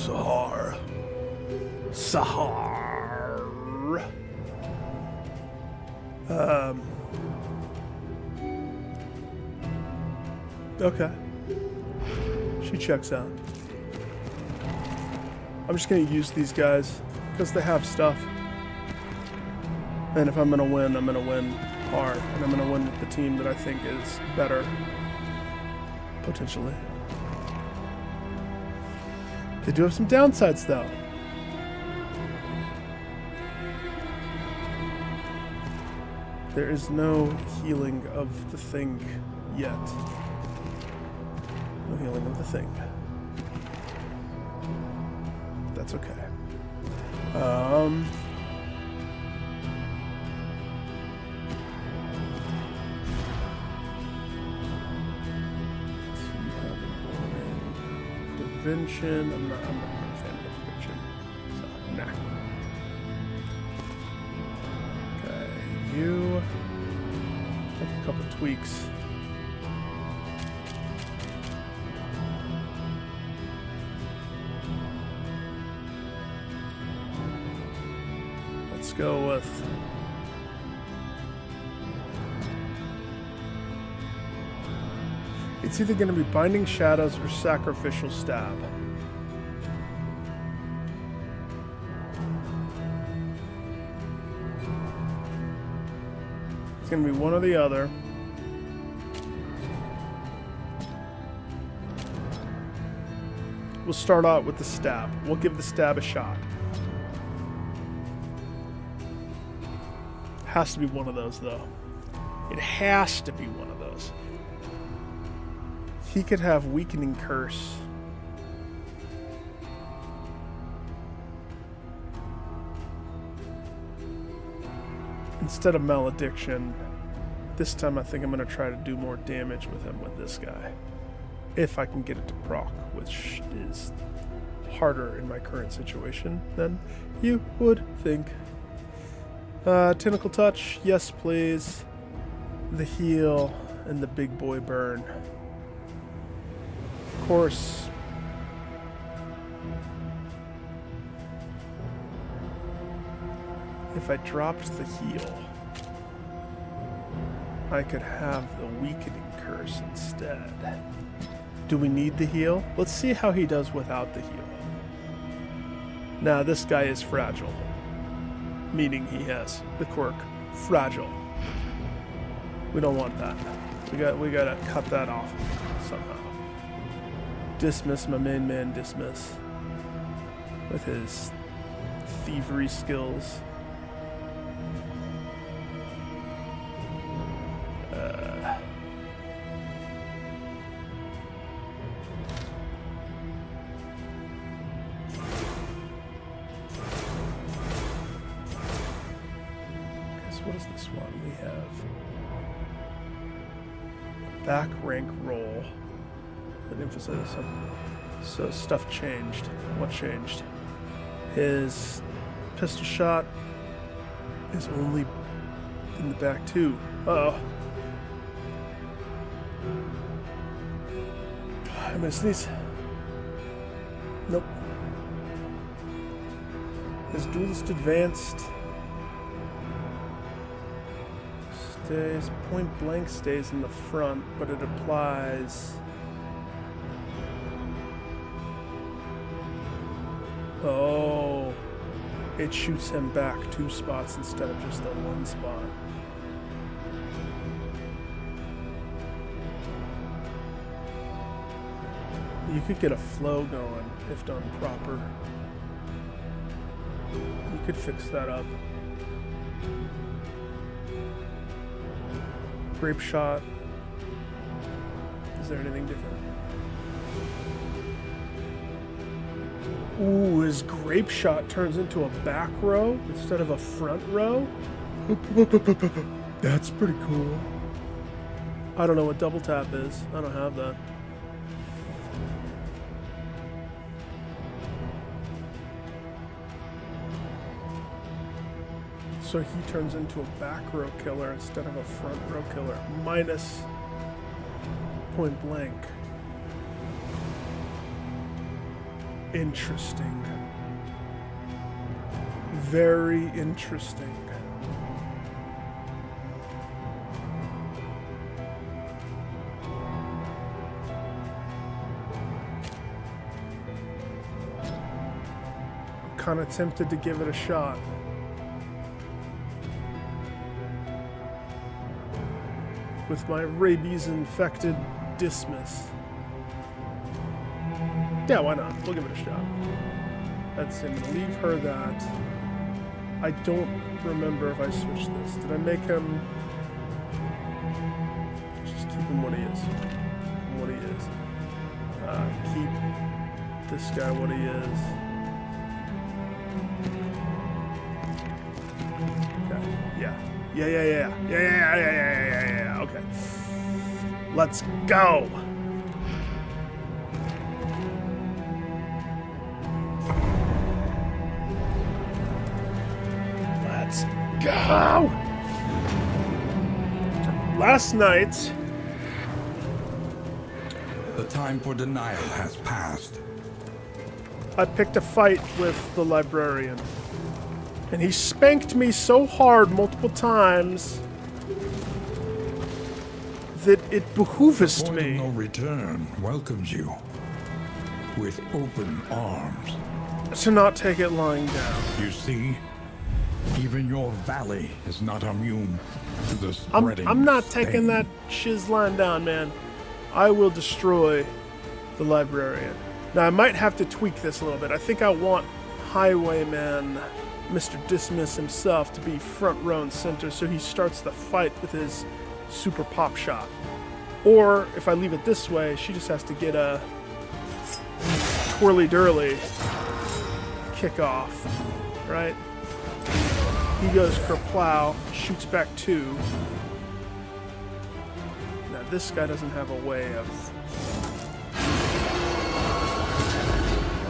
Sahar. Sahar. Okay. She checks out. I'm just gonna use these guys because they have stuff. And if I'm gonna win, I'm gonna win hard. And I'm gonna win with the team that I think is better. Potentially. They do have some downsides though. There is no healing of the thing yet. No healing of the thing. That's okay. Prevention. I'm not a fan of prevention. So, nah. Okay, you. Make a couple tweaks. Let's go with. It's either going to be Binding Shadows or Sacrificial Stab. It's going to be one or the other. We'll start out with the stab. We'll give the stab a shot. Has to be one of those, though. It has to be one of those. He could have Weakening Curse. Instead of Malediction. This time I think I'm going to try to do more damage with him with this guy. If I can get it to proc, which is harder in my current situation than you would think. Tentacle Touch, yes please. The heal and the big boy burn. Of course. If I dropped the heal, I could have the Weakening Curse instead. Do we need the heal? Let's see how he does without the heal. Now this guy is fragile. Meaning he has the quirk fragile. We don't want that. We gotta cut that off somehow. Dismiss my main man, dismiss. With his thievery skills. What is this one? We have back rank roll that emphasizes some. So stuff changed. What changed? His pistol shot is only in the back too. Uh-oh. I'm gonna sneeze. Nope. His duelist advanced. Stays point blank stays in the front, but it applies. Oh, it shoots him back 2 spots instead of just the 1 spot. You could get a flow going if done proper. You could fix that up. Grape shot. Is there anything different? Ooh, his grape shot turns into a back row instead of a front row? That's pretty cool. I don't know what double tap is. I don't have that. So he turns into a back row killer instead of a front row killer. Minus point blank. Interesting. Very interesting. I'm kind of tempted to give it a shot. With my rabies-infected Dismiss. Yeah, why not? We'll give it a shot. Let's see, I'm gonna leave her that. I don't remember if I switched this. Did I make him... Just keep him what he is. What he is. Keep this guy what he is. Okay, yeah. Okay. Let's go! Let's go! Last night... The time for denial has passed. I picked a fight with the Librarian. And he spanked me so hard multiple times that it behoovest The point me. of no return welcomes you with open arms. To not take it lying down. You see, even your valley is not immune to the spreading I'm not stain. taking that shiz lying down, man. I will destroy the Librarian. Now, I might have to tweak this a little bit. I think I want Highwayman, Mr. Dismiss himself, to be front row and center so he starts the fight with his super pop shot. Or, if I leave it this way, she just has to get a twirly-durly kickoff, right? He goes for plow, shoots back 2. Now, this guy doesn't have a way of...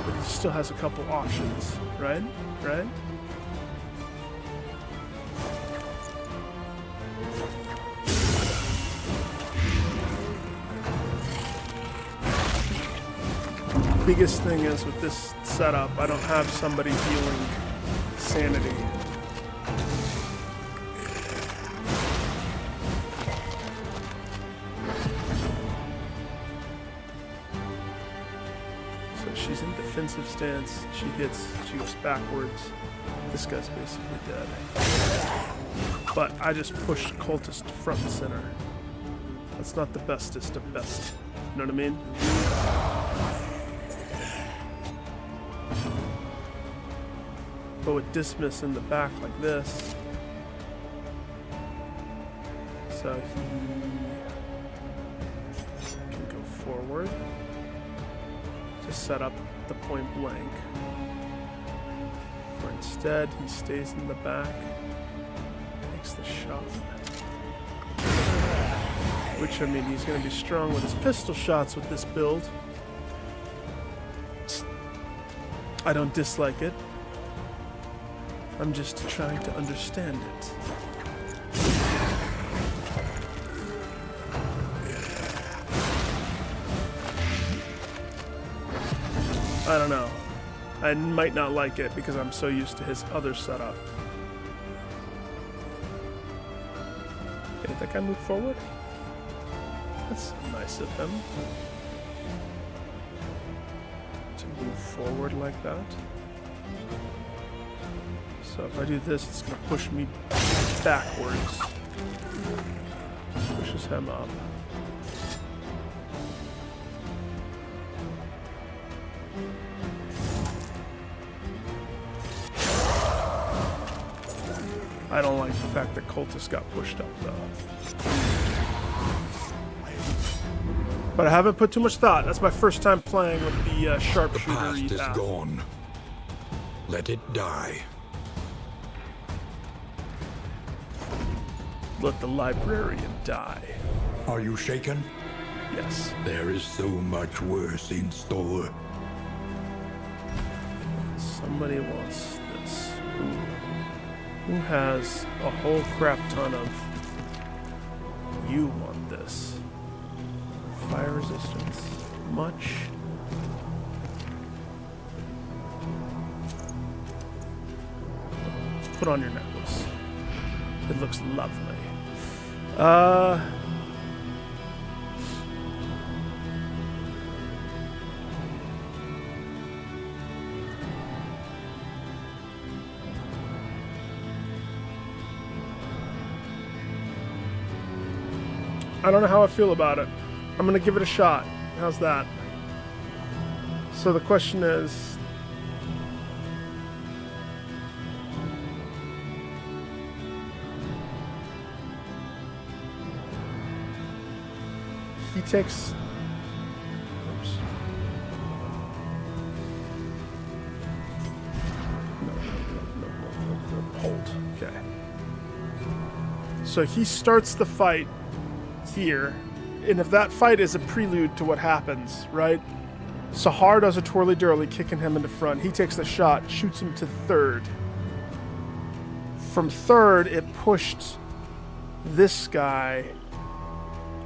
But he still has a couple options, right? Right? Biggest thing is with this setup, I don't have somebody healing sanity. So she's in defensive stance, she hits, she goes backwards. This guy's basically dead. But I just pushed cultist front and center. That's not the bestest of best. You know what I mean? But with Dismiss in the back like this, so he can go forward to set up the point blank. Or instead, he stays in the back, takes the shot. Which, I mean, he's going to be strong with his pistol shots with this build. I don't dislike it. I'm just trying to understand it. I don't know. I might not like it because I'm so used to his other setup. Okay, I think I move forward. That's nice of him. To move forward like that. So if I do this, it's going to push me backwards. Pushes him up. I don't like the fact that Cultist got pushed up, though. But I haven't put too much thought. That's my first time playing with the sharpshooter. The past is gone. Let it die. Let the Librarian die. Are you shaken? Yes. There is so much worse in store. Somebody wants this. Who has a whole crap ton of... You want this. Fire resistance. Much. put on your necklace. It looks lovely. I don't know how I feel about it. I'm gonna give it a shot. How's that? So the question is, he takes, oops. No, hold, okay. So he starts the fight here, and if that fight is a prelude to what happens, right? Sahar does a twirly-dirly, kicking him into front. He takes the shot, shoots him to third. From third, it pushed this guy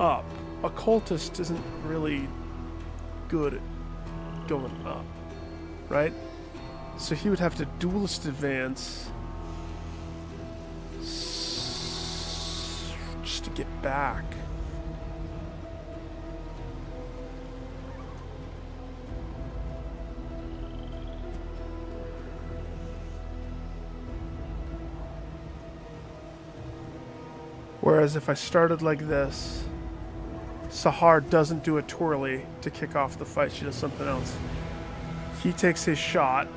up. A cultist isn't really good at going up, right? So he would have to duelist advance just to get back. Whereas if I started like this, Sahar doesn't do a twirly to kick off the fight. She does something else. He takes his shot.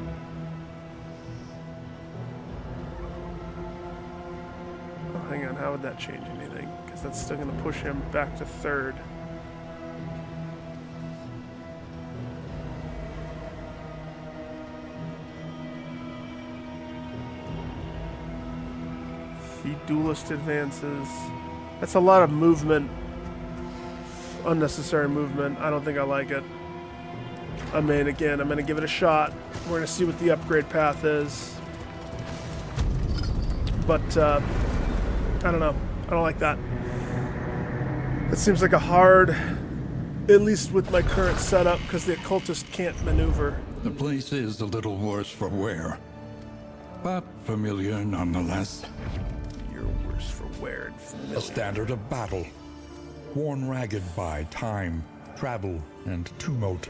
Oh, hang on. How would that change anything? Because that's still going to push him back to third. He duelist advances. That's a lot of movement. Unnecessary movement. I don't think I like it. I mean, again, I'm going to give it a shot. We're going to see what the upgrade path is. But, I don't know. I don't like that. It seems like a hard, at least with my current setup, because the occultist can't maneuver. The place is a little worse for wear, but familiar nonetheless. You're worse for wear and familiar. A standard of battle, worn ragged by time, travel, and tumult.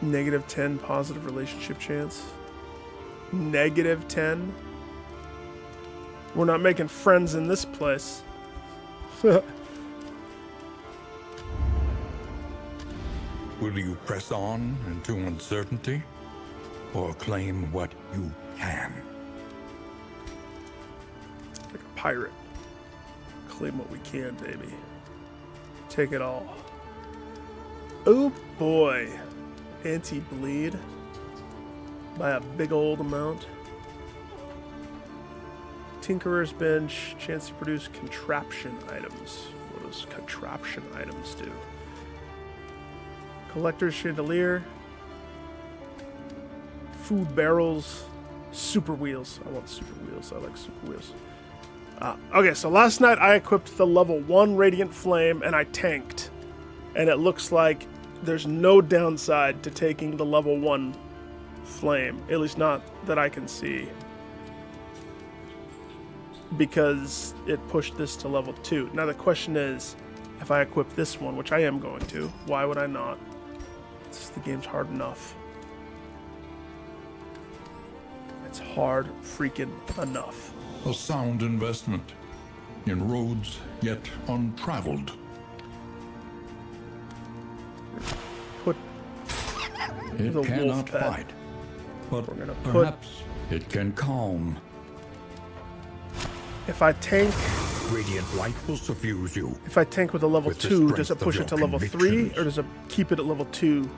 -10 positive relationship chance. -10. We're not making friends in this place. Will you press on into uncertainty, or claim what you can? Like a pirate. Claim what we can, baby. Take it all. Oh boy. Anti-bleed. By a big old amount. Tinkerer's Bench. Chance to produce contraption items. What does contraption items do? Collector's Chandelier. Food barrels. Super wheels. I want super wheels. I like super wheels. Okay, so last night I equipped the level 1 Radiant Flame and I tanked. And it looks like there's no downside to taking the level 1 flame. At least not that I can see. Because it pushed this to level 2. Now the question is, if I equip this one, which I am going to, why would I not? The game's hard enough. It's hard freaking enough. A sound investment in roads yet untraveled. Put It the cannot wolf pet. fight, but We're gonna put, perhaps it can calm. if I tank, Radiant light will suffuse you. if I tank with a level With the 2, does strength it push of it to your level 3 convictions. or does it keep it at level 2?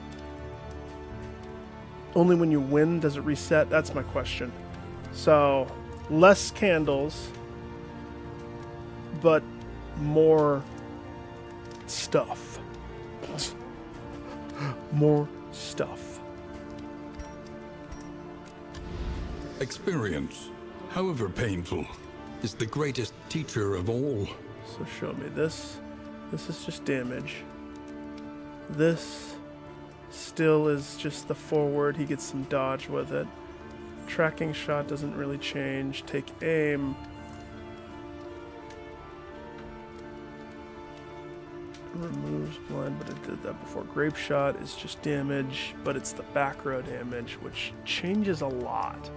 Only when you win does it reset? That's my question. So, less candles, but more stuff. More stuff. Experience, however painful, is the greatest teacher of all. So show me this. This is just damage. This still is just the forward. He gets some dodge with it. Tracking shot doesn't really change. Take aim. Removes blind, but it did that before. Grape shot is just damage, but it's the back row damage, which changes a lot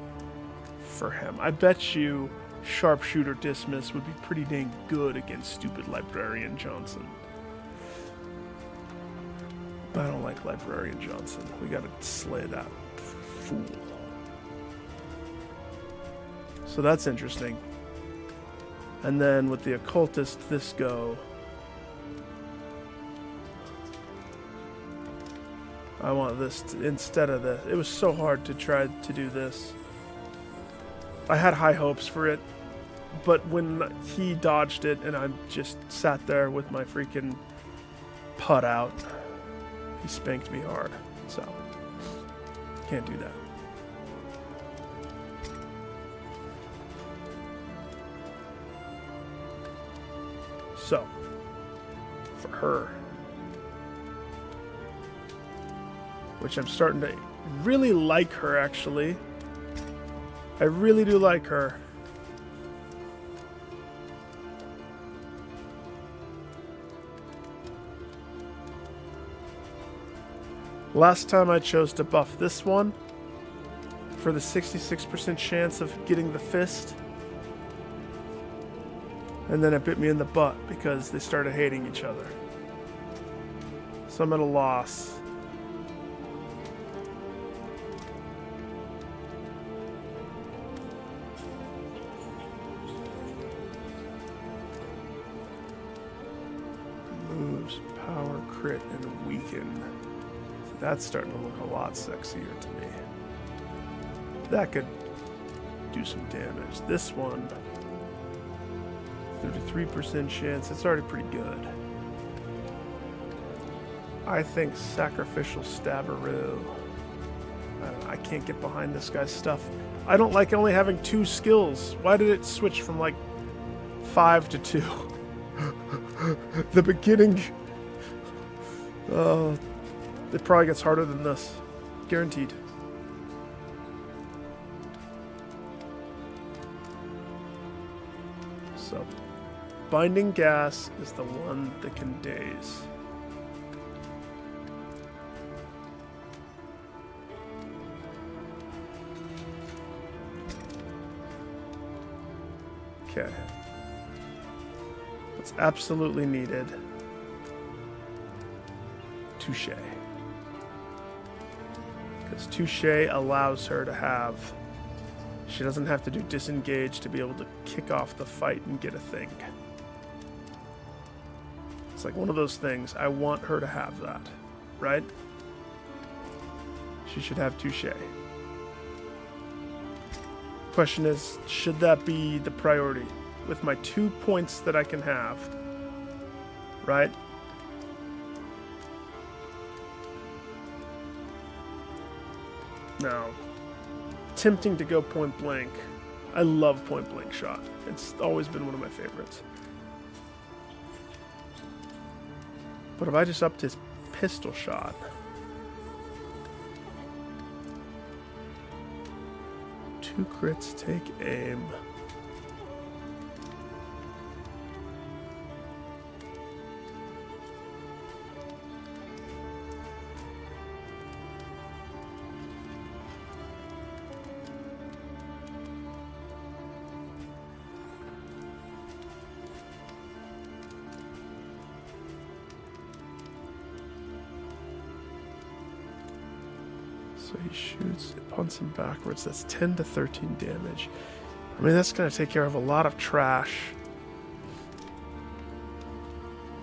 for him. I bet you sharpshooter dismiss would be pretty dang good against stupid Librarian Johnson. But I don't like Librarian Johnson. We gotta slay that fool. So that's interesting. And then with the occultist, this go. I want this instead of this. It was so hard to try to do this. I had high hopes for it, but when he dodged it and I just sat there with my freaking putt out, he spanked me hard. So, can't do that. So, for her, which I'm starting to really like her, actually. I really do like her. Last time I chose to buff this one for the 66% chance of getting the fist. And then it bit me in the butt because they started hating each other. So I'm at a loss. Power, crit, and weaken. That's starting to look a lot sexier to me. That could do some damage. This one, 33% chance. It's already pretty good. I think Sacrificial Stabberoo. I can't get behind this guy's stuff. I don't like only having 2 skills. Why did it switch from like 5 to 2? The beginning. It probably gets harder than this. Guaranteed. So, Binding Gas is the one that can daze. Okay. What's absolutely needed? Touche. Because Touche allows her to have... She doesn't have to do disengage to be able to kick off the fight and get a thing. It's like one of those things. I want her to have that. Right? She should have Touche. Question is, should that be the priority? With my 2 points that I can have. Right? Now, tempting to go point blank. I love point blank shot. It's always been one of my favorites. But if I just upped his pistol shot, two crits, take aim. So he shoots, it punts him backwards. That's 10 to 13 damage. I mean, that's going to take care of a lot of trash.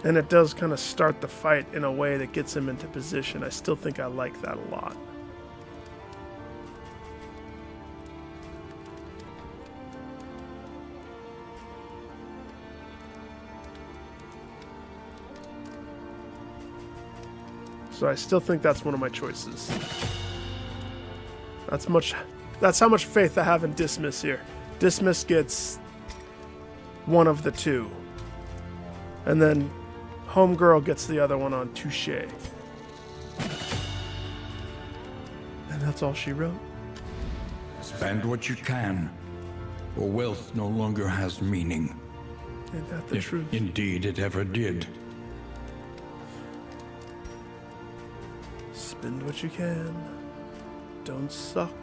And it does kind of start the fight in a way that gets him into position. I still think I like that a lot. So I still think that's one of my choices. That's how much faith I have in Dismiss here. Dismiss gets one of the two. And then Homegirl gets the other one on Touche. And that's all she wrote. Spend what you can, or wealth no longer has meaning. Ain't that the If truth? indeed it ever did. Spend what you can. Don't suck.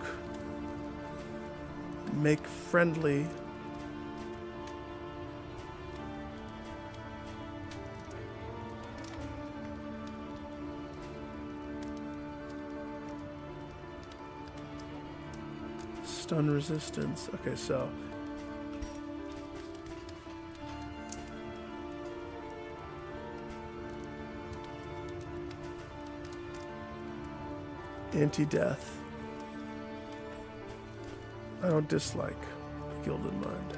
Make friendly. Stun resistance. Okay, so anti-death. I don't dislike the Gilded Mind.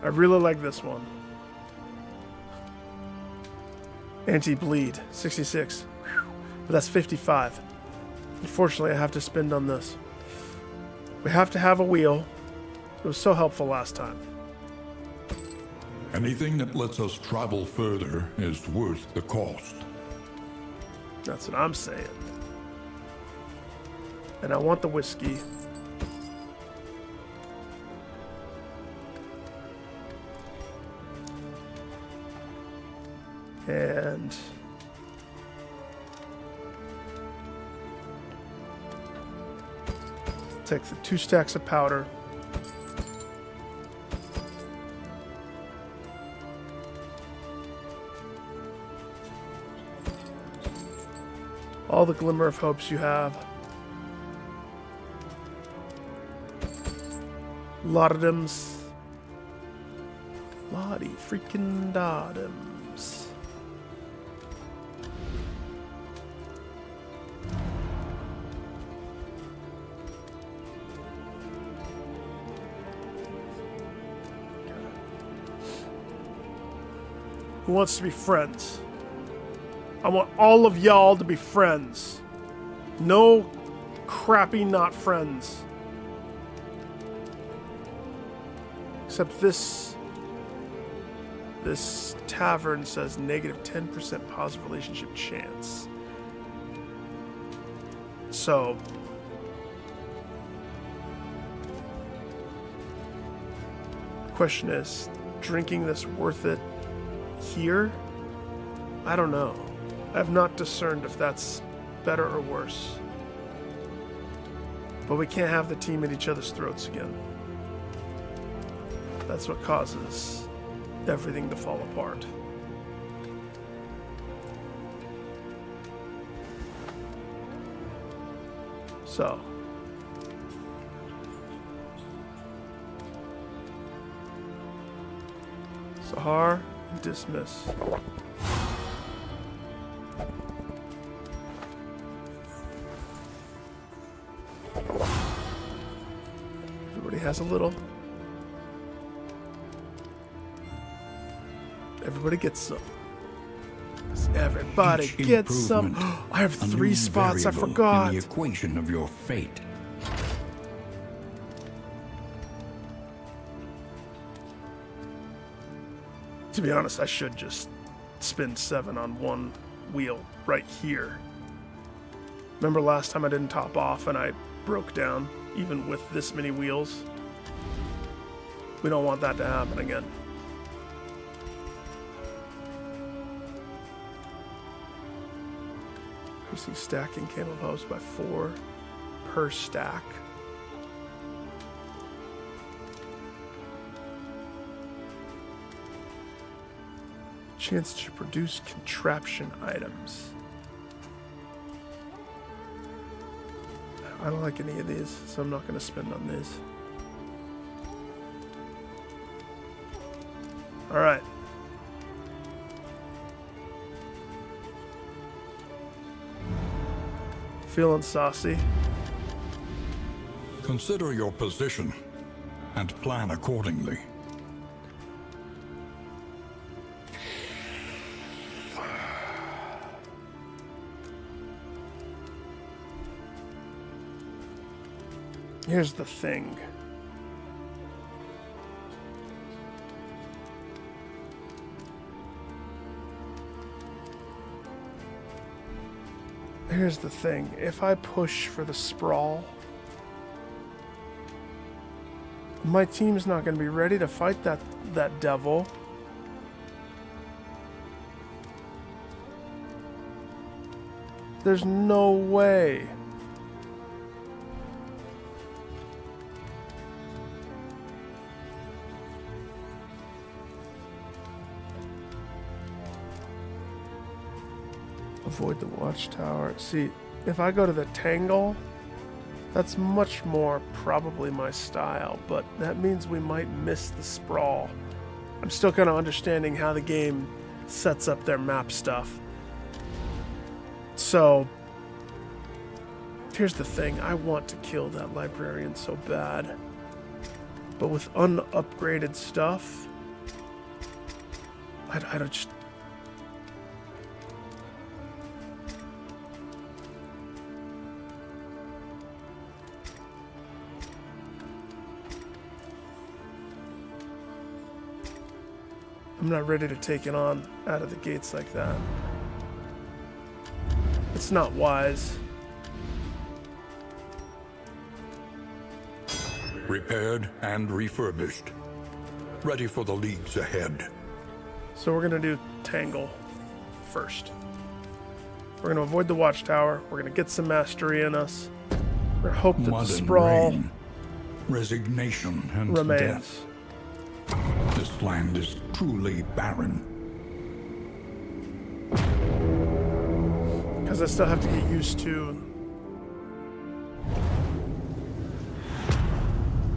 I really like this one. Anti-bleed, 66. Whew. But that's 55. Unfortunately, I have to spend on this. We have to have a wheel. It was so helpful last time. Anything that lets us travel further is worth the cost. That's what I'm saying. And I want the whiskey. And take the 2 stacks of powder. All the glimmer of hopes you have. Laudadems. Lottie freaking Dodems. Who wants to be friends? I want all of y'all to be friends. No crappy not friends. Except this tavern says negative 10% positive relationship chance. So the question is, drinking this worth it here? I don't know. I have not discerned if that's better or worse. But we can't have the team at each other's throats again. That's what causes everything to fall apart. So. Sahar, dismiss. Everybody has a little. Everybody gets some. Everybody Each gets some. improvement, I have a 3 new spots. I variable forgot. in the equation of your fate. To be honest, I should just spend 7 on one wheel right here. Remember last time I didn't top off and I broke down, even with this many wheels? We don't want that to happen again. Increasing stacking candle hopes by 4 per stack. Chance to produce contraption items. I don't like any of these, so I'm not going to spend on these. All right. Feeling saucy. Consider your position and plan accordingly. Here's the thing. Here's the thing. If I push for the sprawl, My team's not going to be ready to fight that devil. There's no way. Avoid the watchtower. See, if I go to the Tangle, that's much more probably my style, but that means we might miss the sprawl. I'm still kind of understanding how the game sets up their map stuff. So, here's the thing. I want to kill that librarian so bad. But with unupgraded stuff, I don't just... I'm not ready to take it on out of the gates like that. It's not wise. Repaired and refurbished. Ready for the leagues ahead. So we're going to do Tangle first. We're going to avoid the watchtower. We're going to get some mastery in us. We're going to hope that Mud the and sprawl rain, resignation and remains. death. This land is truly barren. Because I still have to get used to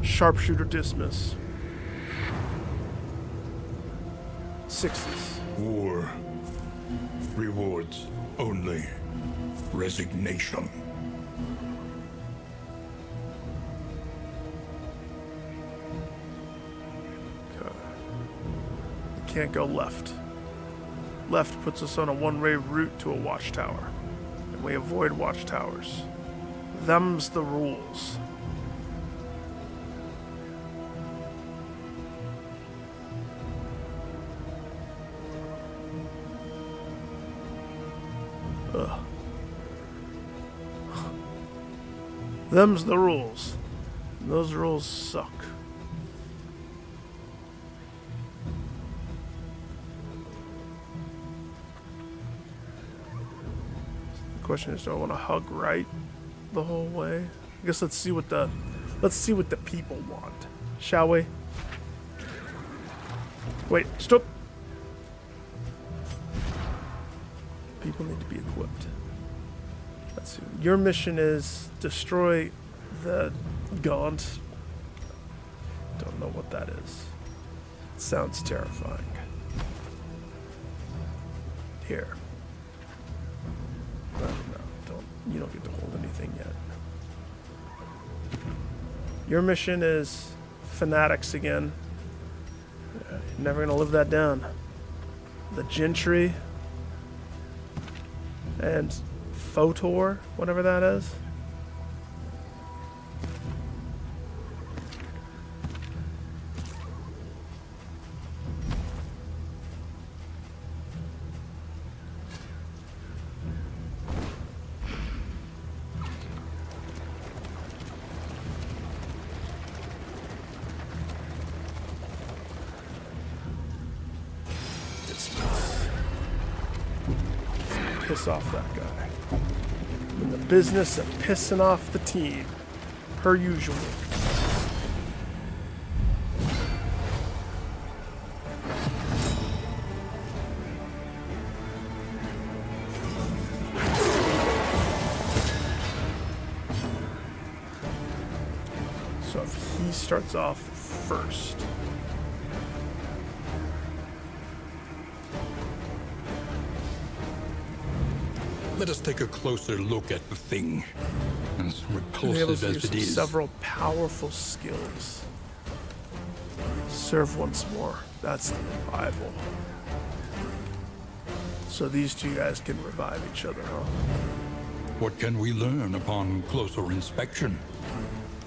sharpshooter dismiss. 6s. War rewards only resignation. Can't go left. Left puts us on a one-way route to a watchtower. And we avoid watchtowers. Them's the rules. Ugh. Them's the rules. Those rules suck. Question is, do I want to hug right the whole way? I guess let's see what the people want, shall we? Wait, stop. People need to be equipped. Let's see. Your mission is destroy the Gaunt. Don't know what that is. Sounds terrifying. Here. You don't get to hold anything yet. Your mission is fanatics again. You're never gonna live that down. The Gentry and Photor, whatever that is. Piss off that guy. In the business of pissing off the team, per usual. So if he starts off first. Let us take a closer look at the thing. As Be able repulsive to as use it is. several powerful skills. Serve once more. That's the revival. So these two guys can revive each other, huh? What can we learn upon closer inspection?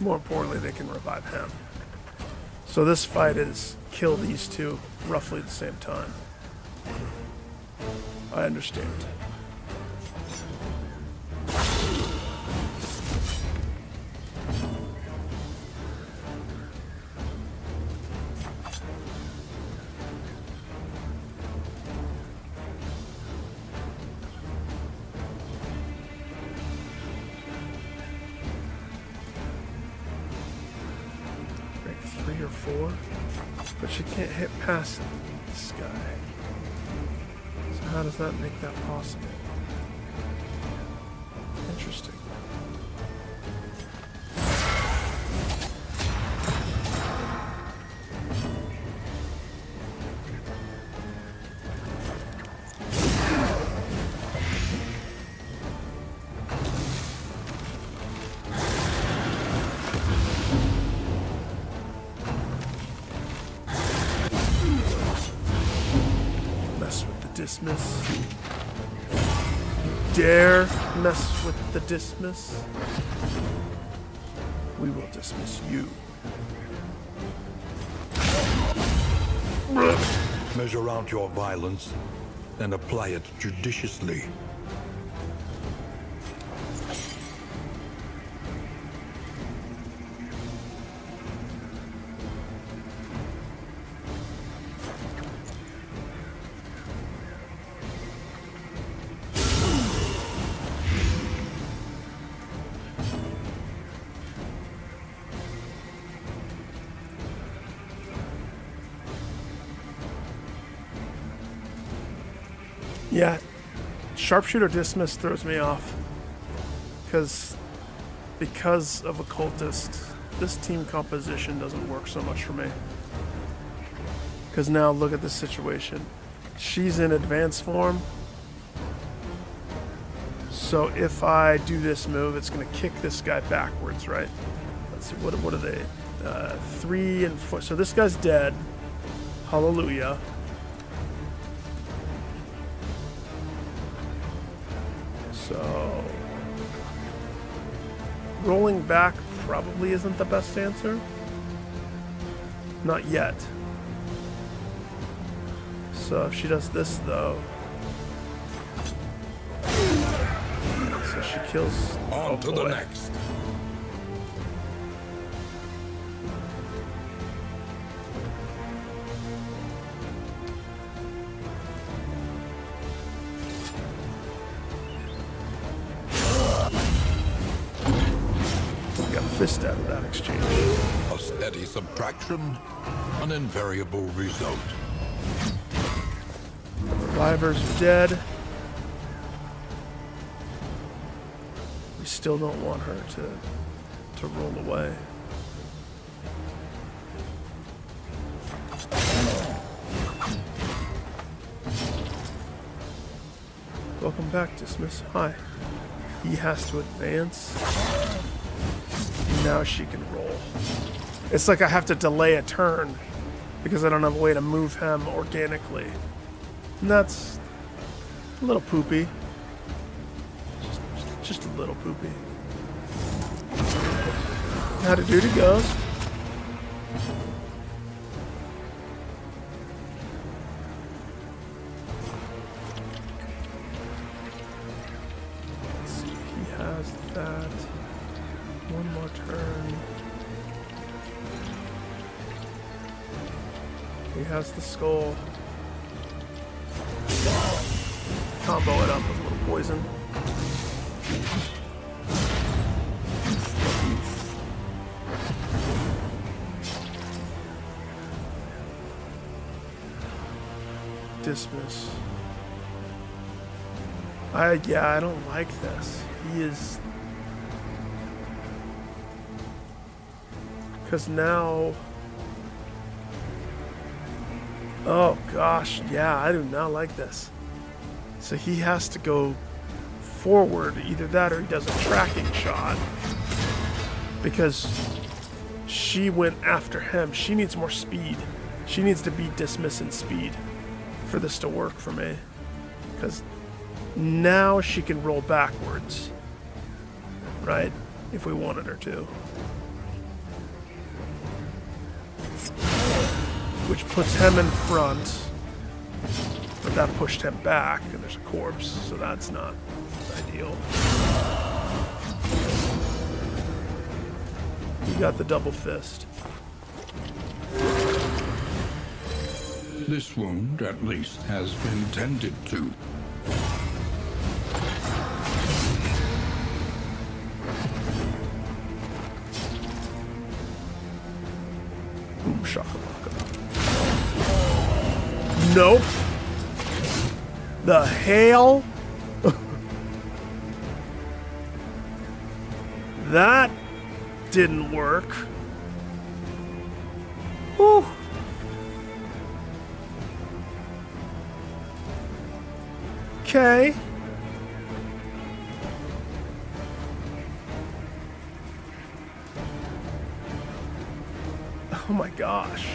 More importantly, they can revive him. So this fight is kill these two roughly at the same time. I understand. or 4. But she can't hit past this guy. So how does that make that possible? Interesting. Dismiss. Dare mess with the dismiss? We will dismiss you. Measure out your violence and apply it judiciously. Yeah, sharpshooter dismiss throws me off because of occultist, this team composition doesn't work so much for me. Because now look at this situation. She's in advanced form. So if I do this move, it's going to kick this guy backwards, right? Let's see, what are they? 3 and 4. So this guy's dead. Hallelujah. So rolling back probably isn't the best answer. Not yet. So if she does this though. So she kills. On to the next. Fist out of that exchange. A steady subtraction, an invariable result. Revivers are dead. We still don't want her to roll away. Welcome back, Dismiss. Hi. He has to advance. Now she can roll. It's like I have to delay a turn because I don't have a way to move him organically. And that's a little poopy. Just a little poopy. How to duty goes. Let's see, he has that. One more turn. He has the skull. Combo it up with a little poison. Dismiss. I don't like this. He is. Because now, oh gosh, yeah, I do not like this. So he has to go forward, either that or he does a tracking shot. Because she went after him. She needs more speed. She needs to be dismiss in speed for this to work for me. Because now she can roll backwards, right? If we wanted her to. Which puts him in front, but that pushed him back, and there's a corpse, so that's not ideal. You got the double fist. This wound, at least, has been tended to. shakalaka. Nope. The hail? That didn't work. Whew. Okay. Oh my gosh.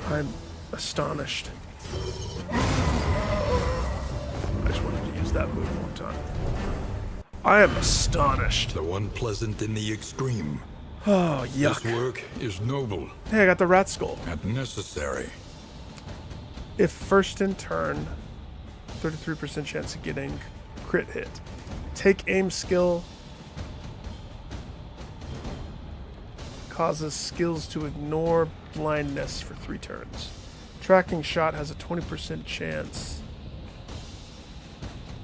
I'm astonished. I just wanted to use that move one time. I am astonished. The one pleasant in the extreme. Oh, yuck. This work is noble Hey, I got the rat skull. and necessary. If first in turn, 33% chance of getting crit hit. Take aim skill. Causes skills to ignore blindness for 3 turns. Tracking shot has a 20% chance.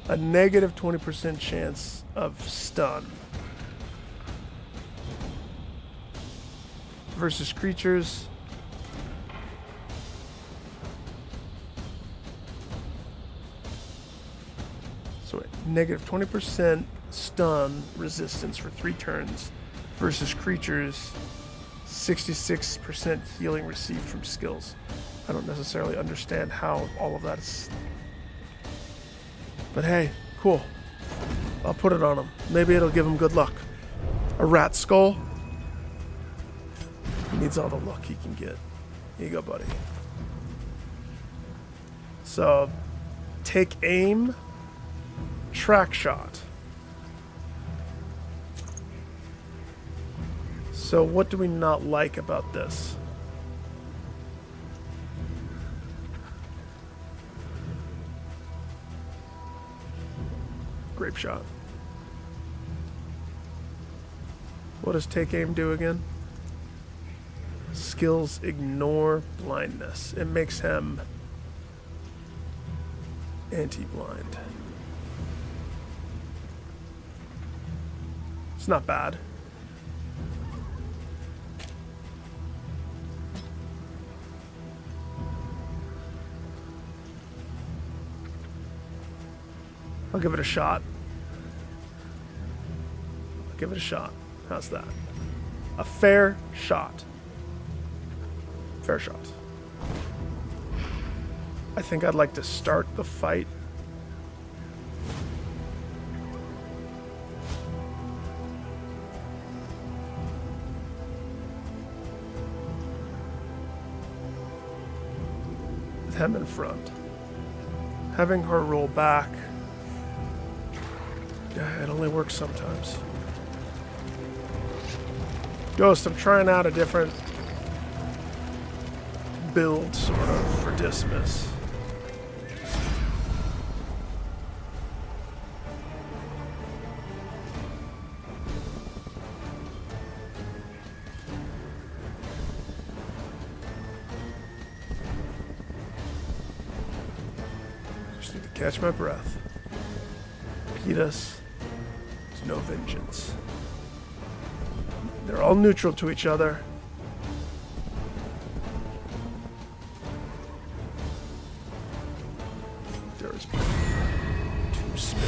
A negative 20% chance of stun. Versus creatures. So wait, negative 20% stun resistance for 3 turns. Versus creatures. 66% healing received from skills. I don't necessarily understand how all of that is. But hey, cool. I'll put it on him. Maybe it'll give him good luck. A rat skull. He needs all the luck he can get. Here you go, buddy. So, take aim, track shot. So what do we not like about this? Grape shot. What does take aim do again? Skills ignore blindness. It makes him anti-blind. It's not bad. I'll give it a shot. I'll give it a shot. How's that? A fair shot. Fair shot. I think I'd like to start the fight. With him in front. Having her roll back. Yeah, it only works sometimes. Ghost, I'm trying out a different build, sort of, for Dismiss. Just need to catch my breath. Petus. No vengeance. They're all neutral to each other. There's 2 spill.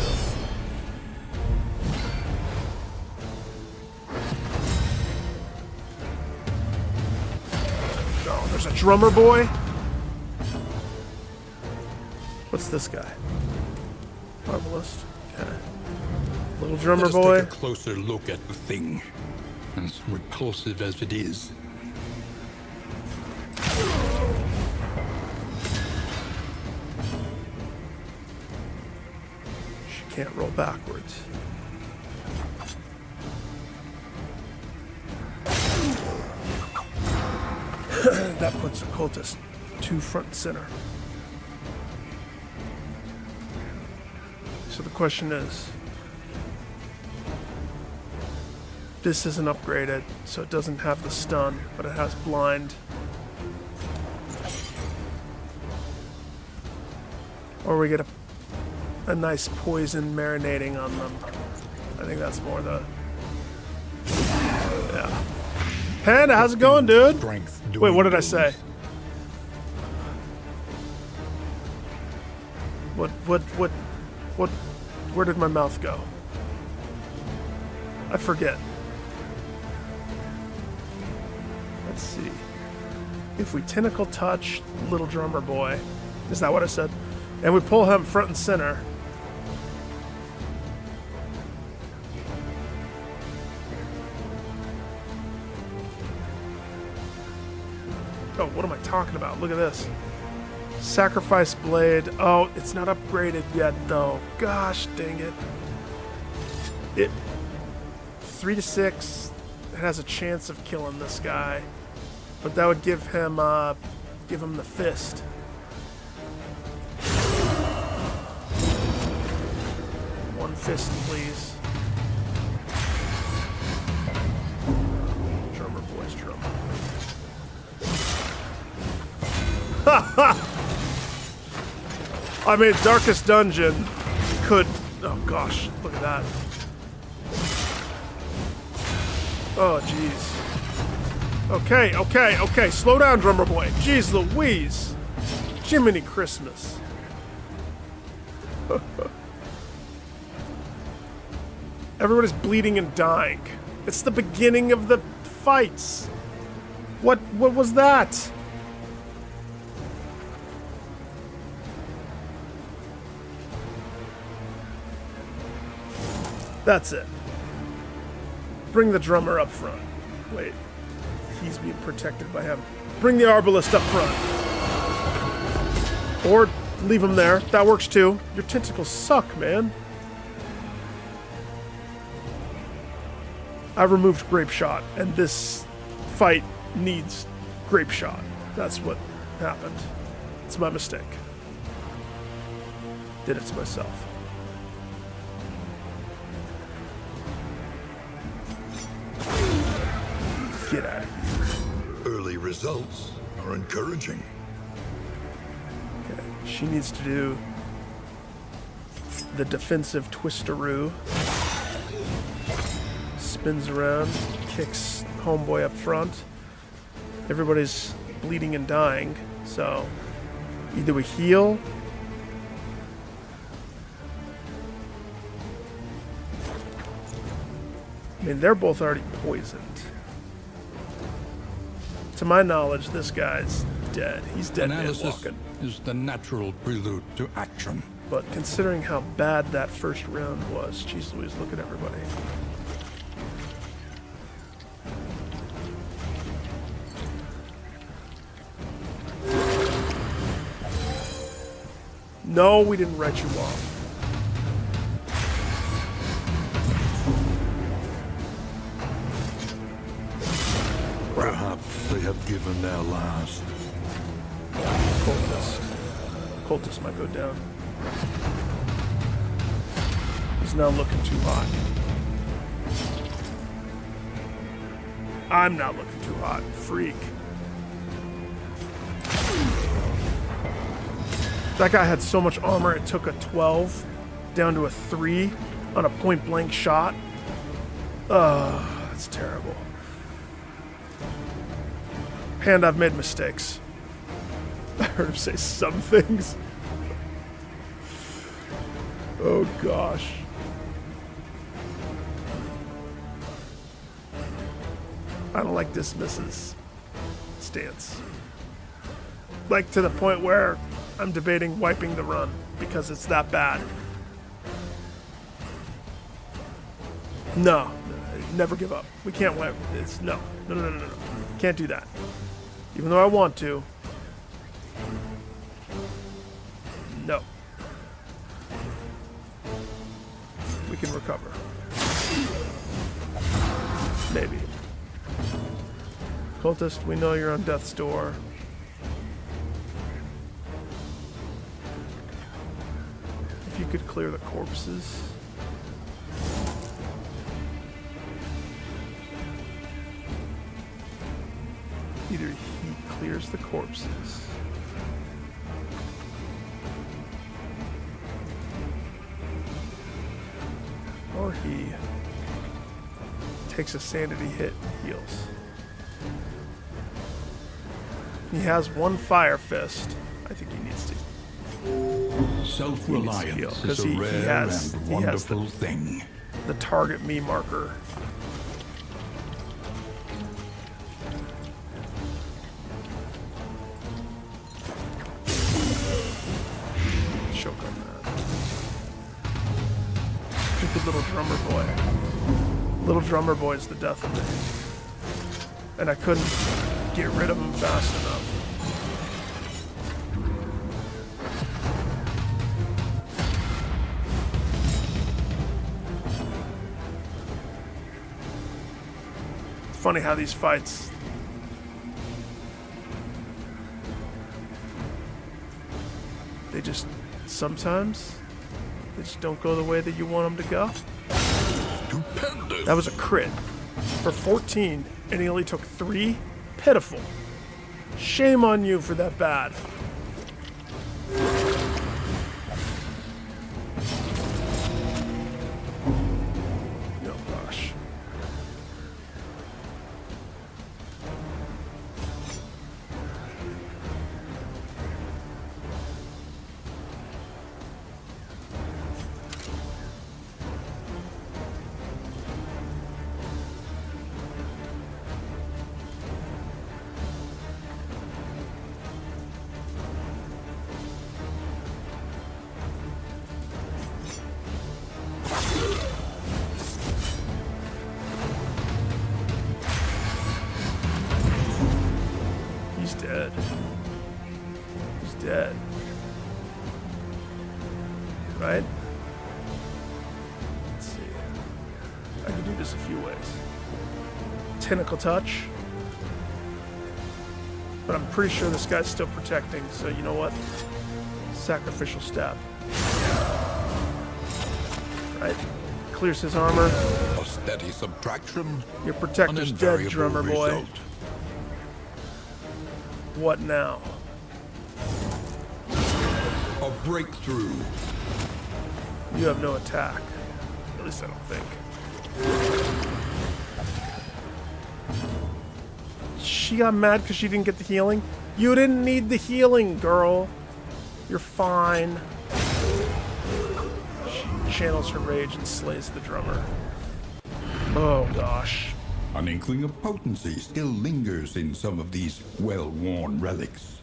Oh, there's a drummer boy. What's this guy? Arbalist. Okay. Little drummer boy. Let us take a closer look at the thing, as repulsive as it is. She can't roll backwards. That puts a cultist 2 front and center. So the question is, this isn't upgraded, so it doesn't have the stun, but it has blind. Or we get a nice poison marinating on them. I think that's more the... Yeah. Panda, how's it going, dude? Wait, what did I say? What, where did my mouth go? I forget. Let's see. If we tentacle touch little drummer boy, is that what I said? And we pull him front and center. Oh, what am I talking about? Look at this. Sacrifice blade. Oh, it's not upgraded yet, though. Gosh dang it. It 3 to 6. It has a chance of killing this guy, but that would give him the fist. One fist, please. Drummer boys, drummer. I mean, Darkest Dungeon could... Oh, gosh. Look at that. Oh, jeez. Okay. Slow down, drummer boy. Jeez Louise. Jiminy Christmas. Everybody's bleeding and dying. It's the beginning of the fights. What was that? That's it. Bring the drummer up front. Wait. He's being protected by him. Bring the arbalist up front. Or leave him there. That works too. Your tentacles suck, man. I removed Grape Shot, and this fight needs Grape Shot. That's what happened. It's my mistake. Did it to myself. Get out of here. Early results are encouraging. Okay, she needs to do the defensive twisteroo. Spins around, kicks homeboy up front. Everybody's bleeding and dying, so either we heal. I mean, they're both already poisoned. To my knowledge, this guy's dead. He's dead man walking. Is the natural prelude to action. But considering how bad that first round was, geez Louise, look at everybody. No, we didn't write you off. Perhaps they have given their last. Cultist might go down. He's now looking too hot. I'm not looking too hot. Freak. That guy had so much armor, it took a 12 down to a 3 on a point-blank shot. That's terrible. And I've made mistakes. I heard him say some things. Oh, gosh. I don't like Dismiss's stance. Like, to the point where I'm debating wiping the run because it's that bad. No, never give up. We can't wipe. It's no. Can't do that. Even though I want to. No. We can recover. Maybe. Cultist, we know you're on death's door. If you could clear the corpses. Either he clears the corpses, he takes a sanity hit and heals. He has one fire fist. I think he needs to. Self-reliance is a he rare has and wonderful thing. The target me marker. Choke on that. Stupid little drummer boy. Little drummer boy's the death of me. And I couldn't get rid of him fast enough. Funny how these fights sometimes they just don't go the way that you want them to go. Stupendous. That was a crit for 14 and he only took 3. Pitiful. Shame on you for that bad. Oh gosh. Dead. He's dead. Right? Let's see. I can do this a few ways. Tentacle touch. But I'm pretty sure this guy's still protecting, so you know what? Sacrificial stab. Right? Clears his armor. A steady subtraction. Your protector's dead, drummer boy. Result. What now? A breakthrough. You have no attack. At least I don't think. She got mad because she didn't get the healing? You didn't need the healing, girl. You're fine. She channels her rage and slays the drummer. Oh gosh. An inkling of potency still lingers in some of these well-worn relics.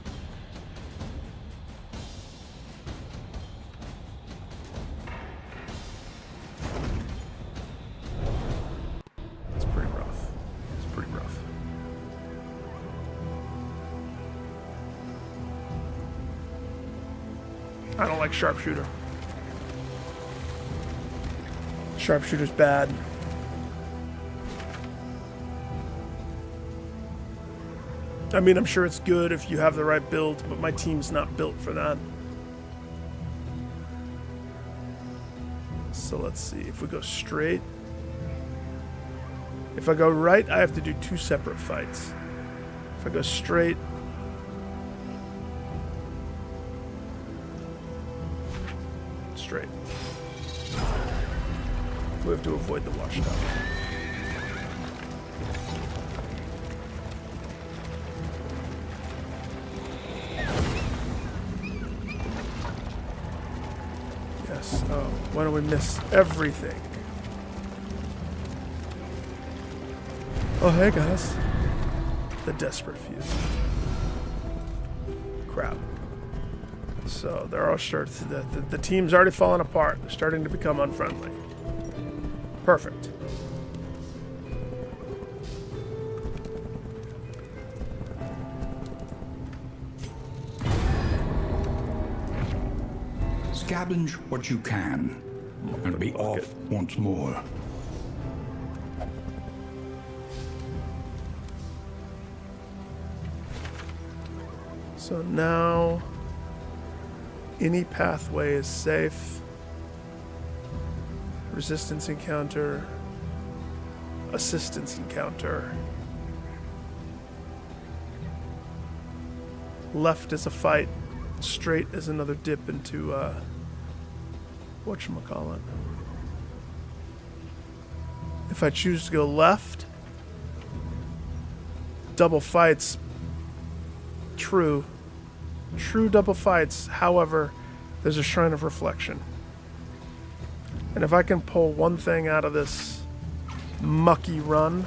It's pretty rough. It's pretty rough. I don't like sharpshooter. Sharpshooter's bad. I mean, I'm sure it's good if you have the right build, but my team's not built for that. So let's see. If we go straight. If I go right, I have to do 2 separate fights. If I go straight. Straight. We have to avoid the watchtower. Oh, why don't we miss everything? Oh, hey guys. The desperate few. Crap. So they're all the team's already falling apart. They're starting to become unfriendly. Perfect. Scavenge what you can, and be off once more. So now, any pathway is safe. Resistance encounter. Assistance encounter. Left is a fight. Straight is another dip into, whatchamacallit. If I choose to go left, double fights. True double fights. However, there's a Shrine of Reflection. And if I can pull one thing out of this mucky run,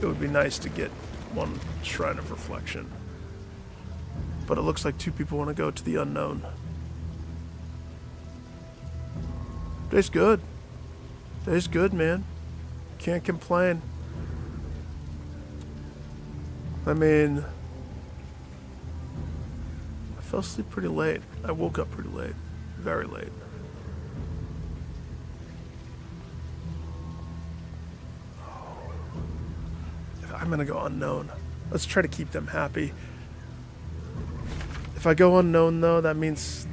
it would be nice to get one Shrine of Reflection. But it looks like two people want to go to the unknown. Day's good. Day's good, man. Can't complain. I mean, I fell asleep pretty late. I woke up pretty late. Very late. I'm gonna go unknown. Let's try to keep them happy. If I go unknown, though, that means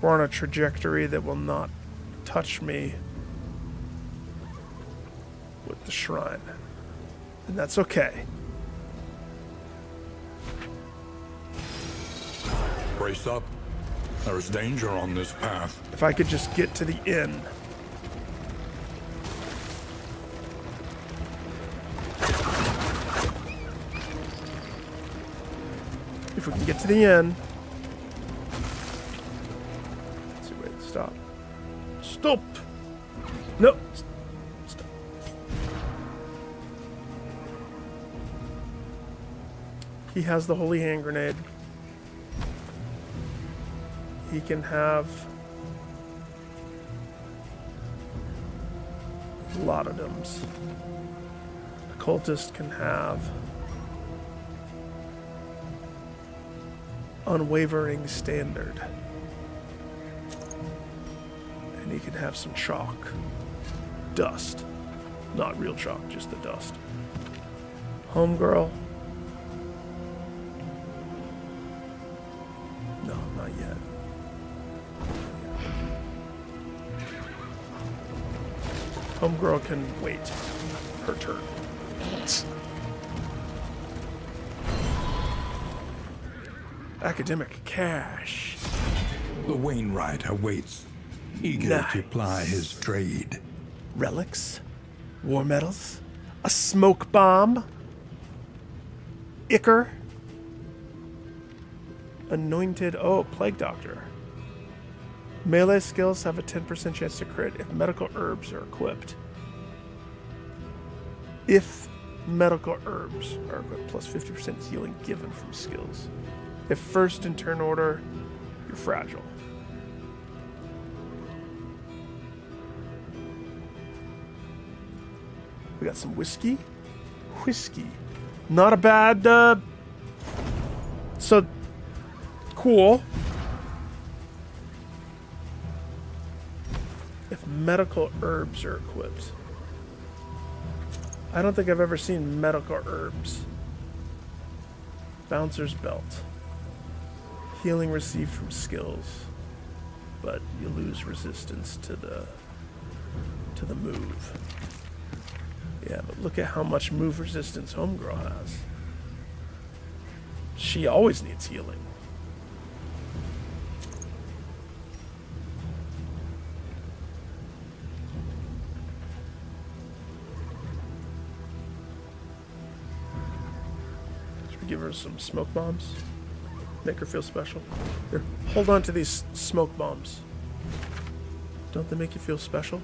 we're on a trajectory that will not touch me with the shrine. And that's okay. Brace up. There is danger on this path. If I could just get to the inn. If we can get to the inn. Let's see, wait, stop. Stop! No! Stop. He has the holy hand grenade. He can have laudanums. Occultist can have unwavering standard. And he can have some chalk. Dust. Not real chalk, just the dust. Homegirl. No, not yet. Homegirl can wait her turn. Academic cash. The Wainwright awaits, eager to ply his trade. Relics, war medals, a smoke bomb, Ichor, anointed. Oh, plague doctor. Melee skills have a 10% chance to crit if medical herbs are equipped. If medical herbs are equipped, plus 50% healing given from skills. If first in turn order, you're fragile. We got some whiskey. Whiskey. Not a bad, so, cool. If medical herbs are equipped. I don't think I've ever seen medical herbs. Bouncer's belt. Healing received from skills, but you lose resistance to the move. Yeah, but look at how much move resistance Homegirl has. She always needs healing. Should we give her some smoke bombs? Make her feel special. Here, hold on to these smoke bombs. Don't they make you feel special?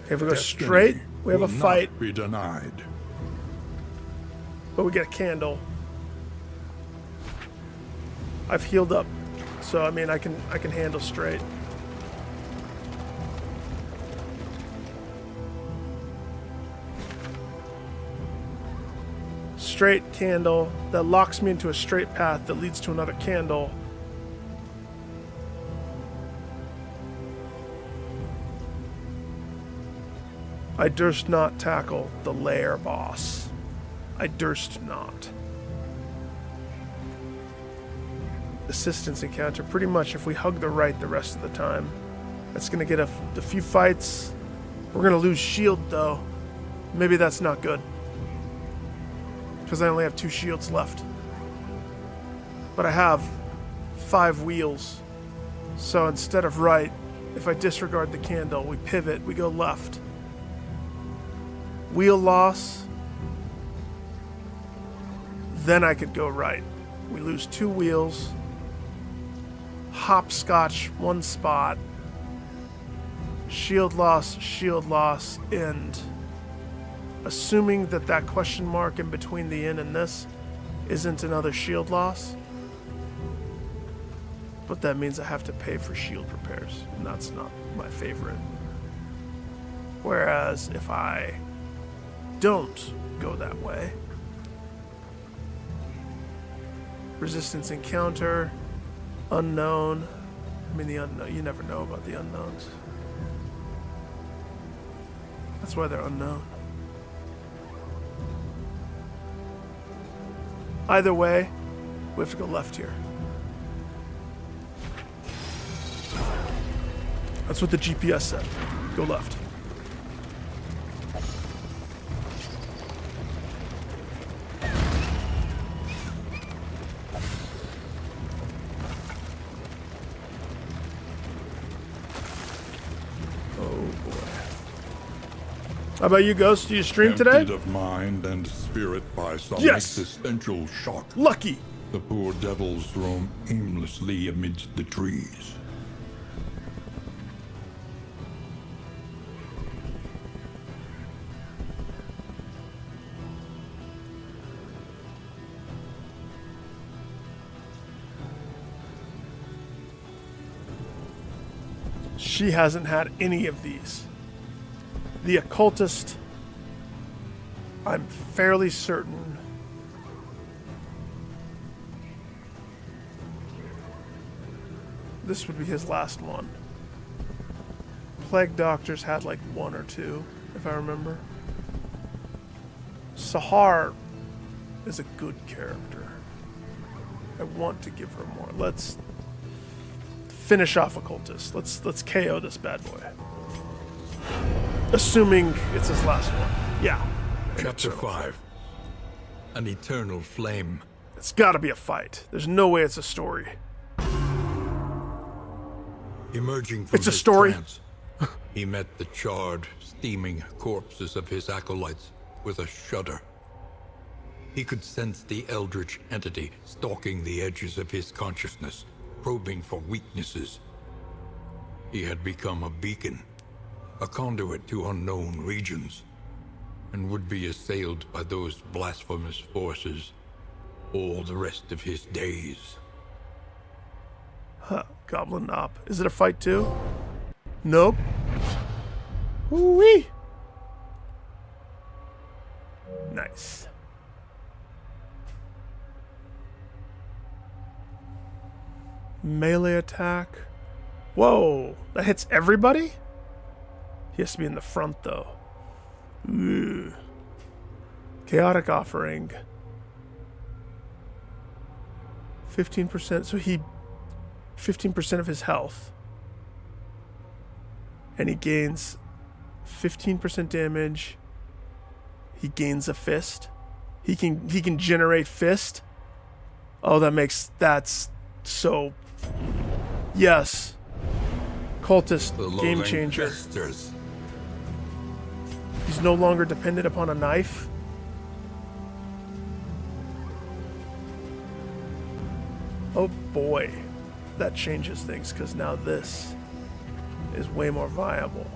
Okay, if we go straight, we have a fight. Not be denied. But we get a candle. I've healed up, so I mean I can handle straight. Straight candle that locks me into a straight path that leads to another candle. I durst not tackle the lair boss. I durst not. Assistance encounter. Pretty much if we hug the right the rest of the time. That's going to get a few fights. We're going to lose shield though. Maybe that's not good. Because I only have 2 shields left. But I have 5 wheels. So instead of right, if I disregard the candle, we pivot, we go left. Wheel loss. Then I could go right. We lose 2 wheels. Hopscotch 1 spot. Shield loss, and assuming that that question mark in between the inn and this isn't another shield loss. But that means I have to pay for shield repairs, and that's not my favorite. Whereas if I don't go that way, resistance encounter, unknown. I mean, the unknown, you never know about the unknowns. That's why they're unknown. Either way, we have to go left here. That's what the GPS said. Go left. How about you, Ghost? Do you stream today? Emptied of mind and spirit by some Yes! existential shock, Lucky! the poor devils roam aimlessly amidst the trees. She hasn't had any of these. The occultist, I'm fairly certain, this would be his last one. Plague Doctors had like 1 or 2, if I remember. Sahar is a good character. I want to give her more. Let's finish off occultist. Let's KO this bad boy. Assuming it's his last one. Yeah. Chapter 5. An eternal flame. It's gotta be a fight. There's no way it's a story. Emerging from It's a his story. trance, he met the charred, steaming corpses of his acolytes with a shudder. He could sense the eldritch entity stalking the edges of his consciousness, probing for weaknesses. He had become a beacon, a conduit to unknown regions, and would be assailed by those blasphemous forces all the rest of his days. Huh, Goblin Knob. Is it a fight too? Nope. Woo-wee! Nice. Melee attack. Whoa, that hits everybody? He has to be in the front though. Ooh. Chaotic offering. 15%, so he 15% of his health. And he gains 15% damage. He gains a fist. He can generate fist. Oh, that's so. Yes. Cultist, game changer. Festers. He's no longer dependent upon a knife. Oh boy, that changes things because now this is way more viable.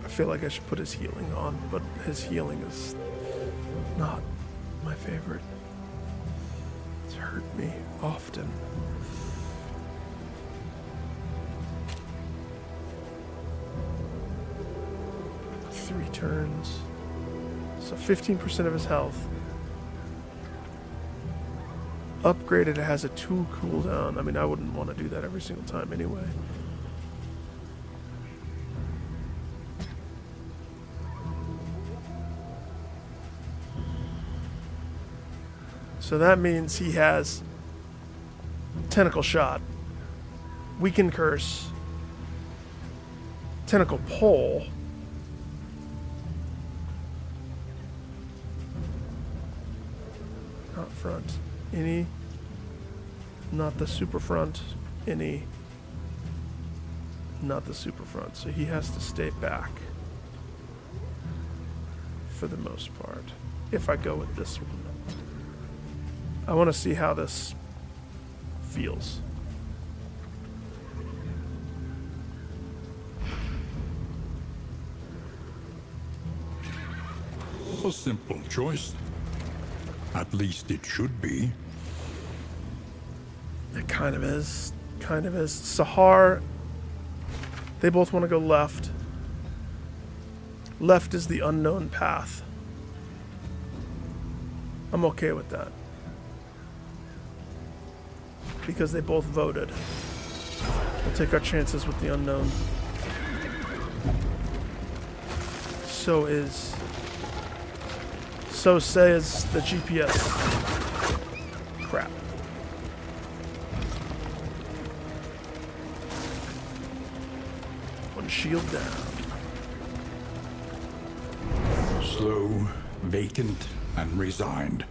I feel like I should put his healing on, but his healing is not my favorite. It's hurt me often. Three turns. So 15% of his health. Upgraded, it has a 2 cooldown. I mean, I wouldn't want to do that every single time anyway. So that means he has Tentacle Shot, Weaken Curse, Tentacle Pole, not front, any, not the super front, any, not the super front. So he has to stay back for the most part. If I go with this one, I want to see how this feels. A simple choice. At least it should be. It kind of is. Kind of is. Sahar, they both want to go left. Left is the unknown path. I'm okay with that. Because they both voted. We'll take our chances with the unknown. So says the GPS. Crap. One shield down. Slow, vacant, and resigned.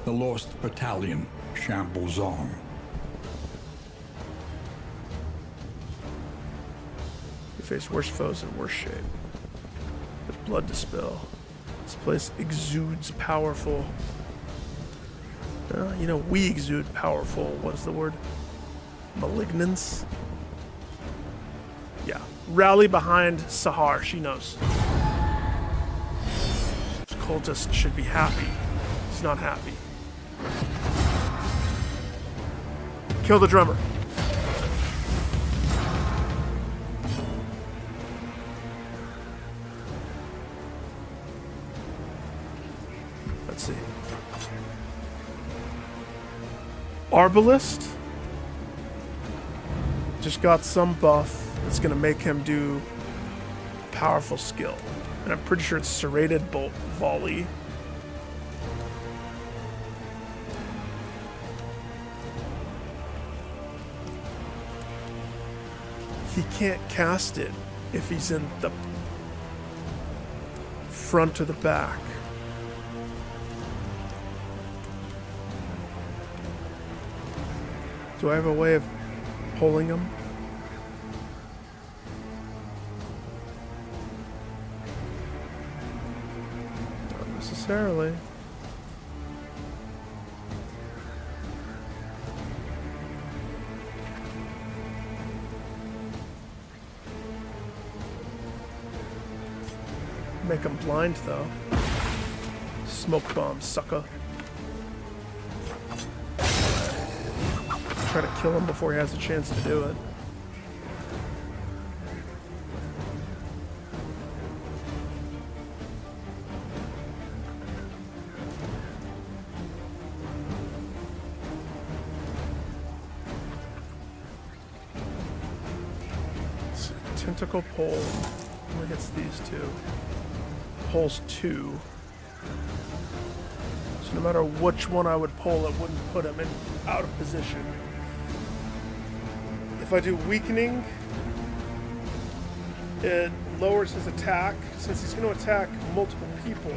The Lost Battalion shambles on. We face worse foes in worse shape. There's blood to spill. This place exudes powerful. We exude powerful. What is the word? Malignance? Yeah. Rally behind Sahar. She knows. This cultist should be happy. He's not happy. Kill the drummer. Let's see. Arbalist just got some buff that's going to make him do powerful skill. And I'm pretty sure it's serrated bolt volley. He can't cast it if he's in the front or the back. Do I have a way of pulling him? Not necessarily. Make him blind, though. Smoke bomb, sucker. Try to kill him before he has a chance to do it. It's a tentacle pole. Only hits these two. Pulls 2. So no matter which one I would pull, it wouldn't put him out of position. If I do weakening, it lowers his attack. Since he's going to attack multiple people,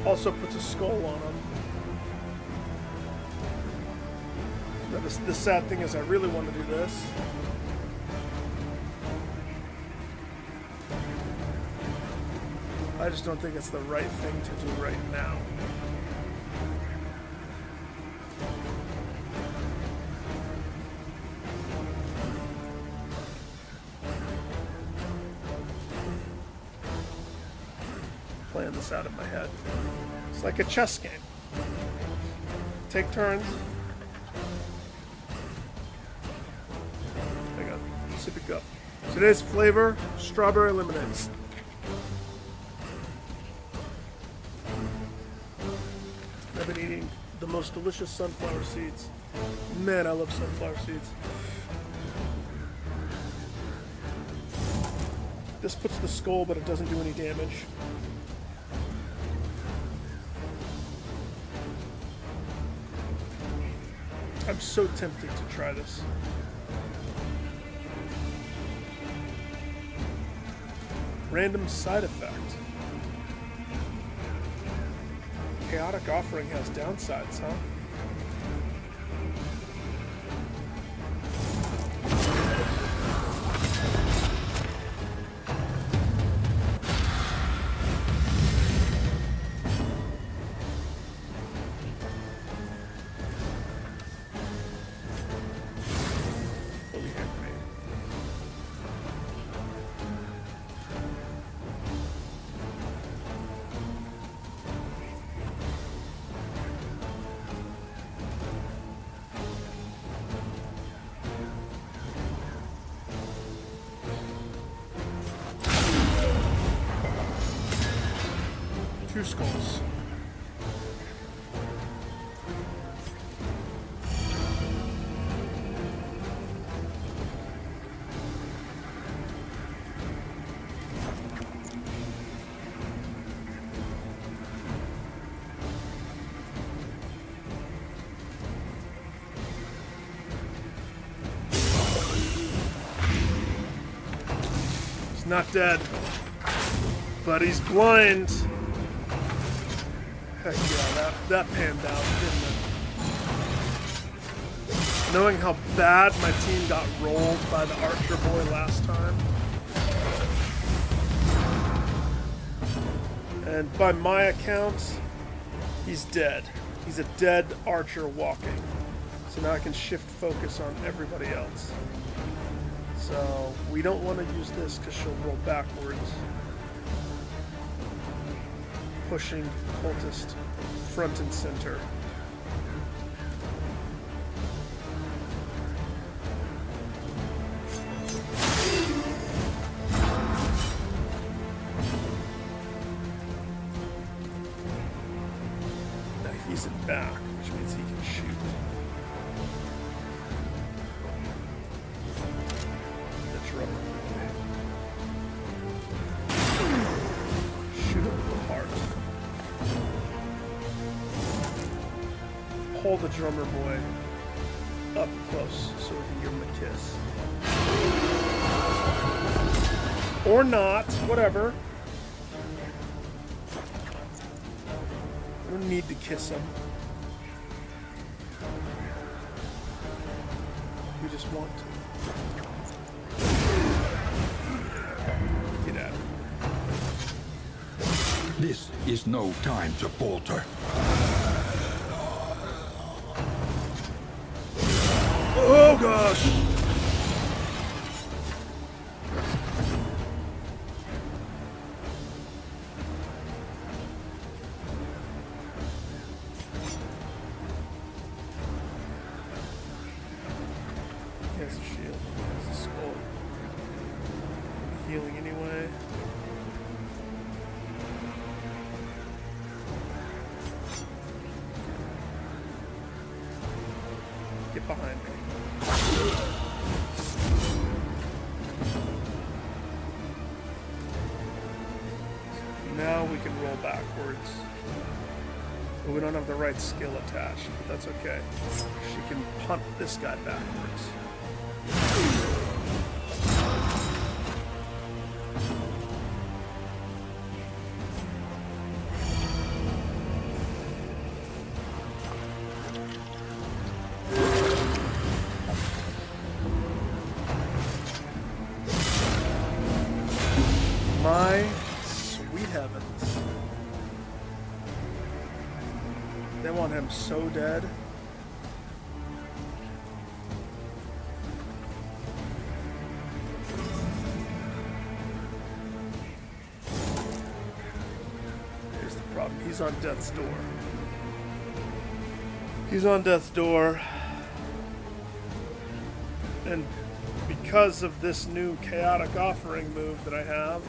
also puts a skull on him. Now the sad thing is I really want to do this. I just don't think it's the right thing to do right now. Playing this out in my head. It's like a chess game. Take turns. Hang on. Sip it up. Today's flavor, strawberry lemonade. I've been eating the most delicious sunflower seeds Man, I love sunflower seeds. This puts the skull, but it doesn't do any damage. I'm so tempted to try this. Random side effect. Chaotic Offering has downsides, huh? Two skulls. He's not dead, but he's blind. Heck yeah, that panned out, didn't it? Knowing how bad my team got rolled by the Archer boy last time. And by my account, he's dead. He's a dead Archer walking. So now I can shift focus on everybody else. So we don't want to use this because she'll roll backwards. Pushing cultist front and center. Now he's in back, which means he can shoot. The drummer. Shoot him with the heart. Hold the drummer boy up close so we can give him a kiss. Or not, whatever. I don't need to kiss him. We just want to. Get out of here. This is no time to falter. Oh gosh! He has a shield. He has a skull. Healing anyway. Get behind me. Now we can roll backwards. But we don't have the right skill attached, but that's okay. She can punt this guy backwards. My sweet heavens. They want him so dead. Here's the problem. He's on death's door. He's on death's door. And because of this new chaotic offering move that I have,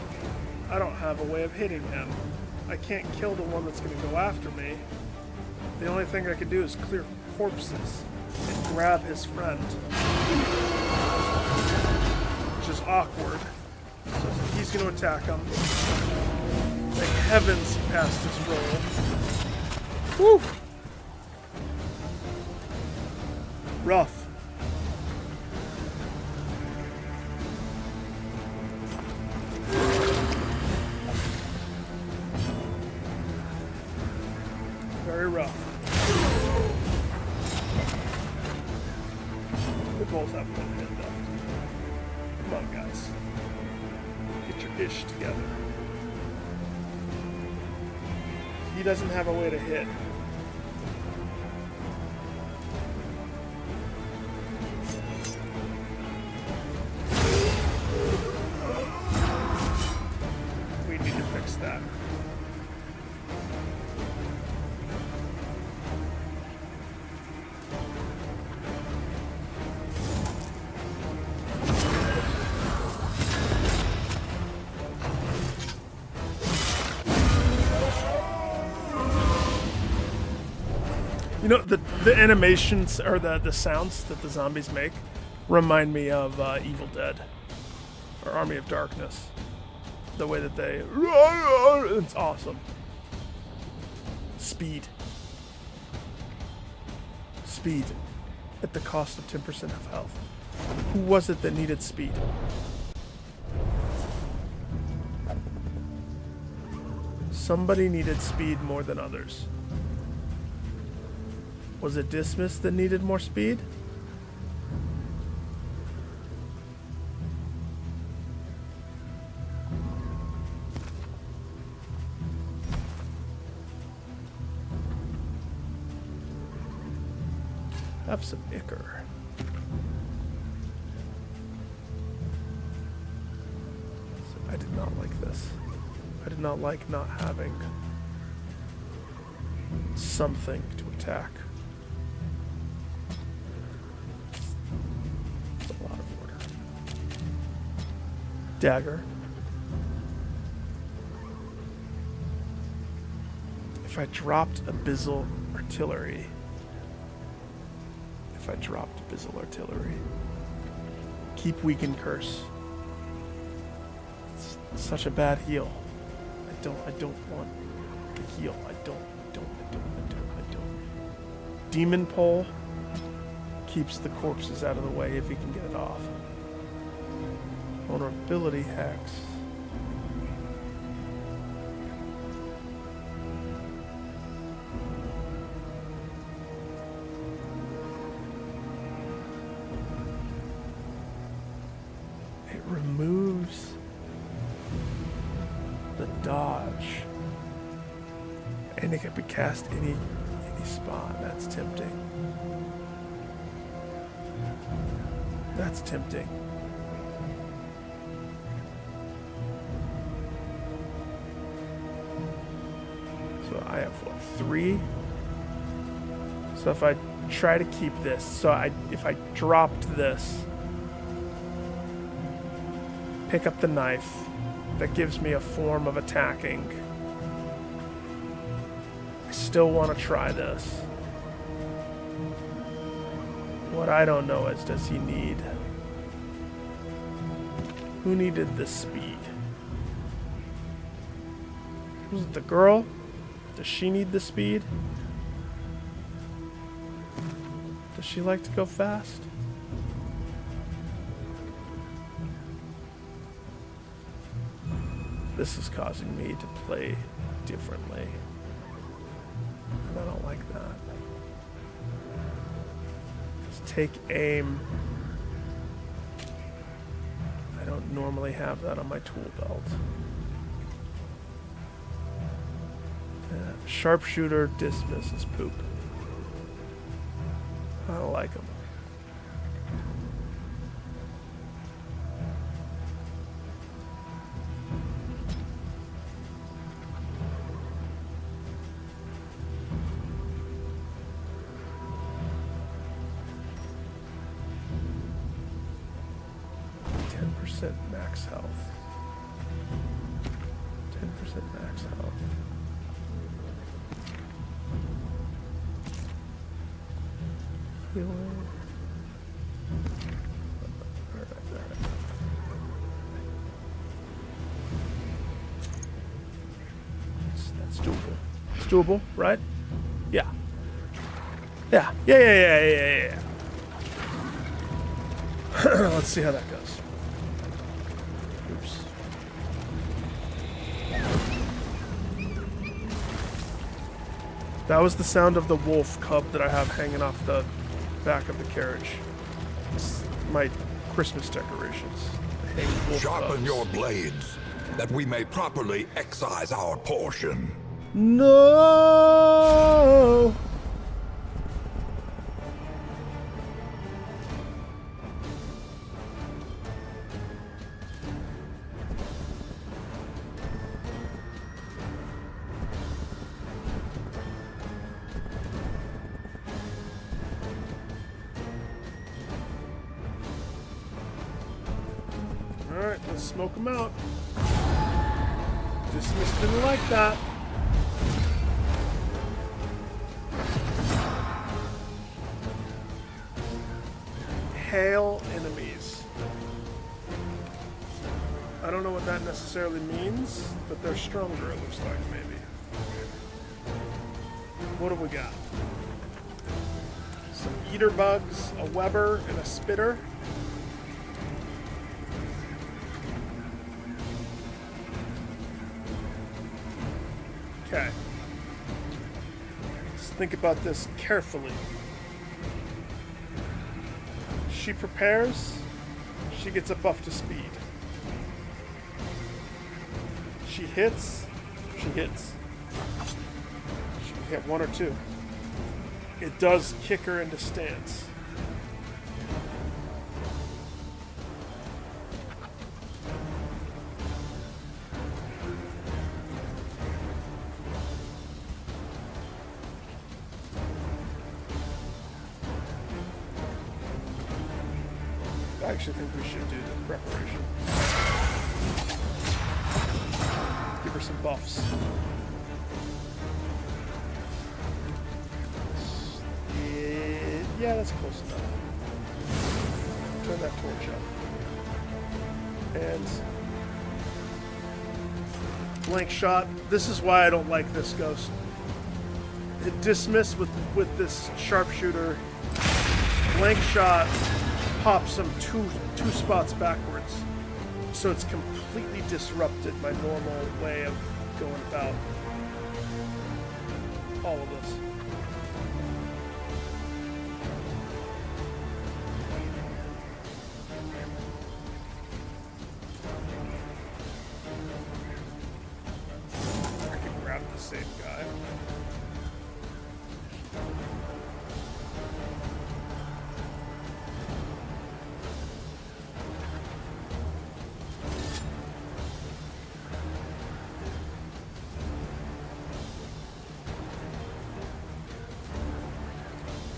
I don't have a way of hitting him. I can't kill the one that's going to go after me. The only thing I can do is clear corpses and grab his friend, which is awkward. So he's going to attack him. Thank heavens he passed his roll. Woo! Rough. Very rough. They both have one hit left. Come on, guys. Get your ish together. He doesn't have a way to hit. We need to fix that. You know, the animations or the sounds that the zombies make remind me of Evil Dead or Army of Darkness. The way that they... It's awesome. Speed. Speed. At the cost of 10% of health. Who was it that needed speed? Somebody needed speed more than others. Was it Dismiss that needed more speed? Have some ichor. I did not like this. I did not like not having something to attack. It's a lot of order. Dagger. If I dropped Abyssal Artillery. If I dropped Abyssal Artillery. Keep Weaken Curse. It's such a bad heal. I don't want to heal. I don't. Demon Pole keeps the corpses out of the way if he can get it off. Vulnerability Hex. It removes the dodge, and it can be cast any spot. That's tempting. That's tempting. So I have what, 3? So if I try to keep this, if I dropped this, pick up the knife, that gives me a form of attacking. I still want to try this. What I don't know is, does he need... Who needed the speed? Was it the girl? Does she need the speed? Does she like to go fast? This is causing me to play differently. And I don't like that. Let's take aim. I don't normally have that on my tool belt. Sharpshooter Dismiss is poop. I don't like them. Max health. 10% max health. Healing. It's doable, right? Yeah. Yeah. Let's see how that goes. Oops. That was the sound of the wolf cub that I have hanging off the back of the carriage. It's my Christmas decorations. I hang wolf Sharpen cubs. your blades, that we may properly excise our portion. No! Alright, let's smoke them out. Dismiss didn't like that. Hail enemies. I don't know what that necessarily means, but they're stronger, it looks like, maybe. What have we got? Some eater bugs, a Weber, and a spitter. Okay. Let's think about this carefully. She prepares, she gets a buff to speed. She hits, she hits. She can hit one or two. It does kick her into stance. I actually think we should do the preparation. Give her some buffs. Yeah, that's close enough. Turn that torch up. And blank shot. This is why I don't like this ghost. It dismiss with this sharpshooter. Blank shot pops him two spots backwards. So it's completely disrupted my normal way of going about all of this. I can grab the same guy.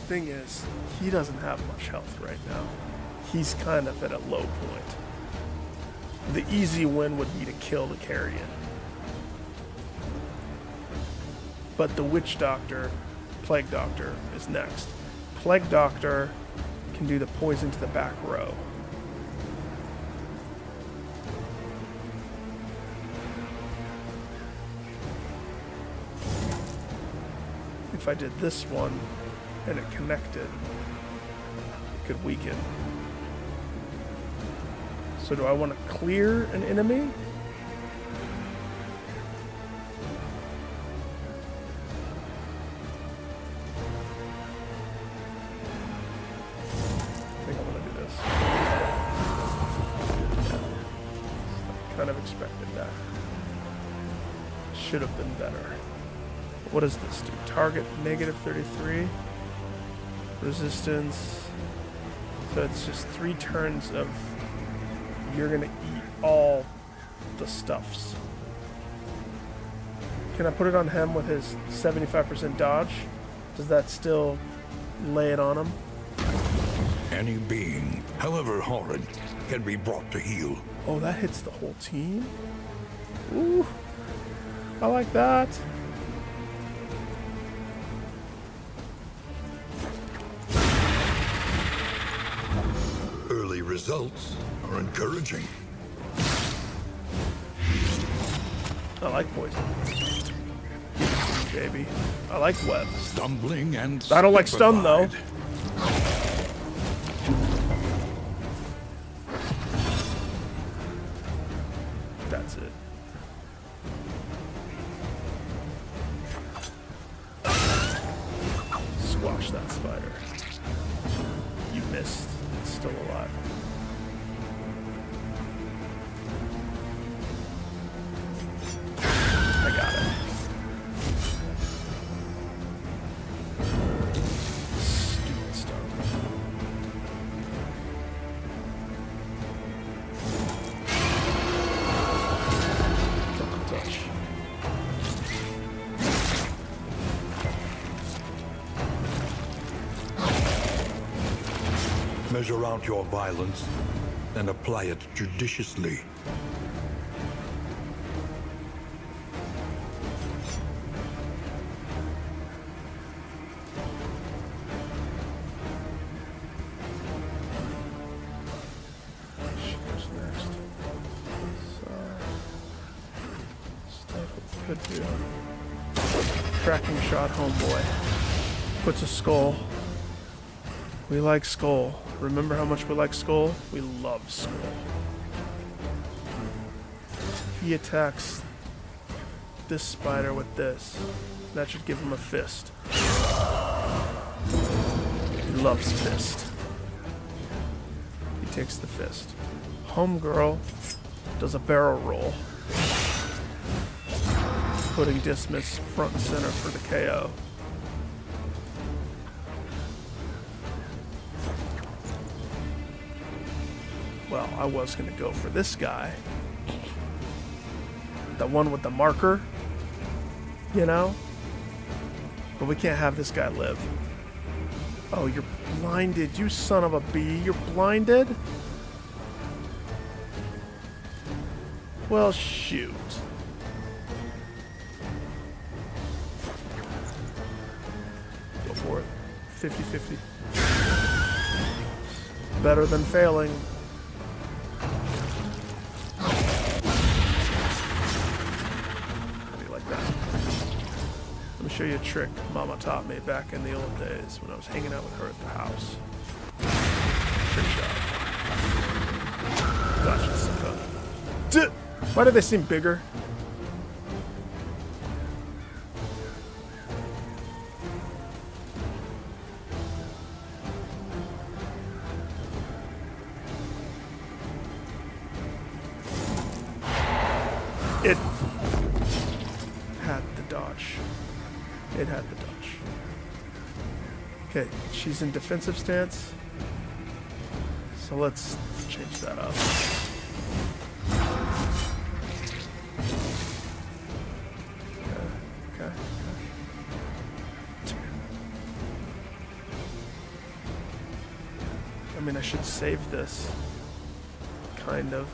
Thing is, he doesn't have much health right now. He's kind of at a low point. The easy win would be to kill the carrion. But the Witch Doctor, Plague Doctor, is next. Plague Doctor can do the poison to the back row. If I did this one, and it connected, it could weaken. So do I want to clear an enemy? I think I'm going to do this. Yeah. Kind of expected that. Should have been better. What does this do? Target negative 33. Resistance. So it's just 3 turns of you're gonna eat all the stuffs. Can I put it on him with his 75% dodge? Does that still lay it on him? Any being, however horrid, can be brought to heel. Oh, that hits the whole team? Ooh. I like that. Early results are encouraging. I like poison. baby. I like web. Stumbling and I don't like stun, though. stupefied. That's it. Squash that spider. You missed. It's still alive. I got it. Stupid stuff. Don't touch. Measure out your violence and apply it judiciously. Who's next? So, stifle could do. Tracking shot, homeboy. Puts a skull. We like skull. Remember how much we like skull? We love skull. He attacks this spider with this. That should give him a fist. He loves fist. He takes the fist. Homegirl does a barrel roll, putting Dismas front and center for the KO. Well, I was gonna go for this guy. The one with the marker, you know? But we can't have this guy live. Oh, you're blinded, you son of a bee. You're blinded? Well, shoot. Go for it. 50-50. Better than failing. Let me show you a trick Mama taught me back in the old days when I was hanging out with her at the house. Trick shot. Gotcha, sucker. Why do they seem bigger? It had the dodge. It had the dodge. Okay, she's in defensive stance. So let's change that up. Okay. I mean, I should save this. Kind of.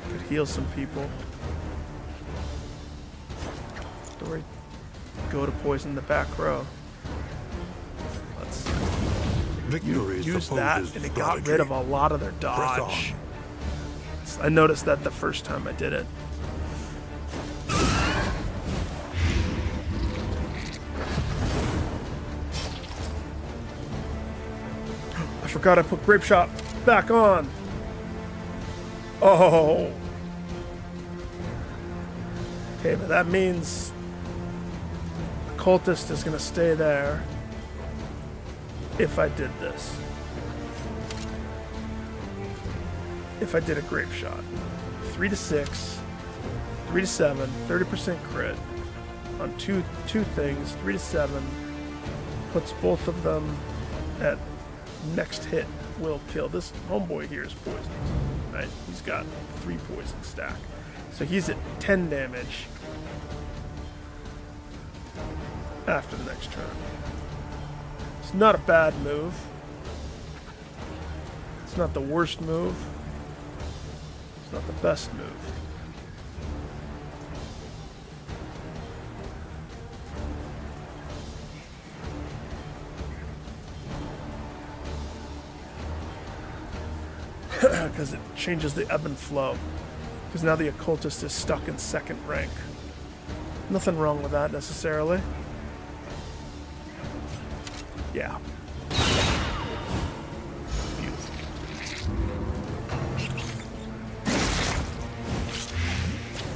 Could heal some people. Or go to poison the back row. Let's use that, and it got rid of a lot of their dodge. I noticed that the first time I did it. I forgot I put Grape Shot back on. Oh. Okay, but that means cultist is going to stay there if I did this. If I did a grape shot. 3 to 6, 3 to 7, 30% crit on two things. 3 to 7 puts both of them at next hit will kill. This homeboy here is poisoned, right? He's got 3 poison stack. So he's at 10 damage after the next turn. It's not a bad move. It's not the worst move. It's not the best move. Because it changes the ebb and flow. Because now the occultist is stuck in second rank Nothing wrong with that necessarily. Yeah. Beautiful.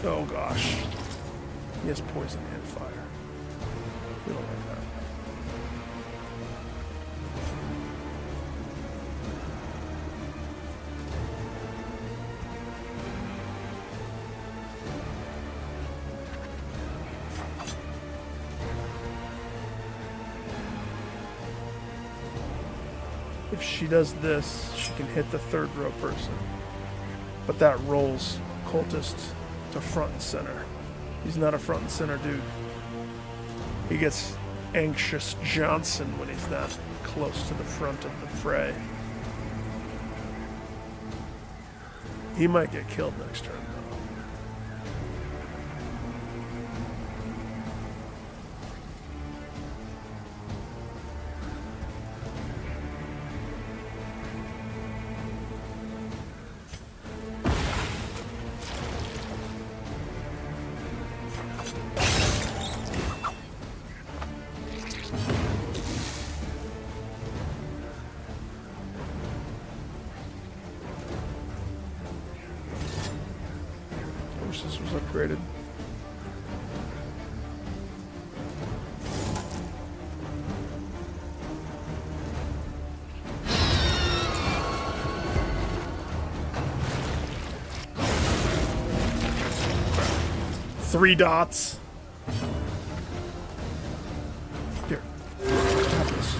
Oh gosh. He has poison and fire. We don't like that. If she does this, she can hit the third row person. But that rolls cultist to front and center. He's not a front and center dude. He gets anxious Johnson when he's that close to the front of the fray. He might get killed next turn, though. This was upgraded. Three dots. Here. Have this.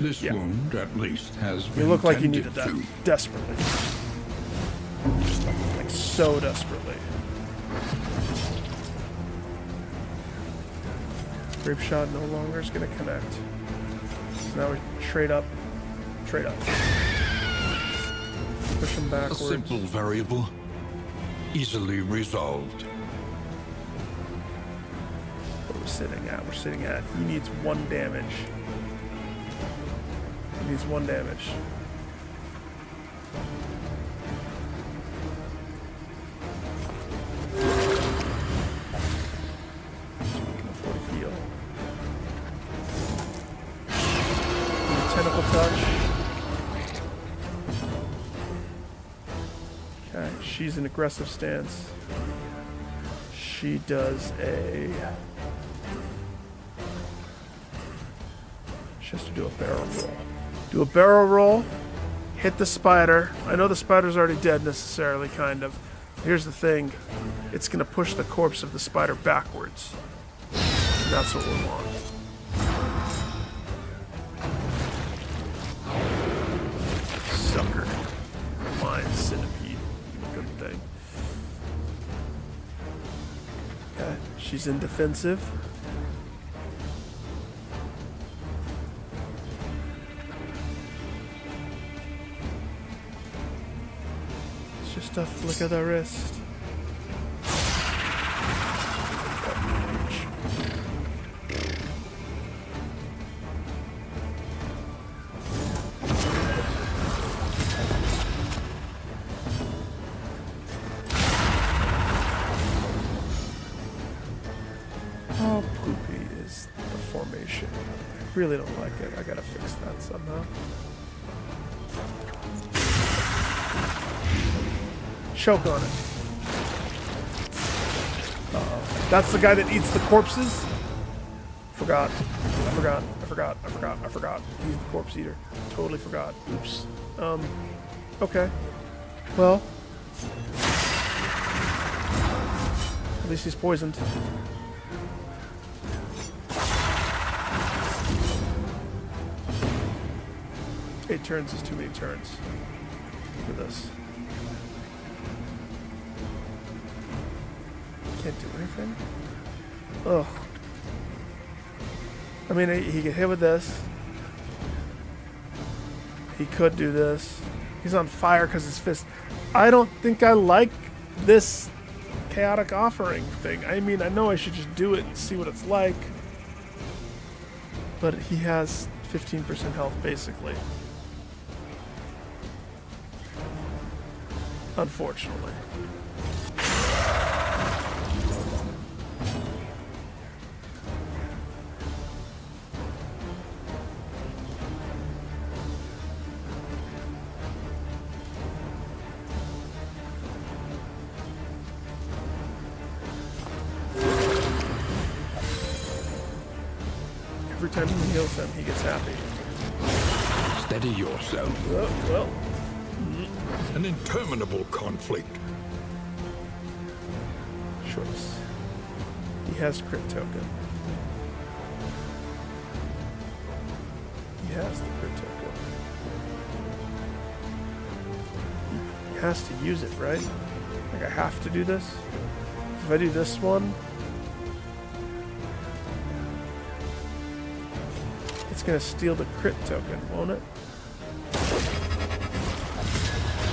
This wound, at least, has been You look like you tended needed that to. desperately. Like so desperately. Grape shot no longer is going to connect. So now we trade up. Trade up. Push him A backwards. simple variable, easily resolved. What are we sitting at? We're sitting at. He needs 1 damage. He needs 1 damage. Tentacle touch. Okay, she's in aggressive stance. She does a... She has to do a barrel roll. Do a barrel roll, hit the spider. I know the spider's already dead necessarily, kind of. Here's the thing. It's going to push the corpse of the spider backwards. That's what we want. Sucker. Fine centipede. Good thing. Okay, she's in defensive. It's just a flick of the wrist. How poopy is the formation? I really don't like it. I gotta fix that somehow. Choke on it. Uh-oh. That's the guy that eats the corpses? Forgot. I forgot. He's the corpse eater. Totally forgot. Oops. Okay. Well. At least he's poisoned. 8 turns is too many turns for this. Can't do anything? Ugh. I mean, he could hit with this. He could do this. He's on fire because his fist. I don't think I like this chaotic offering thing. I mean, I know I should just do it and see what it's like. But he has 15% health, basically. Unfortunately. every time he heals him, he gets happy. Steady yourself. Well. An interminable conflict. Choice. He has crit token. He has the crit token. He has to use it, right? Like I have to do this? If I do this one, it's gonna steal the crit token, won't it?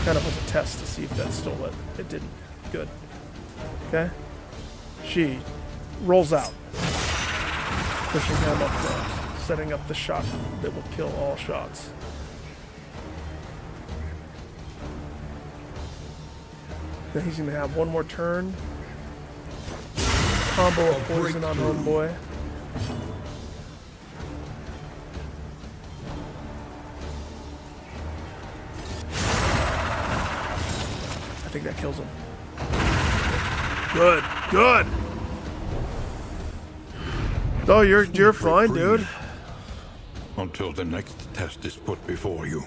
Kind of was a test to see if that stole it. It didn't. Good. Okay. She rolls out, pushing him up front, setting up the shot that will kill all shots. Then he's gonna have one more turn. Combo of poison on homeboy. I think that kills him. Good, good. Oh, you're fine, dude. Until the next test is put before you.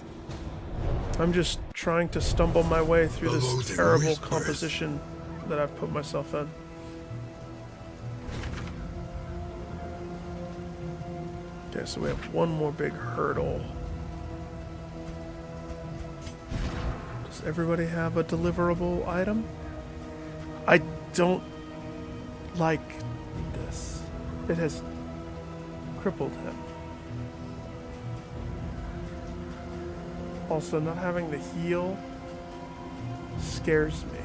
I'm just trying to stumble my way through The this loathing terrible whispers. composition that I've put myself in. Okay, so we have one more big hurdle. Does everybody have a deliverable item? I don't like this. It has crippled him. Also, not having the heal scares me.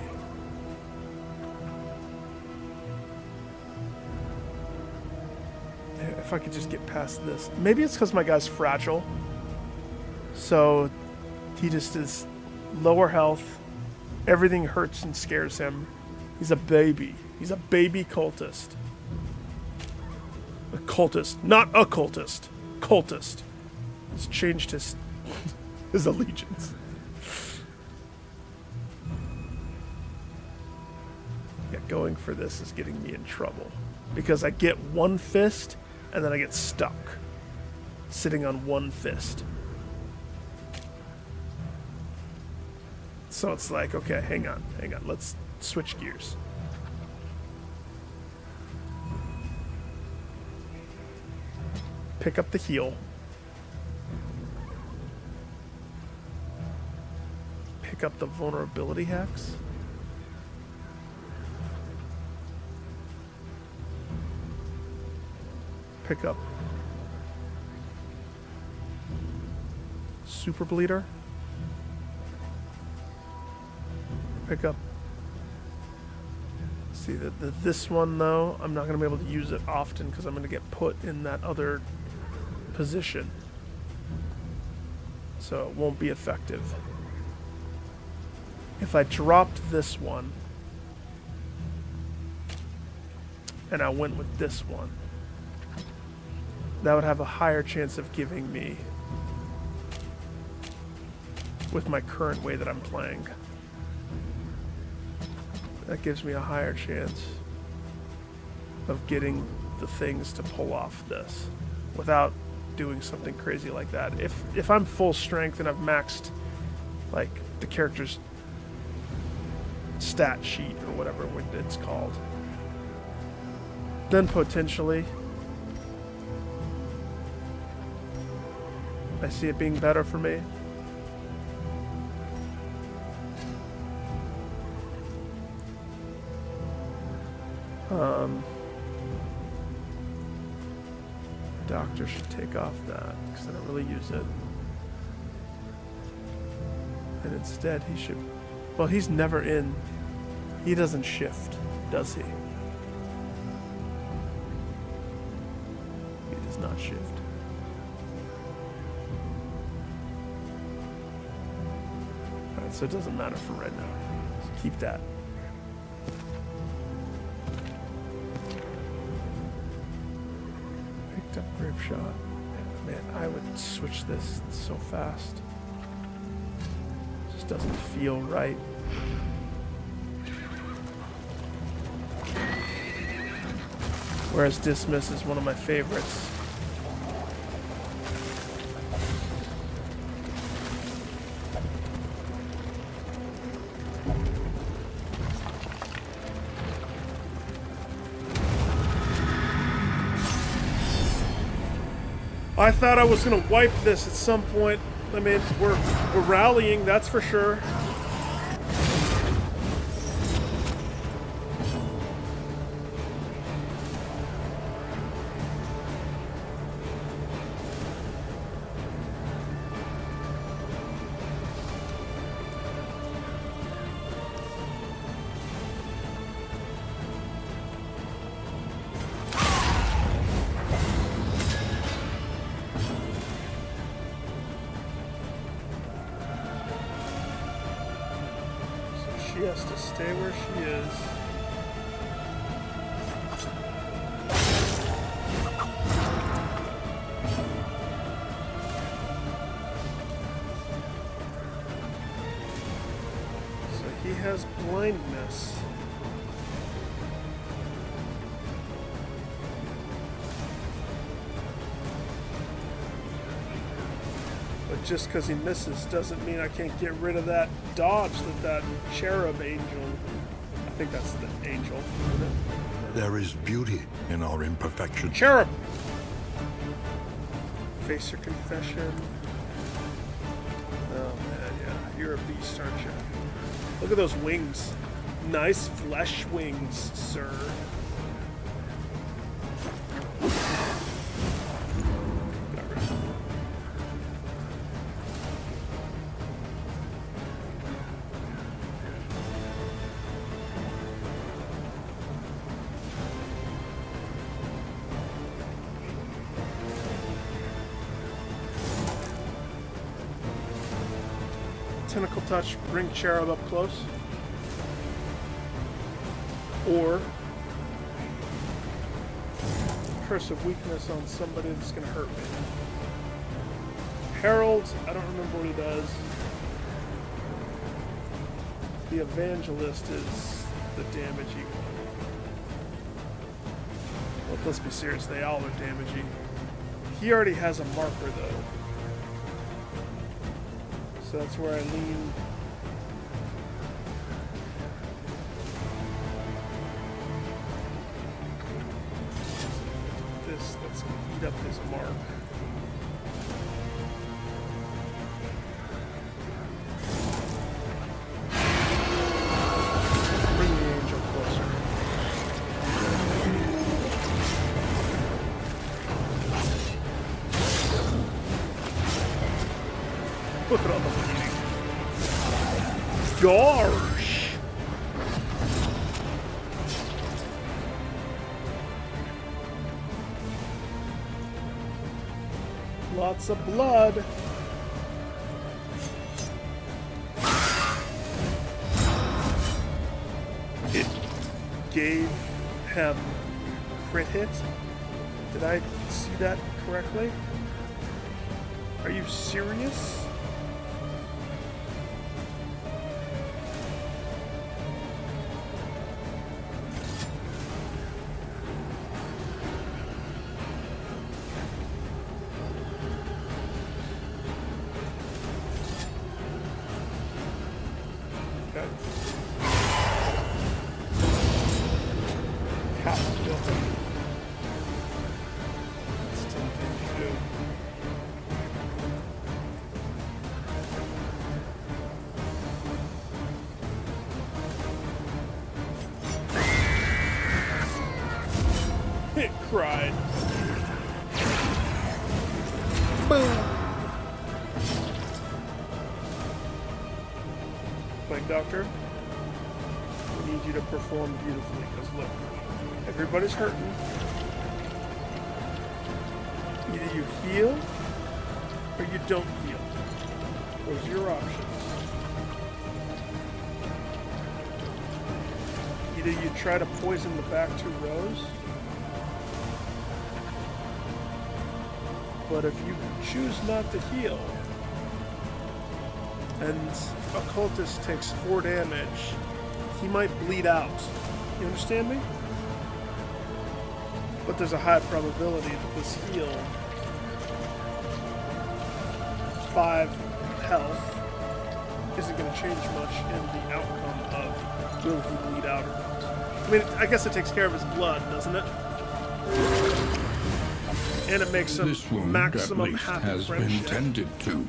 If I could just get past this. Maybe it's because my guy's fragile. So he just is lower health. Everything hurts and scares him. He's a baby. He's a baby cultist. A cultist. Not a cultist. Cultist. He's changed his his allegiance. Yeah, going for this is getting me in trouble. Because I get one fist and then I get stuck. Sitting on one fist. So it's like, okay, hang on. Let's switch gears. Pick up the heal. Pick up the vulnerability hacks. Pick up Super Bleeder. Pick up. See this one though, I'm not gonna be able to use it often because I'm gonna get put in that other position, so it won't be effective. If I dropped this one and I went with this one, that would have a higher chance of giving me, with my current way that I'm playing, that gives me a higher chance of getting the things to pull off this without doing something crazy like that. If I'm full strength and I've maxed like the character's stat sheet or whatever it's called, then potentially I see it being better for me. Doctor should take off that because I don't really use it. And instead he should, well, he's never in. He doesn't shift, does he? He does not shift. Alright, so it doesn't matter for right now. So keep that. Picked up grape shot. Man, I would switch this so fast. Just doesn't feel right. Whereas dismiss is one of my favorites. I thought I was gonna wipe this at some point. I mean, we're rallying, that's for sure. She has to stay where she is. So he has blindness. But just because he misses doesn't mean I can't get rid of that dodge that cherub angel. I think that's the angel, isn't it? There is beauty in our imperfection. Cherub! Face your confession. Oh man, yeah. You're a beast, aren't you? Look at those wings. Nice flesh wings, sir. Tentacle touch, bring Cherub up close. Or curse of weakness on somebody that's gonna hurt me. Harold, I don't remember what he does. The evangelist is the damagey one. Well, let's be serious, they all are damagey. He already has a marker though. So that's where I lean. This, let's eat up his mark. Bring the angel closer. Look at all the bleeding. Gosh! Lots of blood. It gave him crit hit. Did I see that correctly? Are you serious? It cried. Boom. Plague Doctor, we need you to perform beautifully, because look, everybody's hurting. Either you heal, or you don't heal. Those are your options. Either you try to poison the back two rows, but if you choose not to heal, and Occultist takes 4 damage, he might bleed out. You understand me? But there's a high probability that this heal, 5 health, isn't going to change much in the outcome of will he bleed out or not. I mean, I guess it takes care of his blood, doesn't it? And it makes him This wound, at maximum least, happy has been friendship. tended to.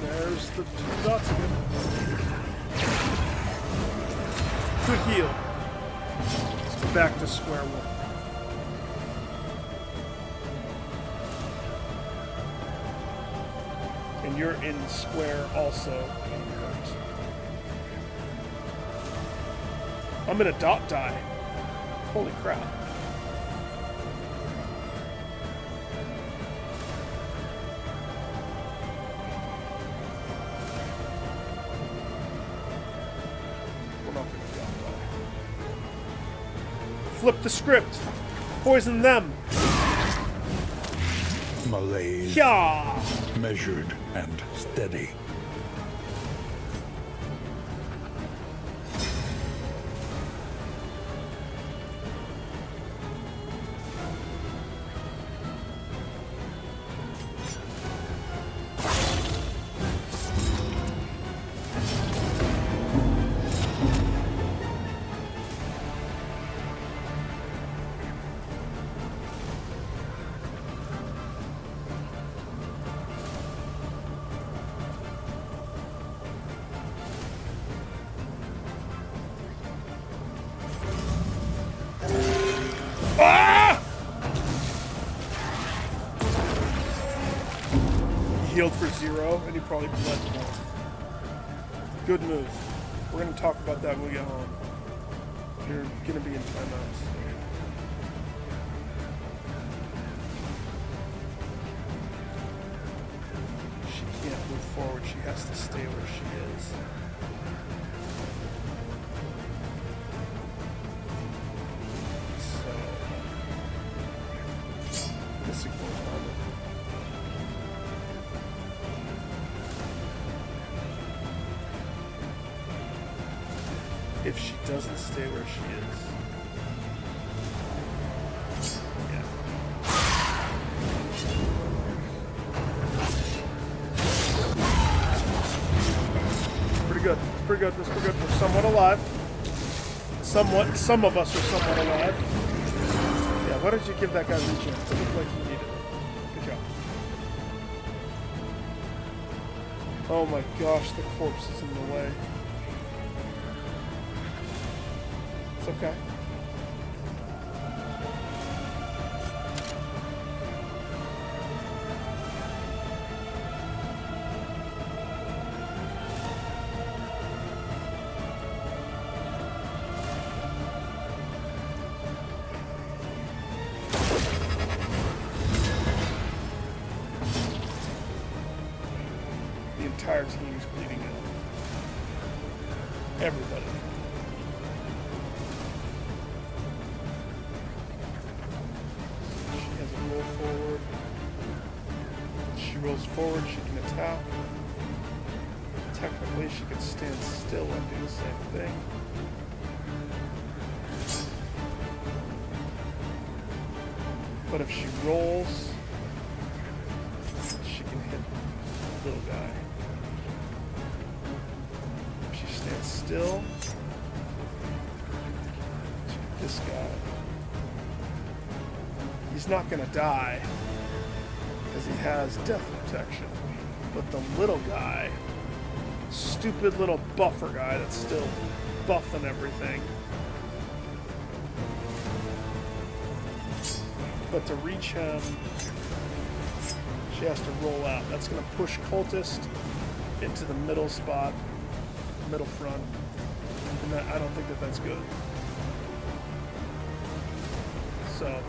There's the 2 dots again. Quick heal. Let's go back to square one. And you're in square also. Hurt. I'm in a dot die. Holy crap. We're not gonna dot die. Flip the script. Poison them. Malaise, Yeah. measured and steady. Healed for 0, and he probably bled more. Good move. We're going to talk about that when we get home. You're going to be in timeouts. She can't move forward. She has to stay where she is. So, this ignores armor. If she doesn't stay where she is. Yeah. Pretty good. It's pretty good. That's pretty good. We're somewhat alive. Somewhat. Some of us are somewhat alive. Yeah, why don't you give that guy a regen? It looked like he needed it. Good job. Oh my gosh, the corpse is in the way. Okay. The entire team's bleeding out. Everybody. Forward. She rolls forward, she can attack. Technically, she could stand still and do the same thing. But if she rolls, she can hit the little guy. If she stands still, she can hit this guy. He's not going to die because he has death protection. But the little guy, stupid little buffer guy that's still buffing everything. But to reach him, she has to roll out. That's going to push Cultist into the middle spot, middle front. And that, I don't think that that's good. So...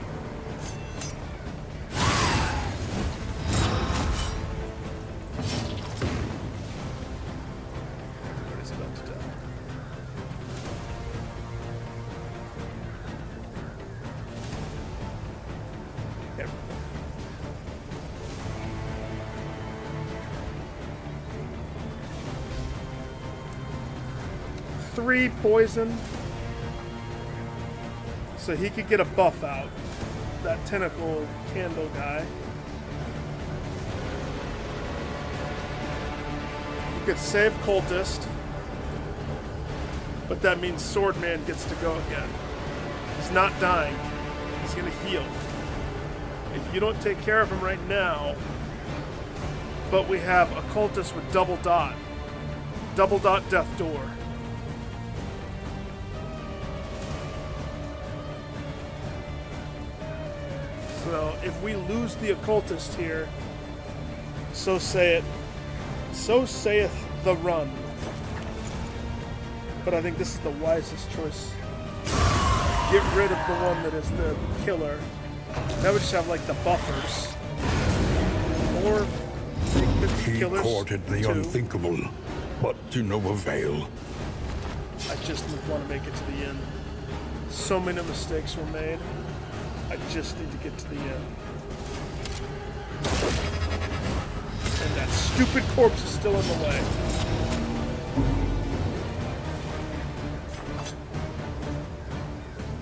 Three poison, so he could get a buff out. That tentacle candle guy. He could save Cultist. But that means Swordman gets to go again. He's not dying. He's gonna heal. If you don't take care of him right now, but we have a cultist with double dot death door. So if we lose the occultist here, so saith the run. But I think this is the wisest choice. Get rid of the one that is the killer. That would just have like the buffers. Or they could be He killers courted the too. unthinkable, but to no avail. I just want to make it to the end. So many mistakes were made. I just need to get to the end. And that stupid corpse is still in the way.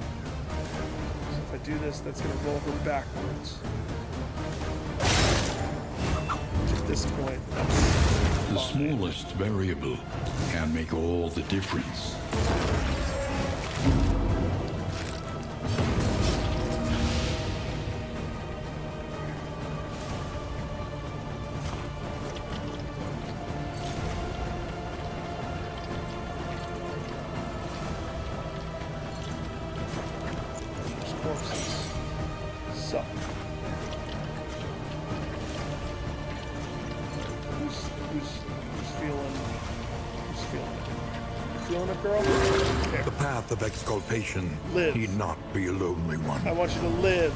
So if I do this, that's going to roll her backwards. At this point, The smallest variable can make all the difference. corpses suck. Who's feeling it? You feeling it, girl? Here. The path of exculpation Live. need not be a lonely one. I want you to live.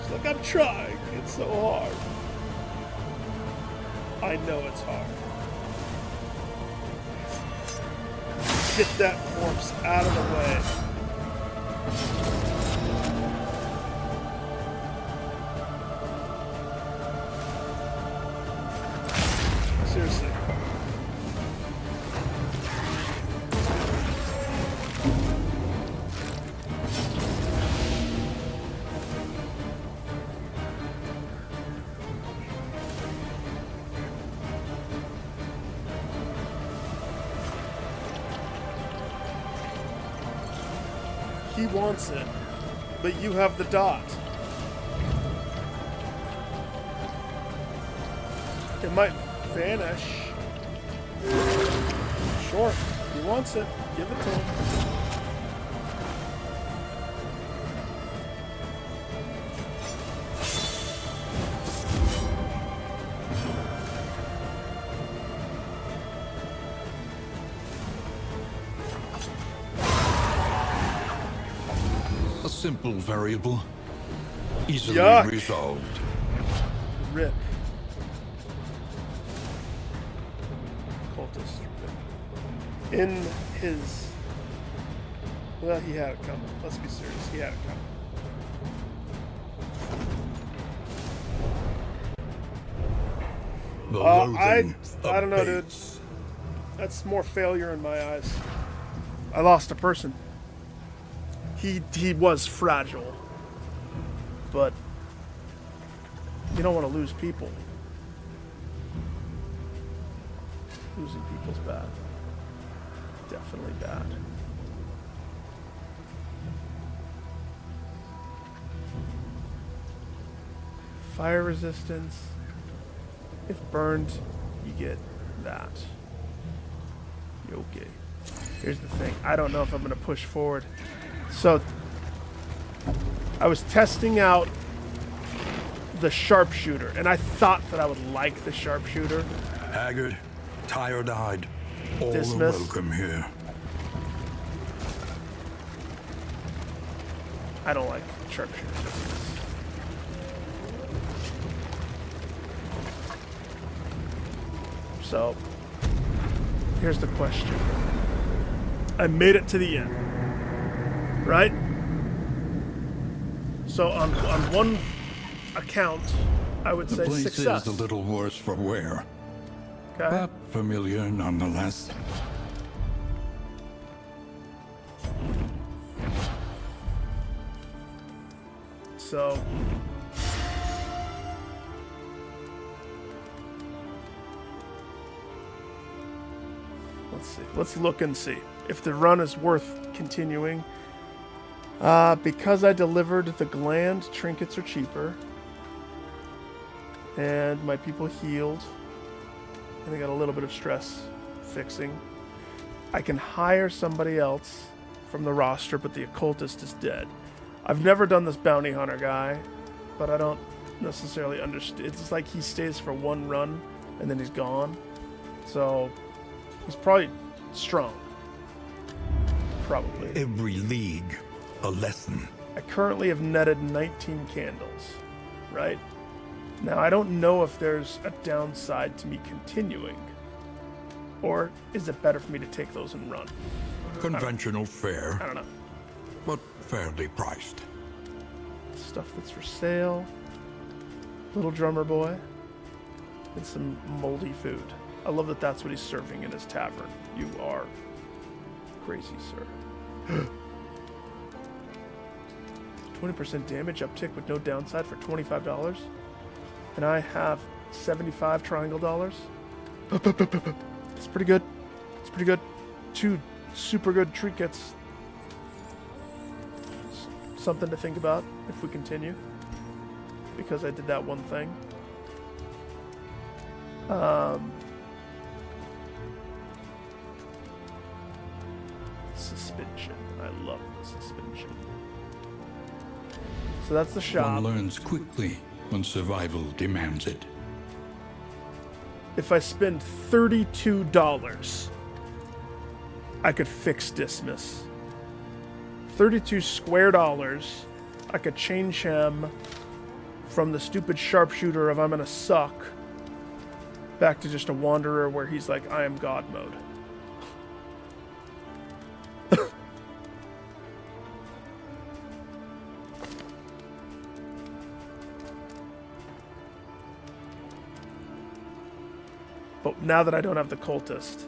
She's like, I'm trying. It's so hard. I know it's hard. Get that corpse out of the way. Seriously. He wants it, but you have the dot. It might vanish. Sure, he wants it. Give it to him. A simple variable, easily Yuck. resolved. Rip. Cultist. Rip. In his... Well, he had it coming. Let's be serious. He had it coming. The I loathing don't know, dude. abates. That's more failure in my eyes. I lost a person. He was fragile. But you don't want to lose people. Losing people's bad. Definitely bad. Fire resistance. If burned, you get that. Okay. Here's the thing. I don't know if I'm going to push forward. So, I was testing out the sharpshooter, and I thought that I would like the sharpshooter. Haggard, tired-eyed, all are Dismiss. welcome here. I don't like sharpshooter. So, here's the question. I made it to the end. Right? So on one account, I would The say place success. is a little worse for wear, Okay? but familiar nonetheless. So let's Let's see. Let's look and see if the run is worth continuing. Because I delivered the gland, trinkets are cheaper. And my people healed. And they got a little bit of stress fixing. I can hire somebody else from the roster, but the occultist is dead. I've never done this bounty hunter guy, but I don't necessarily understand. It's like he stays for one run and then he's gone. So he's probably strong. Probably. Every league, a lesson. I currently have netted 19 candles, right? Now, I don't know if there's a downside to me continuing. Or is it better for me to take those and run? Conventional fare, I don't know. but fairly priced. Stuff that's for sale. Little drummer boy. And some moldy food. I love that that's what he's serving in his tavern. You are crazy, sir. 20% damage uptick with no downside for $25. And I have 75 triangle dollars. It's pretty good. It's pretty good. 2 super good trinkets. Something to think about if we continue. Because I did that one thing. Suspension. I love the suspension. So that's the shop. One learns quickly when survival demands it. If I spend $32, I could fix Dismas. 32 square dollars, I could change him from the stupid sharpshooter of I'm gonna suck back to just a wanderer where he's like, I am God mode. But now that I don't have the cultist.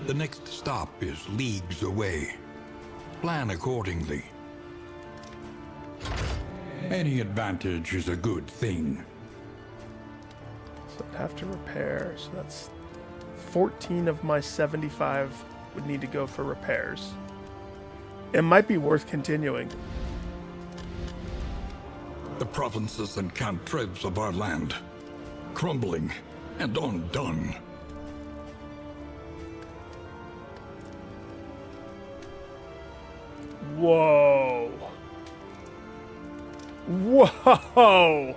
The next stop is leagues away. Plan accordingly. Any advantage is a good thing. So I'd have to repair. So that's 14 of my 75 would need to go for repairs. It might be worth continuing. The provinces and cantrevs of our land, crumbling and undone. Whoa. Whoa.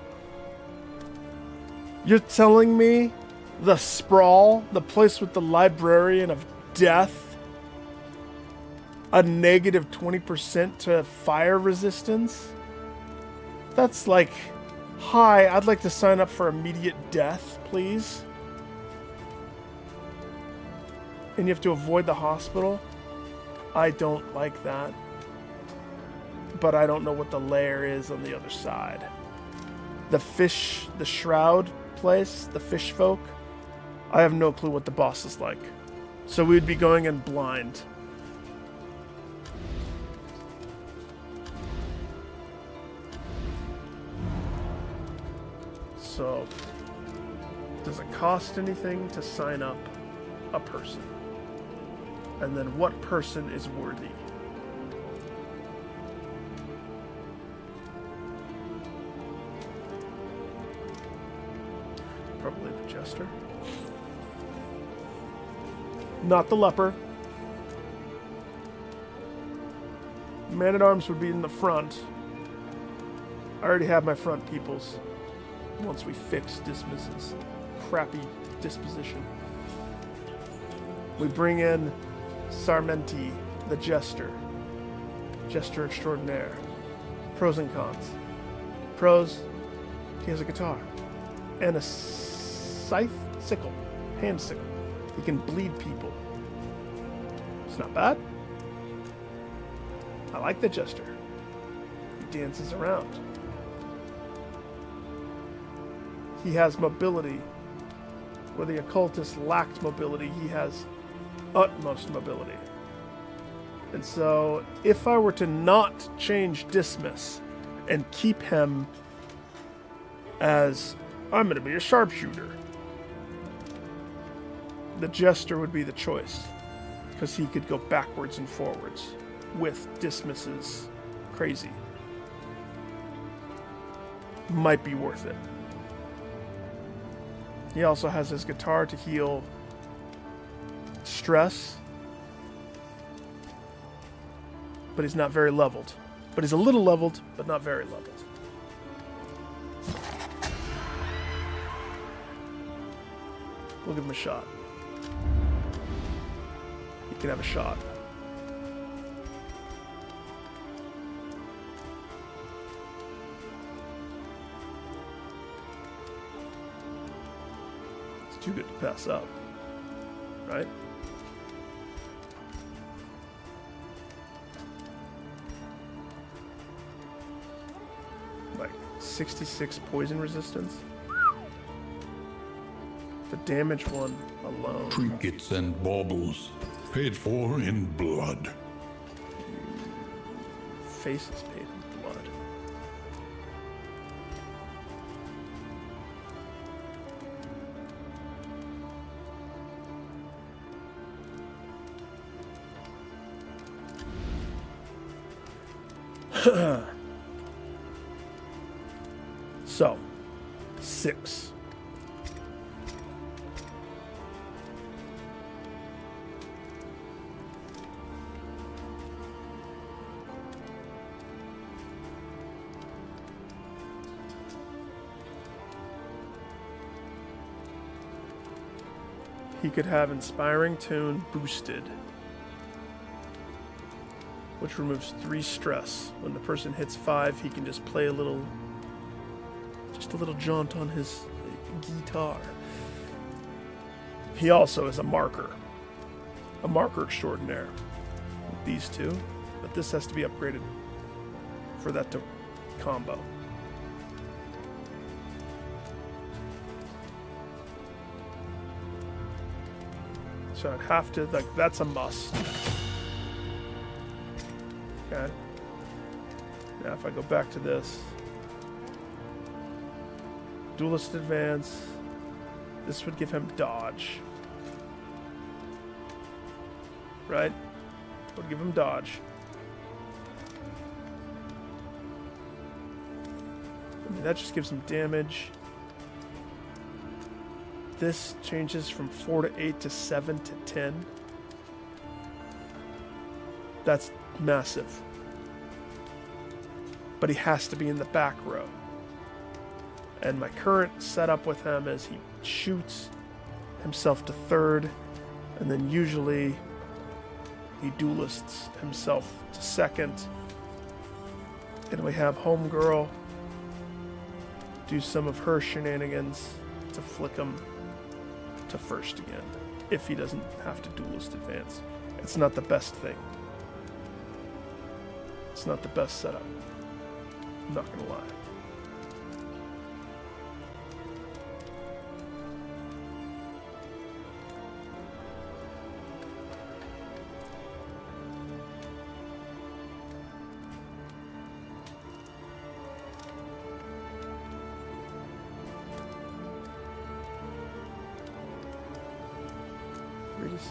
You're telling me the sprawl, the place with the Librarian of Death, a negative 20% to fire resistance? That's like, hi, I'd like to sign up for immediate death, please. And you have to avoid the hospital? I don't like that. But I don't know what the lair is on the other side. The shroud place, the fish folk, I have no clue what the boss is like. So we'd be going in blind. So, does it cost anything to sign up a person? And then what person is worthy? Probably the jester. Not the leper. Man-at-arms would be in the front. I already have my front peoples. Once we fix Dismas's crappy disposition. We bring in Sarmenti, the jester. Jester extraordinaire. Pros and cons. Pros, he has a guitar. And a sickle. Hand sickle. He can bleed people. It's not bad. I like the jester. He dances around. He has mobility. Where the occultist lacked mobility, he has utmost mobility. And so, if I were to not change Dismas and keep him as, I'm going to be a sharpshooter, the Jester would be the choice, because he could go backwards and forwards with Dismas's crazy. Might be worth it. He also has his guitar to heal stress, but he's not very leveled. But he's a little leveled, but not very leveled. We'll give him a shot. He can have a shot. It's too good to pass up, right? Like 66 poison resistance. The damage one alone. Trinkets and baubles, paid for in blood. Face is paid in blood. So, 6. He could have Inspiring Tune boosted, which removes 3 stress. When the person hits 5, he can just play a little jaunt on his guitar. He also is a marker extraordinaire with these 2, but this has to be upgraded for that to combo. So I'd have to, like, that's a must. Okay. Now if I go back to this. Duelist Advance. This would give him dodge. Right? Would give him dodge. I mean, that just gives him damage. This changes from 4 to 8 to 7 to 10. That's massive. But he has to be in the back row. And my current setup with him is he shoots himself to 3rd, and then usually he duelists himself to 2nd. And we have Homegirl do some of her shenanigans to flick him to 1st again, if he doesn't have to duelist advance. It's not the best thing. It's not the best setup. I'm not gonna lie.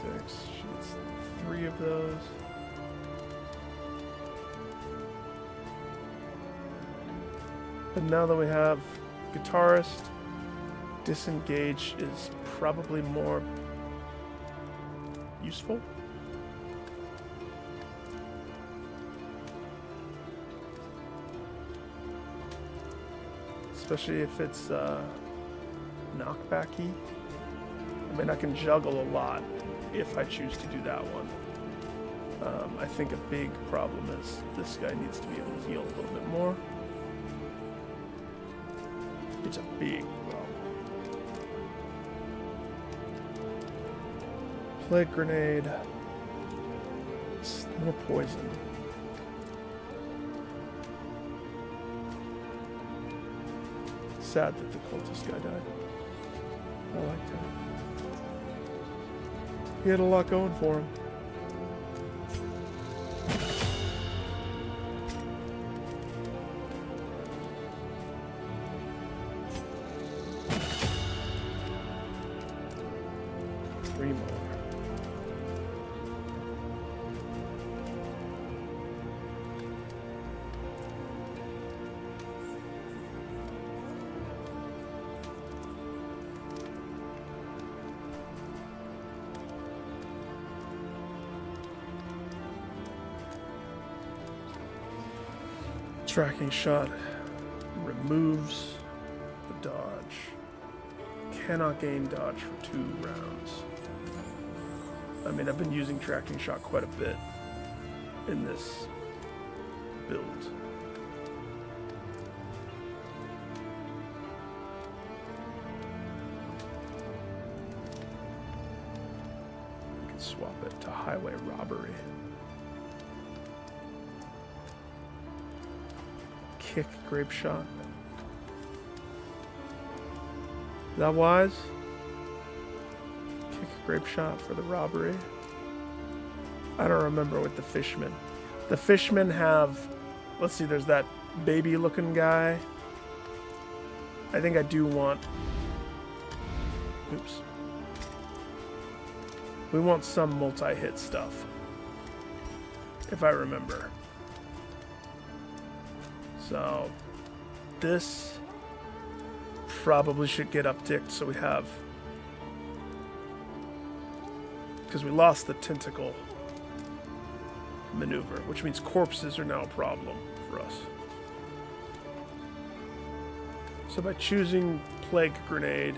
She gets 3 of those. And now that we have Guitarist, Disengage is probably more useful. Especially if it's knockbacky. I mean, I can juggle a lot if I choose to do that one. I think a big problem is this guy needs to be able to heal a little bit more. It's a big problem. Plague Grenade. It's more poison. Sad that the cultist guy died. I liked him. He had a lot going for him. Tracking shot removes the dodge. Cannot gain dodge for 2 rounds. I mean, I've been using tracking shot quite a bit in this build. We can swap it to highway robbery. Kick grape shot. Is that wise? Kick grape shot for the robbery. I don't remember with the fishmen. The fishmen have, let's see, there's that baby looking guy. I think I do want, oops. We want some multi-hit stuff, if I remember. So this probably should get upticked so we have, because we lost the tentacle maneuver, which means corpses are now a problem for us. So by choosing plague grenade,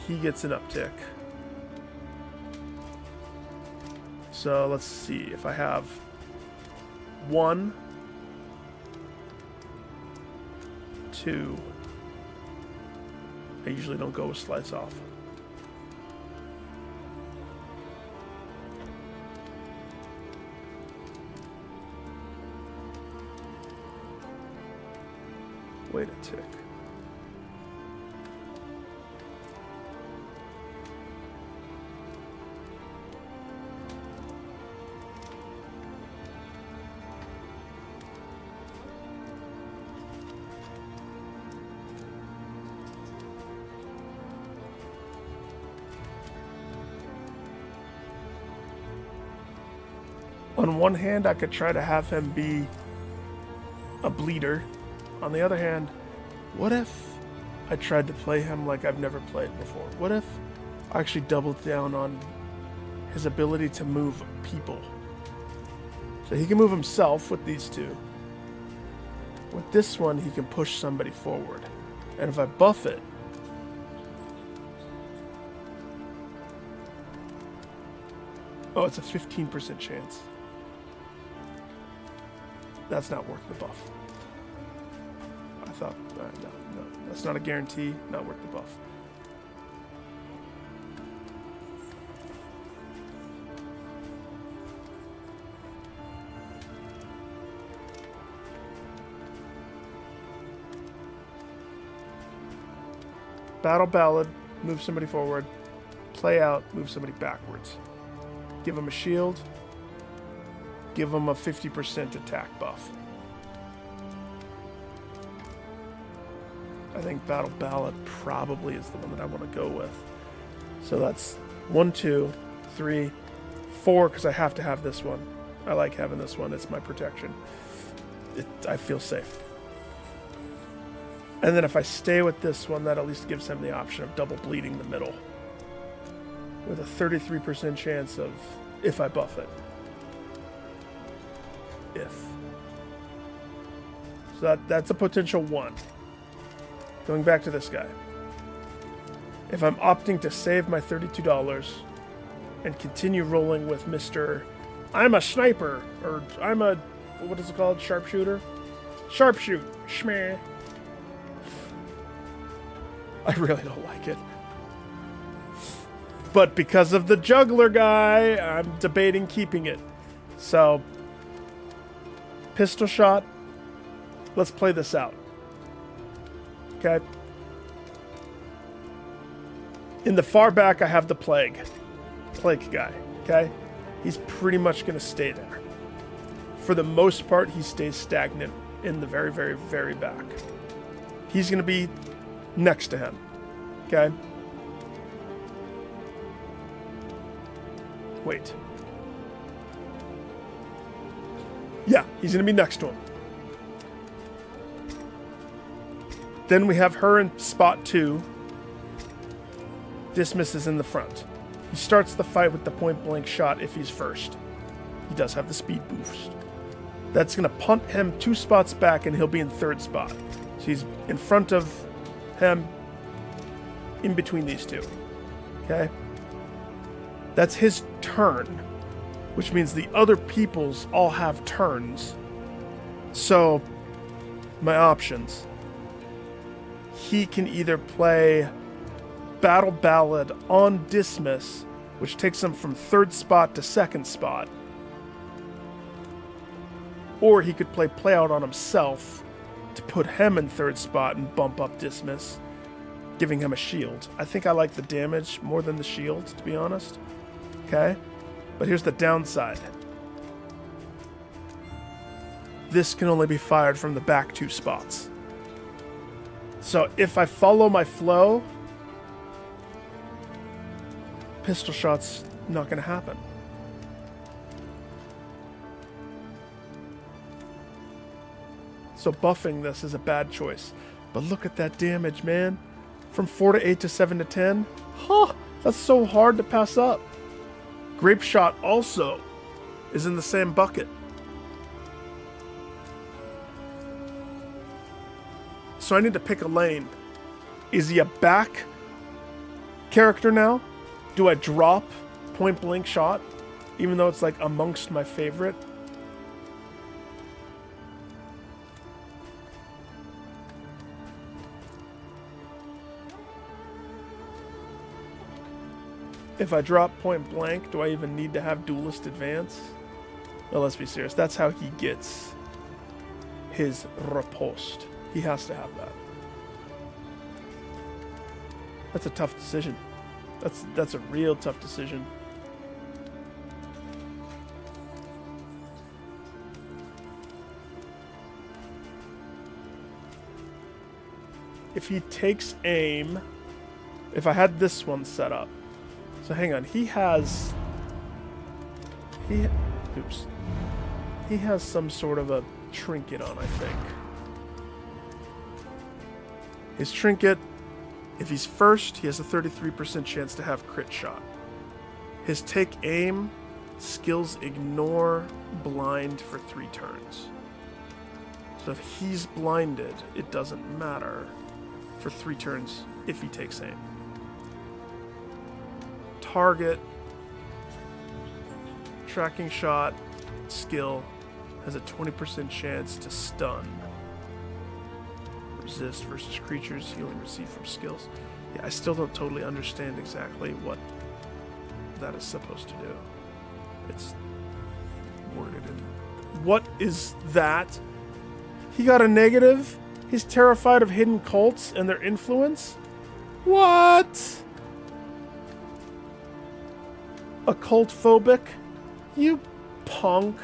he gets an uptick. So let's see if I have 1, 2. I usually don't go with slice off. Wait a tick. On one hand, I could try to have him be a bleeder. On the other hand, what if I tried to play him like I've never played before? What if I actually doubled down on his ability to move people? So he can move himself with these two. With this one, he can push somebody forward. And if I buff it, oh, it's a 15% chance. That's not worth the buff. I thought, no, that's not a guarantee, not worth the buff. Battle Ballad, move somebody forward. Play out, move somebody backwards. Give them a shield. Give them a 50% attack buff. I think Battle Ballad probably is the one that I want to go with. So that's 1, 2, 3, 4, because I have to have this one. I like having this one. It's my protection. I feel safe. And then if I stay with this one, that at least gives him the option of double bleeding the middle. With a 33% chance of if I buff it. If. So that's a potential 1. Going back to this guy. If I'm opting to save my $32 and continue rolling with Mr. I'm a sniper, or I'm a, what is it called? Sharpshooter? Sharpshoot. Schmeh. I really don't like it. But because of the juggler guy, I'm debating keeping it. So, pistol shot. Let's play this out. Okay. In the far back, I have the plague guy. Okay. He's pretty much going to stay there. For the most part, he stays stagnant in the very, very, very back. He's going to be next to him. Okay. Wait. Yeah, he's going to be next to him. Then we have her in spot 2. Dismiss is in the front. He starts the fight with the point blank shot if he's first. He does have the speed boost. That's going to punt him 2 spots back, and he'll be in 3rd spot. So he's in front of him, in between these two. Okay? That's his turn, which means the other people's all have turns. So, my options. He can either play Battle Ballad on Dismiss, which takes him from 3rd spot to 2nd spot. Or he could play Out on himself to put him in 3rd spot and bump up Dismiss, giving him a shield. I think I like the damage more than the shield, to be honest. Okay? But here's the downside. This can only be fired from the back 2 spots. So if I follow my flow, pistol shot's not going to happen. So buffing this is a bad choice. But look at that damage, man. From 4 to 8 to 7 to 10. Huh, that's so hard to pass up. Grape Shot also is in the same bucket. So I need to pick a lane. Is he a back character now? Do I drop Point Blank Shot, even though it's like amongst my favorite? If I drop Point Blank, do I even need to have Duelist Advance? Well, let's be serious. That's how he gets his riposte. He has to have that. That's a tough decision. That's a real tough decision. If he takes aim, if I had this one set up. So hang on, he has some sort of a trinket on, I think. His trinket, if he's first, he has a 33% chance to have crit shot. His take aim, skills ignore, blind for 3 turns. So if he's blinded, it doesn't matter for 3 turns if he takes aim. Target, tracking shot, skill, has a 20% chance to stun. Resist versus creatures, healing received from skills. Yeah, I still don't totally understand exactly what that is supposed to do. It's worded in... What is that? He got a negative? He's terrified of hidden cults and their influence? What? Occult phobic? You punk.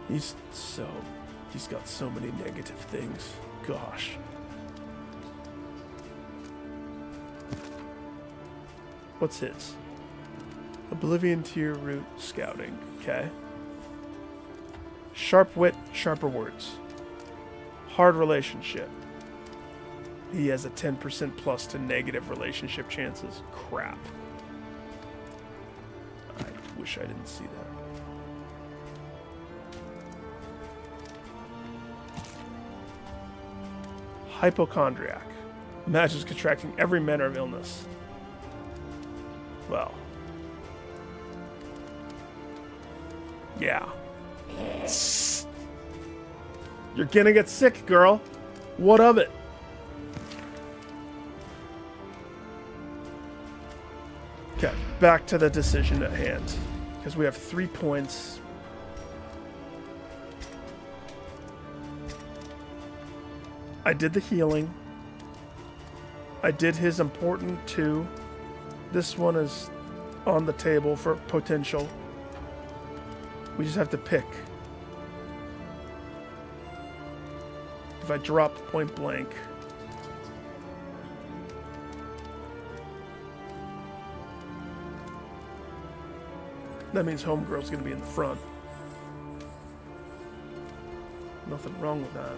He's got so many negative things. Gosh. What's his? Oblivion to your root, scouting. Okay. Sharp wit, sharper words. Hard relationship. He has a 10% plus to negative relationship chances. Crap. I wish I didn't see that. Hypochondriac. Imagines contracting every manner of illness. Well. Yeah. You're gonna get sick, girl. What of it? Okay, back to the decision at hand. Because we have 3 points. I did the healing. I did his important 2. This one is on the table for potential. We just have to pick. If I drop Point Blank, that means Homegirl's going to be in the front. Nothing wrong with that.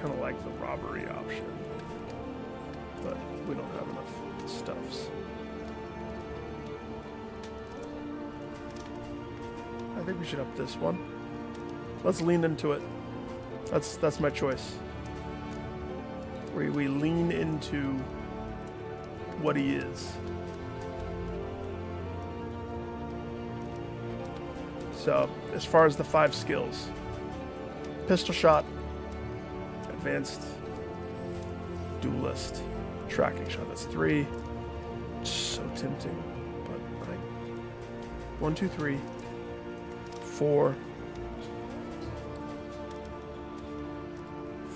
kind of like the robbery option, but we don't have enough stuffs. I think we should up this one. Let's lean into it. That's my choice. We lean into what he is. So, as far as the 5 skills, pistol shot, advanced duelist, tracking shot. That's 3. So tempting, but like 1, 2, 3, 4,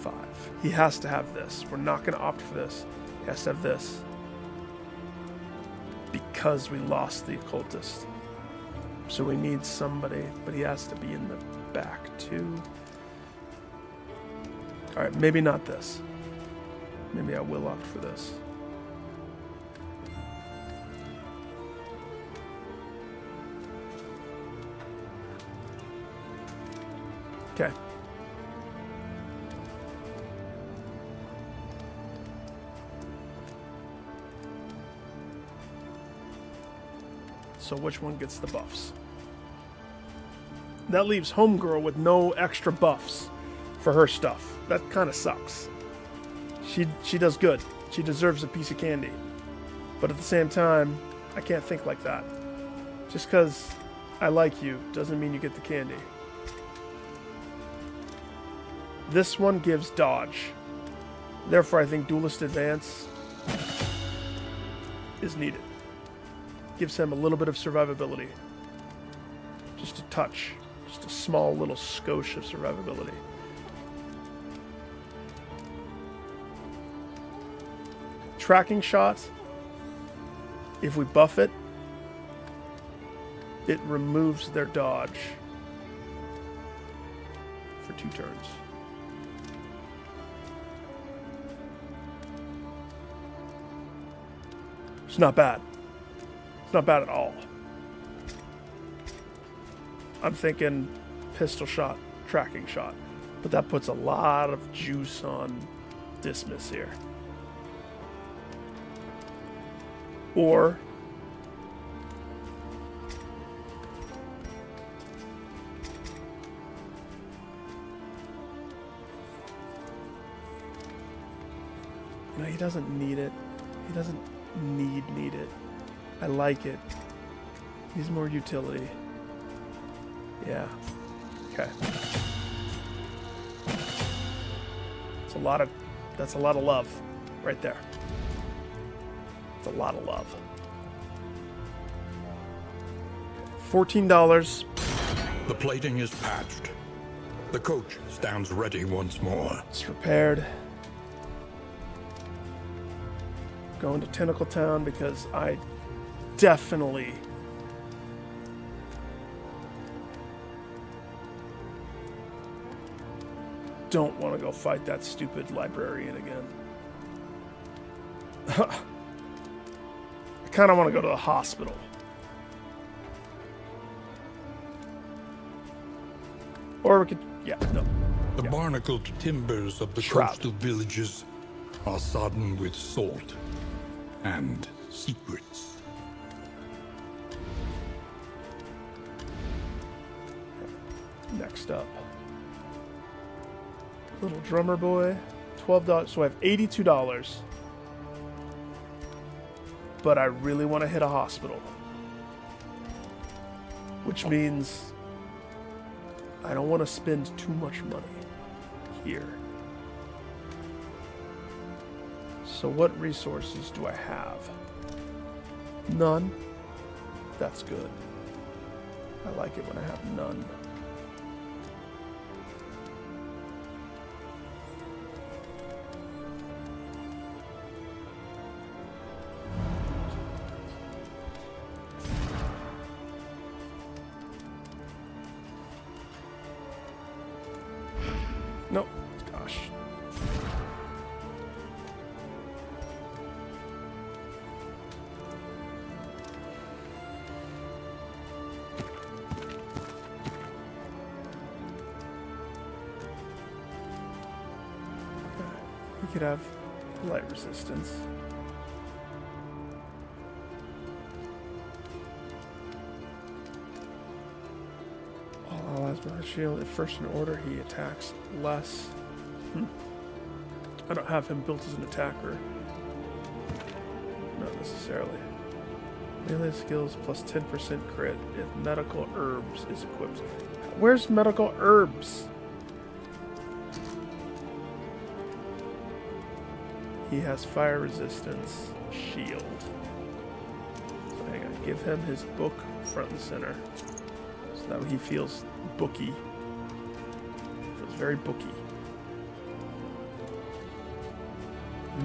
5. He has to have this. We're not going to opt for this. He has to have this because we lost the occultist. So we need somebody, but he has to be in the back too. All right, maybe not this. Maybe I will opt for this. Okay. So which one gets the buffs? That leaves Homegirl with no extra buffs for her stuff. That kind of sucks. She does good. She deserves a piece of candy. But at the same time, I can't think like that. Just because I like you doesn't mean you get the candy. This one gives dodge. Therefore, I think Duelist Advance is needed. Gives him a little bit of survivability. Just a touch. Just a small little skosh of survivability. Tracking shot, if we buff it, it removes their dodge for 2 turns. It's not bad. It's not bad at all. I'm thinking pistol shot, tracking shot. But that puts a lot of juice on Dismiss here. Or no, he doesn't need it. He doesn't need it. I like it. He's more utility. Yeah. Okay. That's a lot of love right there. It's a lot of love. $14. The plating is patched. The coach stands ready once more. It's repaired. Going to Tentacle Town because I definitely don't want to go fight that stupid librarian again. I kind of want to go to the hospital. Or we could, yeah, no. The barnacled timbers of the Shroud. coastal villages are sodden with salt and secrets. Next up. Little drummer boy. $12. So I have $82. But I really want to hit a hospital. Which means I don't want to spend too much money here. So what resources do I have? None. That's good. I like it when I have none. Nope. Gosh. could have light resistance. All allies with a shield. At first in order, he attacks less. I don't have him built as an attacker. Not necessarily. Melee skills plus 10% crit if medical herbs is equipped. Where's medical herbs? He has fire resistance, shield. So hang on, give him his book front and center. So that way he feels booky. Feels very booky.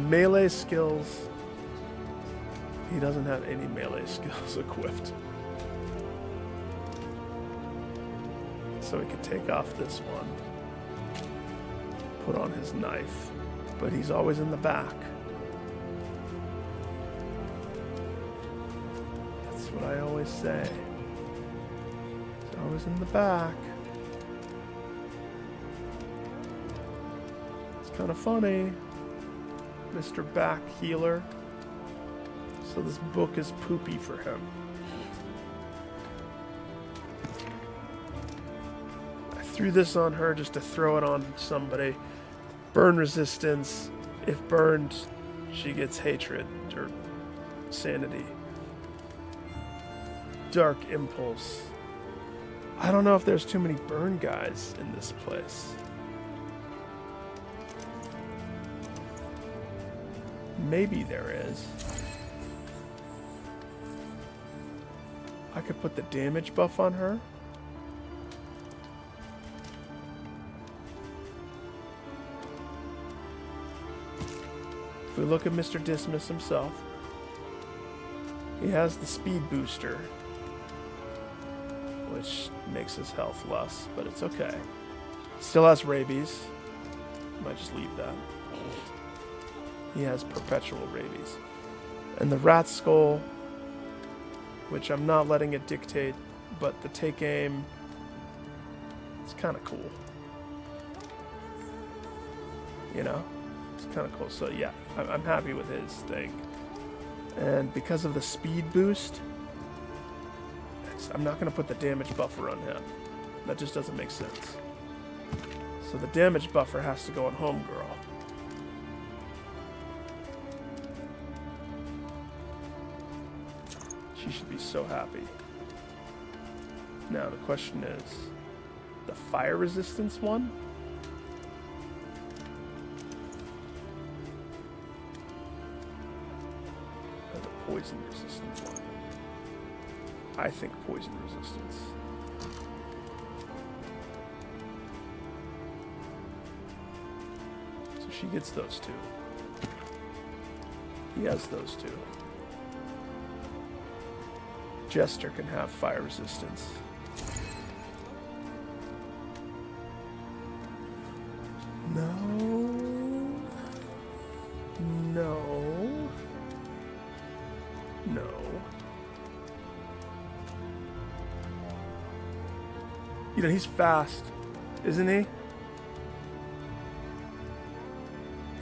Melee skills. He doesn't have any melee skills equipped. So he could take off this one. Put on his knife. But he's always in the back. That's what I always say. He's always in the back. It's kind of funny. Mr. Back Healer. So this book is poopy for him. I threw this on her just to throw it on somebody. Burn resistance. If burned, she gets hatred or sanity. Dark impulse. I don't know if there's too many burn guys in this place. Maybe there is. I could put the damage buff on her. If we look at Mr. Dismas himself, he has the speed booster, which makes his health less, but it's okay. Still has rabies. Might just leave that. He has perpetual rabies. And the rat skull, which I'm not letting it dictate, but the take aim, it's kind of cool. You know? It's kind of cool. So yeah, I'm happy with his thing. And because of the speed boost, I'm not going to put the damage buffer on him. That just doesn't make sense. So the damage buffer has to go on Homegirl. She should be so happy. Now the question is, the fire resistance one? Or the poison resistance one? I think poison resistance. So she gets those two. He has those two. Jester can have fire resistance. No. No. No. You know, he's fast, isn't he?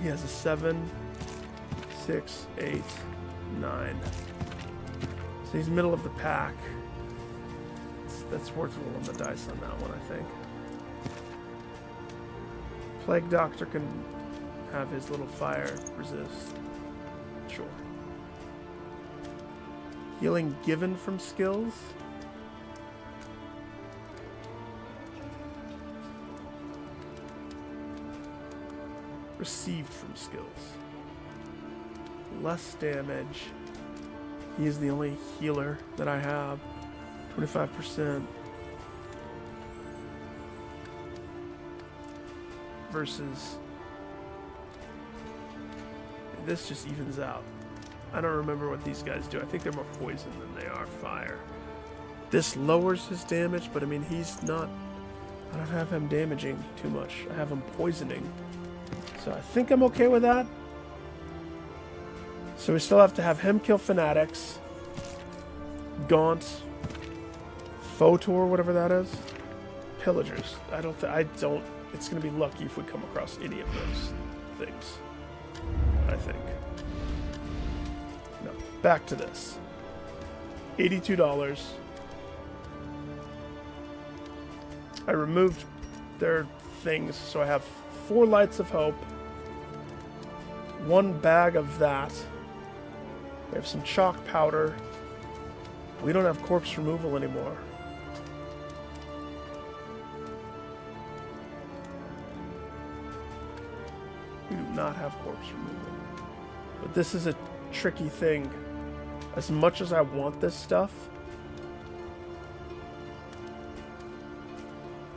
He has a 7, 6, 8, 9. So he's middle of the pack. That's worth rolling the dice on that one, I think. Plague Doctor can have his little fire resist. Sure. Healing given from skills? Received from skills. Less damage. He is the only healer that I have. 25%. Versus... this just evens out. I don't remember what these guys do. I think they're more poison than they are fire. This lowers his damage, but I mean, he's not... I don't have him damaging too much. I have him poisoning. So I think I'm okay with that. So we still have to have him kill fanatics. Gaunt. Photor, whatever that is. Pillagers. I don't... it's going to be lucky if we come across any of those things. think. No, back to this. $82. I removed their things, so I have 4 lights of hope, 1 bag of that. We have some chalk powder. We don't have corpse removal anymore. We do not have corpse removal. But this is a tricky thing. As much as I want this stuff,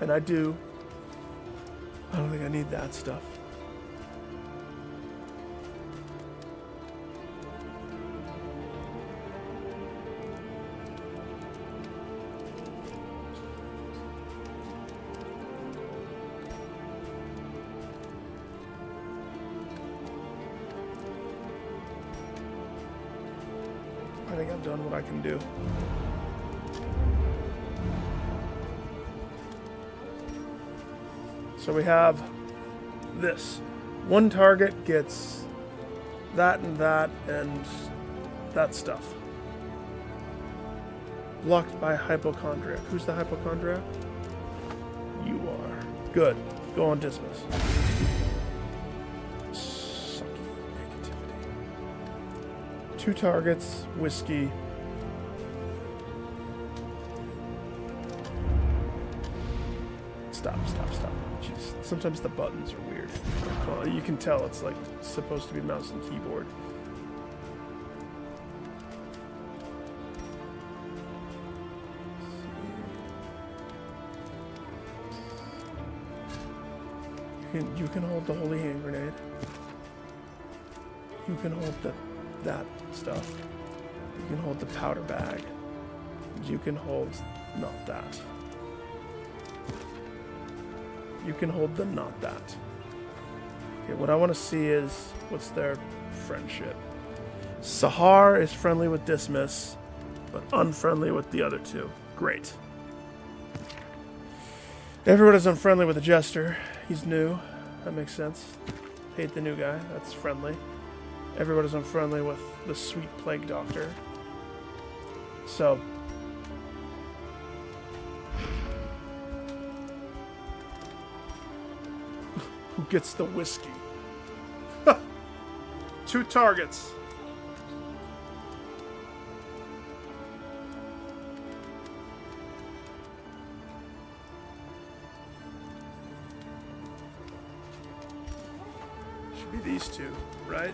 and I do, I don't think I need that stuff. I think I've done what I can do. So we have this. 1 target gets that and that stuff. Blocked by hypochondriac. Who's the hypochondriac? You are. Good. Go on dismiss. Sucky negativity. 2 targets, whiskey. Stop. Jeez. Sometimes the buttons are weird. Well, you can tell it's like supposed to be mouse and keyboard. You can hold the holy hand grenade. You can hold that stuff. You can hold the powder bag. You can hold not that. You can hold the not that. Okay, what I want to see is what's their friendship. Sahar is friendly with Dismiss, but unfriendly with the other 2. Great. Everyone is unfriendly with the Jester. He's new. That makes sense. Hate the new guy. That's friendly. Everybody's unfriendly with the sweet Plague Doctor. So, who gets the whiskey? 2 targets. Should be these 2, right?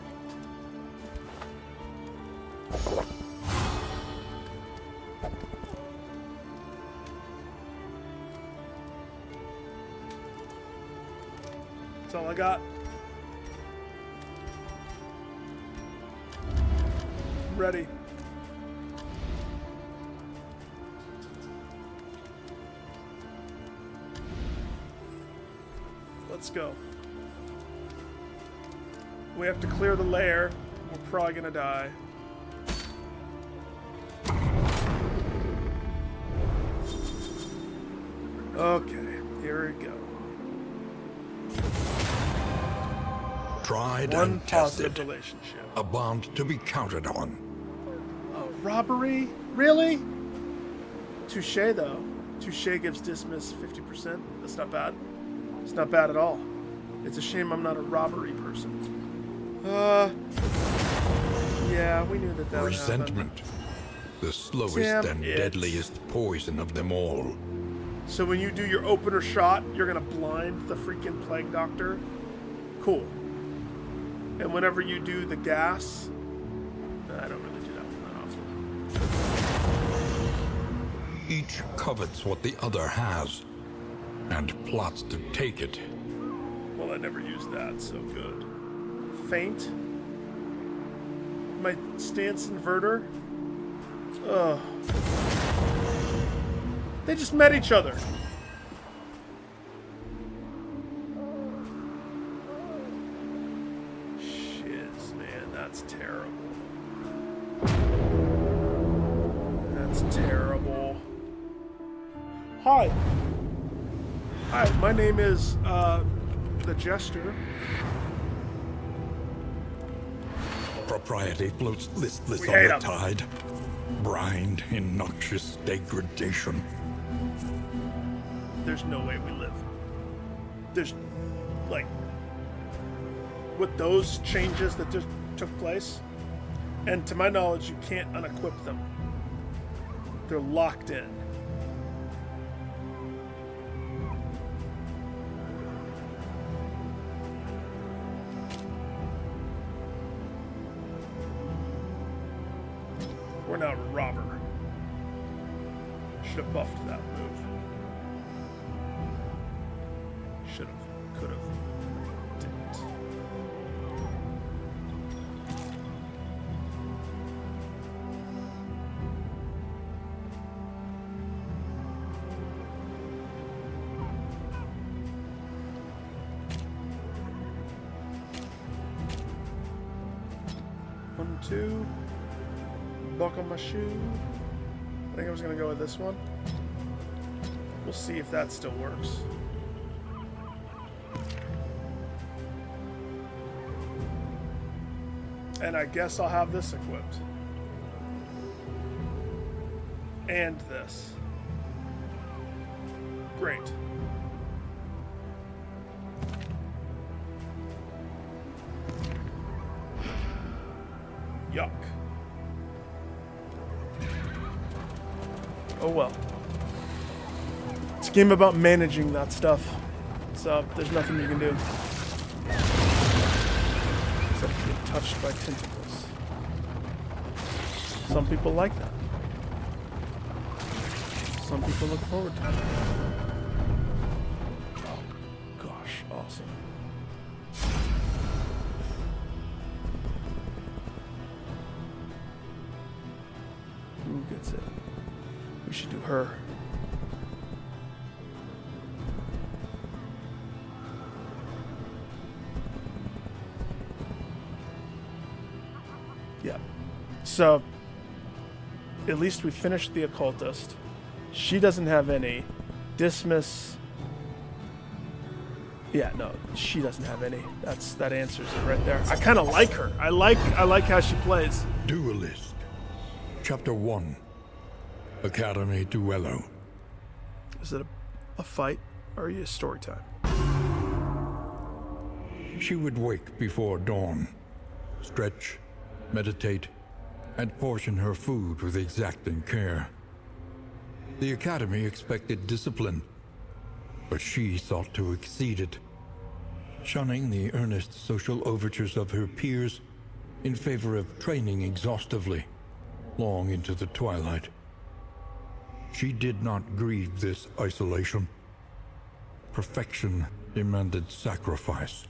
That's all I got. Ready. Let's go. We have to clear the lair. We're probably gonna die. Okay, here we go. Tried One and positive tested. relationship. A bond to be counted on. Robbery? Really? Touche, though. Touche gives Dismiss 50%. That's not bad. It's not bad at all. It's a shame I'm not a robbery person. Yeah, we knew that would happen. Resentment. The slowest Damn and it. deadliest poison of them all. So when you do your opener shot, you're gonna blind the freaking Plague Doctor? Cool. And whenever you do the gas, I don't really do that one that often. Each covets what the other has, and plots to take it. Well, I never used that, so good. Feint. My stance inverter. Ugh. They just met each other. Shiz, man, that's terrible. That's terrible. Hi. Hi, my name is, the Jester. Propriety floats listless We on hate the 'em. tide, brined in noxious degradation. There's no way we live. There's, like, with those changes that just took place, and to my knowledge, you can't unequip them. They're locked in. We're now robber. Should have buffed that move. Should have, could have, didn't. One, two. Buckle my shoe. I think I was gonna go with this one. We'll see if that still works. And I guess I'll have this equipped. And this. Great. Yuck. Oh well. It's a game about managing that stuff. So there's nothing you can do. Except get touched by tentacles. Some people like that. Some people look forward to it. Oh gosh, awesome. Who gets it? We should do her. Yeah. So, at least we finished the occultist. She doesn't have any. Dismiss. Yeah, no, she doesn't have any. That answers it right there. I kind of like her. I like how she plays. Duelist. Chapter 1. Academy Duello. Is it a fight or are you story time? She would wake before dawn, stretch, meditate, and portion her food with exacting care. The Academy expected discipline, but she sought to exceed it, shunning the earnest social overtures of her peers in favor of training exhaustively, long into the twilight. She did not grieve this isolation. Perfection demanded sacrifice.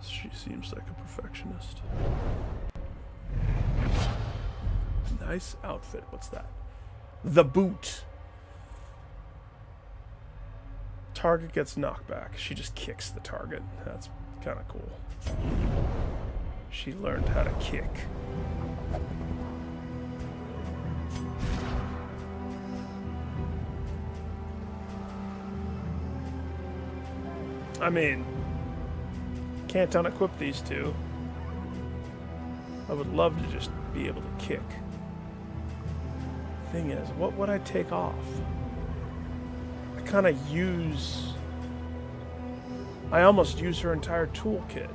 She seems like a perfectionist. Nice outfit. What's that? The boot. Target gets knocked back. She just kicks the target. That's kind of cool. She learned how to kick. I mean, can't unequip these two. I would love to just be able to kick. Thing is, what would I take off? I kind of use... I almost use her entire toolkit.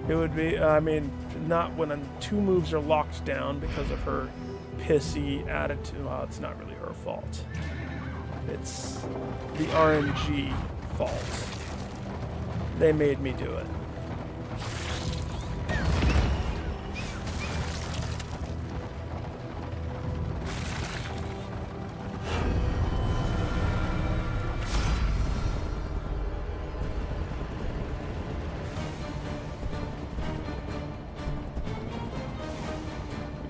It would be, I mean, not when two moves are locked down because of her pissy attitude. Well, it's not really her fault. It's the RNG fault. They made me do it.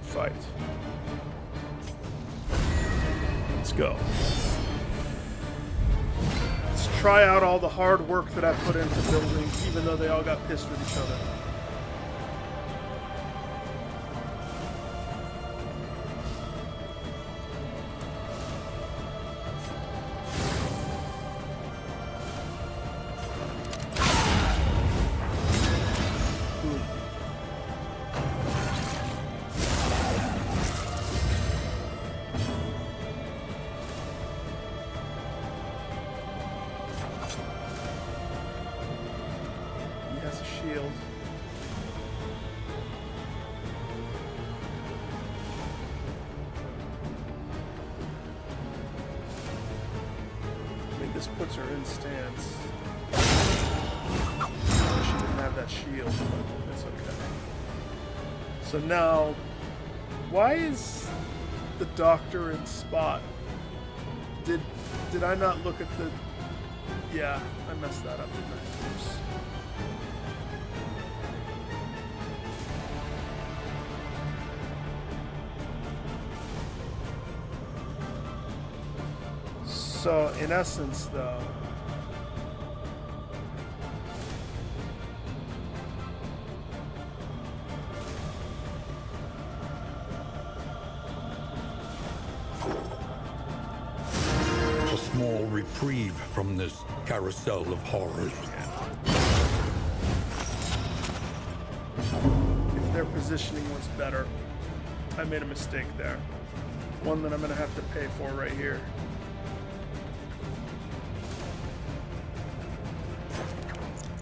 Fight. Let's go. Let's try out all the hard work that I put into building, even though they all got pissed with each other. This puts her in stance. She didn't have that shield, but that's okay. So now, why is the doctor in spot? Did I not look at the... Yeah, I messed that up, didn't I? Oops. So, in essence, though, A small reprieve from this carousel of horrors. if their positioning was better, I made a mistake there. One that I'm going to have to pay for right here.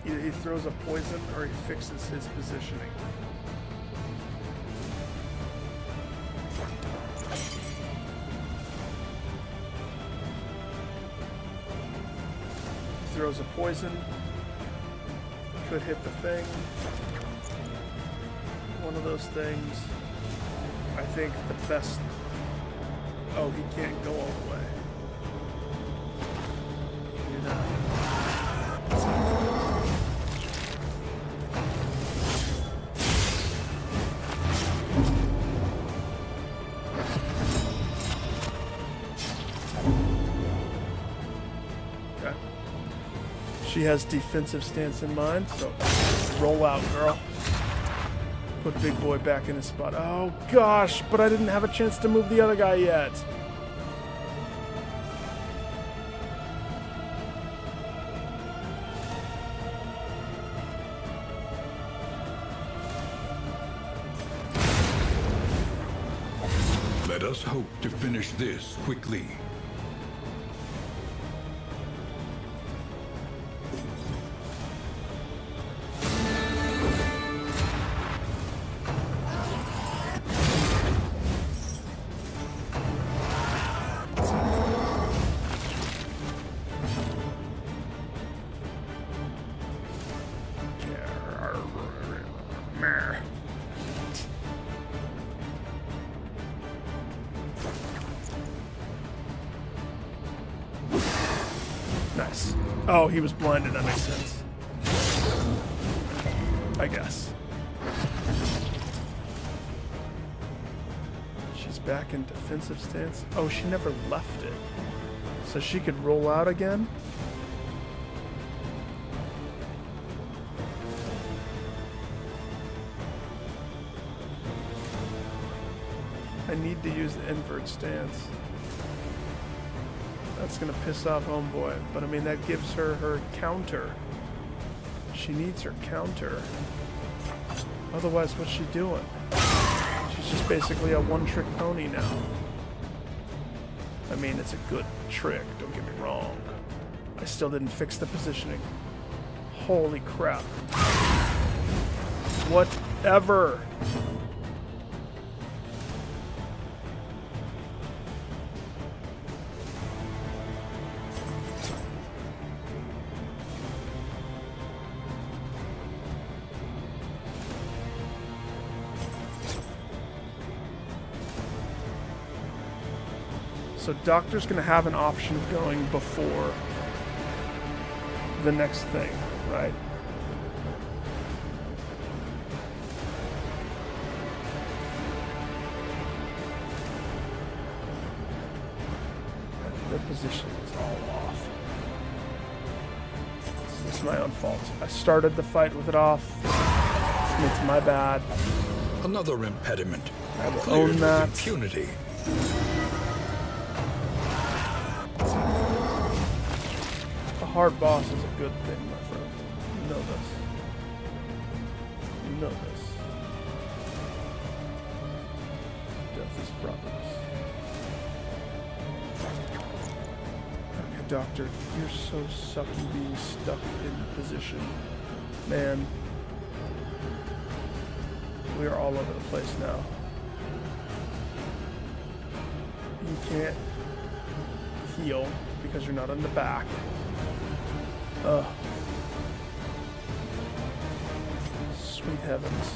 Either he throws a poison or he fixes his positioning. Throws a poison. Could hit the thing. One of those things. I think the best... Oh, he can't go all the way. Do that. Okay. She has defensive stance in mind, so roll out, girl. Put Big Boy back in his spot. Oh gosh, but I didn't have a chance to move the other guy yet. Let us hope to finish this quickly. Nice. Oh, he was blinded. That makes sense. I guess. She's back in defensive stance. Oh, she never left it. So she could roll out again? I need to use the invert stance. That's gonna piss off Homeboy, but I mean that gives her her counter. She needs her counter. Otherwise, what's she doing? She's just basically a one-trick pony now. I mean, it's a good trick, don't get me wrong. I still didn't fix the positioning. Holy crap. Whatever. So Doctor's gonna have an option of going before the next thing, right? The position is all off. This is my own fault. I started the fight with it off. It's my bad. Another impediment. I will Cleared own with that. impunity. A hard boss is a good thing, my friend. You know this. You know this. Death is progress. Okay, Doctor, you're so sucky being stuck in position. Man. We are all over the place now. You can't heal because you're not on the back. Ugh. Sweet heavens.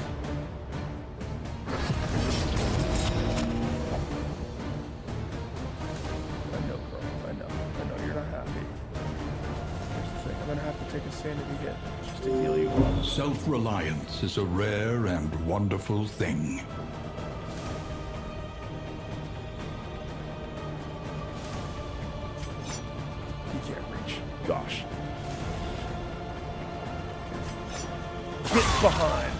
I know, girl. I know you're not happy. Here's the thing. I'm gonna have to take a sanity hit just to heal you up. Self-reliance is a rare and wonderful thing. You can't reach. Gosh. Get behind.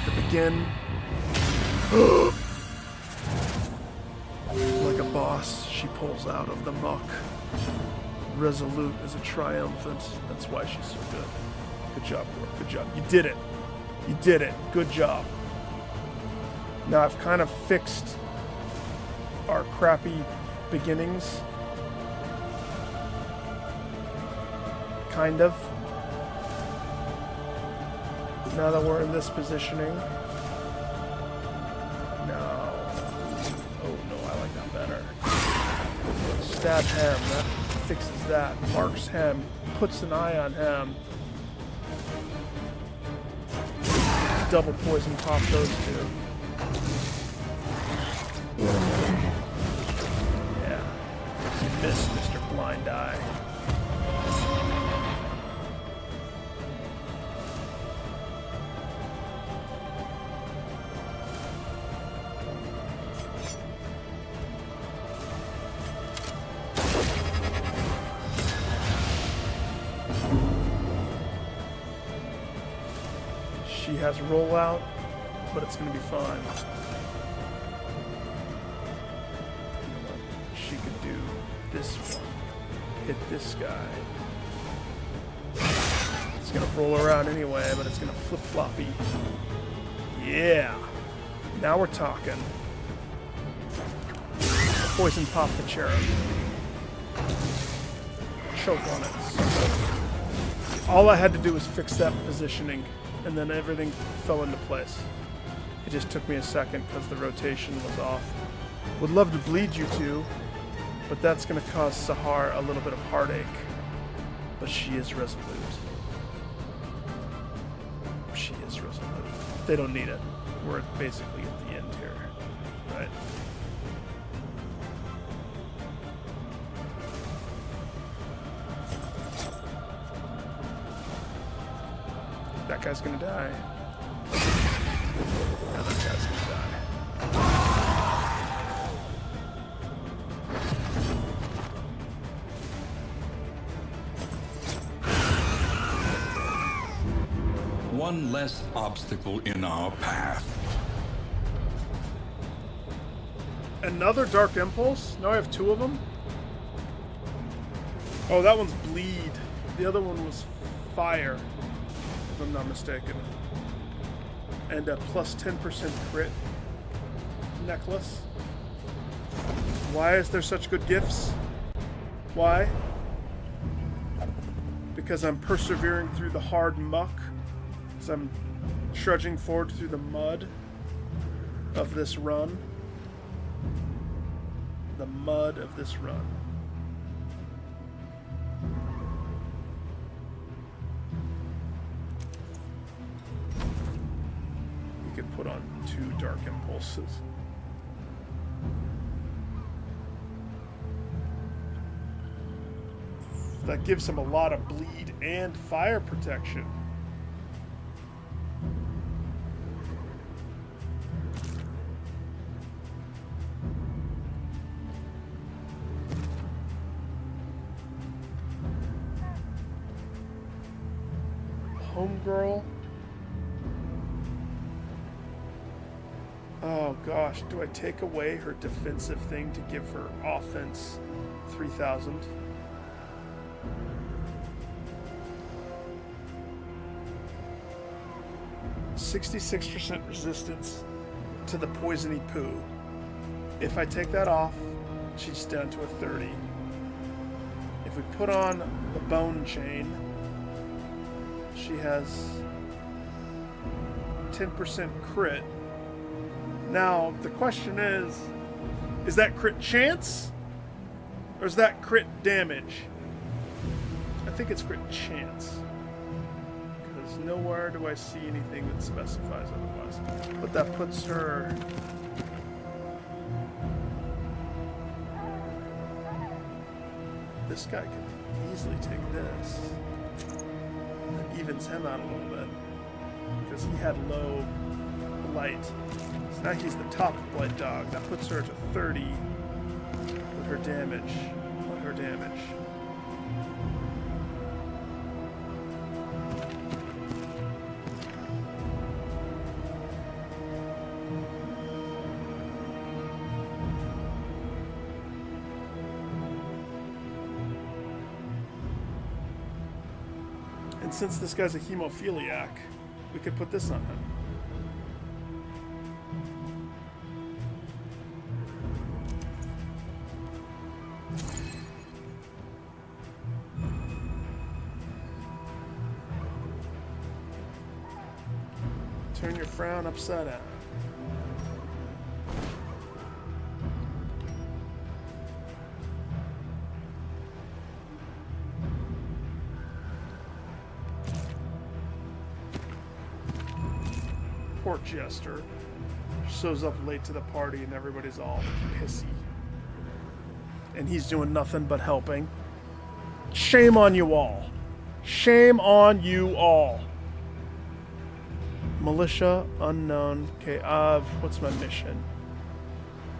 To begin. Like a boss, she pulls out of the muck. Resolute as a triumphant. That's why she's so good. Good job, Rourke. Good job. You did it. You did it. Good job. Now I've kind of fixed our crappy beginnings. Kind of. Now that we're in this positioning. No. Oh no, I like that better. Stab Hem. That fixes that. Marks Hem. Puts an eye on Hem. Double poison pop those two. Yeah. You missed, Mr. Blind Eye. She has rollout, but it's going to be fine. She could do this one. Hit this guy. It's going to roll around anyway, but it's going to flip-floppy. Yeah. Now we're talking. Poison pop the cherub. Choke on it. All I had to do was fix that positioning, and then everything fell into place. It just took me a second because the rotation was off. Would love to bleed you two, but that's going to cause Sahar a little bit of heartache. But she is resolute. She is resolute. They don't need it. We're basically at the end here, right? That guy's gonna die. Now that guy's gonna die. One less obstacle in our path. Another Dark Impulse? Now I have two of them? Oh, that one's Bleed. The other one was Fire, if I'm not mistaken. And a plus 10% crit necklace. Why is there such good gifts? Why? Because I'm persevering through the hard muck. As I'm trudging forward through the mud of this run. The mud of this run. You could put on 2 Dark Impulses. That gives him a lot of bleed and fire protection. Homegirl. Oh gosh, do I take away her defensive thing to give her offense 3,000? %66% resistance to the poisony poo. If I take that off, she's down to a 30. If we put on the bone chain, she has 10% crit. Now, the question is that crit chance? Or is that crit damage? I think it's crit chance. Because nowhere do I see anything that specifies otherwise. But that puts her... This guy could easily take this. That evens him out a little bit. Because he had low blight. So now he's the top blight dog. That puts her to 30 with her damage. With her damage. And since this guy's a hemophiliac, we could put this on him. Turn your frown upside down. Poor Jester. Shows up late to the party and everybody's all pissy. And he's doing nothing but helping. Shame on you all. Shame on you all. Militia, unknown. Okay, what's my mission?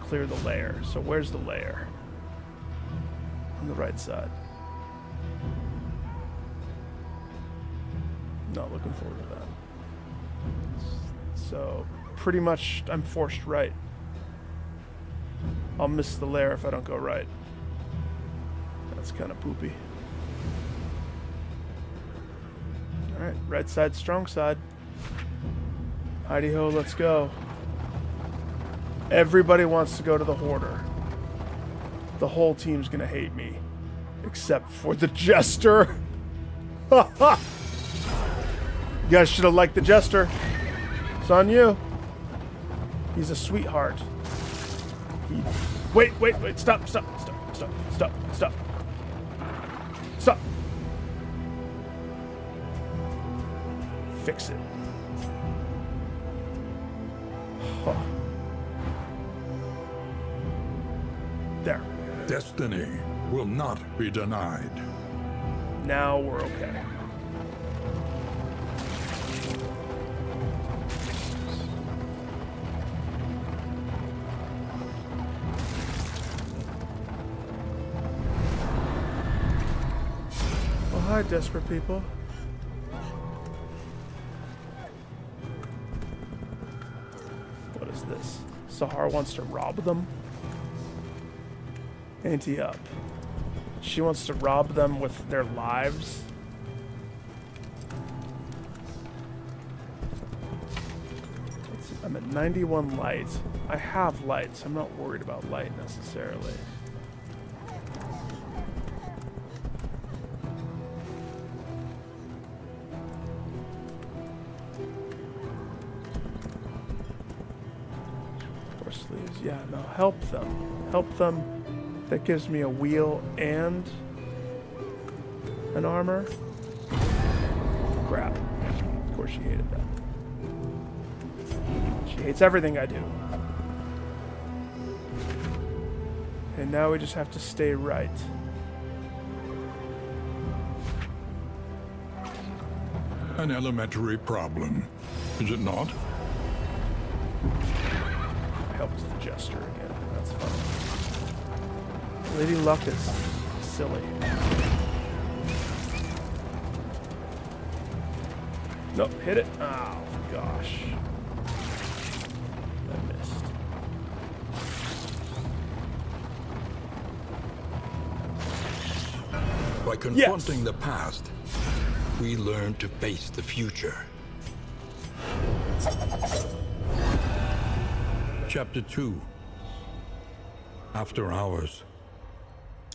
Clear the lair. So where's the lair? On the right side. Not looking forward to that. So, pretty much, I'm forced right. I'll miss the lair if I don't go right. That's kind of poopy. Alright, right side, strong side. Heidi-ho, let's go. Everybody wants to go to the Hoarder. The whole team's gonna hate me. Except for the Jester. You guys should have liked the Jester. It's on you. He's a sweetheart. Wait, stop. Stop. Fix it. Huh. There. Destiny will not be denied. Now we're okay. Oh, hi, desperate people. What is this? Sahar wants to rob them? Ante up. She wants to rob them with their lives. I'm at 91 light. I have light, so I'm not worried about light necessarily. Four sleeves. Yeah, no, help them. Help them. That gives me a wheel and an armor. Crap. Of course she hated that. She hates everything I do. And now we just have to stay right. An elementary problem, is it not? I helped the Jester again. That's fun. Lady Luck is silly. Nope, hit it. Oh, gosh. I missed. By confronting the past, we learn to face the future. Chapter 2. After Hours.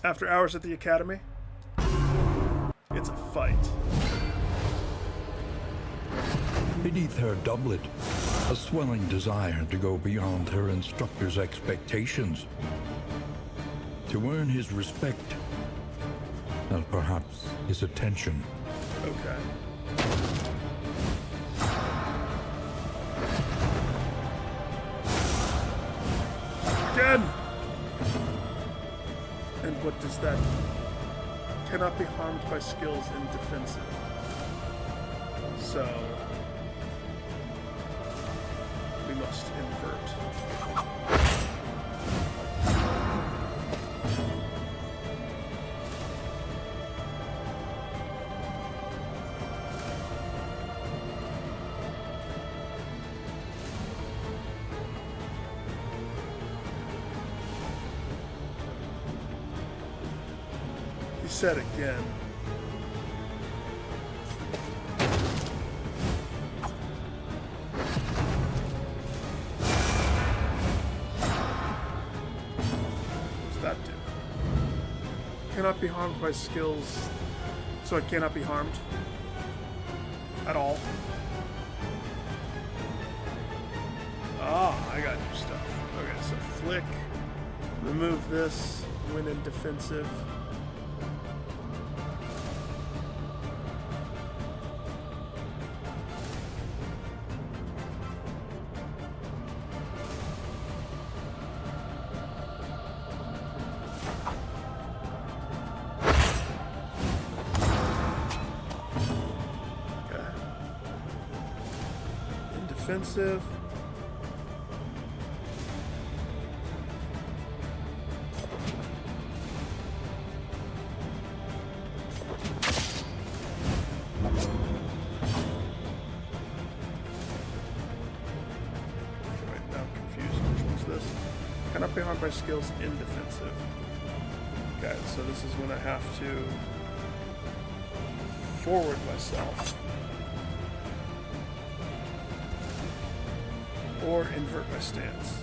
After hours at the academy, it's a fight. Beneath her doublet, a swelling desire to go beyond her instructor's expectations. To earn his respect, and perhaps his attention. Okay. Again! And what does that... Cannot be harmed by skills in defensive. So... we must invert. He said again. What's that do? Cannot be harmed by skills. So it cannot be harmed at all. Ah, I got new stuff. Okay, so flick, remove this, when in defensive. Defensive. Wait, now I'm confused. Which one's this? Cannot be harmed by skills in defensive. Okay, so this is when I have to forward myself. Or invert my stance.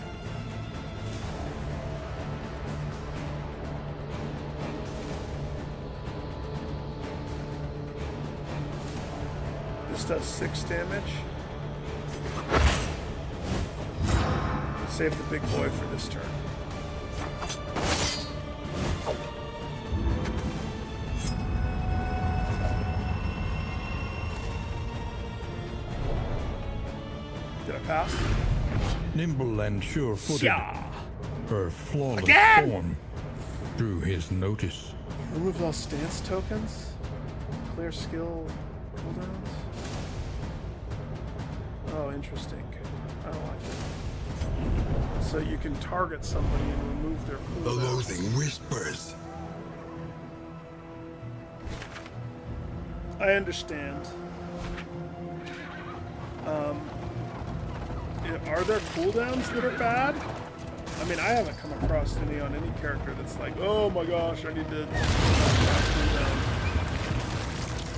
This does 6 damage. Save the big boy for this turn. Did I pass? Nimble and sure-footed, Yeah. her flawless Again! form drew his notice. Remove all stance tokens. Clear skill cooldowns. Oh, interesting. I don't like it. So you can target somebody and remove their The cooldowns. loathing whispers. I understand. Are there cooldowns that are bad? I mean, I haven't come across any on any character that's like, oh my gosh, I need to cooldown.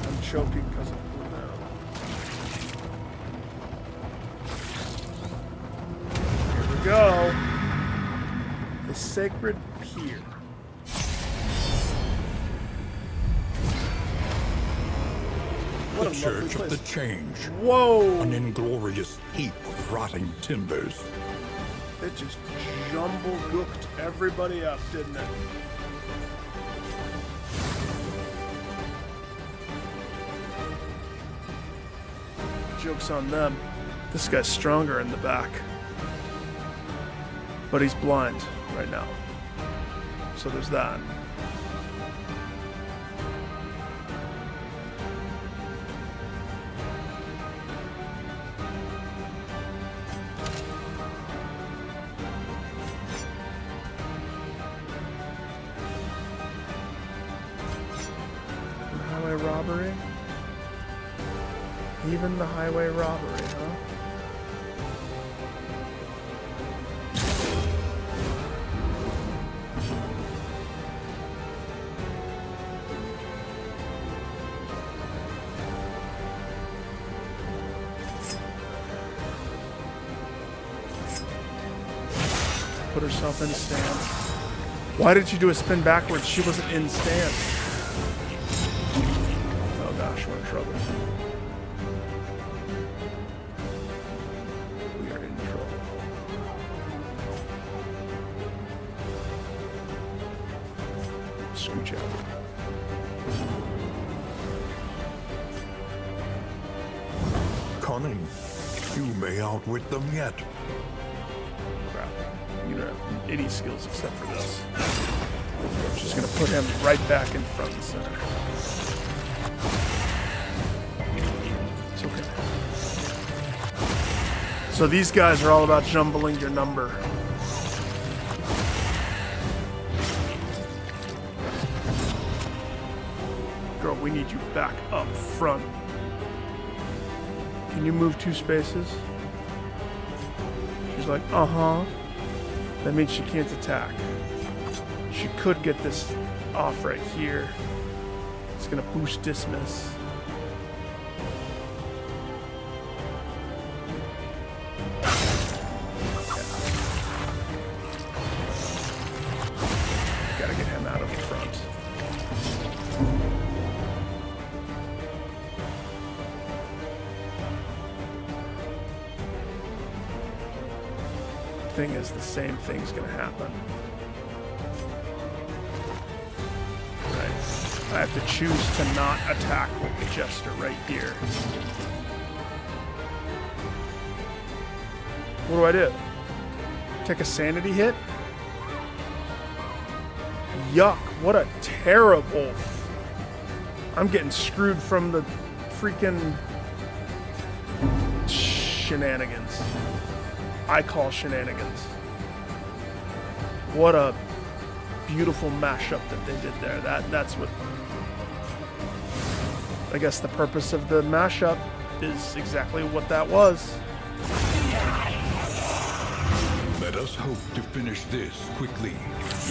I'm choking because of cooldown. Here we go. The Sacred Pier. What The a lovely Church of place. the Change, Whoa! an inglorious heap of rotting timbers. It just jumble-gooked everybody up, didn't it? Joke's on them. This guy's stronger in the back. But he's blind right now. So there's that. Highway robbery? Even the highway robbery, huh? Put herself in stance. Why did she do a spin backwards? She wasn't in stance. Oh gosh, we're in trouble. scooch out. Cunning. You may outwit them yet. Crap. You don't have any skills except for this. I'm just gonna put him right back in front and center. It's okay. So these guys are all about jumbling your number. Girl, we need you back up front. Can you move 2 spaces? She's like, uh-huh. That means she can't attack. She could get this off right here. It's gonna boost dismiss. Gotta get him out of the front. Thing is, the same thing's gonna happen. Right. I have to choose to not attack with the Jester right here. What do? Take a sanity hit? Yuck, what a terrible... I'm getting screwed from the freaking shenanigans. I call shenanigans. What a beautiful mashup that they did there. That's what... I guess the purpose of the mashup is exactly what that was. Let us hope to finish this quickly.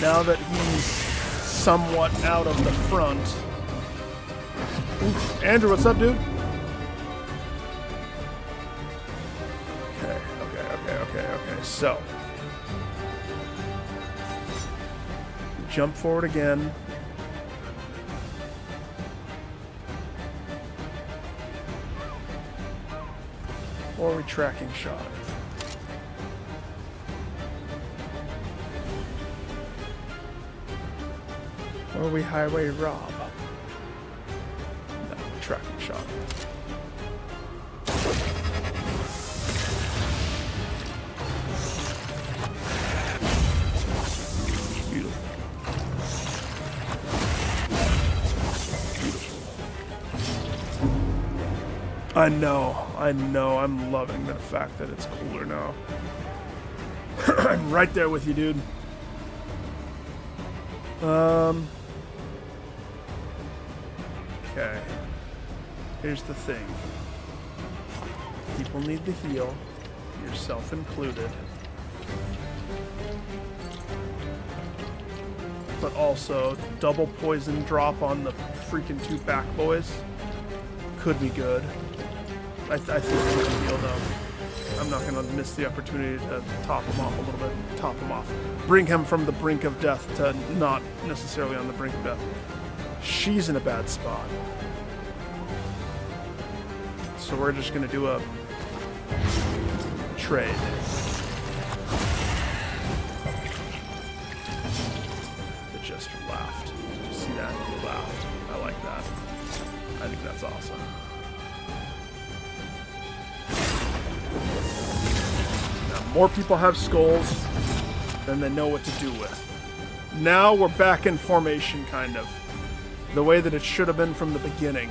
Now that he's somewhat out of the front. Oof. Andrew, what's up, dude? Okay, so. Jump forward again. Or tracking shot. Or we highway rob. No, tracking shot. I know, I'm loving the fact that it's cooler now. I'm right there with you, dude. Okay. Here's the thing. People need the heal, yourself included. But also, double poison drop on the freaking 2 back boys could be good. I think we can heal though. I'm not going to miss the opportunity to top him off a little bit. Top him off. Bring him from the brink of death to not necessarily on the brink of death. She's in a bad spot. So we're just going to do a trade. The Jester laughed. Did you see that? He laughed. I like that. I think that's awesome. More people have skulls than they know what to do with. Now we're back in formation, kind of. The way that it should have been from the beginning.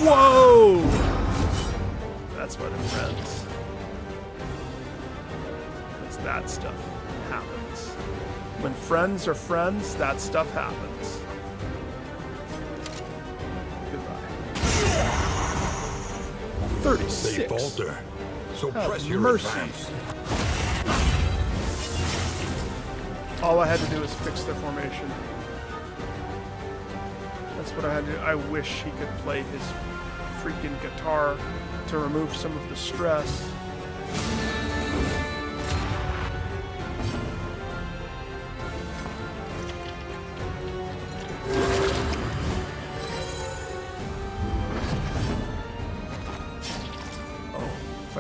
Whoa! That's why they're friends. Because that stuff happens. When friends are friends, that stuff happens. Goodbye. 36. They falter. So Oh, press your mercy. advance. All I had to do was fix their formation. That's what I had to do. I wish he could play his freaking guitar to remove some of the stress.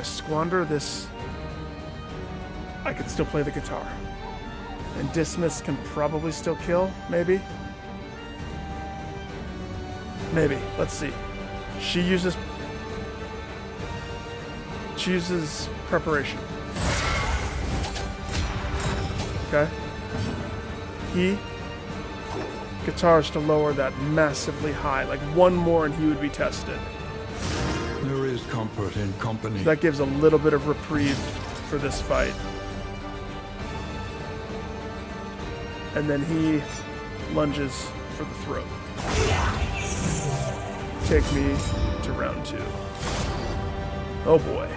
squander this... I could still play the guitar. And Dismiss can probably still kill, maybe? Maybe. Let's see. She uses preparation. Okay. Guitars to lower that massively high. Like one more and he would be tested. There is comfort in company. That gives a little bit of reprieve for this fight. And then he lunges for the throat. Take me to round 2. Oh boy.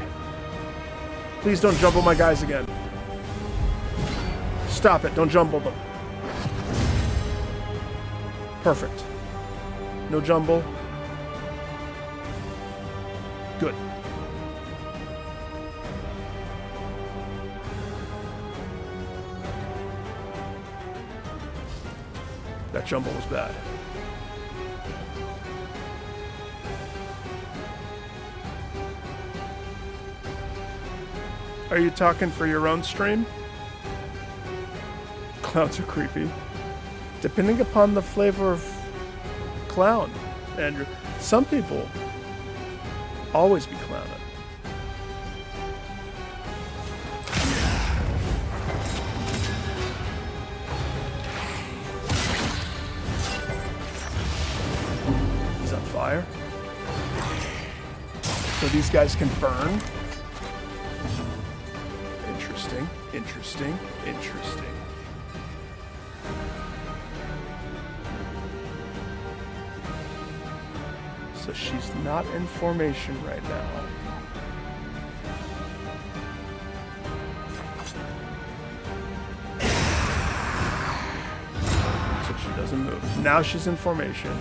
Please don't jumble my guys again. Stop it, don't jumble them. Perfect. No jumble. Good. That jumble was bad. Are you talking for your own stream? Clowns are creepy. Depending upon the flavor of clown, Andrew. Some people always be clowning. He's on fire. So these guys can burn. Interesting, interesting, interesting. So she's not in formation right now. So she doesn't move. Now she's in formation.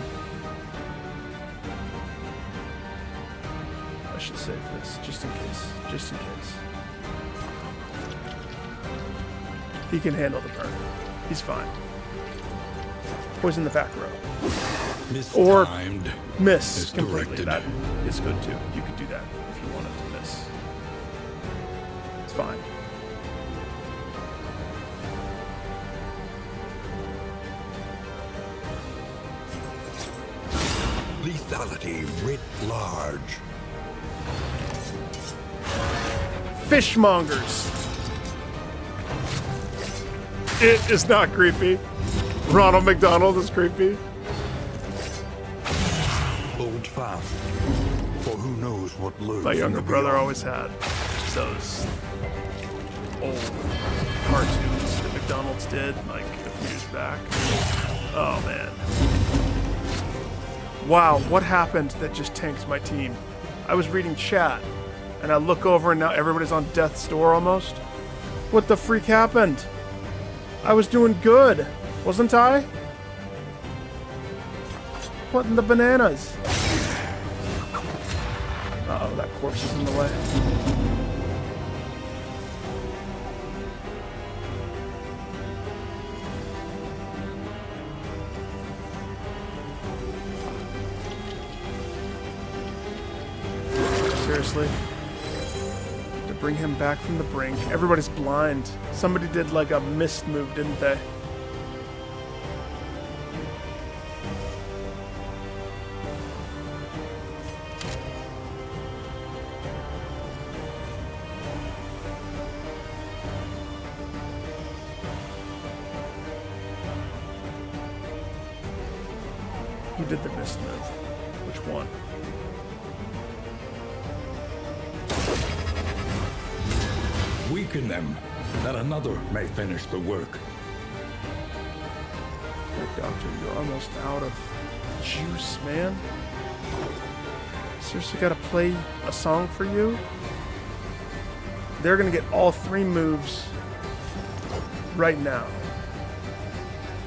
I should save this, just in case. Just in case. He can handle the burn. He's fine. Poison the back row. Or miss completely. That is good too. You could do that if you wanted to miss. It's fine. Lethality writ large. Fishmongers. It is not creepy. Ronald McDonald is creepy. Hold fast, for who knows what lurks. My younger brother always had those old cartoons that McDonald's did, like a few years back. Oh man. Wow, what happened that just tanked my team? I was reading chat, and I look over and now everybody's on death's door almost. What the freak happened? I was doing good, wasn't I? What in the bananas? Uh-oh, that corpse is in the way. Seriously? To bring him back from the brink. Everybody's blind. Somebody did like a mist move, didn't they? Who did the mist move? Which one? Weaken them, that another may finish the work. Hey, Doctor, you're almost out of juice, man. Seriously, gotta play a song for you? They're gonna get all 3 moves right now.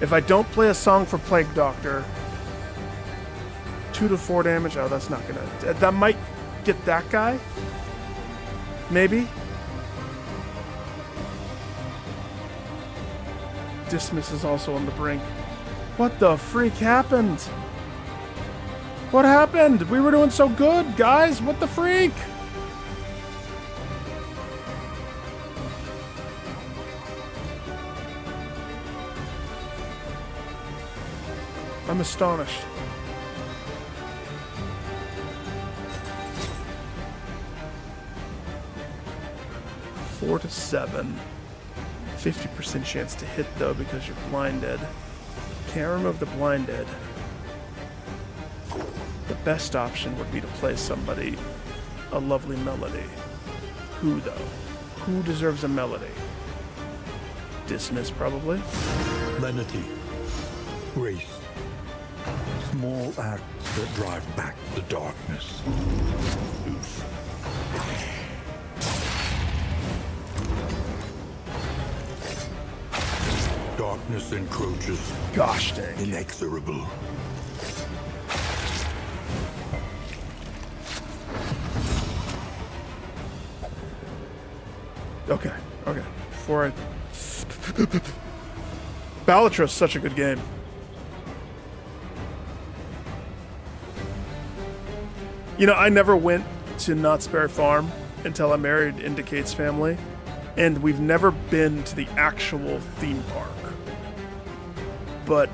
If I don't play a song for Plague Doctor, 2 to 4 damage. Oh, that's not gonna... That might get that guy? Maybe? Dismiss is also on the brink. What the freak happened? What happened? We were doing so good, guys. What the freak? I'm astonished. Four to 7. 50% chance to hit though because you're blinded. Can't remove the blinded. The best option would be to play somebody a lovely melody. Who though? Who deserves a melody? Dismiss probably. Lenity. Grace. Small acts that drive back the darkness. Oof. Darkness encroaches. Gosh dang. Inexorable. Okay, okay. Before I... Balatros, such a good game. You know, I never went to Knott's Berry Farm until I married into Kate's family, and we've never been to the actual theme park. But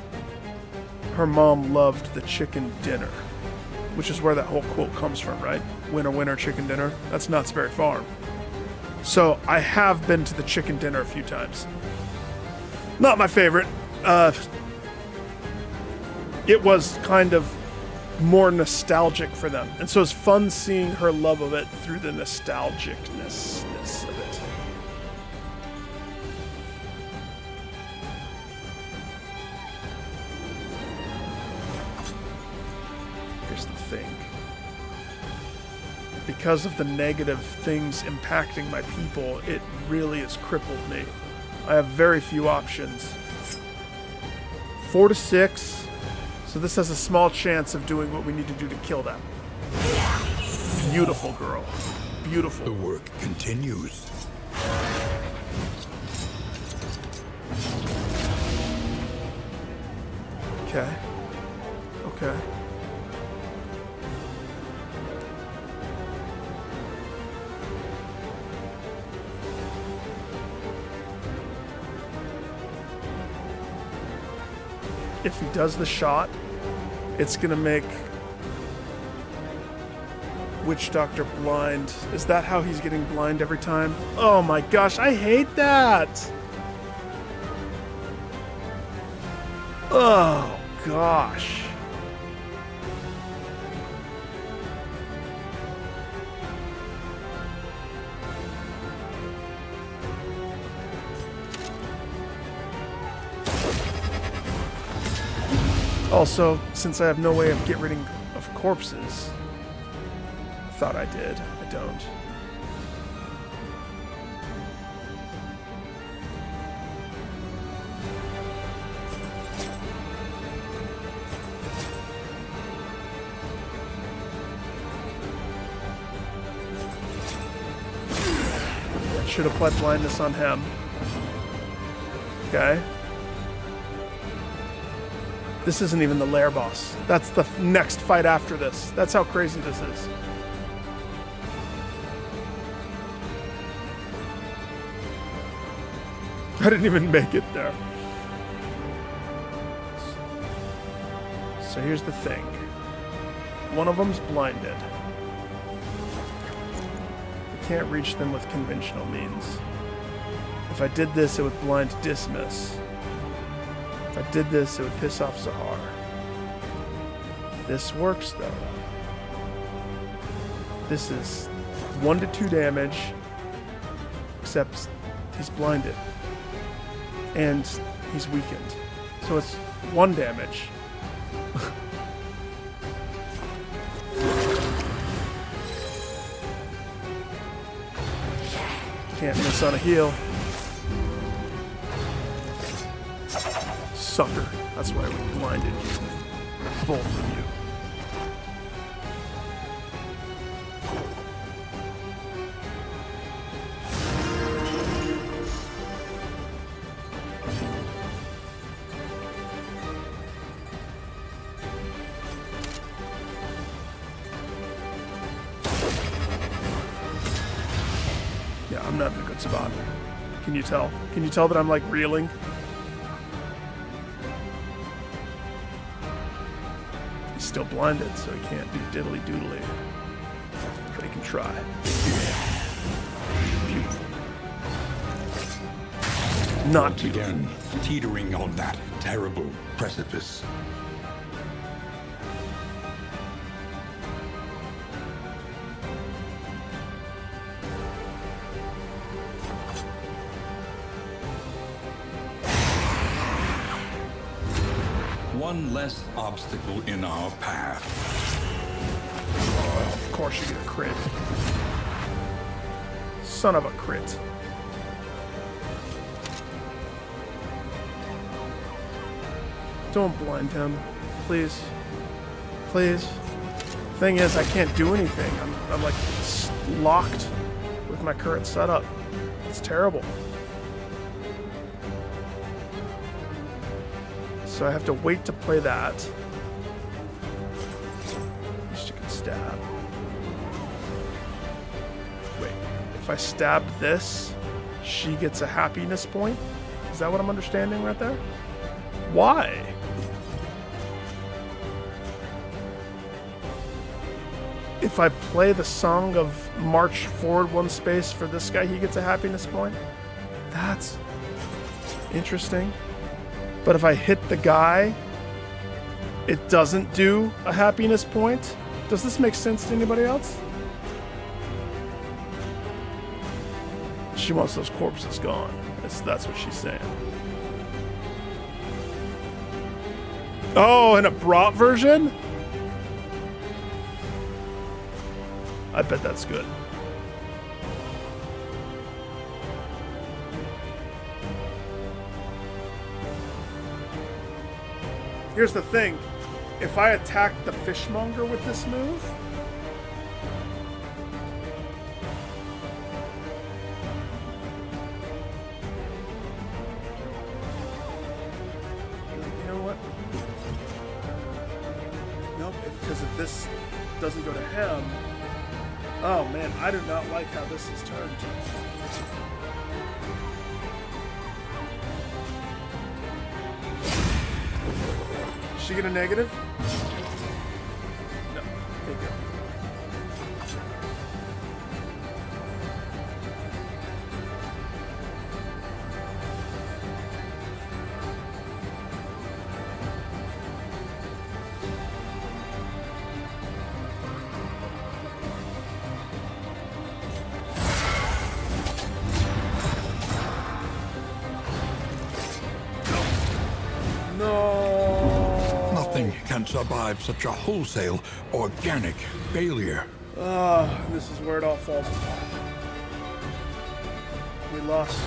her mom loved the chicken dinner, which is where that whole quote comes from, right? Winner, winner, chicken dinner. That's Knott's Berry Farm. So I have been to the chicken dinner a few times. Not my favorite. It was kind of more nostalgic for them. And so it's fun seeing her love of it through the nostalgicness of it. Here's the thing. Because of the negative things impacting my people, it really has crippled me. I have very few options. 4 to 6. So this has a small chance of doing what we need to do to kill them. Beautiful girl. Beautiful. The work continues. Okay. Okay. If he does the shot, it's gonna make Witch Doctor blind. Is that how he's getting blind every time? Oh my gosh, I hate that! Oh gosh. Also, since I have no way of getting rid of corpses, I thought I did. I don't. I should apply blindness on him. Okay. This isn't even the lair boss. That's the next fight after this. That's how crazy this is. I didn't even make it there. So here's the thing. One of them's blinded. I can't reach them with conventional means. If I did this, it would blind Dismiss. If I did this, it would piss off Zahar. This works, though. This is 1 to 2 damage, except he's blinded. And he's weakened. So it's 1 damage. Can't miss on a heal. Sucker. That's why we blinded you. Both of you. Yeah, I'm not in a good spot. Can you tell? Can you tell that I'm like reeling? still blinded, so he can't do diddly doodly. But he can try. Beautiful. Not Once beautiful. again, teetering on that terrible precipice. One less obstacle in our path. Of course you get a crit. Son of a crit. Don't blind him. Please. Please. Thing is, I can't do anything. I'm like locked with my current setup. It's terrible. So I have to wait to play that. At least you can stab. Wait, if I stab this, she gets a happiness point? Is that what I'm understanding right there? Why? If I play the Song of March forward one space for this guy, he gets a happiness point? That's interesting. But if I hit the guy, it doesn't do a happiness point? Does this make sense to anybody else? She wants those corpses gone. That's what she's saying. Oh, in a brought version? I bet that's good. Here's the thing. If I attack the fishmonger with this move, you know what? Nope, because if this doesn't go to him, oh man, I do not like how this is turned. She get a negative? No. There you go. Nothing can survive such a wholesale, organic failure. This is where it all falls apart. We lost.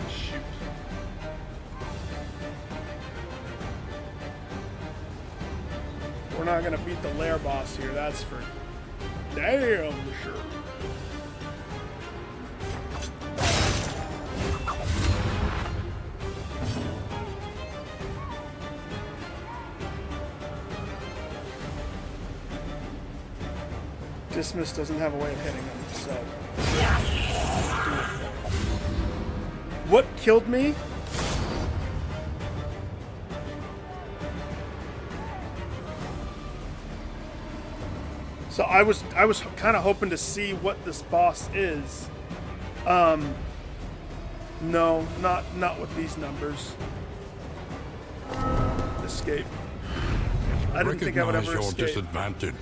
Shoot. We're not gonna beat the lair boss here, that's for damn sure. Dismiss doesn't have a way of hitting him, so. What killed me? So I was kind of hoping to see what this boss is. No, not with these numbers. Escape. I didn't think I would Recognize ever your escape. disadvantage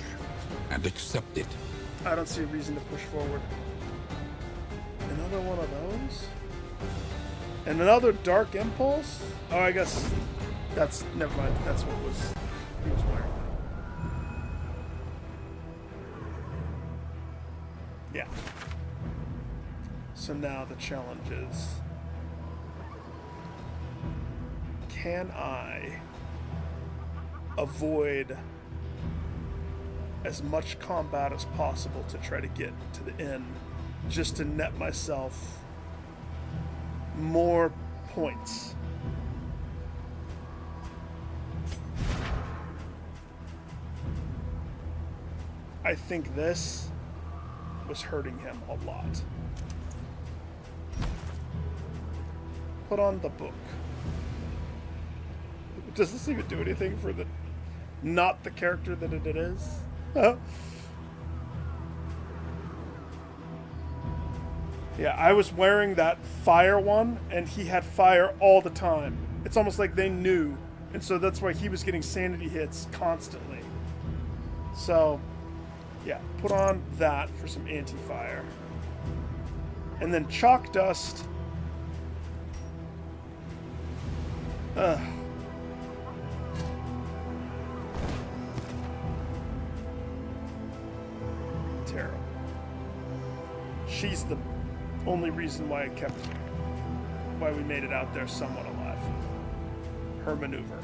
and accept it. I don't see a reason to push forward. Another one of those? And another dark impulse? Oh, I guess that's never mind. That's what he was wearing. Yeah. So now the challenge is, can I avoid as much combat as possible to try to get to the end, just to net myself more points? I think this was hurting him a lot. Put on the book. Does this even do anything for the... not the character that it is? Yeah, I was wearing that fire one, and he had fire all the time. It's almost like they knew, and so that's why he was getting sanity hits constantly. So, yeah, put on that for some anti-fire. And then chalk dust. Terrible. She's the only reason why we made it out there somewhat alive. Her maneuver.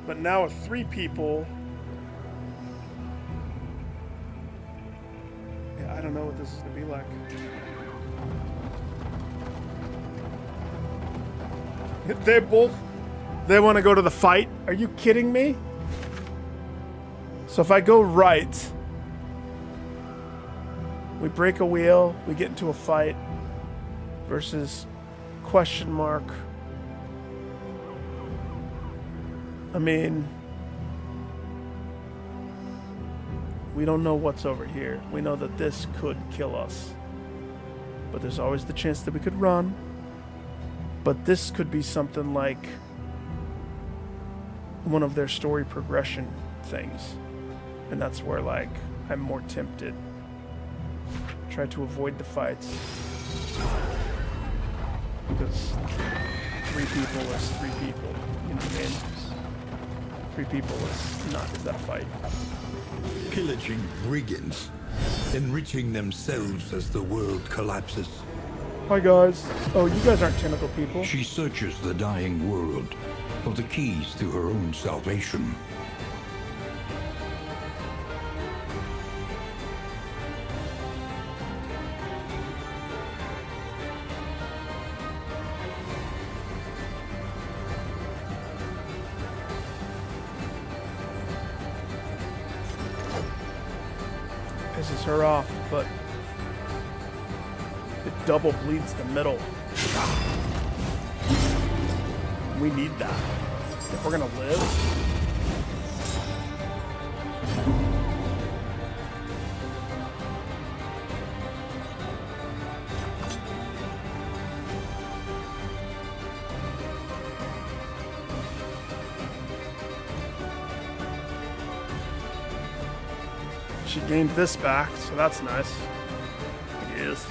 But now with 3 people, yeah, I don't know what this is gonna be like. They want to go to the fight? Are you kidding me? So if I go right, we break a wheel, we get into a fight, versus question mark. I mean, we don't know what's over here. We know that this could kill us, but there's always the chance that we could run. But this could be something like one of their story progression things. And that's where, like, I'm more tempted. Try to avoid the fights. Because 3 people is 3 people. You know what I mean? 3 people is that a fight? Pillaging brigands, enriching themselves as the world collapses. Hi guys. Oh, you guys aren't tentacle people. She searches the dying world for the keys to her own salvation. Pisses her off, but it double bleeds the middle. We need that if we're gonna live. She gained this back, so that's nice. It is.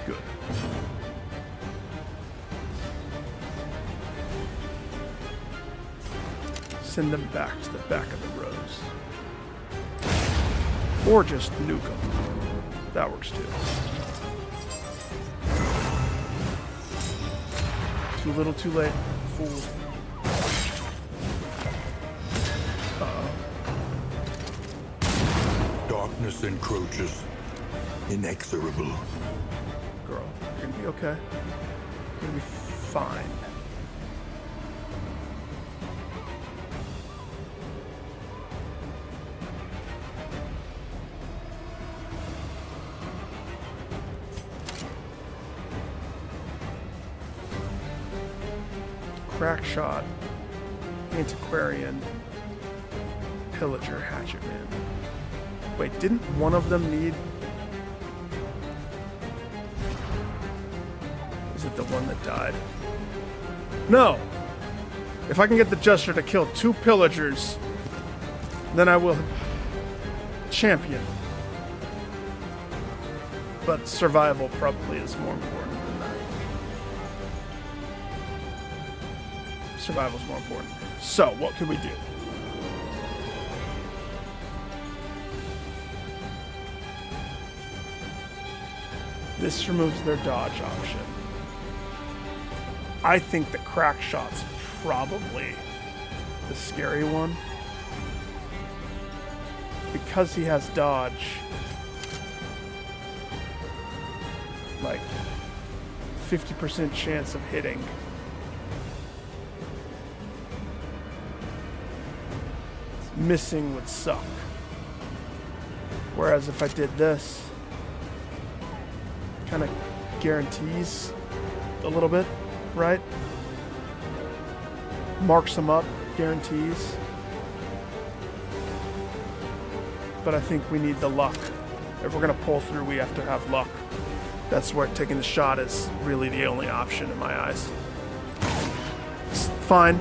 Good. Send them back to the back of the rows. Or just nuke them. That works too. Too little, too late. Fool. Darkness encroaches, inexorable. Girl, you're gonna be okay. You're gonna be fine. Crack shot, antiquarian, pillager, hatchet man. Wait, didn't one of them need... Is it the one that died? No! If I can get the Jester to kill 2 pillagers, then I will champion. But survival probably is more important than that. Survival's more important. So, what can we do? This removes their dodge option. I think the crack shot's probably the scary one. Because he has dodge, like 50% chance of hitting. Missing would suck. Whereas if I did this, kind of guarantees a little bit, right? Marks them up, guarantees. But I think we need the luck. If we're gonna pull through, we have to have luck. That's where taking the shot is really the only option in my eyes. It's fine.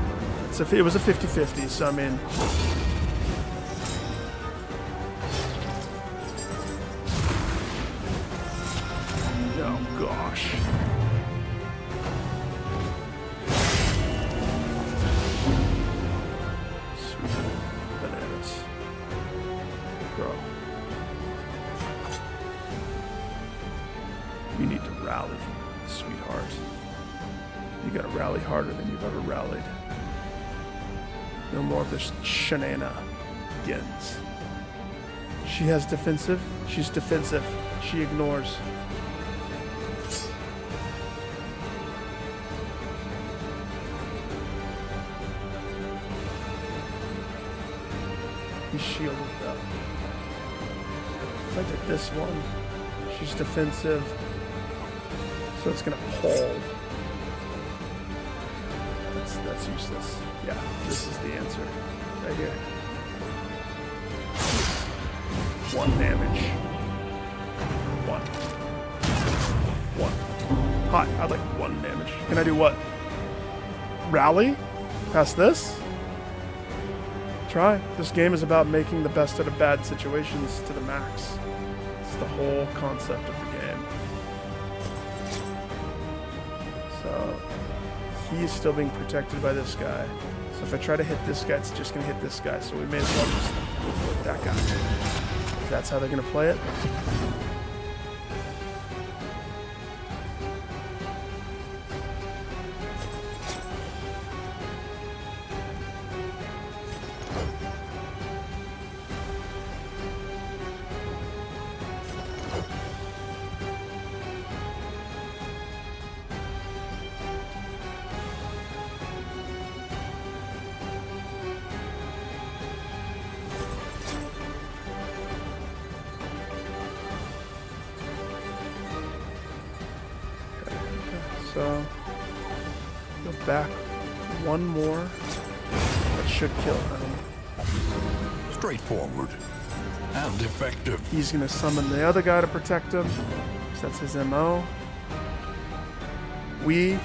It was a 50-50, so I mean... Oh gosh. Sweet bananas. Bro. You need to rally, sweetheart. You gotta rally harder than you've ever rallied. No more of this shenanigans. She has defensive. She's defensive. She ignores. He's shielded though. If I did this one, she's defensive. So it's gonna pull. That's useless. Yeah, this is the answer. Right here. 1 damage. 1. Hi, I'd like 1 damage. Can I do what? Rally? Past this? Try. This game is about making the best out of bad situations to the max. It's the whole concept of the game. So, he is still being protected by this guy. So if I try to hit this guy, it's just going to hit this guy. So we may as well just hit that guy. If that's how they're going to play it. So, go back 1 more. That should kill him. Straightforward and effective. He's going to summon the other guy to protect him. So that's his MO. We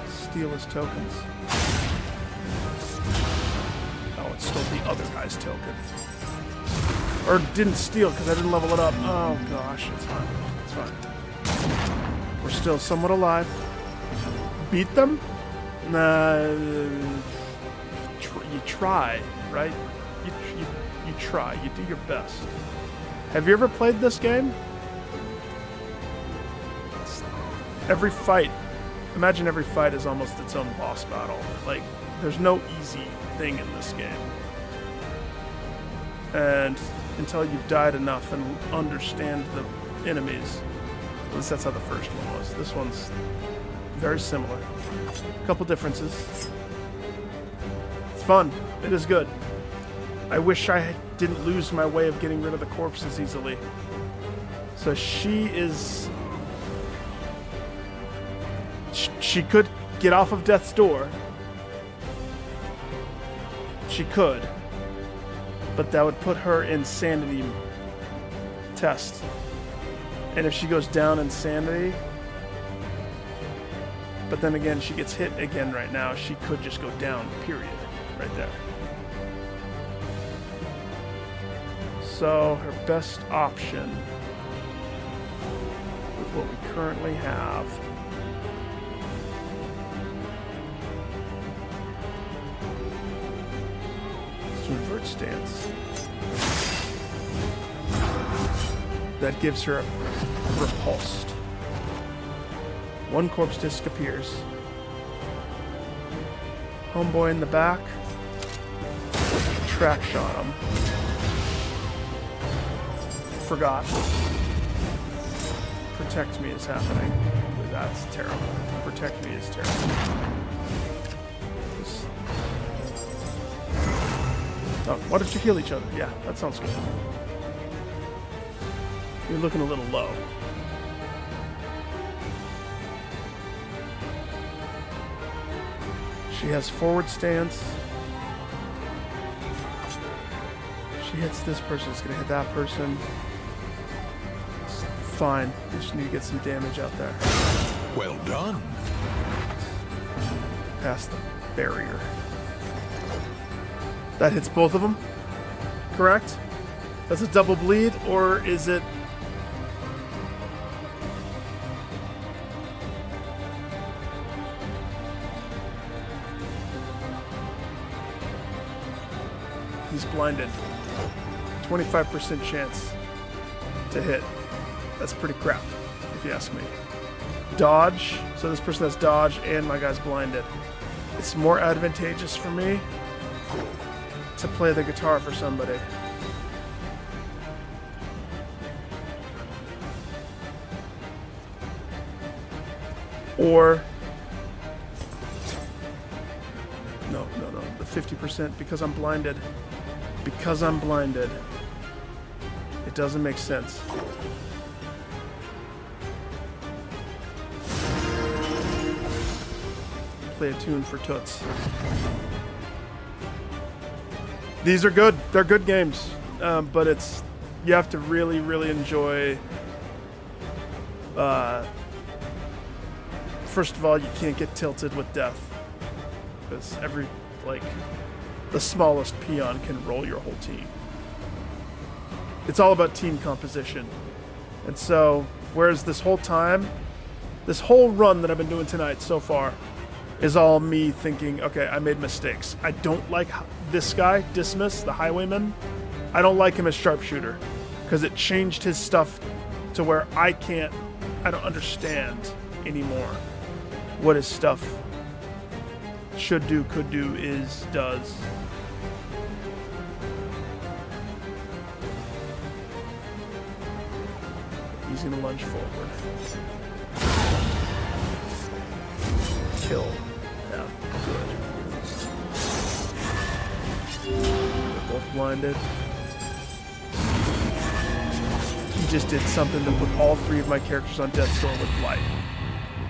steal his tokens. Oh, it's still the other guy's token. Or didn't steal because I didn't level it up. Oh gosh, it's fine. It's fine. We're still somewhat alive. Beat them? Nah. You try, right? You try. You do your best. Have you ever played this game? Every fight. Imagine every fight is almost its own boss battle. Like, there's no easy thing in this game. And until you've died enough and understand the enemies, at least that's how the first one was. This one's very similar. A couple differences. It's fun. It is good. I wish I didn't lose my way of getting rid of the corpses easily. So she is... She could get off of death's door. She could. But that would put her in sanity test. And if she goes down in sanity, but then again, she gets hit again right now, she could just go down, period. Right there. So her best option with what we currently have is to invert stance. That gives her a repulsed. One corpse disc appears. Homeboy in the back. Track shot him. forgot. Protect me is happening. That's terrible. Protect me is terrible. Oh, why don't you heal each other? Yeah, that sounds good. You're looking a little low. She has forward stance. She hits this person, it's gonna hit that person. It's fine. We just need to get some damage out there. Well done. Past the barrier. That hits both of them, correct? That's a double bleed, or is it... He's blinded. 25% chance to hit. That's pretty crap, if you ask me. Dodge. So this person has dodge, and my guy's blinded. It's more advantageous for me to play the guitar for somebody. Or... No. The 50% because I'm blinded. Because I'm blinded. It doesn't make sense. Play a tune for Toots. These are good. They're good games. But it's... You have to really, really enjoy... First of all, you can't get tilted with death. Because every... Like... The smallest peon can roll your whole team. It's all about team composition. And so, whereas this whole time, this whole run that I've been doing tonight so far is all me thinking, okay, I made mistakes. I don't like this guy, Dismas, the highwayman. I don't like him as sharpshooter because it changed his stuff to where I don't understand anymore what his stuff should do, could do, does. He's gonna lunge forward. Kill. Yeah, good. They're both blinded. He just did something to put all three of my characters on death's door with light.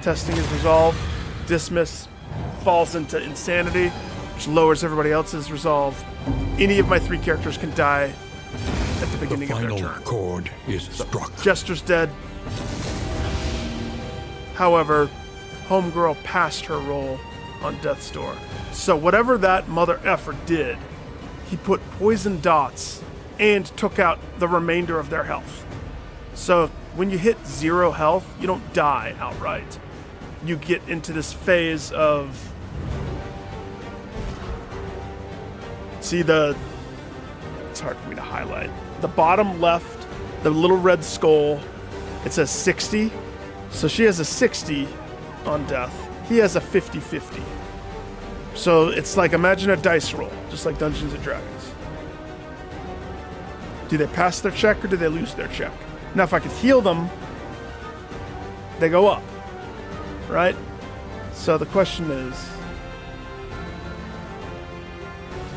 Testing is resolved. Dismiss falls into insanity, which lowers everybody else's resolve. Any of my three characters can die at the beginning of their turn. The final chord is struck. Jester's dead. However, Homegirl passed her roll on Death's Door. So whatever that mother effer did, he put poison dots and took out the remainder of their health. So when you hit 0 health, you don't die outright. You get into this phase of... See it's hard for me to highlight. The bottom left, the little red skull, it says 60. So she has a 60 on death. He has a 50-50. So it's like, imagine a dice roll, just like Dungeons & Dragons. Do they pass their check or do they lose their check? Now, if I could heal them, they go up, right? So the question is,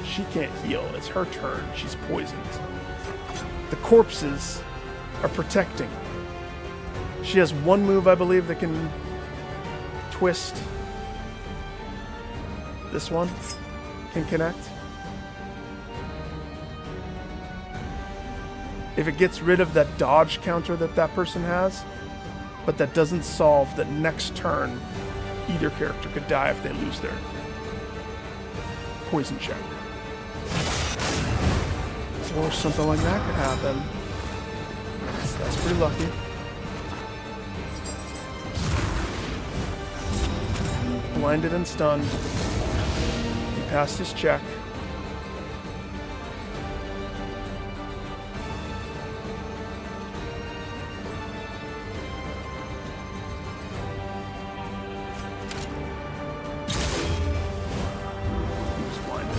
she can't heal. It's her turn. She's poisoned. The corpses are protecting. She has one move, I believe, that can twist. This one can connect. If it gets rid of that dodge counter that person has, but that doesn't solve that next turn, either character could die if they lose their poison check. Or something like that could happen. That's pretty lucky. Blinded and stunned. He passed his check. He was blinded.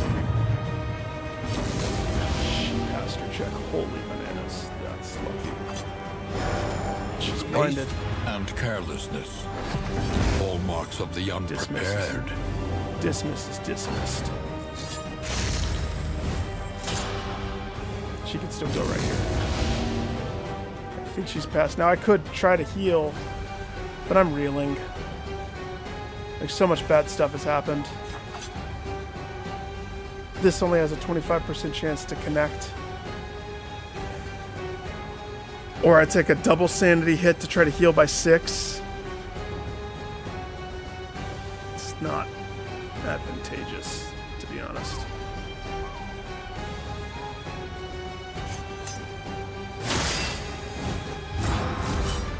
She passed her check. Holy bananas. That's lucky. blinded. Haste and carelessness. Hallmarks of the unprepared. Dismiss is dismissed. She can still go right here. I think she's passed. Now I could try to heal, but I'm reeling. Like, so much bad stuff has happened. This only has a 25% chance to connect. Or I take a double sanity hit to try to heal by 6. It's not advantageous, to be honest.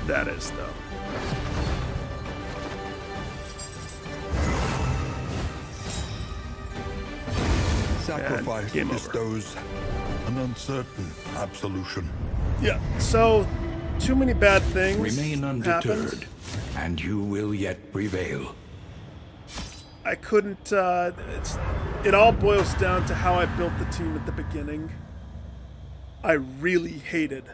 That is, though. Sacrifice game over. bestows an uncertain absolution. Yeah, so too many bad things Remain happened. undeterred, and you will yet prevail. I couldn't, it all boils down to how I built the team at the beginning. I really hated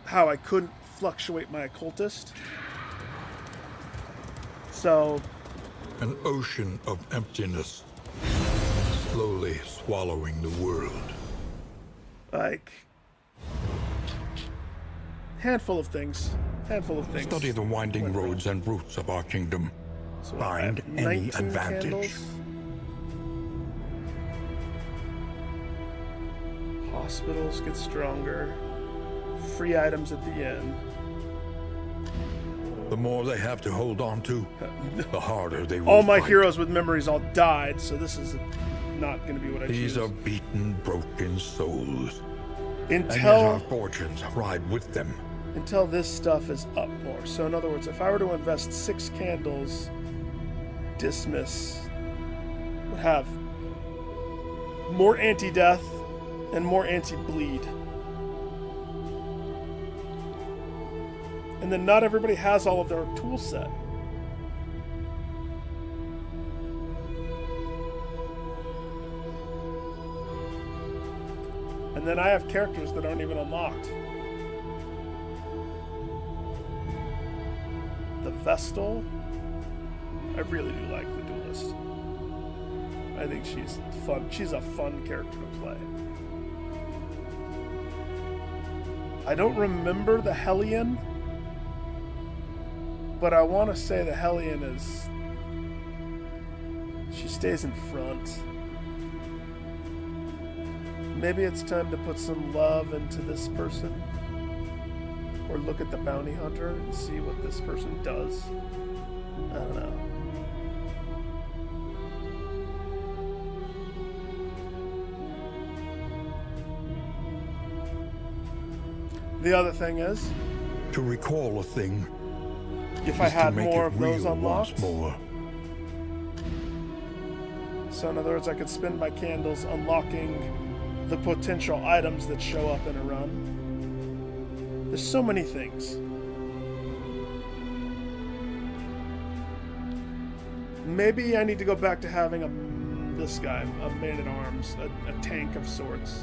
how I couldn't fluctuate my occultist. So, An ocean of emptiness, slowly swallowing the world. like, handful of things. Study the winding roads and routes of our kingdom. So Find I have any 19 advantage. candles. Hospitals get stronger. Free items at the end. The more they have to hold on to, the harder they will All my fight. heroes with memories all died, so this is not going to be what I These choose. are beaten, broken souls. And yet our Until fortunes ride with them. this stuff is up more. So in other words, if I were to invest 6 candles, Dismiss would have more anti-death and more anti-bleed. And then not everybody has all of their tool set. And then I have characters that aren't even unlocked. The Vestal, I really do like the Duelist. I think she's fun. She's a fun character to play. I don't remember the Hellion, but I want to say the Hellion is... she stays in front. Maybe it's time to put some love into this person. Or look at the bounty hunter and see what this person does. I don't know. The other thing is, To recall a thing if I is to had make more it of those real unlocked, once more. so in other words, I could spend my candles unlocking the potential items that show up in a run. There's so many things. Maybe I need to go back to having this guy, a man-at-arms, a tank of sorts.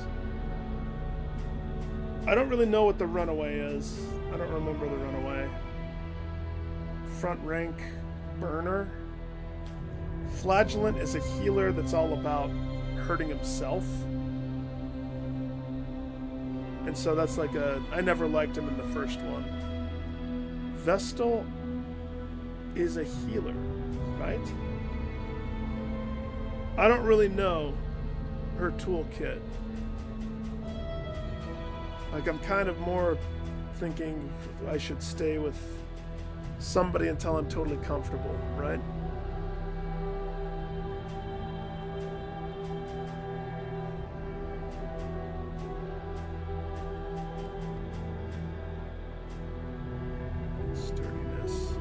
I don't really know what the runaway is. I don't remember the runaway. Front rank burner. Flagellant is a healer that's all about hurting himself. And so that's like I never liked him in the first one. Vestal is a healer, right? I don't really know her toolkit. Like, I'm kind of more thinking I should stay with somebody until I'm totally comfortable, right? Sturdiness.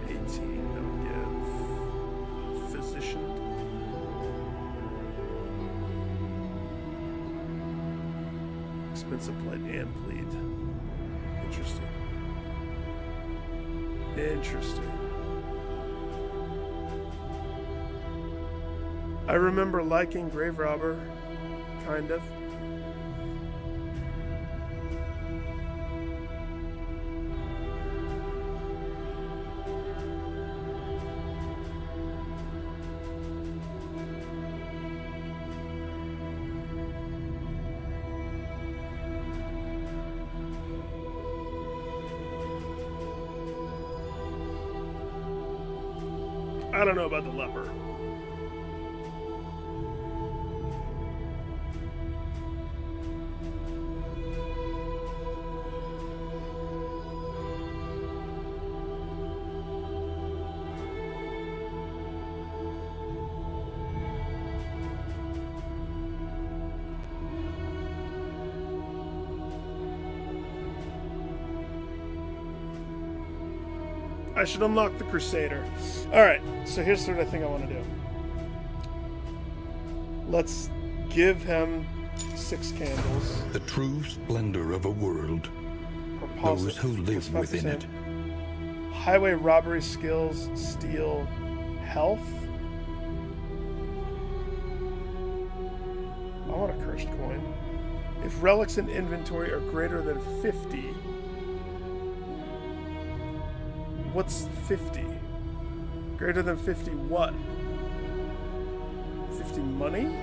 18, that would give physician. Expensive blight and bleed. Interesting. Interesting. I remember liking Grave Robber, kind of. I don't know about the leper. I should unlock the Crusader. Alright, so here's the thing I want to do. Let's give him 6 candles. The true splendor of a world. Those who live within it. Highway robbery skills, steal, health. I want a cursed coin. If relics in inventory are greater than 50. What's 50? Greater than 50 what? 50 money?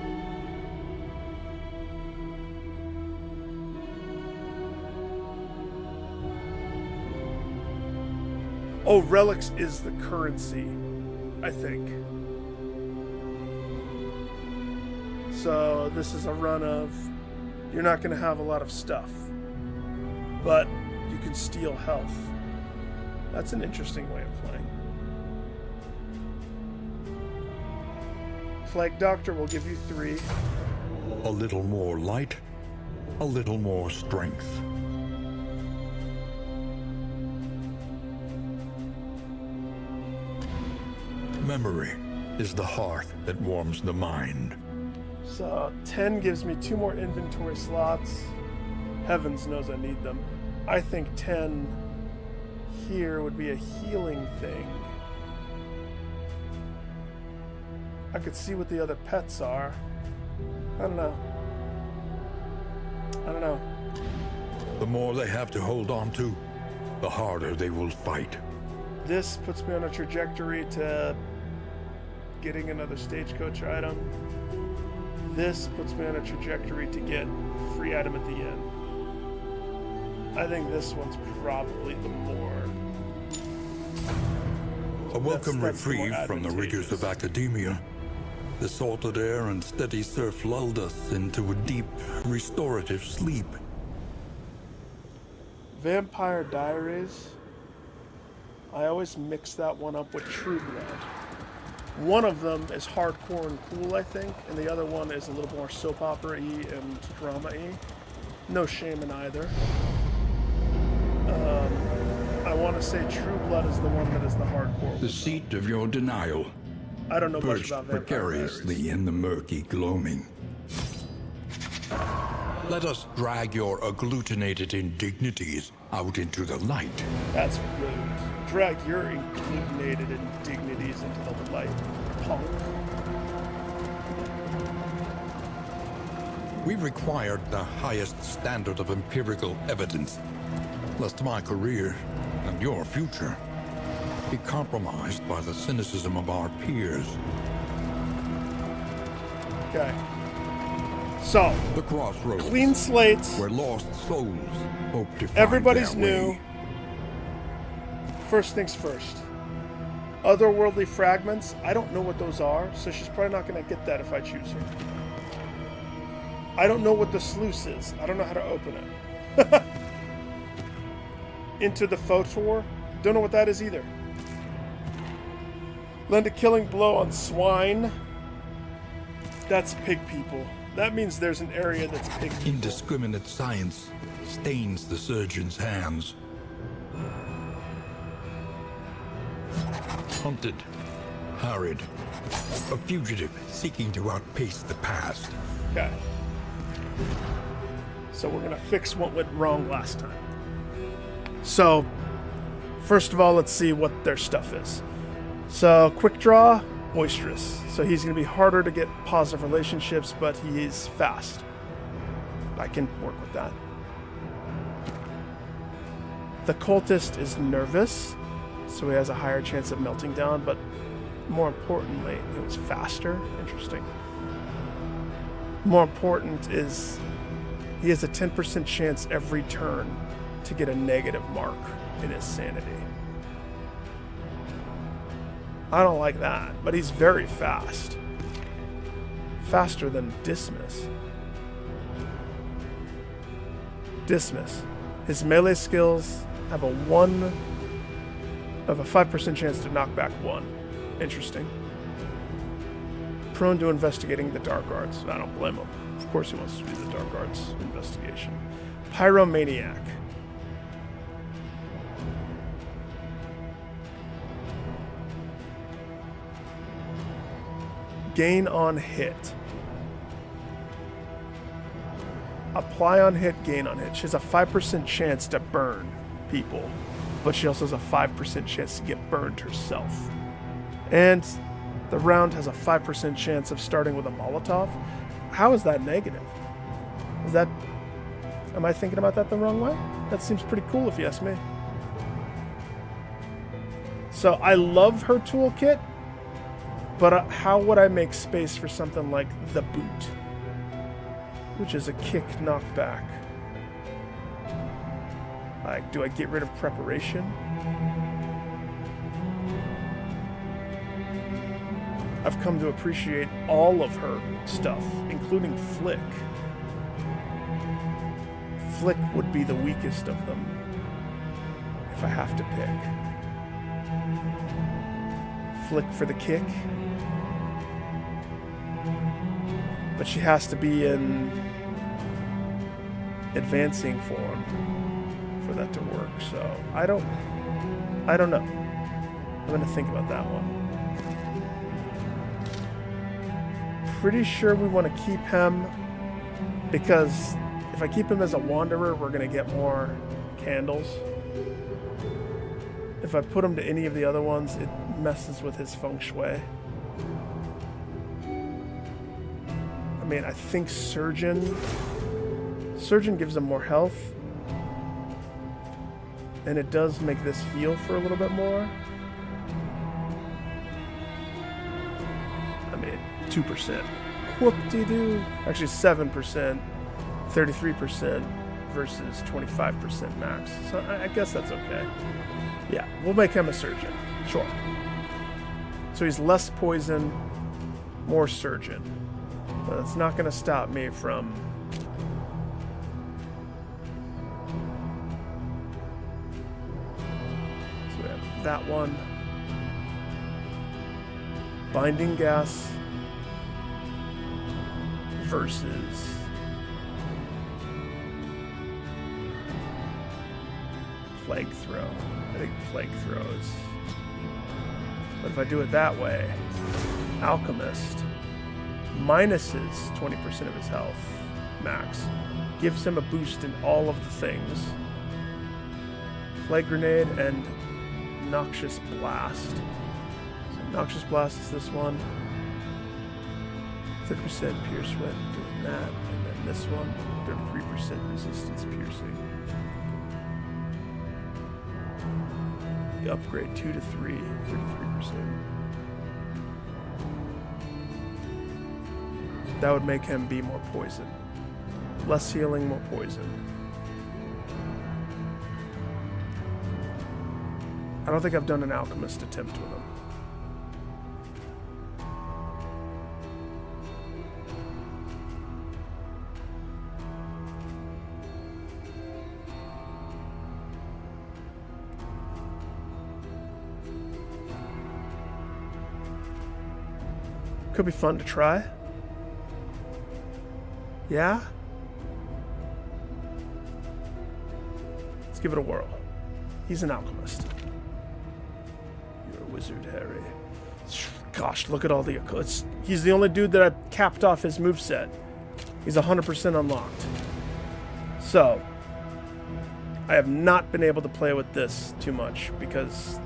Oh, relics is the currency, I think. So this is a run of, you're not going to have a lot of stuff, but you can steal health. That's an interesting way of playing. Plague Doctor will give you 3. A little more light, a little more strength. Memory is the hearth that warms the mind. So 10 gives me 2 more inventory slots. Heavens knows I need them. I think 10 here would be a healing thing. I could see what the other pets are. I don't know. The more they have to hold on to, the harder they will fight. This puts me on a trajectory to getting another stagecoach item. This puts me on a trajectory to get free item at the end. I think this one's probably the more... A welcome that's reprieve from the rigors of academia. The salted air and steady surf lulled us into a deep, restorative sleep. Vampire Diaries. I always mix that one up with True Blood. One of them is hardcore and cool, I think, and the other one is a little more soap opera-y and drama-y. No shame in either. I want to say True Blood is the one that is the hardcore one. The seat of your denial, I don't know much perched about Vampire precariously Diaries. in the murky gloaming. Let us drag your agglutinated indignities out into the light. That's rude. Drag your agglutinated indignities into the light, punk. We required the highest standard of empirical evidence, lest my career and your future be compromised by the cynicism of our peers. Okay. So, The crossroads, clean slates. where lost souls hope to find Everybody's their new. way. First things first. Otherworldly fragments. I don't know what those are, so she's probably not going to get that if I choose her. I don't know what the sluice is. I don't know how to open it. Into the Photor. Don't know what that is either. Lend a killing blow on swine. That's pig people. That means there's an area that's pig people. Indiscriminate science stains the surgeon's hands. Hunted, harried, a fugitive seeking to outpace the past. Okay. So we're going to fix what went wrong last time. So, first of all, let's see what their stuff is. So, quick draw, boisterous. So he's going to be harder to get positive relationships, but he's fast. I can work with that. The cultist is nervous, so he has a higher chance of melting down, but more importantly, it was faster. Interesting. More important is he has a 10% chance every turn to get a negative mark in his sanity. I don't like that, but he's very fast. Faster than Dismas. Dismas. His melee skills have a 5% chance to knock back 1. Interesting. Prone to investigating the dark arts. I don't blame him. Of course he wants to do the dark arts investigation. Pyromaniac. Gain on hit. Apply on hit, gain on hit. She has a 5% chance to burn people, but she also has a 5% chance to get burned herself. And the round has a 5% chance of starting with a Molotov. How is that negative? Am I thinking about that the wrong way? That seems pretty cool if you ask me. So I love her toolkit, but how would I make space for something like the boot, which is a kick knockback? Like, do I get rid of preparation? I've come to appreciate all of her stuff, including Flick. Flick would be the weakest of them, if I have to pick. Flick for the kick. But she has to be in advancing form for that to work, so I don't know. I'm gonna think about that one. Pretty sure we want to keep him, because if I keep him as a wanderer, we're going to get more candles. If I put him to any of the other ones, it messes with his feng shui. I mean, I think Surgeon gives him more health, and it does make this heal for a little bit more. 2%. Whoop-de-doo. Actually, 7%, 33% versus 25% max. So I guess that's okay. Yeah, we'll make him a surgeon. Sure. So he's less poison, more surgeon. But that's not going to stop me from... So we have that one. Binding gas versus Plague Throw. I think Plague Throws. But if I do it that way, Alchemist minuses 20% of his health max, gives him a boost in all of the things. Plague Grenade and Noxious Blast. So Noxious Blast is this one. 30% Pierce Sweat doing that, and then this one, 33% Resistance Piercing. The upgrade 2 to 3, 33%. That would make him be more poison. Less healing, more poison. I don't think I've done an alchemist attempt with him. Could be fun to try. Yeah? Let's give it a whirl. He's an alchemist. You're a wizard, Harry. Gosh, look at all the... He's the only dude that I capped off his moveset. He's 100% unlocked. So, I have not been able to play with this too much because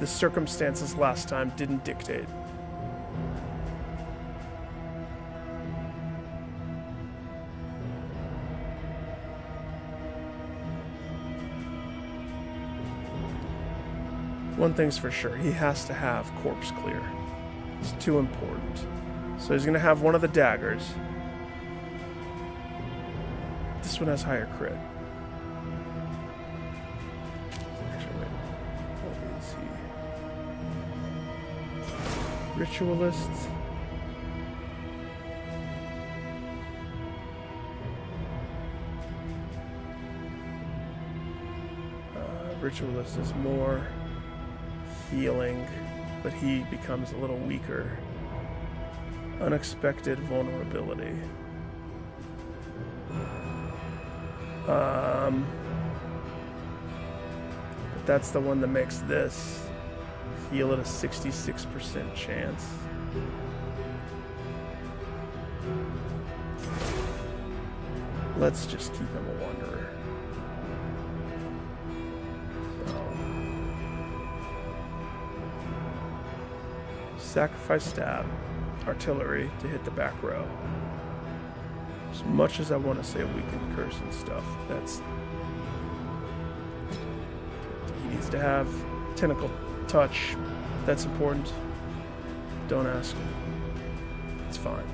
the circumstances last time didn't dictate. One thing's for sure, he has to have corpse clear. It's too important. So he's gonna have one of the daggers. This one has higher crit. Actually, wait. What is Ritualist. Ritualist is more healing, but he becomes a little weaker. Unexpected vulnerability. But that's the one that makes this heal at a 66% chance. Let's just keep him a wanderer. Sacrifice stab, artillery to hit the back row. As much as I want to say weakened curse and stuff, that's... He needs to have tentacle touch. That's important. Don't ask. It's fine.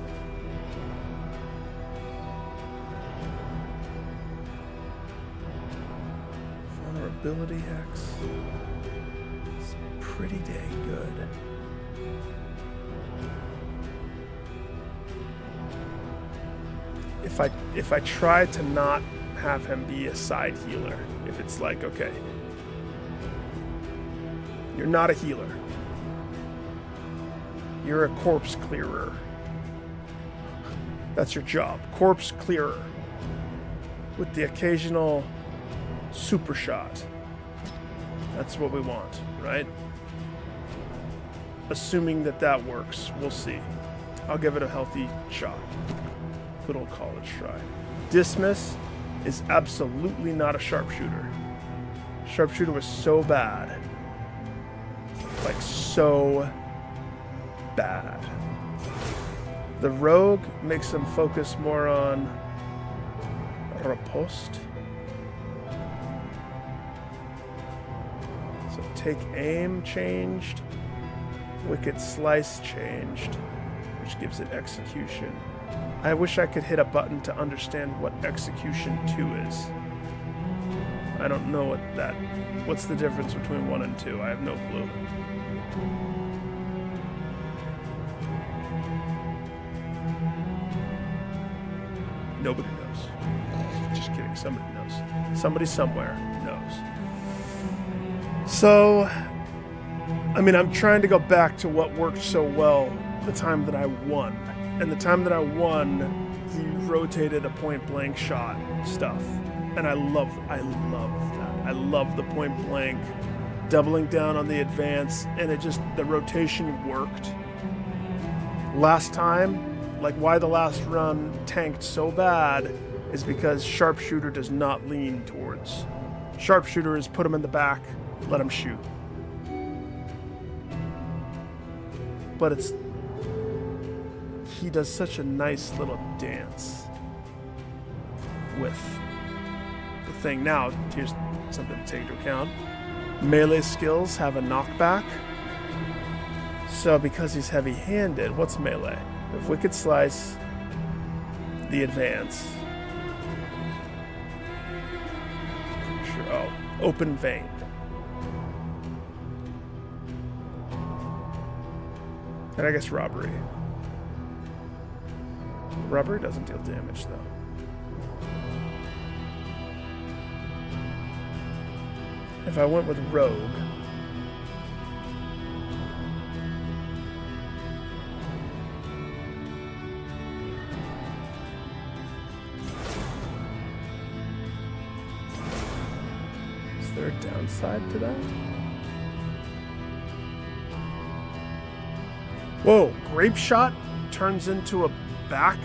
Vulnerability hex. It's pretty dang good. If I try to not have him be a side healer, if it's like, okay, you're not a healer, you're a corpse clearer. That's your job, corpse clearer, with the occasional super shot. That's what we want, right? Assuming that that works, we'll see. I'll give it a healthy shot. Good old college try. Dismiss is absolutely not a sharpshooter. Sharpshooter was so bad. Like, so bad. The rogue makes him focus more on riposte. So take aim changed. Wicked slice changed, which gives it execution. I wish I could hit a button to understand what execution 2 is. I don't know what's the difference between 1 and 2? I have no clue. Nobody knows. Just kidding, somebody knows. Somebody somewhere knows. So, I mean, I'm trying to go back to what worked so well the time that I won. And the time that I won, he rotated a point-blank shot stuff. And I love that. I love the point-blank, doubling down on the advance, and the rotation worked. Last time, like why the last run tanked so bad is because Sharpshooter does not lean towards. Sharpshooter is put him in the back, let him shoot. But he does such a nice little dance with the thing. Now, here's something to take into account. Melee skills have a knockback. So because he's heavy-handed, what's melee? We have Wicked Slice, the advance. Sure. Oh, Open Vein. And I guess robbery. Robbery doesn't deal damage, though. If I went with Rogue, is there a downside to that? Whoa, Grape Shot turns into a back?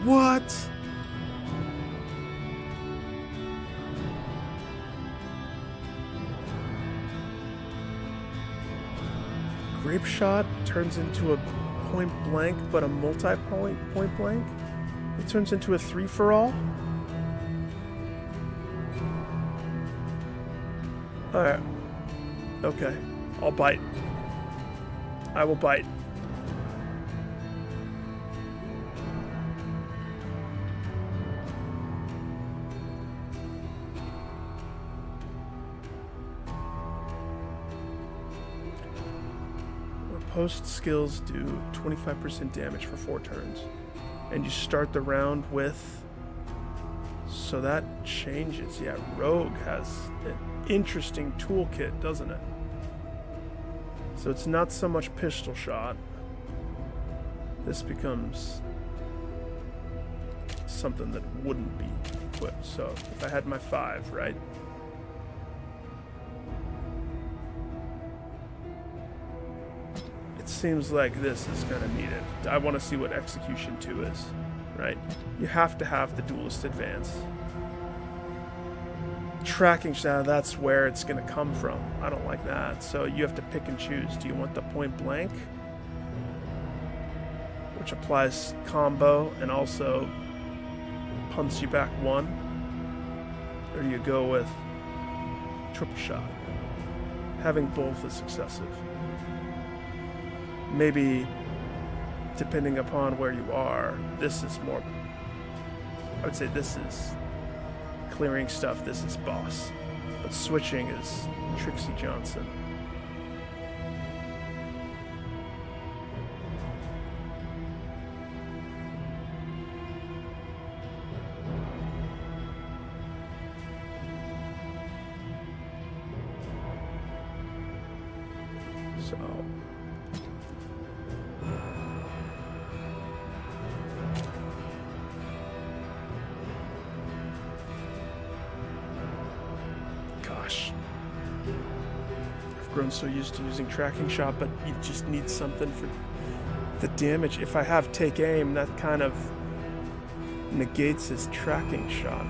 What? Grape Shot turns into a point blank, but a multi-point point blank? It turns into a 3-for-all? Alright. Okay. I'll bite. I will bite. Riposte skills do 25% damage for 4 turns. And you start the round with... So that changes. Yeah, Rogue has an interesting toolkit, doesn't it? So it's not so much pistol shot. This becomes something that wouldn't be equipped. So if I had my 5, right? It seems like this is kind of needed. I want to see what Execution 2 is, right? You have to have the Duelist Advance. Tracking shot, that's where it's going to come from. I don't like that. So you have to pick and choose. Do you want the point blank, which applies combo and also punts you back 1? Or do you go with triple shot? Having both is excessive. Maybe, depending upon where you are, this is more... I would say this is clearing stuff, this is boss. But switching is Trixie Johnson. So... Gosh. I've grown so used to using tracking shot, but you just need something for the damage. If I have take aim, that kind of negates his tracking shot.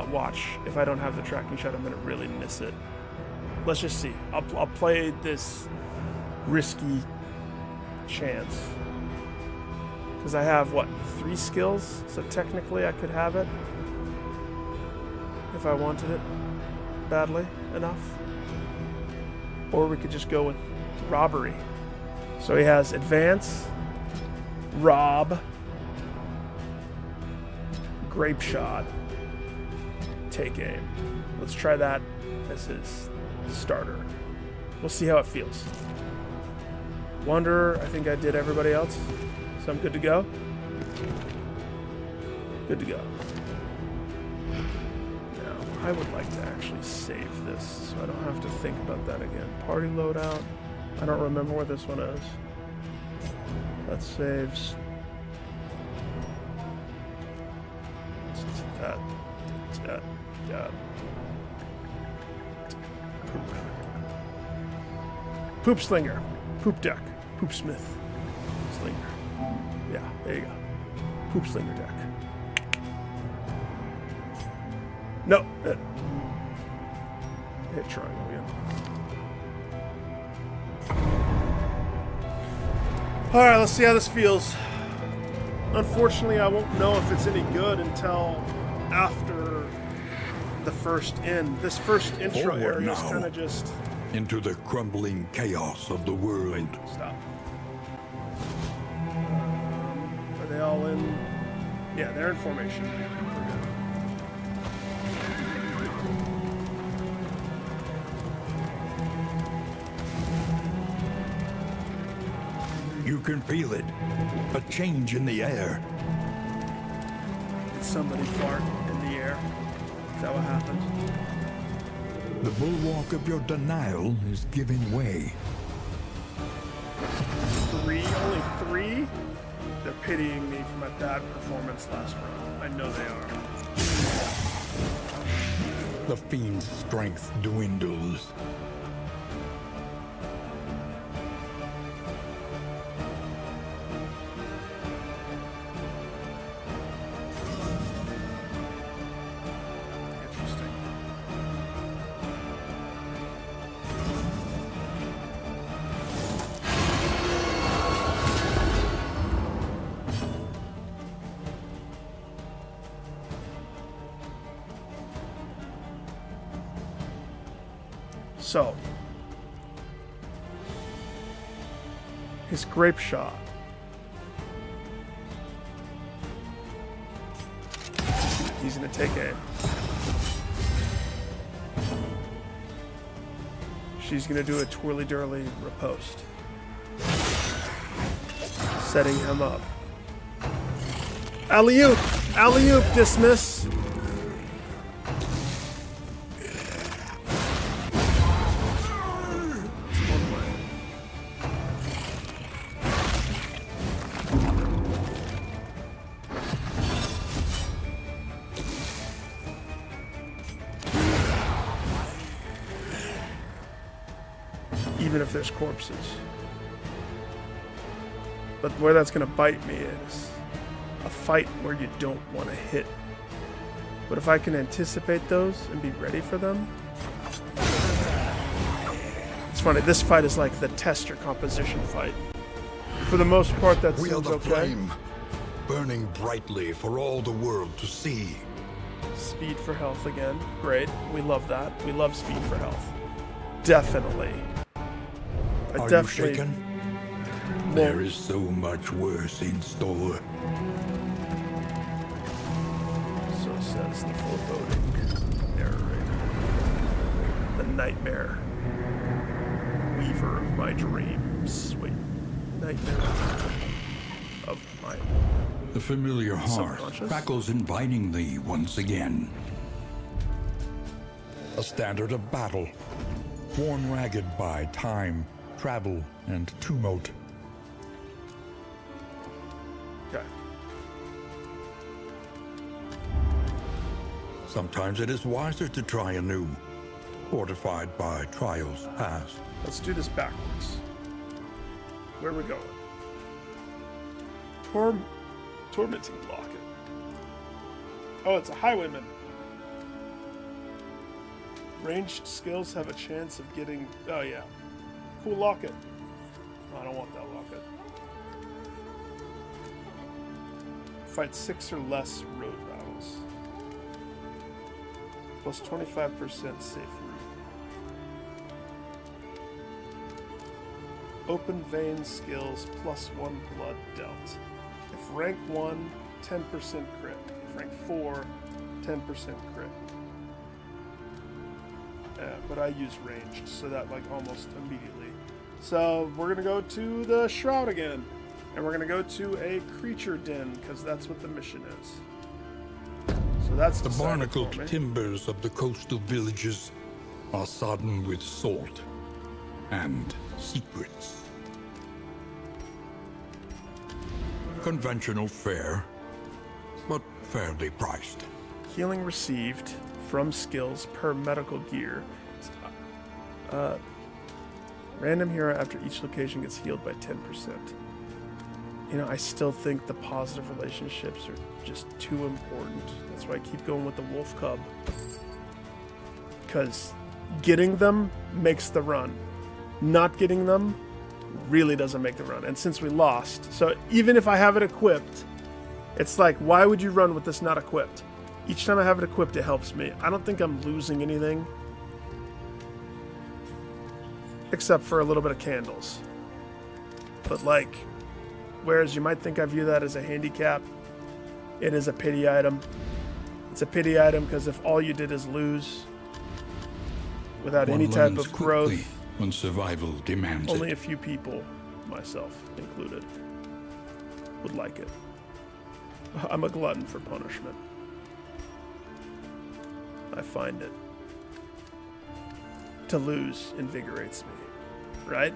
Watch. If I don't have the tracking shot, I'm going to really miss it. Let's just see. I'll play this risky chance. Because I have, what, 3 skills? So technically I could have it. If I wanted it badly enough. Or we could just go with robbery. So he has advance, rob, grape shot, take aim. Let's try that as his starter. We'll see how it feels. Wanderer, I think I did everybody else. So I'm good to go? Good to go. Now, I would like to actually save this so I don't have to think about that again. Party loadout. I don't remember where this one is. That saves. That. Poop slinger. Poop deck. Poop smith. Slinger. Yeah, there you go. Poop slinger deck. No. Hit triangle again. Alright, let's see how this feels. Unfortunately, I won't know if it's any good until after the first This first intro Forward area is now. kind of just... Into the crumbling chaos of the world. Wait, stop. Are they all in? Yeah, they're in formation. We're good. You can feel it. A change in the air. Did somebody fart in the air? Is that what happened? The bulwark of your denial is giving way. 3? Only 3? They're pitying me for my bad performance last round. I know they are. The fiend's strength dwindles. Interesting. So, his grape shot. He's gonna take aim. She's gonna do a twirly-dirly riposte. setting him up. Alley-oop! Alley-oop, dismiss! Even if there's corpses. But where that's going to bite me is a fight where you don't want to hit. But if I can anticipate those and be ready for them... It's funny, this fight is like the tester composition fight. For the most part, that Wield seems the okay. flame, burning brightly for all the world to see. Speed for health again. Great. We love that. We love speed for health. Definitely. Are you shaken? There is so much worse in store. So says the foreboding narrator. The nightmare. Weaver of my dreams. Wait. Nightmare of my... The familiar hearth Subconscious? crackles invitingly once again. A standard of battle, worn ragged by time, travel, and tumult. Okay. Sometimes it is wiser to try anew, fortified by trials past. Let's do this backwards. Where are we going? Tormenting locket. Oh, it's a highwayman. Ranged skills have a chance of getting... Oh, yeah. Cool locket. I don't want that locket. Fight 6 or less road battles. Plus 25% safe route. Open vein skills plus 1 blood dealt. If rank 1, 10% crit. If rank 4, 10% crit. But I use ranged, so that like almost immediately. So we're gonna go to the Shroud again. And we're gonna go to a creature den, because that's what the mission is. So that's The decided for barnacled me. timbers of the coastal villages are sodden with salt and secrets. Conventional fare, but fairly priced. Healing received from skills per medical gear. Random hero after each location gets healed by 10%. You know, I still think the positive relationships are just too important. That's why I keep going with the wolf cub. Because getting them makes the run. Not getting them really doesn't make the run. And since we lost, so even if I have it equipped, it's like, why would you run with this not equipped? Each time I have it equipped, it helps me. I don't think I'm losing anything. Except for a little bit of candles. But like, whereas you might think I view that as a handicap, it is a pity item. It's a pity item because if all you did is lose without any type of growth, when survival demands only it. a few people, myself included, would like it. I'm a glutton for punishment. I find it. To lose invigorates me, right?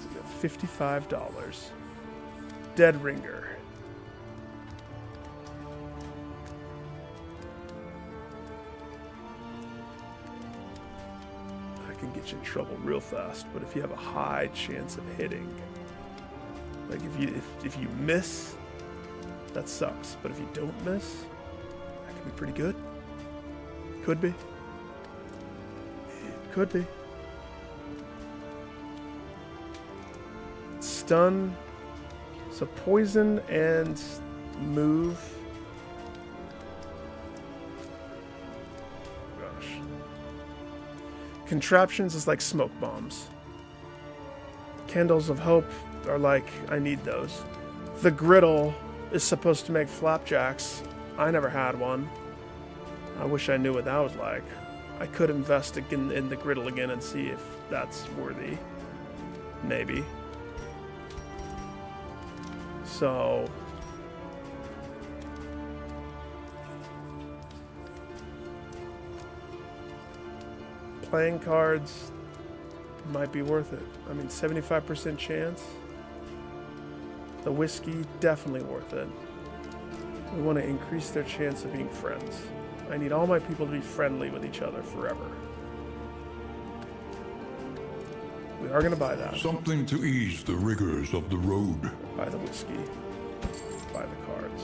So we got $55. Dead Ringer. I can get you in trouble real fast, but if you have a high chance of hitting, like if you miss, that sucks. But if you don't miss, that could be pretty good. Could be. It could be. Stun. So poison and move. Gosh. Contraptions is like smoke bombs. Candles of hope are like, I need those. The griddle is supposed to make flapjacks. I never had one. I wish I knew what that was like. I could invest in the griddle again and see if that's worthy. Maybe. So playing cards might be worth it. I mean, 75% chance. The whiskey, definitely worth it. We want to increase their chance of being friends. I need all my people to be friendly with each other forever. We are going to buy that. Something to ease the rigors of the road. Buy the whiskey. Buy the cards.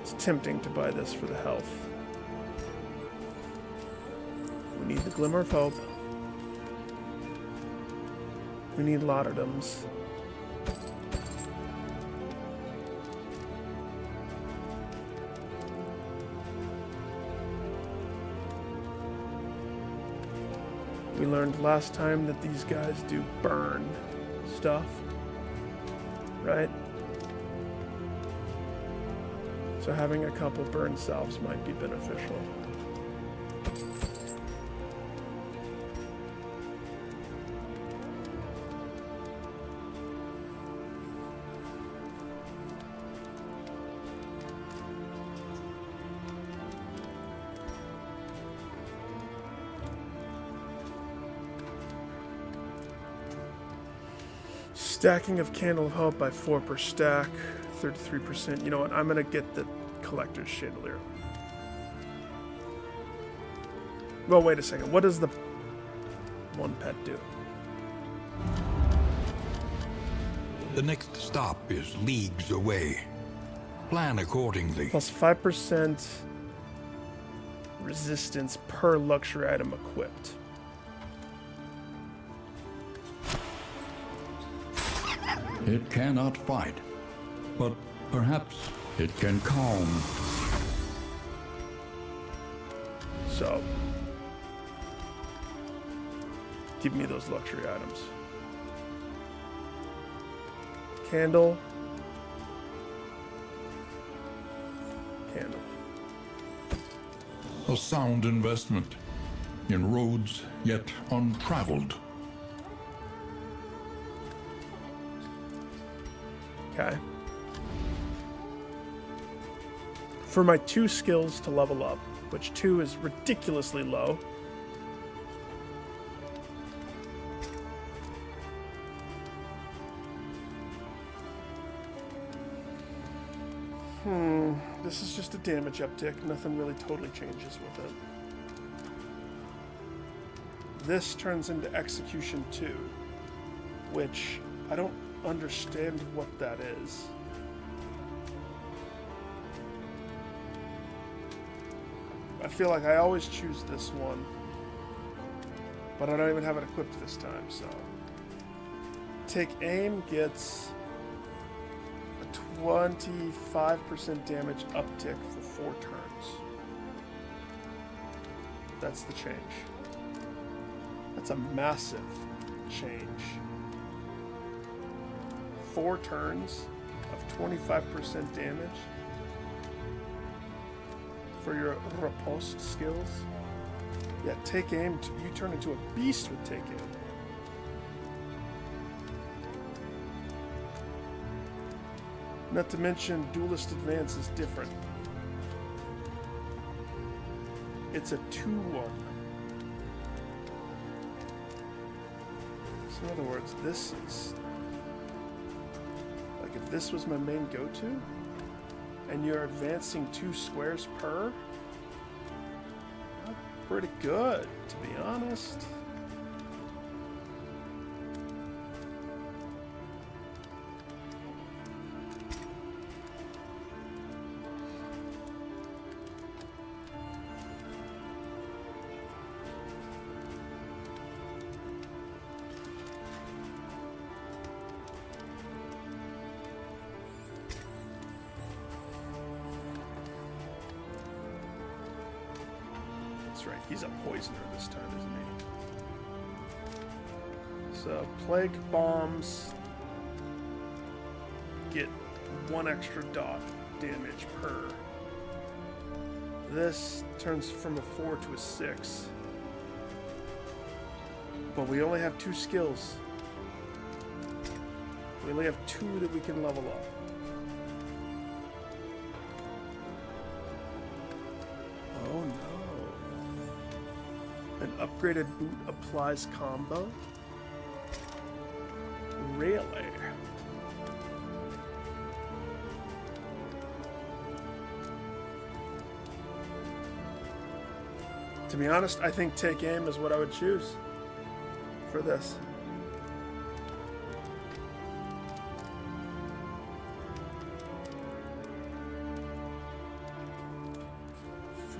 It's tempting to buy this for the health. We need the Glimmer of Hope. We need Lauderdums. We learned last time that these guys do burn stuff, right? So having a couple burn salves might be beneficial. Stacking of Candle of Hope by 4 per stack, 33%. You know what? I'm going to get the Collector's Chandelier. Well, wait a second. What does the one pet do? The next stop is leagues away. Plan accordingly. Plus 5% resistance per luxury item equipped. It cannot fight, but perhaps it can calm. So, give me those luxury items. Candle. Candle. A sound investment in roads yet untraveled. Okay. For my 2 skills to level up, which 2 is ridiculously low. This is just a damage uptick. Nothing really totally changes with it. This turns into Execution 2, which I don't understand what that is. I feel like I always choose this one, but I don't even have it equipped this time, so. Take Aim gets a 25% damage uptick for 4 turns. That's the change. That's a massive change. 4 turns of 25% damage for your riposte skills. Yeah, Take Aim, you turn into a beast with Take Aim. Not to mention, Duelist Advance is different. It's a 2-1. So in other words, this is... like if this was my main go-to, and you're advancing 2 squares per, that's pretty good, to be honest. Right, he's a poisoner this time, isn't he? So, Plague Bombs get 1 extra dot damage per. This turns from a 4 to a 6. But we only have 2 skills. We only have 2 that we can level up. Oh no. An upgraded boot applies combo? Really? To be honest, I think take aim is what I would choose for this.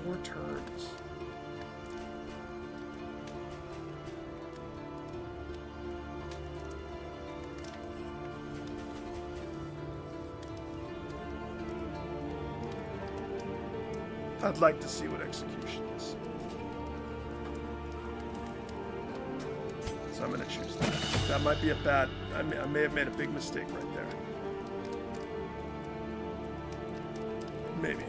Four turns. I'd like to see what execution is. So I'm going to choose that. That might be a bad... I may have made a big mistake right there. Maybe.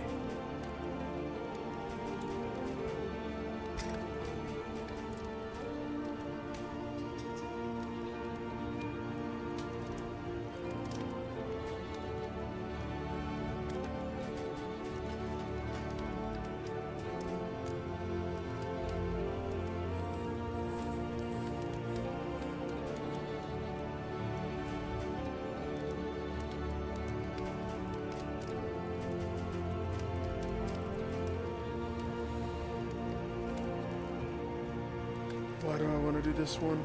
Why do I want to do this one?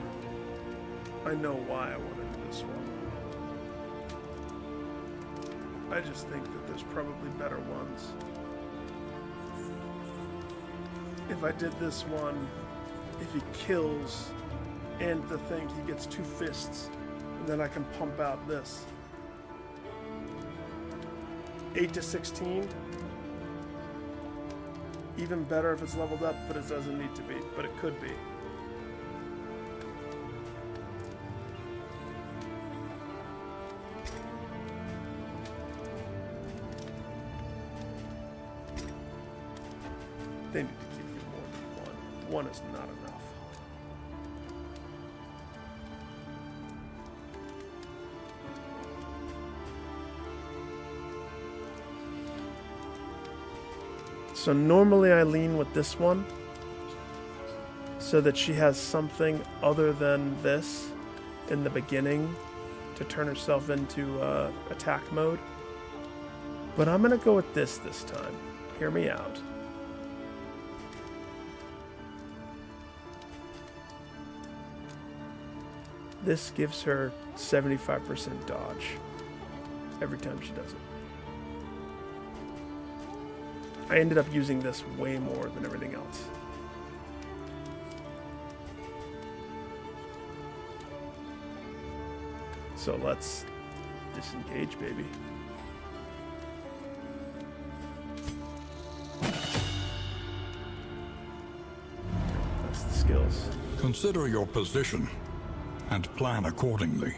I know why I want to do this one. I just think that there's probably better ones. If I did this one, if he kills and the thing, he gets 2 fists, and then I can pump out this. 8 to 16. Even better if it's leveled up, but it doesn't need to be, but it could be. They need to give you more than 1. 1 is not enough. So normally I lean with this one so that she has something other than this in the beginning to turn herself into attack mode. But I'm going to go with this time. Hear me out. This gives her 75% dodge every time she does it. I ended up using this way more than everything else. So let's disengage, baby. That's the skills. Consider your position and plan accordingly.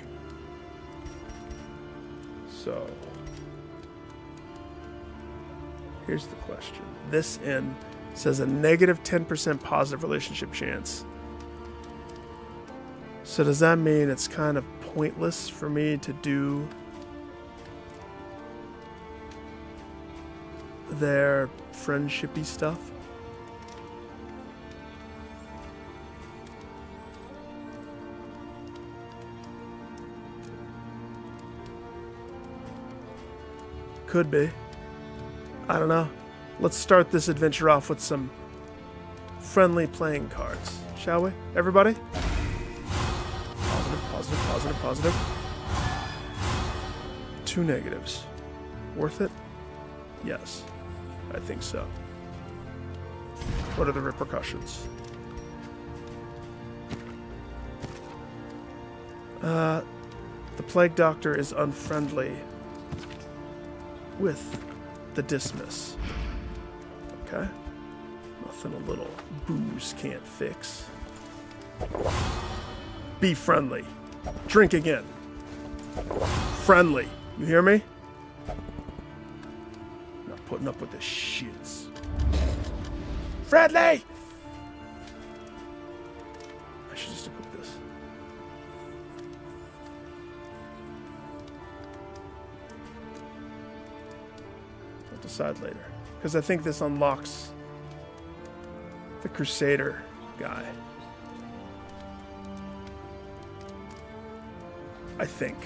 So, here's the question. This N says a negative 10% positive relationship chance. So does that mean it's kind of pointless for me to do their friendshipy stuff? Could be. I don't know. Let's start this adventure off with some friendly playing cards, shall we, everybody? Positive, positive, positive, positive. 2 negatives. Worth it? Yes, I think so. What are the repercussions? The Plague Doctor is unfriendly with the dismiss. Okay? Nothing a little booze can't fix. Be friendly. Drink again. Friendly. You hear me? Not putting up with this shiz. Friendly! I should just equip this. I'll decide later. Because I think this unlocks the Crusader guy. I think.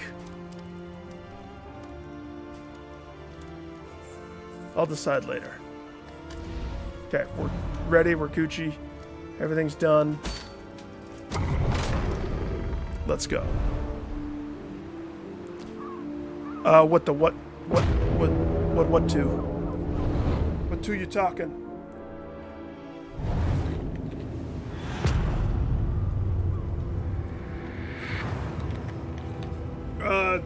I'll decide later. Okay, we're ready. We're Gucci. Everything's done. Let's go. What to? What to you talking? Are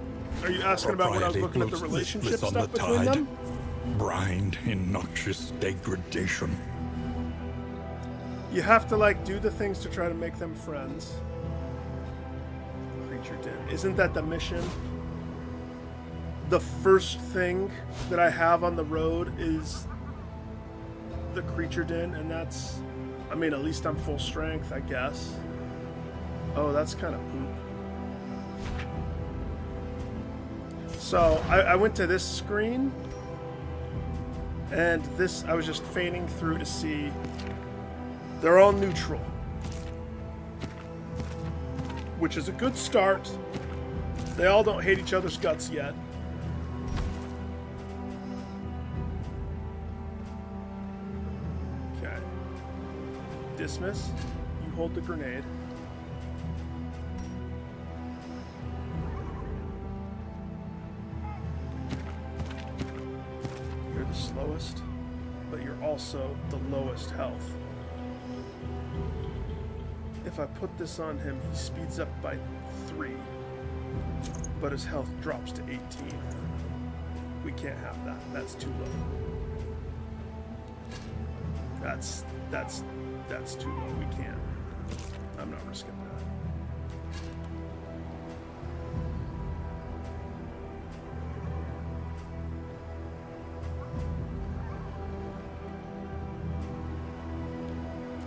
you asking about when I was looking at the relationship on stuff the between tide. them? Brine in noxious degradation. You have to, like, do the things to try to make them friends. Creature Den. Isn't that the mission? The first thing that I have on the road is the Creature Den, and that's... I mean, at least I'm full strength, I guess. Oh, that's kind of poop. So, I went to this screen, and this, I was just feigning through to see they're all neutral, which is a good start. They all don't hate each other's guts yet. Okay. Dismiss. You hold the grenade. You're the slowest, but you're also the lowest health. If I put this on him, he speeds up by 3, but his health drops to 18. We can't have that. That's too low. That's too low. We can't. I'm not risking that.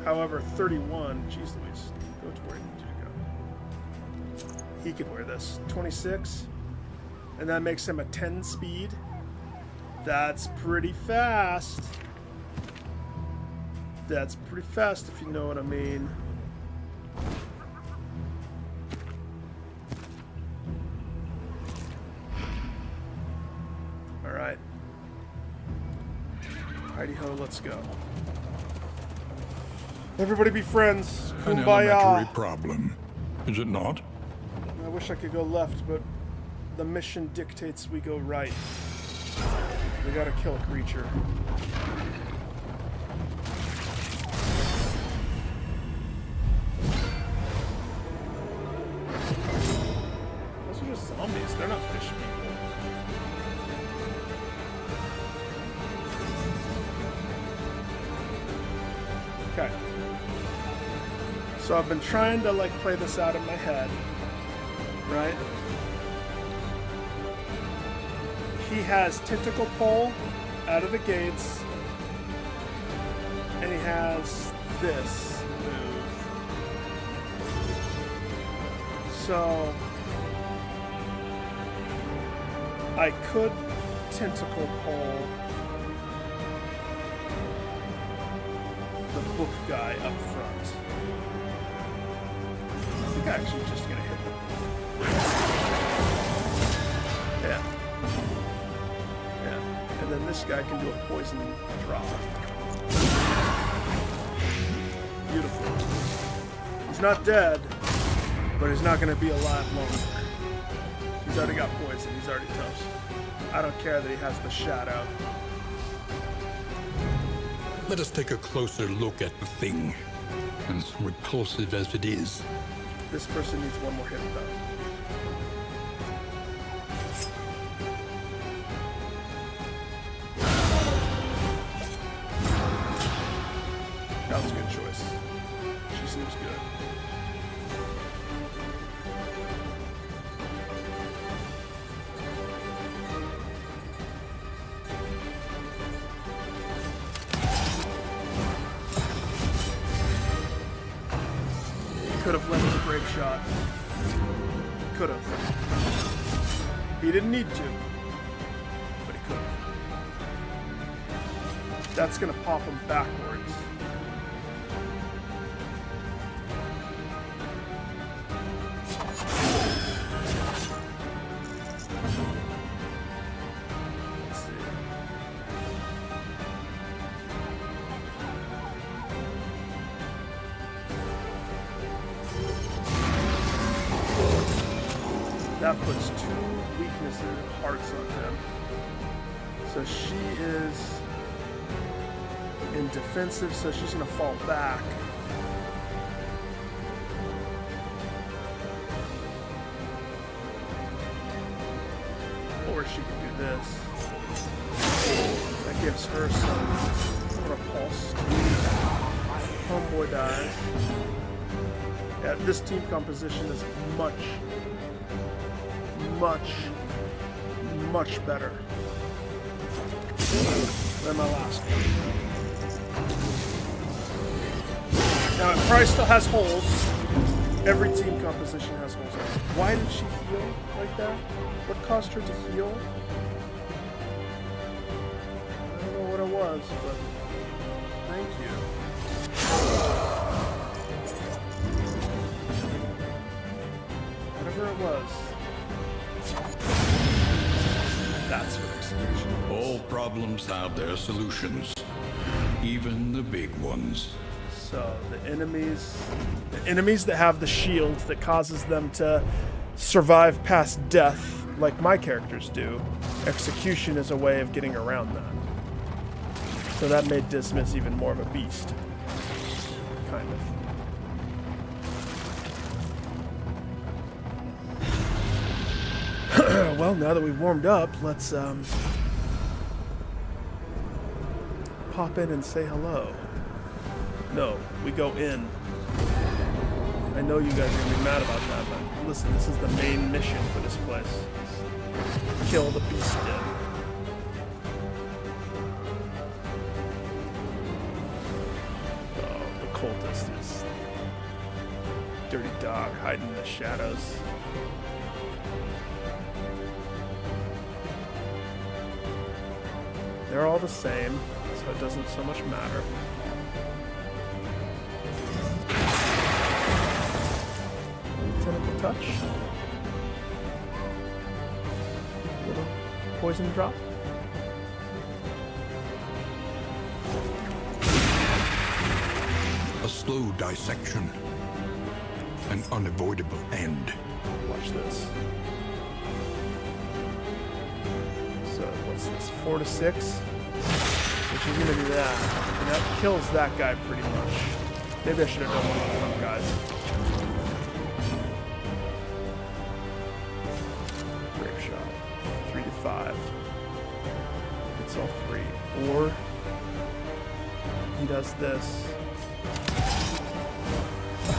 However, 31, geez Louise, go to where you need you to go. He could wear this. 26, and that makes him a 10 speed. That's pretty fast. That's pretty fast, if you know what I mean. All right. Heidi ho, let's go. Everybody be friends. An Kumbaya. elementary problem, is it not? I wish I could go left, but the mission dictates we go right. We gotta kill a creature. Those are just zombies. They're not fish people. Okay. So I've been trying to, like, play this out in my head, right? He has Tentacle Pole out of the gates, and he has this move. So I could Tentacle Pole the book guy up front. I think I'm actually just gonna hit them. Yeah. Yeah. And then this guy can do a poison drop. Beautiful. He's not dead, but he's not gonna be alive longer. He's already got poison. He's already toast. I don't care that he has the shadow. Let us take a closer look at the thing, as repulsive as it is. This person needs one more hit, though. That was a good choice. She seems good. Could have left a brave shot. Could have. He didn't need to, but he could have. That's gonna pop him backwards. Let's see. That puts 2 weaknesses, hearts on him. So she is in defensive, so she's gonna fall back. Or she could do this. That gives her some repulse. Homeboy dies. Yeah, this team composition is much better than my last one. Now it probably still has holes. Every team composition has holes. Why did she heal like that? What caused her to heal? I don't know what it was, but thank you. Whatever it was. That's what execution is. All problems have their solutions, even the big ones. So the enemies that have the shield that causes them to survive past death, like my characters do, execution is a way of getting around that. So that made Dismiss even more of a beast. Kind of. Well, now that we've warmed up, let's pop in and say hello. No, we go in. I know you guys are gonna be mad about that, but listen, this is the main mission for this place. Kill the beast dead. Oh, the cultist is dirty dog hiding in the shadows. They're all the same, so it doesn't so much matter. Tentacle touch. Little poison drop. A slow dissection. An unavoidable end. Watch this. So what's this? 4 to 6? Which is gonna do that. And that kills that guy pretty much. Maybe I should have done one of the front guys. Grape shot. 3 to 5. It's all 3. Or he does this.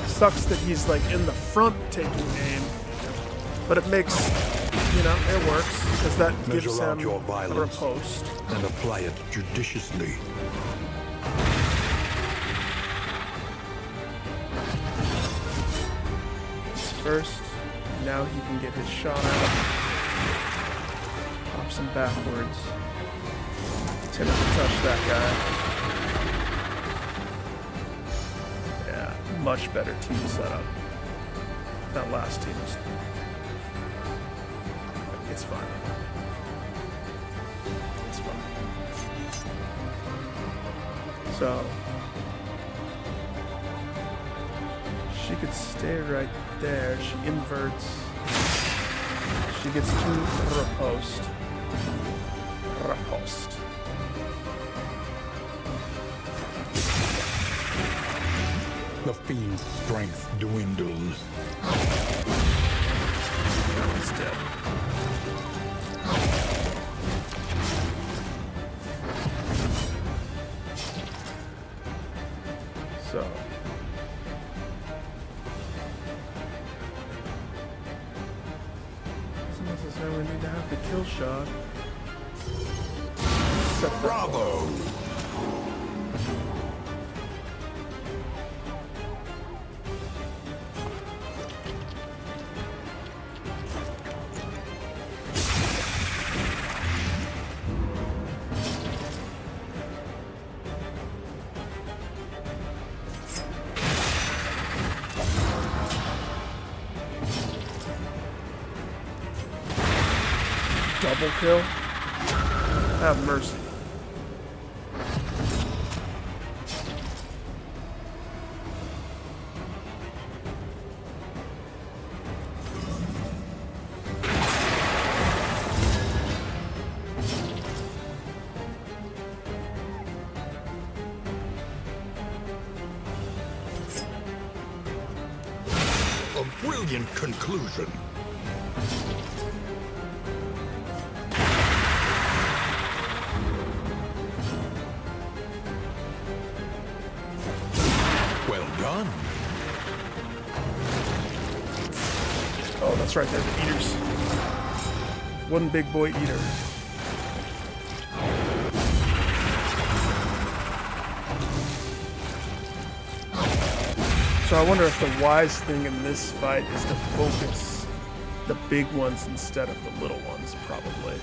Sucks that he's like in the front taking aim, but it makes, you know, it works because that gives Measure out him your a violence riposte. and apply it judiciously. First, now he can get his shot out. Pops him backwards. Attempt to touch that guy. Yeah, much better team setup. That last team was... It's fine. It's fine. So... she could stay right there. She inverts. She gets 2 riposte. Riposte. The fiend's strength dwindles. Now he's dead. So. Doesn't necessarily need to have the kill shot. Bravo! Double kill. Have mercy. A brilliant conclusion. Well done. Oh, that's right, they're the eaters. One big boy eater. So I wonder if the wise thing in this fight is to focus the big ones instead of the little ones, probably.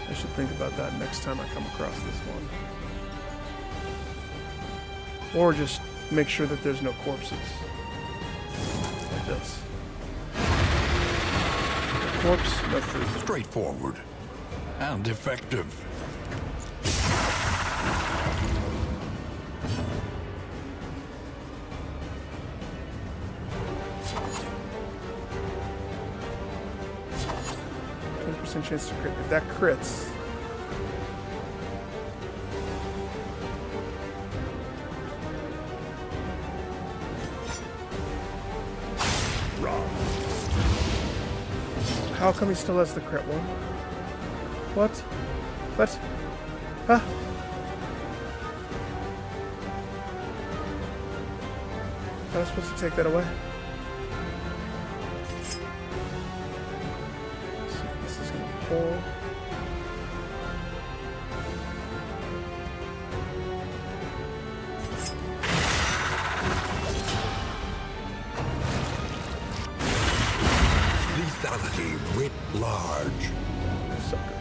I should think about that next time I come across this one. Or just make sure that there's no corpses. Like this. Corpse, no food. Straightforward and effective. Chance to crit. If that crits, raw. How come he still has the crit one? What? What? Huh? I was supposed to take that away. Pull. Lethality writ large. Sucker.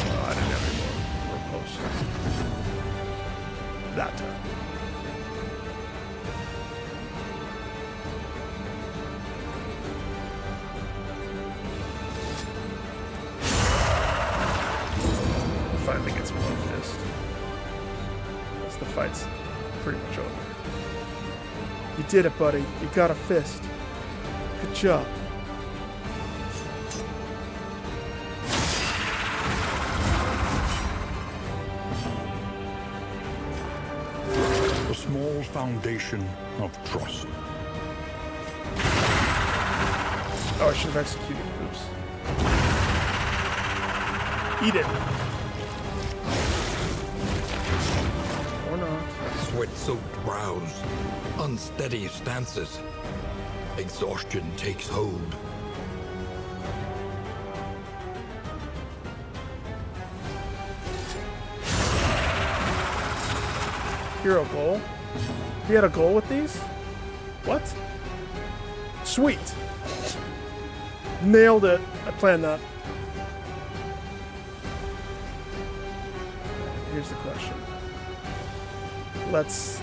Oh, I didn't have any more posts. That time. Finally gets one fist. As the fight's pretty much over. You did it, buddy. You got a fist. Good job. A small foundation of trust. Oh, I should have executed. Oops. Eat it. Or not. Sweat-soaked brows, unsteady stances. Exhaustion takes hold. Hero goal. He had a goal with these? What? Sweet. Nailed it. I planned that. Here's the question. Let's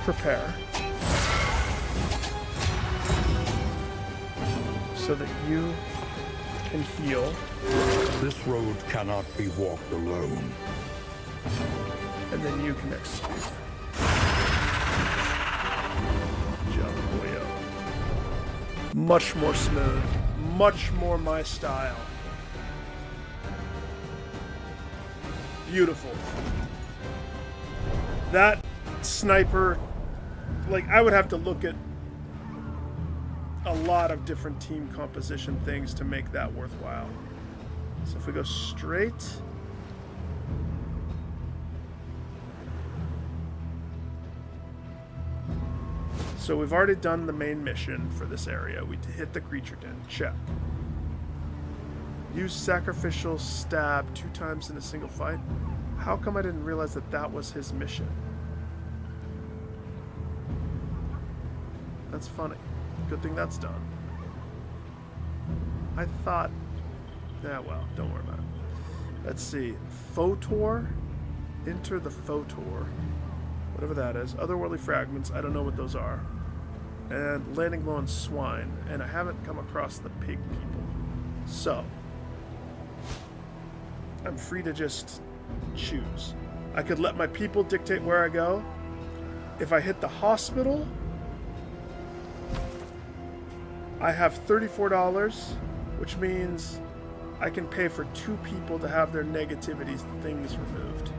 prepare so that you can heal. This road cannot be walked alone. And then you can execute. Jump way up. Much more smooth. Much more my style. Beautiful. That sniper, like, I would have to look at a lot of different team composition things to make that worthwhile. So if we go straight, so we've already done the main mission for this area. We hit the creature den. Check. Use sacrificial stab 2 times in a single fight. How come I didn't realize that that was his mission? That's funny. Good thing that's done. I thought... Yeah, well, don't worry about it. Let's see. Photor. Enter the Photor. Whatever that is. Otherworldly fragments. I don't know what those are. and landing low on swine, and I haven't come across the pig people. So, I'm free to just choose. I could let my people dictate where I go. If I hit the hospital, I have $34, which means I can pay for 2 people to have their negativity things removed.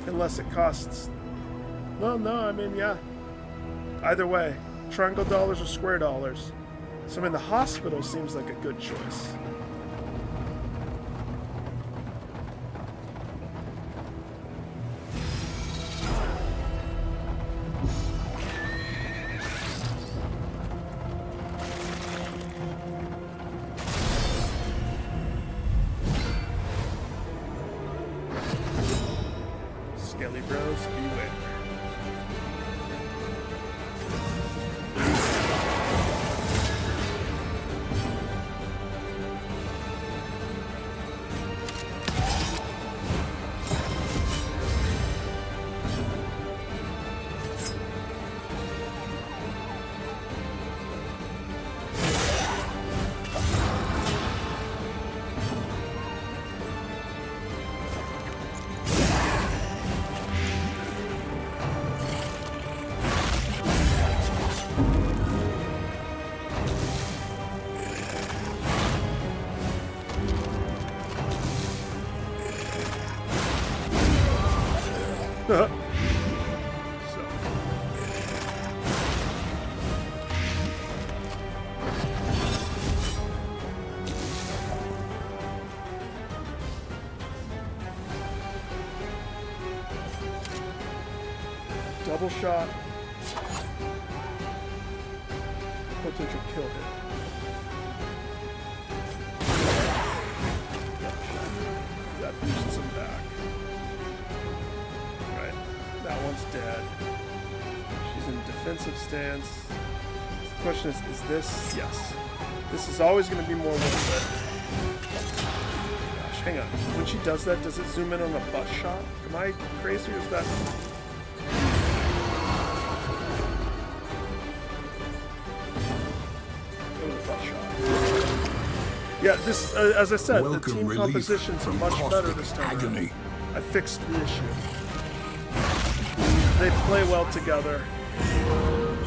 Unless it costs... Well, no, I mean, yeah. Either way, triangle dollars or square dollars. So, I mean, the hospital seems like a good choice. Skelly bros, beware. Double shot. Potential kill hit. That boosts him back. Right. That one's dead. She's in defensive stance. The question is this? Yes. This is always going to be more worth it. Gosh, hang on. When she does that, does it zoom in on a butt shot? Am I crazy or is that... Yeah, this, as I said, the team compositions are much better this time around. I fixed the issue. They play well together.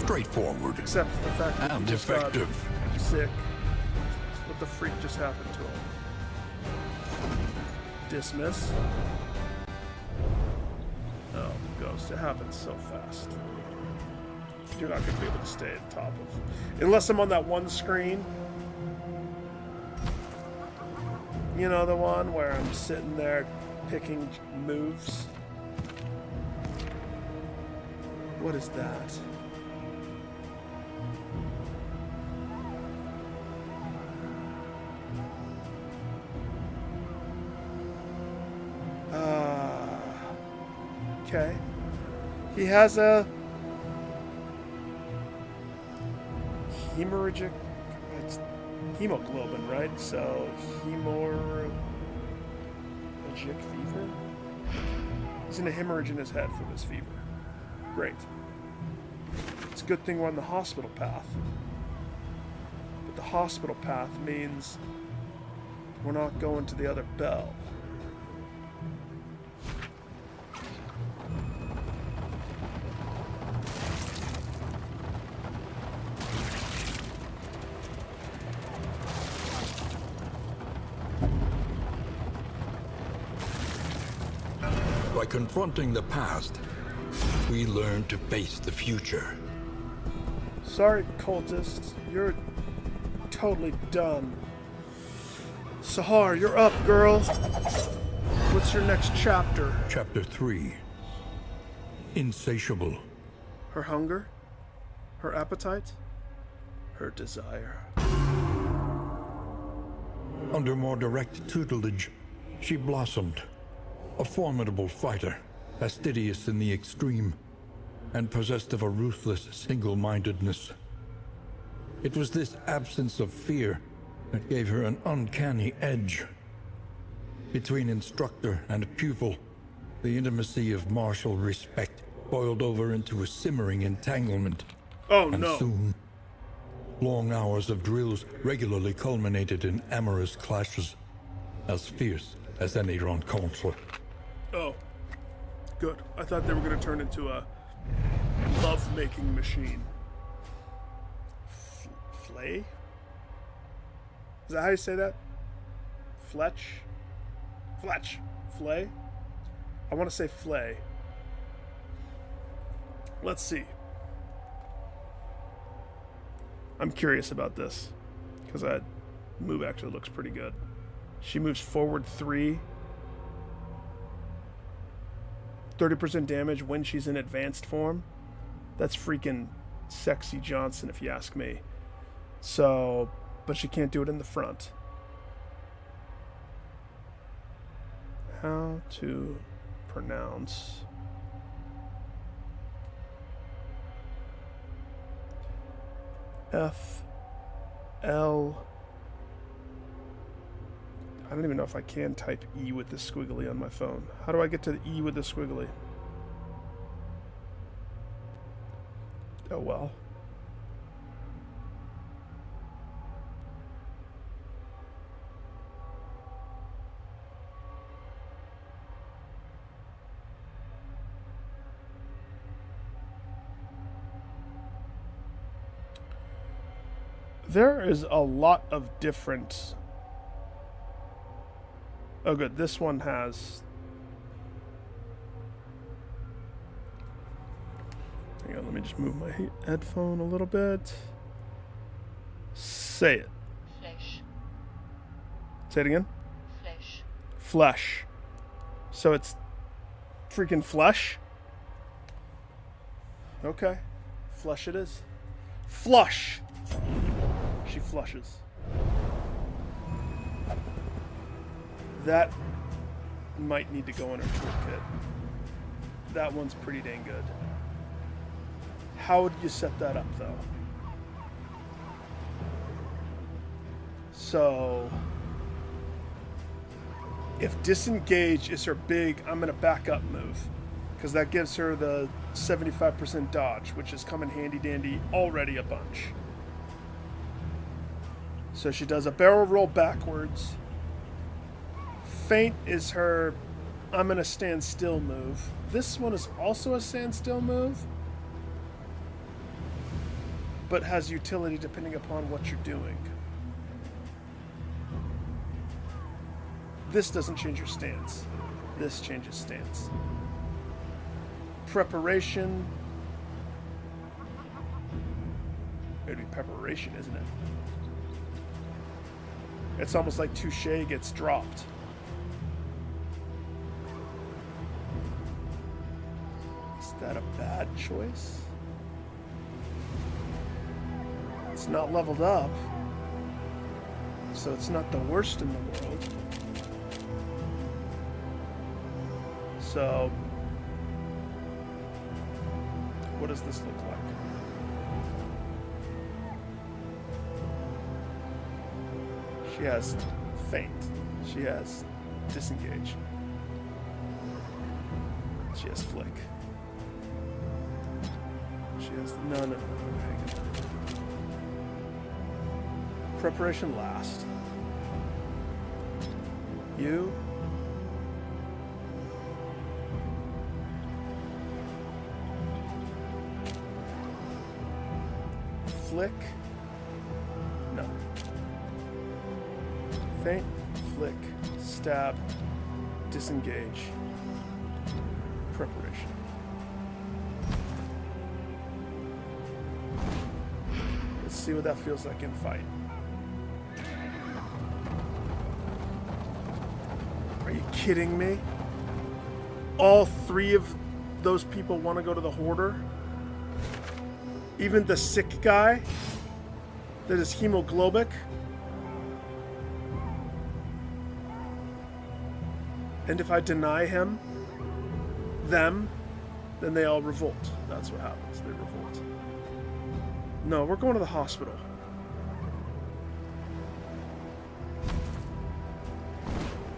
Straightforward. Except for the fact that And he just got effective. sick. What the freak just happened to him? Dismiss. Oh, Ghost. It happens so fast. You're not going to be able to stay on top of... Unless I'm on that one screen. You know, the one where I'm sitting there picking moves. What is that? Okay. He has a hemorrhagic... It's hemoglobin, right? So, hemorrhagic fever? He's in a hemorrhage in his head from his fever. Great. It's a good thing we're on the hospital path. But the hospital path means we're not going to the other bell. By confronting the past, we learn to face the future. Sorry, cultists. You're totally done. Sahar, you're up, girl. What's your next chapter? Chapter 3. Insatiable. Her hunger? Her appetite? Her desire. Under more direct tutelage, she blossomed. A formidable fighter, fastidious in the extreme, and possessed of a ruthless single-mindedness. It was this absence of fear that gave her an uncanny edge. Between instructor and pupil, the intimacy of martial respect boiled over into a simmering entanglement. Oh And no. soon, long hours of drills regularly culminated in amorous clashes, as fierce as any rencontre. Oh. Good. I thought they were going to turn into a love-making machine. Flay? Is that how you say that? Fletch? Fletch. Flay? I want to say flay. Let's see. I'm curious about this because that move actually looks pretty good. She moves forward 3. 30% damage when she's in advanced form. That's freaking sexy Johnson, if you ask me. So, but she can't do it in the front. How to pronounce F-L... I don't even know if I can type E with the squiggly on my phone. How do I get to the E with the squiggly? Oh well. There is a lot of different... Oh good, this one has... Hang on, let me just move my headphone a little bit. Say it. Flesh. Say it again. Flesh. Flesh. So it's freaking flesh? Okay. Flesh it is. Flush! She flushes. That might need to go in her toolkit. That one's pretty dang good. How would you set that up, though? So, if disengage is her big, I'm going to back up move. Because that gives her the 75% dodge, which is coming handy dandy already a bunch. So she does a barrel roll backwards. Feint is her I'm going to stand still move. This one is also a stand still move, but has utility depending upon what you're doing. This doesn't change your stance. This changes stance. Preparation. It'd be preparation, isn't it? It's almost like touche gets dropped. Is that a bad choice? It's not leveled up, so it's not the worst in the world. So, what does this look like? She has feint. She has disengage. She has flick. She has no. Hang on. Preparation last. You. Flick. No. Feint, flick, stab, disengage, preparation. Let's see what that feels like in fight. Are you kidding me? All three of those people want to go to the Hoarder? Even the sick guy that is hemoglobic? And if I deny them, then they all revolt. That's what happens. They revolt. No, we're going to the hospital.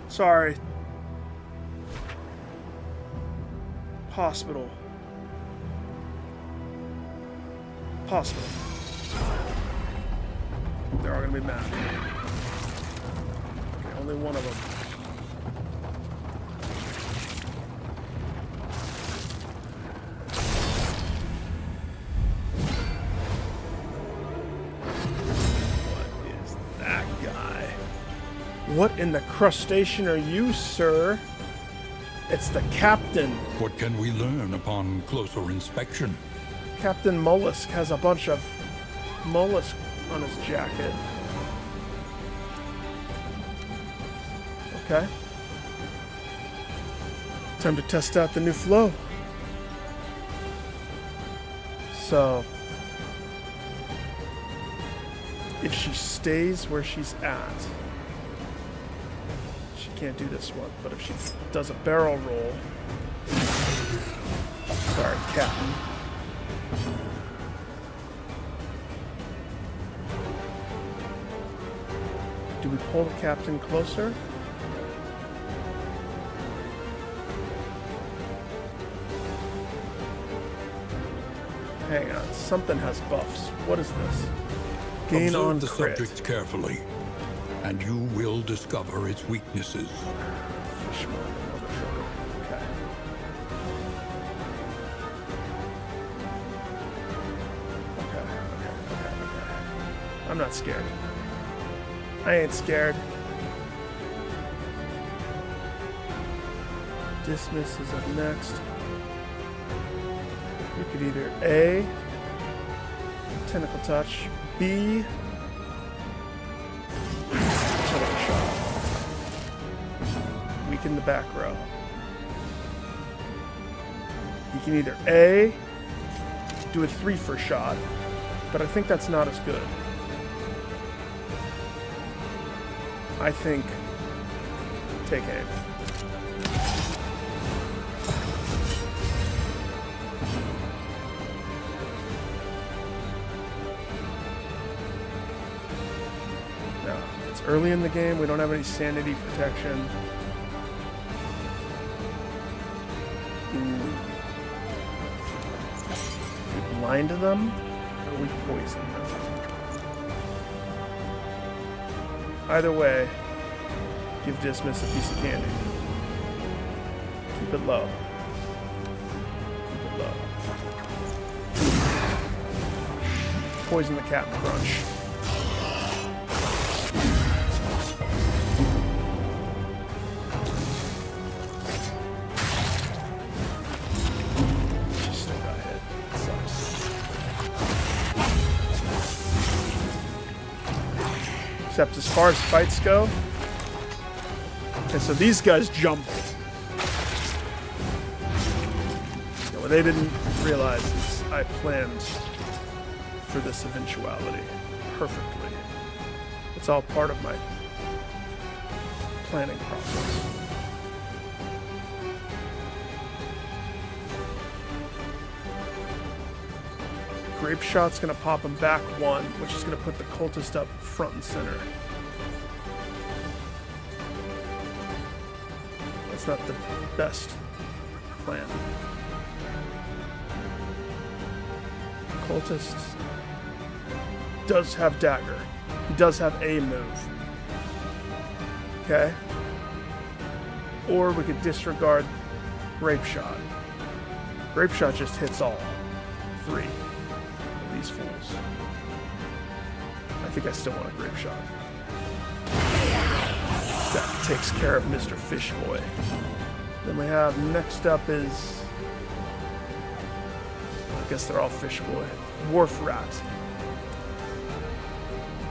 Sorry. Hospital. possible. They're all gonna be mad. Okay, only one of them. What is that guy? What in the crustacean are you, sir? It's the captain. What can we learn upon closer inspection? Captain Mollusk has a bunch of mollusk on his jacket. Okay. Time to test out the new flow. So, if she stays where she's at, she can't do this one. But if she does a barrel roll, sorry, Captain. Do we pull the captain closer? Hang on, something has buffs. What is this? Gain Observe on the crit. subject carefully, and you will discover its weaknesses. Fishman, motherfucker. Okay. Okay. I'm not scared. I ain't scared. Dismiss is up next. You could either A, tentacle touch, B, tentacle shot. Weaken the back row. You can either A, do a 3 for shot, but I think that's not as good. I think take aim. No, it's early in the game. We don't have any sanity protection. We blind them, or we poison them. Either way, give Dismiss a piece of candy. Keep it low. Keep it low. Poison the Captain Crunch. She still got hit. Sucks. Except as far as fights go, and so these guys jump. You know, what they didn't realize is I planned for this eventuality perfectly. It's all part of my planning process. Grape Shot's gonna pop him back 1, which is gonna put the cultist up front and center. That's not the best plan. Cultist does have dagger. He does have a move. Okay? Or we could disregard Grape Shot. Grape Shot just hits all 3 of these fools. I think I still want a Grape Shot. That takes care of Mr. Fish Boy. Then we have next up is, I guess they're all Fish Boy. Wharf Rat.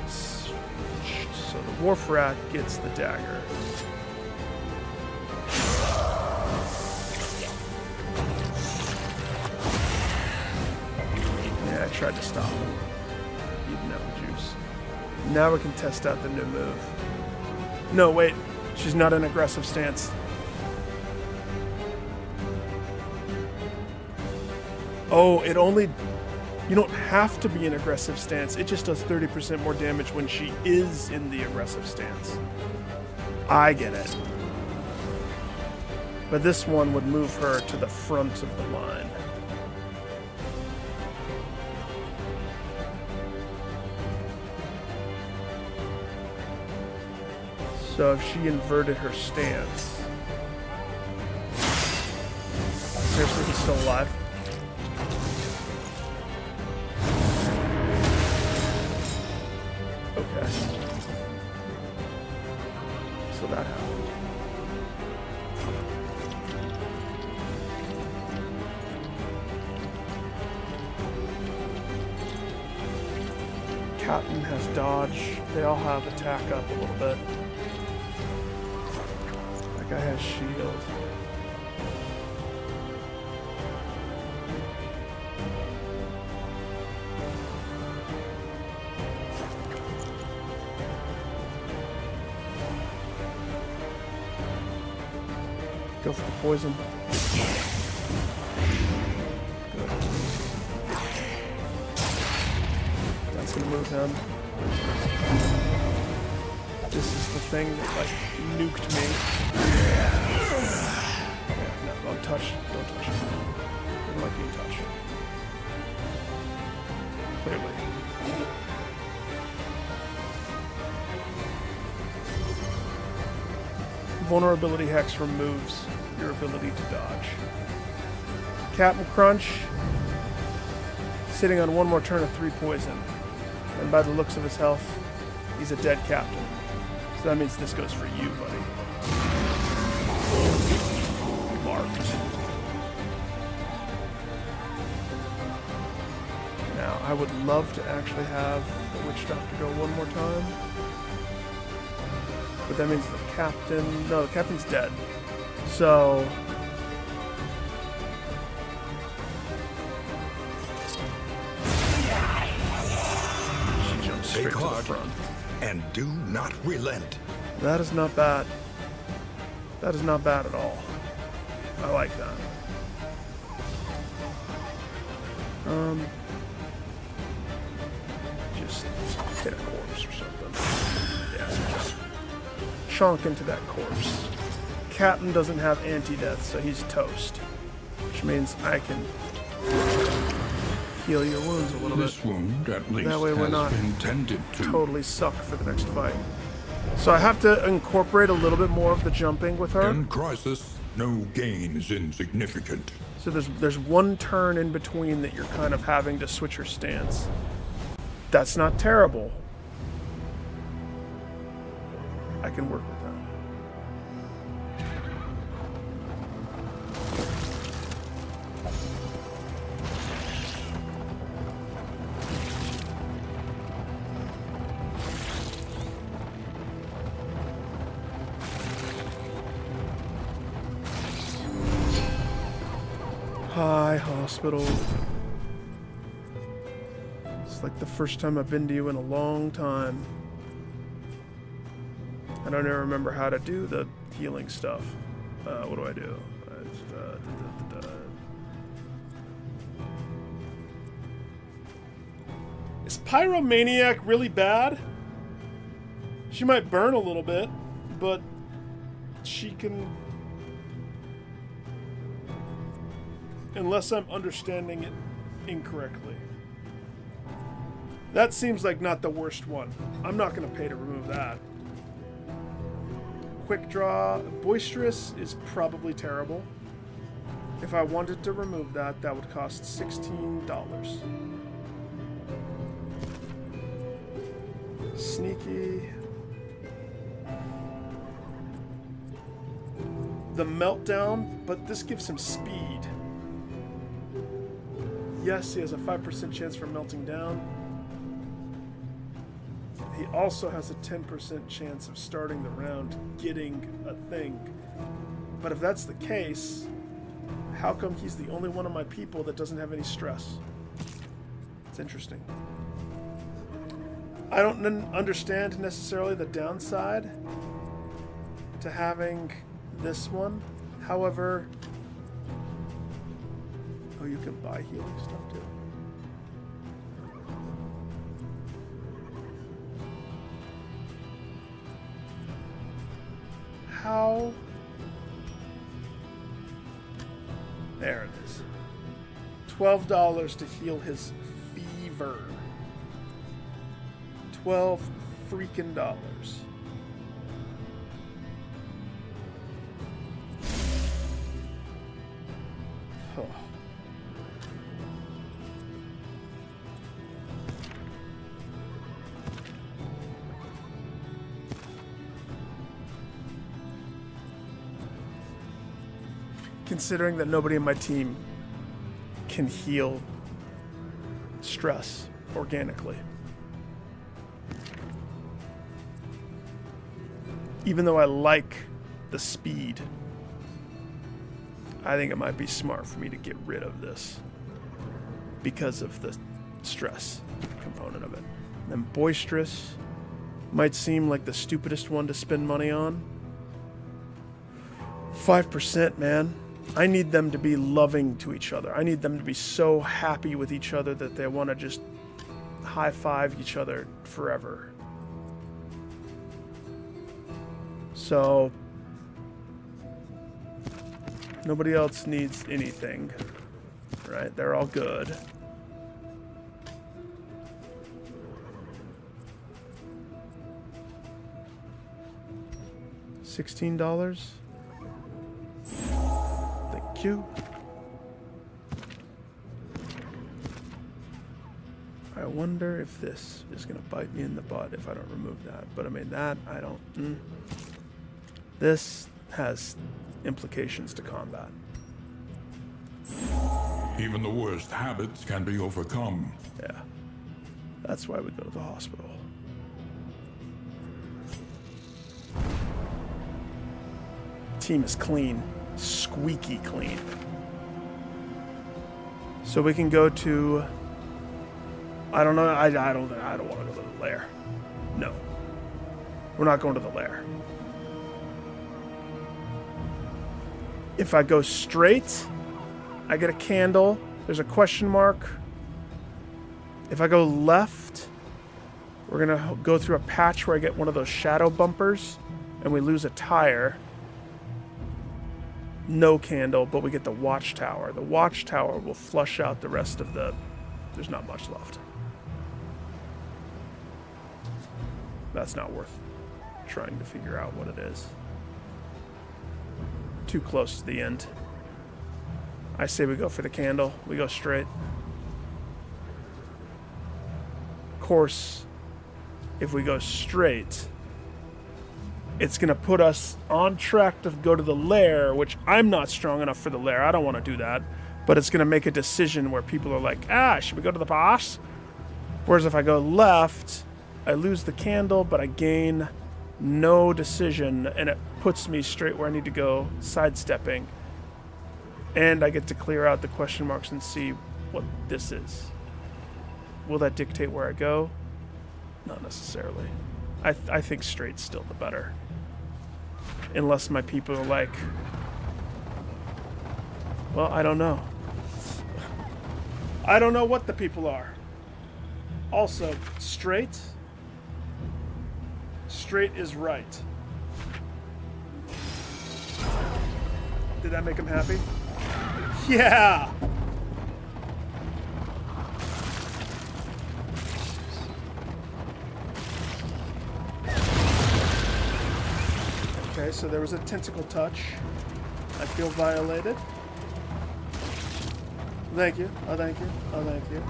So the Wharf Rat gets the dagger. Yeah, I tried to stop him. He didn't have the juice. Now we can test out the new move. No, wait. She's not in aggressive stance. Oh, it only... You don't have to be in aggressive stance. It just does 30% more damage when she is in the aggressive stance. I get it. But this one would move her to the front of the line. So if she inverted her stance... Seriously, he's still alive? Okay. So that happened. Captain has dodge. They all have attack up a little bit. That guy has shield. Go for the poison. Good. That's gonna move him. This is the thing that like nuked me. No, don't touch. Don't touch. I don't like being touched. Clearly. Vulnerability Hex removes your ability to dodge. Captain Crunch, sitting on one more turn of 3 poison. And by the looks of his health, he's a dead captain. So that means this goes for you, buddy. Marked. Now, I would love to actually have the Witch Doctor go one more time. But that means the captain... No, the captain's dead. So... She jumps straight to the front. And do not relent. That is not bad. That is not bad at all. I like that. Just hit a corpse or something. Yeah, just chonk into that corpse. Captain doesn't have anti-death, so he's toast. Which means I can heal your wounds a little bit. This wound, at least, That way we're has not been tended to. totally suck for the next fight. So I have to incorporate a little bit more of the jumping with her. In crisis, no gain is insignificant. So there's one turn in between that you're kind of having to switch your stance. That's not terrible. I can work with that. Hi, hospital. It's like the first time I've been to you in a long time. I don't even remember how to do the healing stuff. What do I do? Is Pyromaniac really bad? She might burn a little bit, but she can... Unless I'm understanding it incorrectly. That seems like not the worst one. I'm not going to pay to remove that. Quick draw. Boisterous is probably terrible. If I wanted to remove that, that would cost $16. Sneaky. The Meltdown, but this gives him speed. Yes, he has a 5% chance for melting down. He also has a 10% chance of starting the round getting a thing. But if that's the case, how come he's the only one of my people that doesn't have any stress? It's interesting. I don't understand necessarily the downside to having this one. However... Oh, you can buy healing stuff too. How? There it is. $12 to heal his fever. 12 freaking dollars. considering that nobody in my team can heal stress organically. Even though I like the speed, I think it might be smart for me to get rid of this because of the stress component of it. And then boisterous might seem like the stupidest one to spend money on. 5%, man. I need them to be loving to each other. I need them to be so happy with each other that they want to just high-five each other forever. So, nobody else needs anything, right? They're all good. $16? Thank you. I wonder if this is going to bite me in the butt if I don't remove that. But I mean, that, I don't... This has implications to combat. Even the worst habits can be overcome. Yeah. That's why we go to the hospital. Team is clean. Squeaky clean. So we can go to... I don't know. I don't want to go to the lair. No. We're not going to the lair. If I go straight, I get a candle. There's a question mark. If I go left, we're going to go through a patch where I get one of those shadow bumpers, and we lose a tire. No candle, but we get the watchtower. The watchtower will flush out the rest of the... There's not much left. That's not worth trying to figure out what it is. Too close to the end. I say we go for the candle. We go straight. Of course, if we go straight, it's going to put us on track to go to the lair, which I'm not strong enough for the lair. I don't want to do that. But it's going to make a decision where people are like, should we go to the boss? Whereas if I go left, I lose the candle, but I gain no decision, and it puts me straight where I need to go, sidestepping. And I get to clear out the question marks and see what this is. Will that dictate where I go? Not necessarily. I think straight's still the better. Unless my people are like, well, I don't know. I don't know what the people are. Also, straight is right. Did that make him happy? Yeah! Okay, so there was a tentacle touch. I feel violated. Thank you. Oh, thank you. Oh, thank you.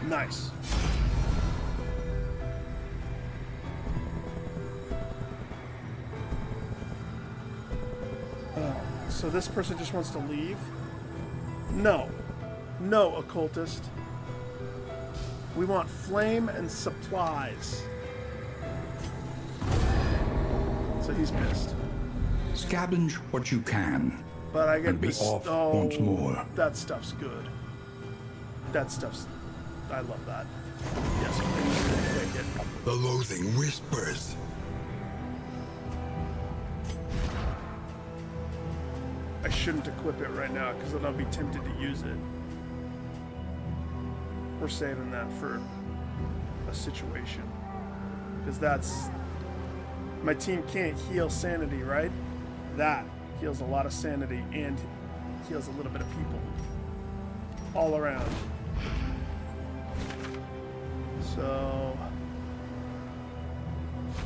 Nice. So this person just wants to leave? No. No, occultist. We want flame and supplies. So he's pissed. Scavenge what you can. But I get and be this. off Oh, once more. that stuff's good. That stuff's... I love that. Yes, please take it. The loathing whispers. I shouldn't equip it right now because then I'll be tempted to use it. We're saving that for a situation. Because that's... My team can't heal sanity, right? That heals a lot of sanity and heals a little bit of people. All around. So...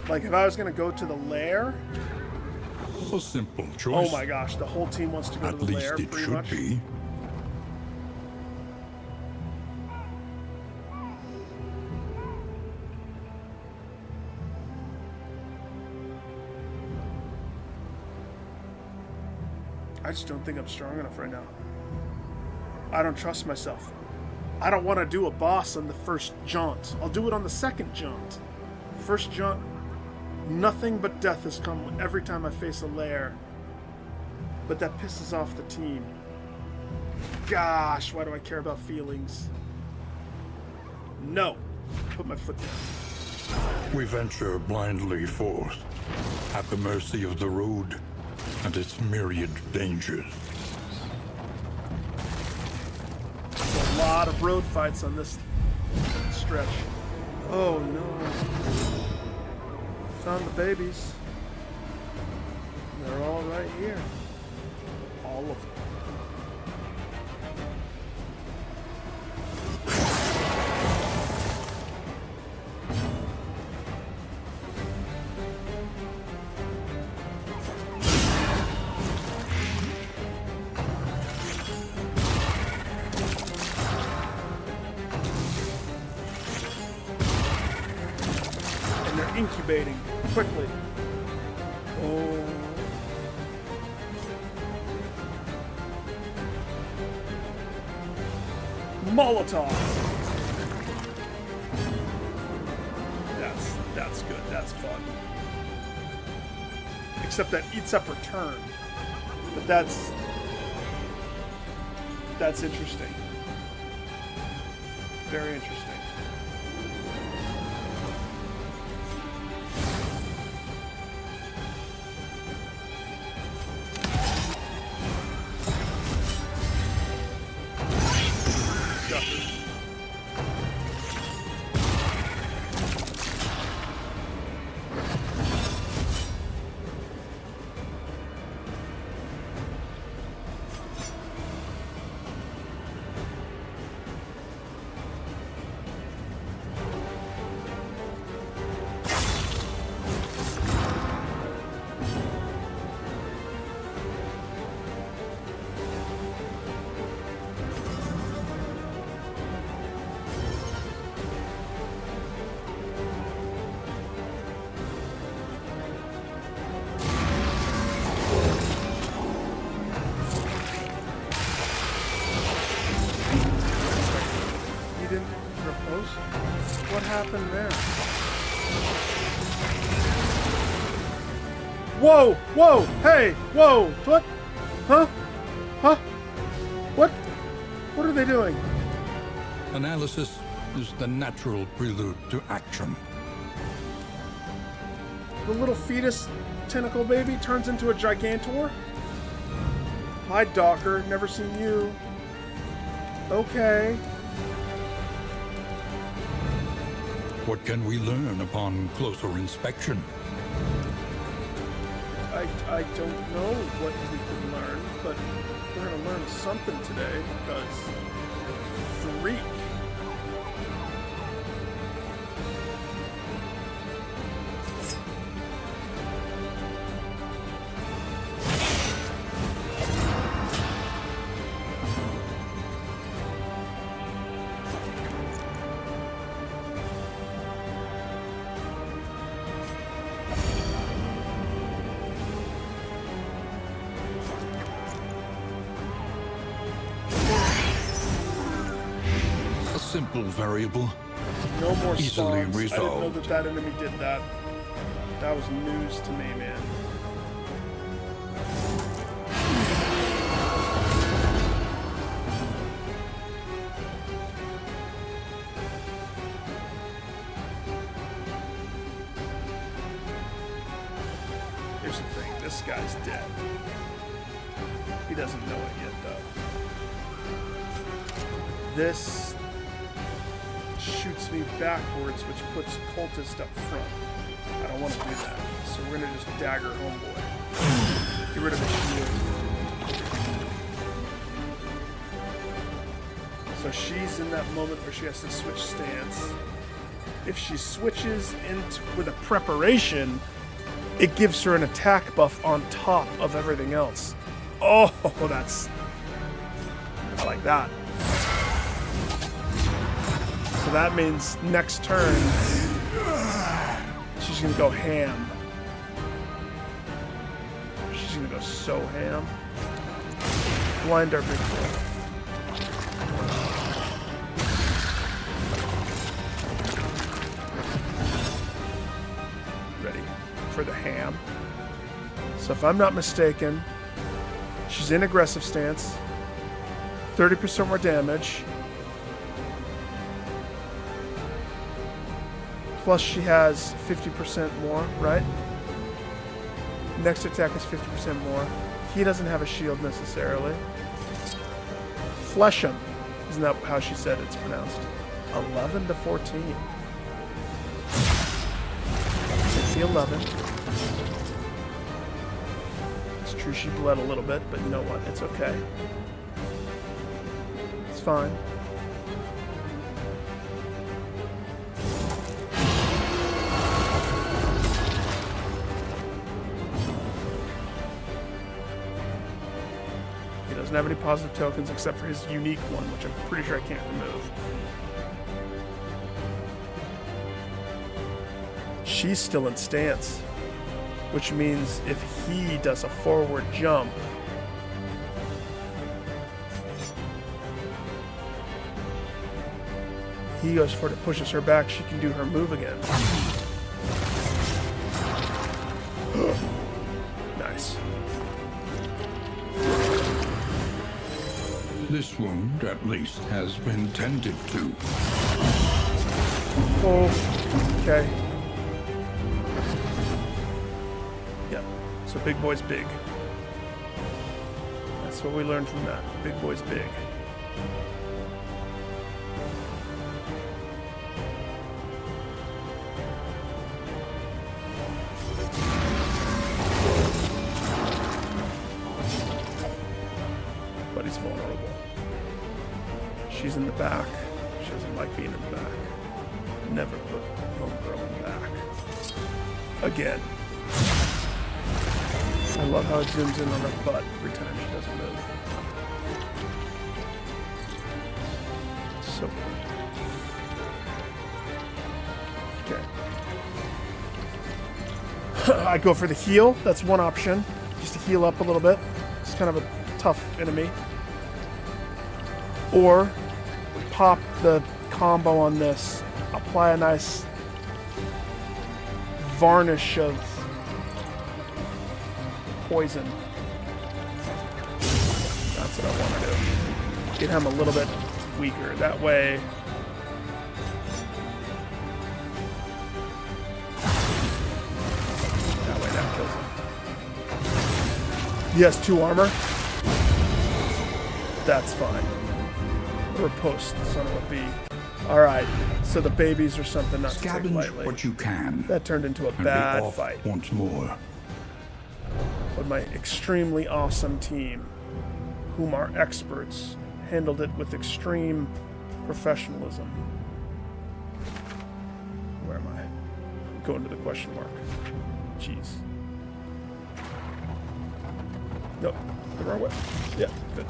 Like, if I was going to go to the lair... A simple choice. Oh my gosh, the whole team wants to go At to the least lair, it pretty should much. be. I just don't think I'm strong enough right now. I don't trust myself. I don't want to do a boss on the first jaunt. I'll do it on the second jaunt. First jaunt, nothing but death has come every time I face a lair. But that pisses off the team. Gosh, why do I care about feelings? No. Put my foot down. We venture blindly forth, at the mercy of the road and its myriad dangers. A lot of road fights on this stretch. Oh no. Found the babies. They're all right here. All of them. Incubating quickly. Oh. Molotov. That's good. That's fun. Except that eats up return. But that's interesting. Very interesting. What happened there? Whoa! Whoa! Hey! Whoa! What? Huh? Huh? What? What are they doing? Analysis is the natural prelude to action. The little fetus tentacle baby turns into a gigantor? Hi, Docker. Never seen you. Okay. What can we learn upon closer inspection? I don't know what we can learn, but we're going to learn something today because freak. Simple variable. No more easily spawns. resolved. I didn't know that enemy did that. That was news to me, man. Here's the thing. This guy's dead. He doesn't know it yet, though. This shoots me backwards, which puts cultist up front. I don't want to do that. So we're going to just dagger homeboy. Get rid of his shield. So she's in that moment where she has to switch stance. If she switches into with a preparation, it gives her an attack buff on top of everything else. Oh, that's... I like that. So that means next turn, she's gonna go ham. She's gonna go so ham. blind our big boy. Ready for the ham. So if I'm not mistaken, she's in aggressive stance. 30% more damage. Plus she has 50% more, right? Next attack is 50% more. He doesn't have a shield necessarily. Flesh him. Isn't that how she said it's pronounced? 11 to 14. Take the 11. It's true she bled a little bit, but you know what? It's okay. It's fine. He doesn't have any positive tokens except for his unique one, which I'm pretty sure I can't remove. She's still in stance, which means if he does a forward jump, he goes for it, pushes her back, she can do her move again. Nice. This wound, at least, has been tended to. Oh, okay. Yeah, so big boy's big. That's what we learned from that. Big boy's big. But he's vulnerable. She's in the back. She doesn't like being in the back. Never put homegirl in the back. Again. I love how it zooms in on her butt every time she doesn't move. So good. Okay. I go for the heal. That's one option. Just to heal up a little bit. It's kind of a tough enemy. Or pop the combo on this. Apply a nice varnish of poison. That's what I want to do. Get him a little bit weaker. That way. That kills him. He has 2 armor. That's fine. Riposte, son of a bee. Alright, so the babies are something not to take Scavenge lightly. what you can. That turned into a And be bad off fight. once more. But my extremely awesome team, whom are experts, handled it with extreme professionalism. Where am I? I'm going to the question mark. Jeez. Nope, the wrong way. Yeah, good.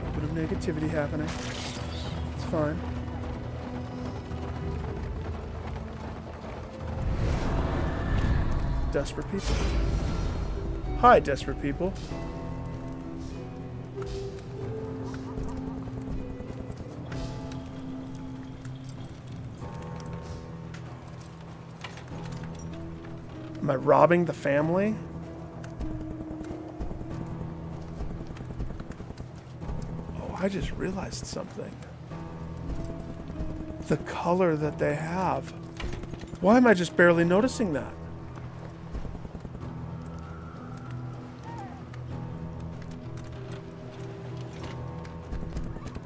There's a bit of negativity happening. It's fine. Desperate people. Hi, desperate people. Am I robbing the family? Oh, I just realized something. The color that they have. Why am I just barely noticing that?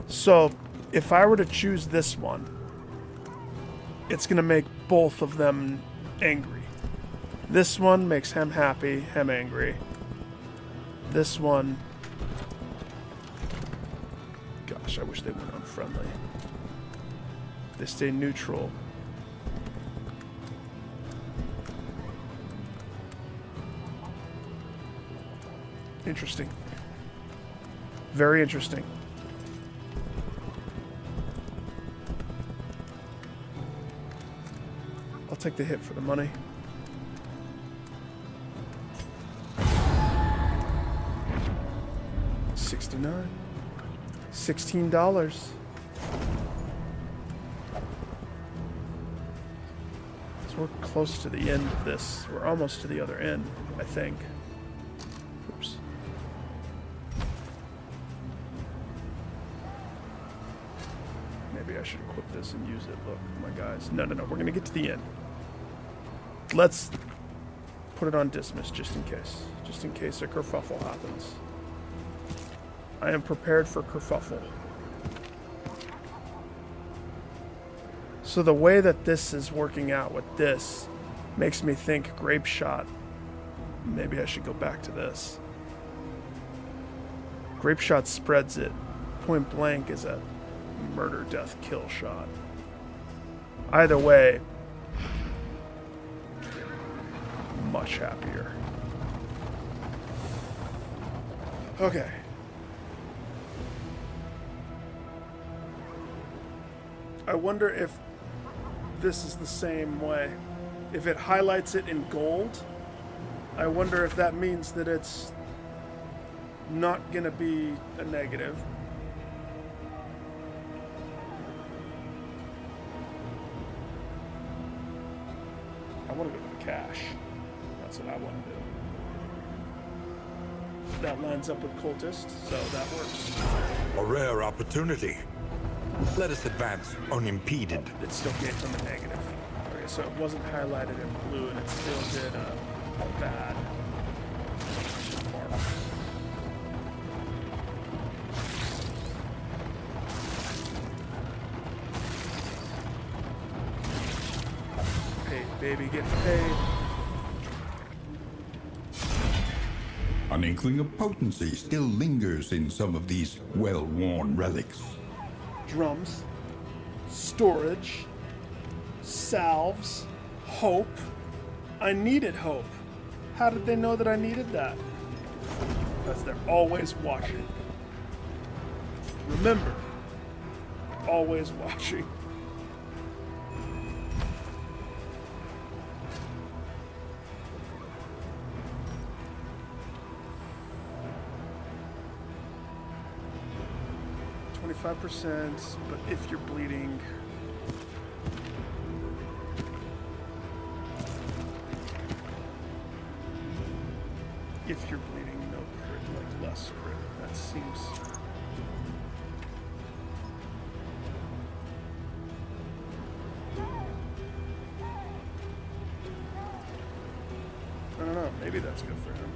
So, if I were to choose this one, it's going to make both of them angry. This one makes him happy, him angry. This one... Gosh, I wish they went unfriendly. They stay neutral. Interesting. Very interesting. I'll take the hit for the money. $69. $16. So we're close to the end of this. We're almost to the other end, I think. Oops. Maybe I should equip this and use it. Look, my guys. No. We're going to get to the end. Let's put it on dismiss just in case. Just in case a kerfuffle happens. I am prepared for kerfuffle. So the way that this is working out with this makes me think grape shot. Maybe I should go back to this. Grape shot spreads it. Point blank is a murder, death, kill shot. Either way, much happier. Okay. I wonder if this is the same way. If it highlights it in gold, I wonder if that means that it's not gonna be a negative. I want to go to the cache. That's what I want to do. That lines up with cultist, so that works. A rare opportunity. Let us advance unimpeded. It still came from a negative. Okay, so it wasn't highlighted in blue, and it still did a bad mark. Paid, baby, get paid. An inkling of potency still lingers in some of these well-worn relics. Drums, storage, salves, hope. I needed hope. How did they know that I needed that? Because they're always watching. Remember, always watching. %, but if you're bleeding, no crit, like less crit. That seems. I don't know. Maybe that's good for him.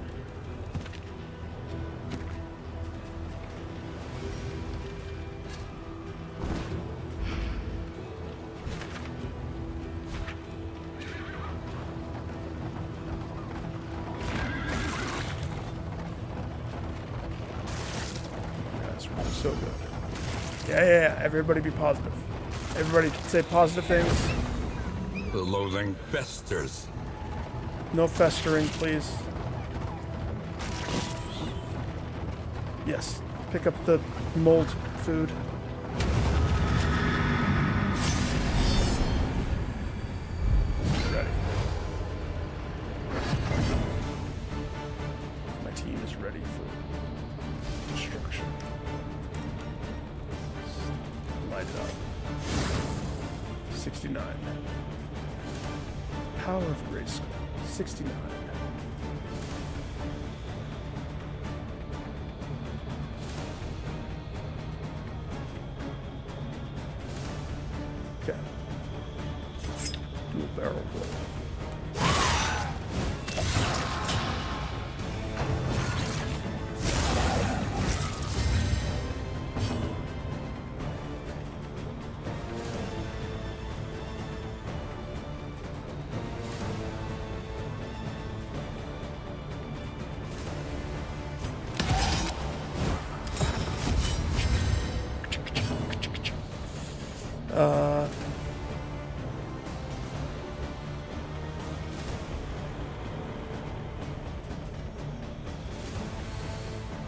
So good. Yeah. Everybody be positive. Everybody say positive things. The loathing festers. No festering, please. Yes. Pick up the mold food. Ready. My team is ready for destruction. Light it up. 69. Power of Grayskull. 69. Okay. Do a barrel roll.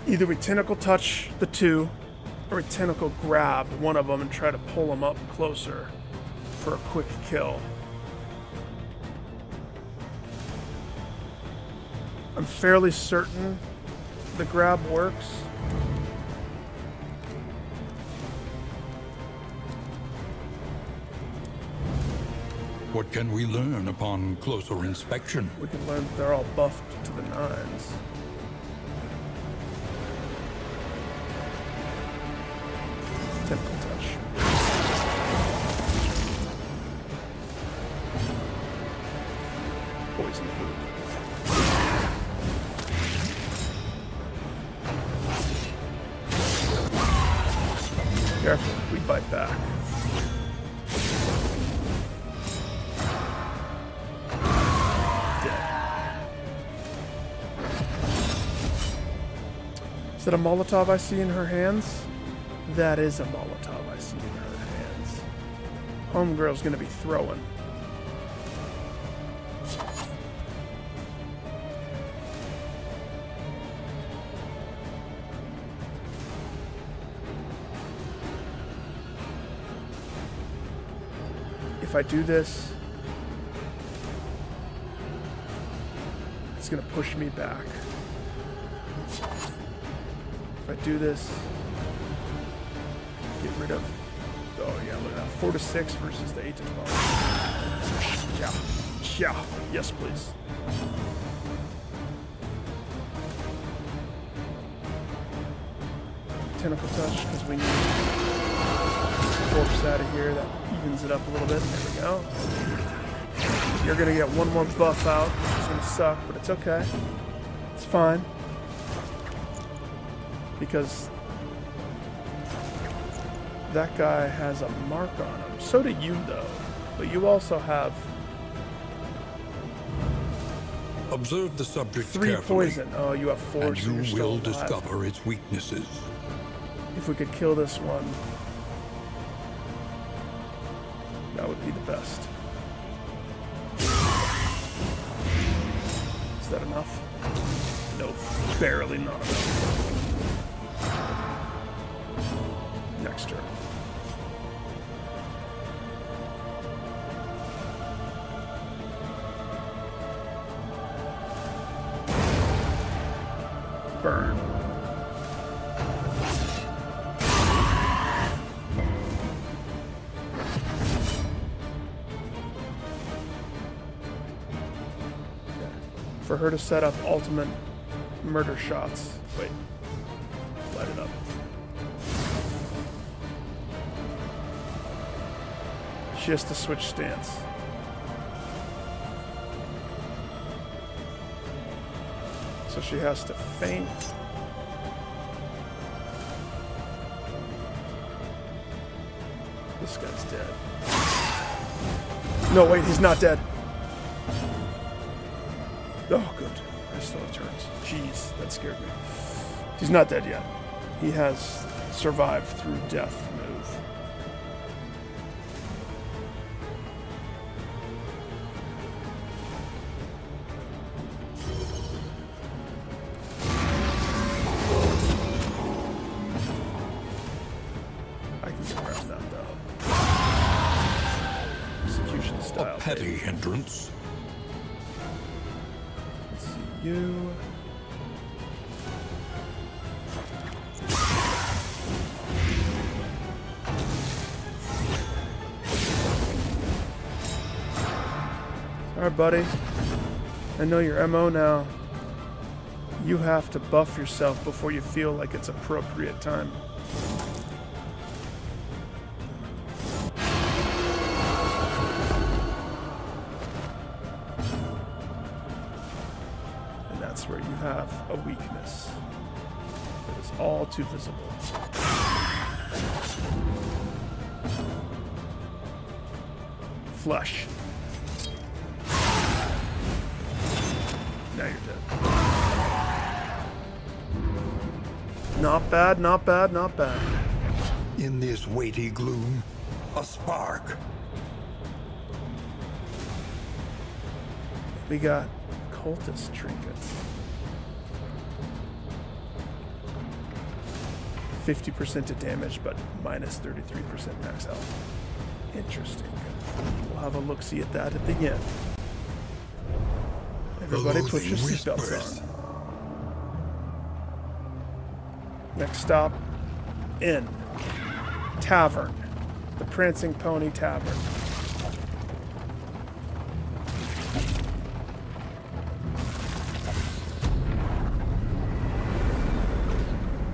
Either we tentacle touch the two, or we tentacle grab one of them and try to pull them up closer for a quick kill. I'm fairly certain the grab works. What can we learn upon closer inspection? We can learn that they're all buffed to the nines. Typical touch. Poison poop. Careful, we bite back. Is that a Molotov I see in her hands? That is a Molotov I see in her hands. Homegirl's gonna be throwing. If I do this, it's gonna push me back. If I do this, get rid of, oh yeah, look at that, 4 to 6 versus the 8 to 12. Yeah, yes please. Tentacle touch, because we need corpse out of here, that evens it up a little bit, there we go. You're gonna get one more buff out, which is gonna suck, but it's okay. It's fine. Because that guy has a mark on him. So do you, though. But you also have Observe the subject 3 carefully, poison. Oh, you have 4, and so you're you still will alive. discover its weaknesses. If we could kill this one, that would be the best. Is that enough? Nope, barely not enough. Next turn. Burn. For her to set up ultimate murder shots. Wait. Light it up. She has to switch stance. So she has to feint. This guy's dead. No, wait, he's not dead. Oh, good. I still have turns. Jeez, that scared me. He's not dead yet. He has survived through death move. I can get around that, though. Execution style. A petty baby. hindrance. Let's see you. Alright, buddy. I know your MO now. You have to buff yourself before you feel like it's appropriate time. And that's where you have a weakness that is all too visible. Flush. Now you're dead. Not bad, not bad, not bad. In this weighty gloom, a spark. We got cultist trinkets. 50% to damage, but minus 33% max health. Interesting. We'll have a look-see at that at the end. Everybody put your seatbelts on. Next stop, Inn. Tavern. The Prancing Pony Tavern.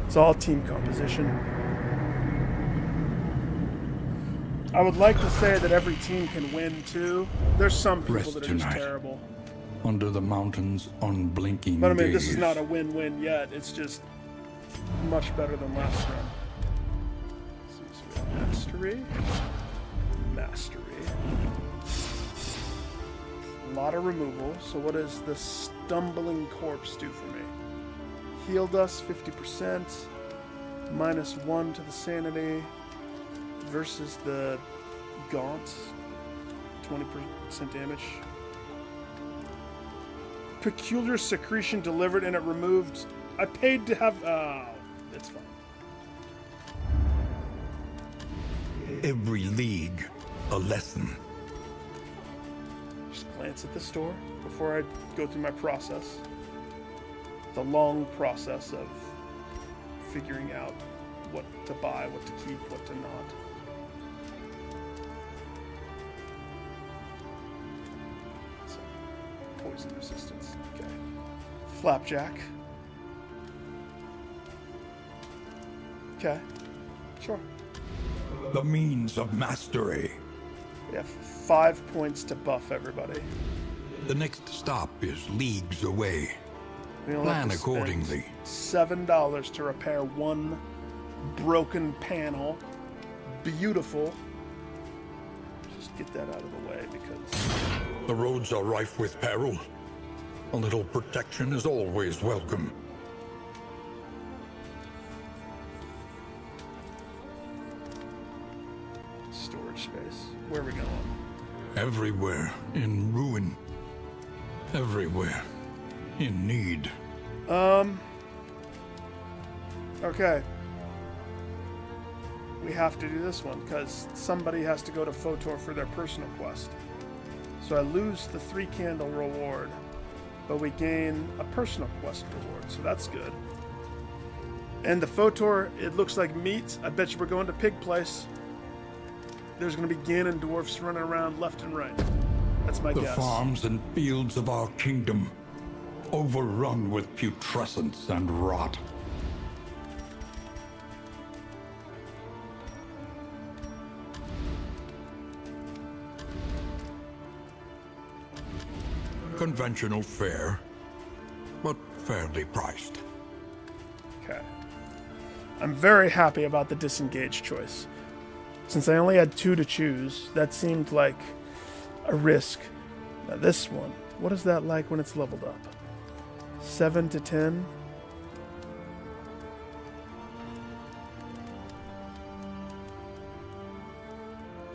It's all team composition. I would like to say that every team can win too. There's some people Rest that are just tonight. terrible. Under the mountain's unblinking But I mean, this is gaze. not a win-win yet. It's just much better than last run. So we have mastery. Mastery. A lot of removal. So what does the stumbling corpse do for me? Healed us 50%. -1 to the sanity. Versus the gaunt. 20% damage. Peculiar secretion delivered and it removed. I paid to have. Oh, it's fine. Every league, a lesson. Just glance at the store before I go through my process. The long process of figuring out what to buy, what to keep, what to not. So, poison resistance. Okay. Flapjack. Okay. Sure. The means of mastery. We have 5 points to buff everybody. The next stop is leagues away. We only have Plan to spend accordingly. $7 to repair one broken panel. Beautiful. Just get that out of the way because The roads are rife with peril. A little protection is always welcome. storage space. Where are we going? Everywhere in ruin. Everywhere in need. Okay. We have to do this one because somebody has to go to Photor for their personal quest. So I lose the 3 candle reward, but we gain a personal quest reward, so that's good. And the Photor, it looks like meat. I bet you we're going to Pig Place. There's going to be Ganon dwarfs running around left and right. That's my The guess. farms and fields of our kingdom, overrun with putrescence and rot. Conventional fare, but fairly priced. Okay. I'm very happy about the disengage choice. Since I only had 2 to choose, that seemed like a risk. Now this one, what is that like when it's leveled up? 7 to 10?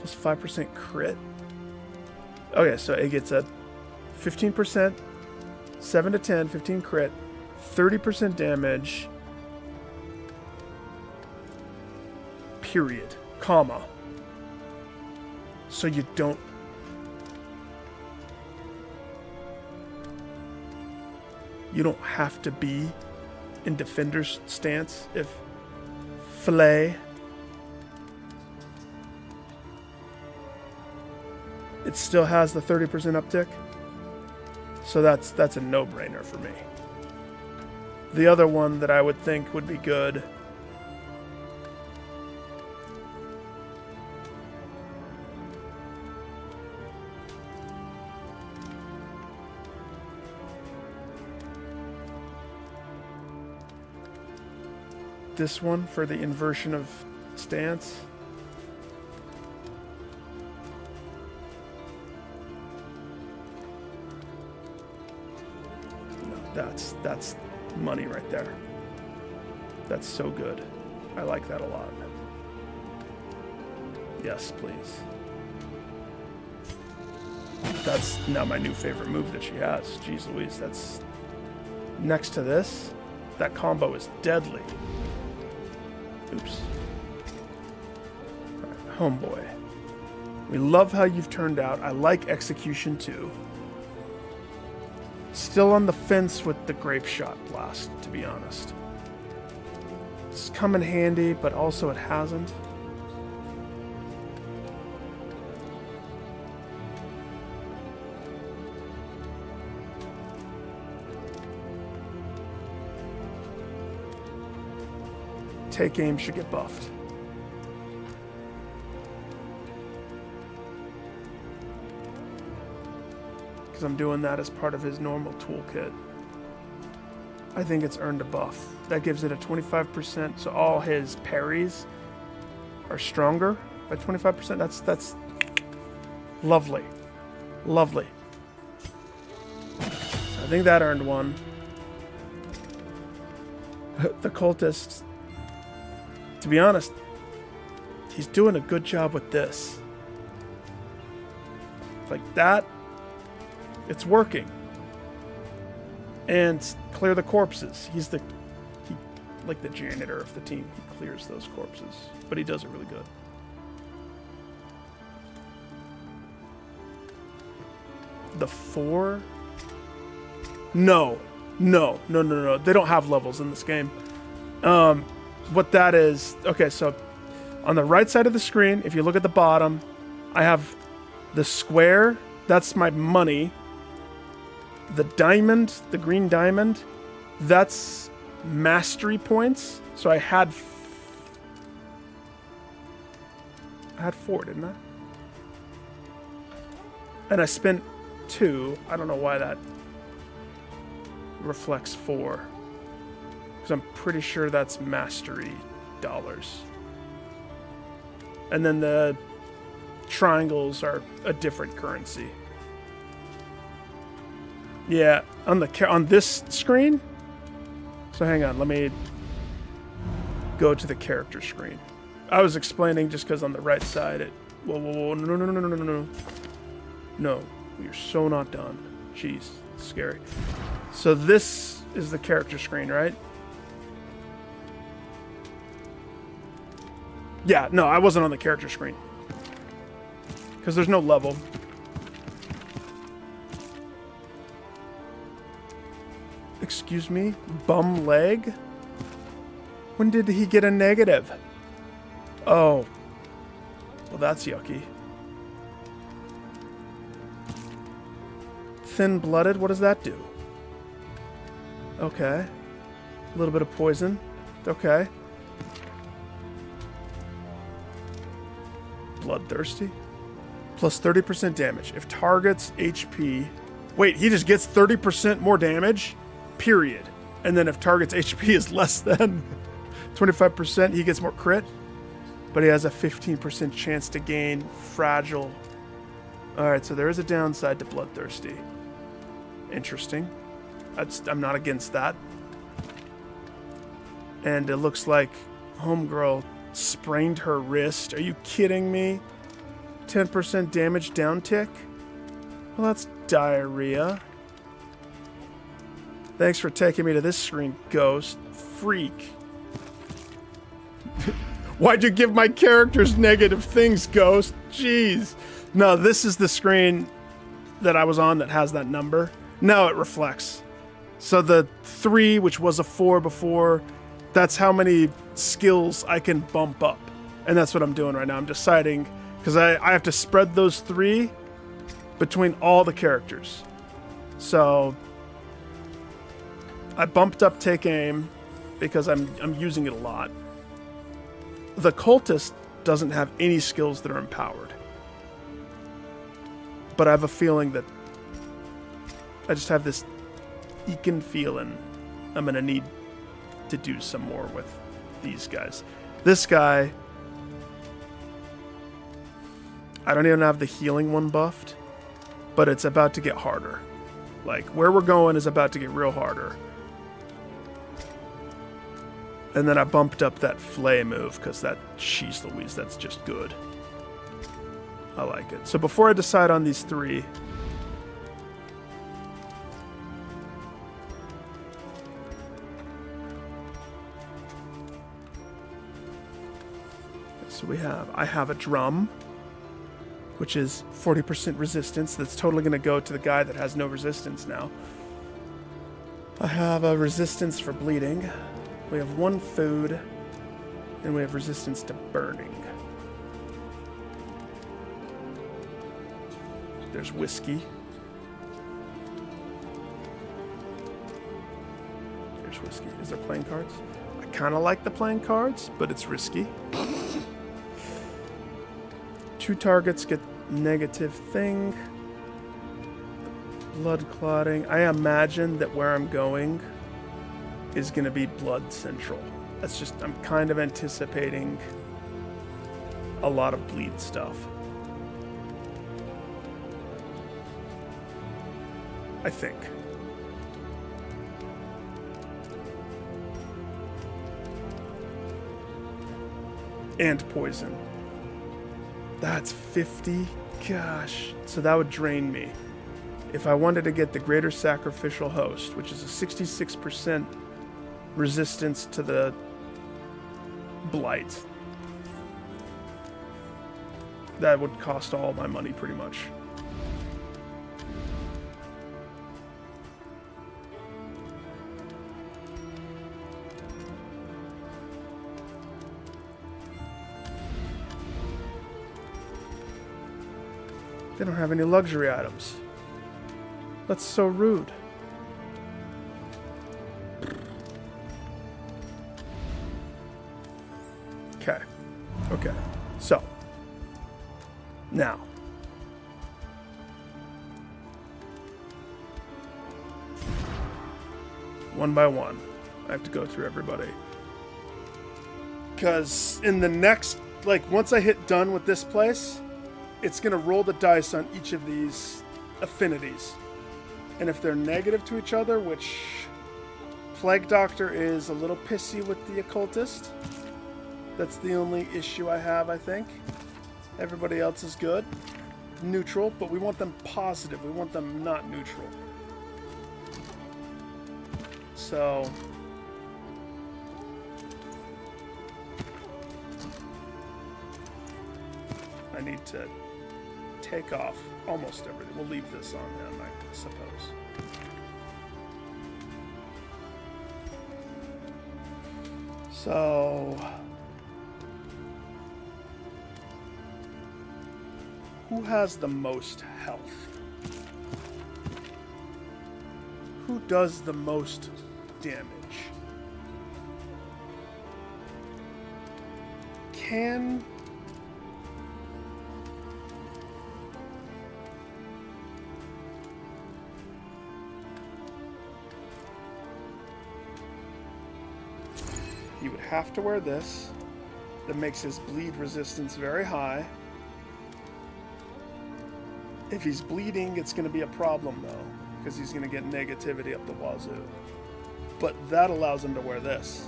Just 5% crit? Okay, so it gets a 15%, 7 to 10, 15 crit, 30% damage, period, comma. So you don't... You don't have to be in defender's stance if fillet. It still has the 30% uptick. So that's a no-brainer for me. The other one that I would think would be good this one for the inversion of stance. No, that's money right there. That's so good. I like that a lot. Yes, please. That's now my new favorite move that she has. Jeez Louise, that's next to this. That combo is deadly. Oops. All right, homeboy. We love how you've turned out. I like execution too. Still on the fence with the grape shot blast, to be honest. It's come in handy, but also it hasn't. take aim should get buffed. Because I'm doing that as part of his normal toolkit. I think it's earned a buff. That gives it a 25%, so all his parries are stronger by 25%. That's lovely. Lovely. So I think that earned one. The cultist, to be honest, he's doing a good job with this. Like that, it's working. And clear the corpses. He like the janitor of the team. He clears those corpses, but he does it really good. The 4? No. They don't have levels in this game. What that is, okay, so on the right side of the screen, if you look at the bottom, I have the square, that's my money. The diamond, the green diamond, that's mastery points. So I had 4, didn't I? And I spent 2. I don't know why that reflects 4. Because I'm pretty sure that's mastery dollars. And then the triangles are a different currency. Yeah, on this screen. So hang on, let me go to the character screen. I was explaining just because on the right side it. Whoa, no. No, you're so not done. Jeez, it's scary. So this is the character screen, right? Yeah, no, I wasn't on the character screen. Because there's no level. Excuse me? Bum leg? When did he get a negative? Oh. Well, that's yucky. Thin-blooded? What does that do? Okay. A little bit of poison. Okay. Bloodthirsty? Plus 30% damage. If target's HP... Wait, he just gets 30% more damage? Period. And then if target's HP is less than 25%, he gets more crit. But he has a 15% chance to gain fragile. Alright, so there is a downside to Bloodthirsty. Interesting. I'm not against that. And it looks like Homegirl sprained her wrist. Are you kidding me? 10% damage downtick? Well, that's diarrhea. Thanks for taking me to this screen, Ghost. Freak. Why'd you give my characters negative things, Ghost? Jeez. No, this is the screen that I was on that has that number. No, it reflects. So the 3, which was a 4 before, that's how many skills I can bump up. And that's what I'm doing right now. I'm deciding, because I have to spread those 3 between all the characters. So I bumped up Take Aim because I'm using it a lot. The Cultist doesn't have any skills that are empowered. But I have a feeling that I just have this eekin feeling I'm going to need to do some more with these guys. This guy, I don't even have the healing one buffed, but it's about to get harder. Like, where we're going is about to get real harder. And then I bumped up that flay move, because that, sheesh Louise, that's just good. I like it. So before I decide on these 3... So I have a drum, which is 40% resistance. That's totally going to go to the guy that has no resistance now. I have a resistance for bleeding. We have 1 food, and we have resistance to burning. There's whiskey. There's whiskey. Is there playing cards? I kind of like the playing cards, but it's risky. 2 targets get negative thing. Blood clotting. I imagine that where I'm going is going to be blood central. That's just, I'm kind of anticipating a lot of bleed stuff. I think. And poison. That's 50? Gosh. So that would drain me. If I wanted to get the Greater Sacrificial Host, which is a 66% resistance to the Blight, that would cost all my money pretty much. They don't have any luxury items. That's so rude. Okay. Okay. So. Now. One by one. I have to go through everybody. Because in the next, like, once I hit done with this place, it's going to roll the dice on each of these affinities. And if they're negative to each other, which Plague Doctor is a little pissy with the Occultist. That's the only issue I have, I think. Everybody else is good. Neutral, but we want them positive. We want them not neutral. So... I need to take off almost everything. We'll leave this on him, I suppose. So... who has the most health? Who does the most damage? Can... he would have to wear this. That makes his bleed resistance very high. If he's bleeding, it's going to be a problem, though, because he's going to get negativity up the wazoo. But that allows him to wear this.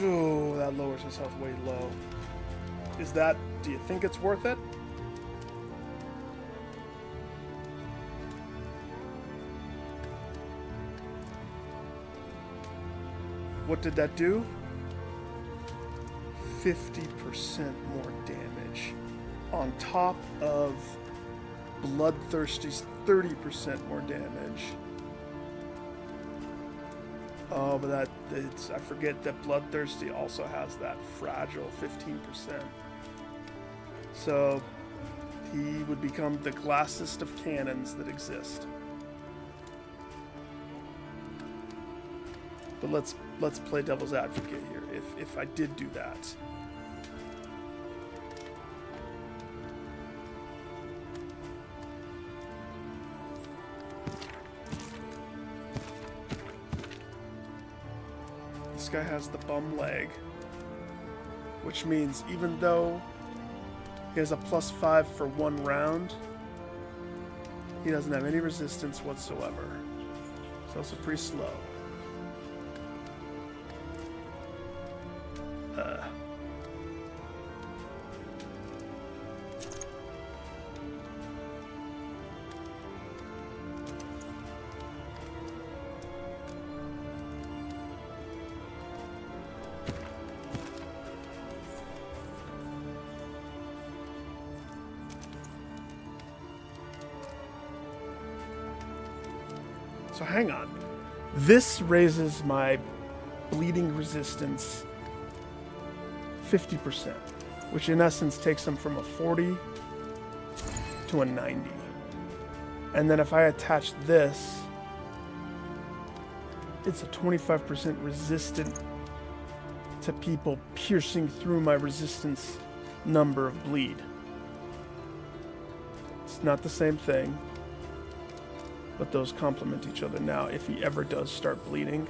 Oh, that lowers his health way low. Is that... do you think it's worth it? What did that do? 50% more damage. On top of Bloodthirsty's 30% more damage. Oh, but that... it's, I forget that Bloodthirsty also has that fragile 15%. So, he would become the glassest of cannons that exist. But let's play devil's advocate here. If I did do that, this guy has the bum leg, which means even though he has a +5 for 1 round, he doesn't have any resistance whatsoever. So it's pretty slow. So hang on. This raises my bleeding resistance 50%, which in essence takes him from a 40 to a 90. And then if I attach this, It's a 25% resistant to people piercing through my resistance number of bleed. It's not the same thing, but those complement each other. Now, if he ever does start bleeding,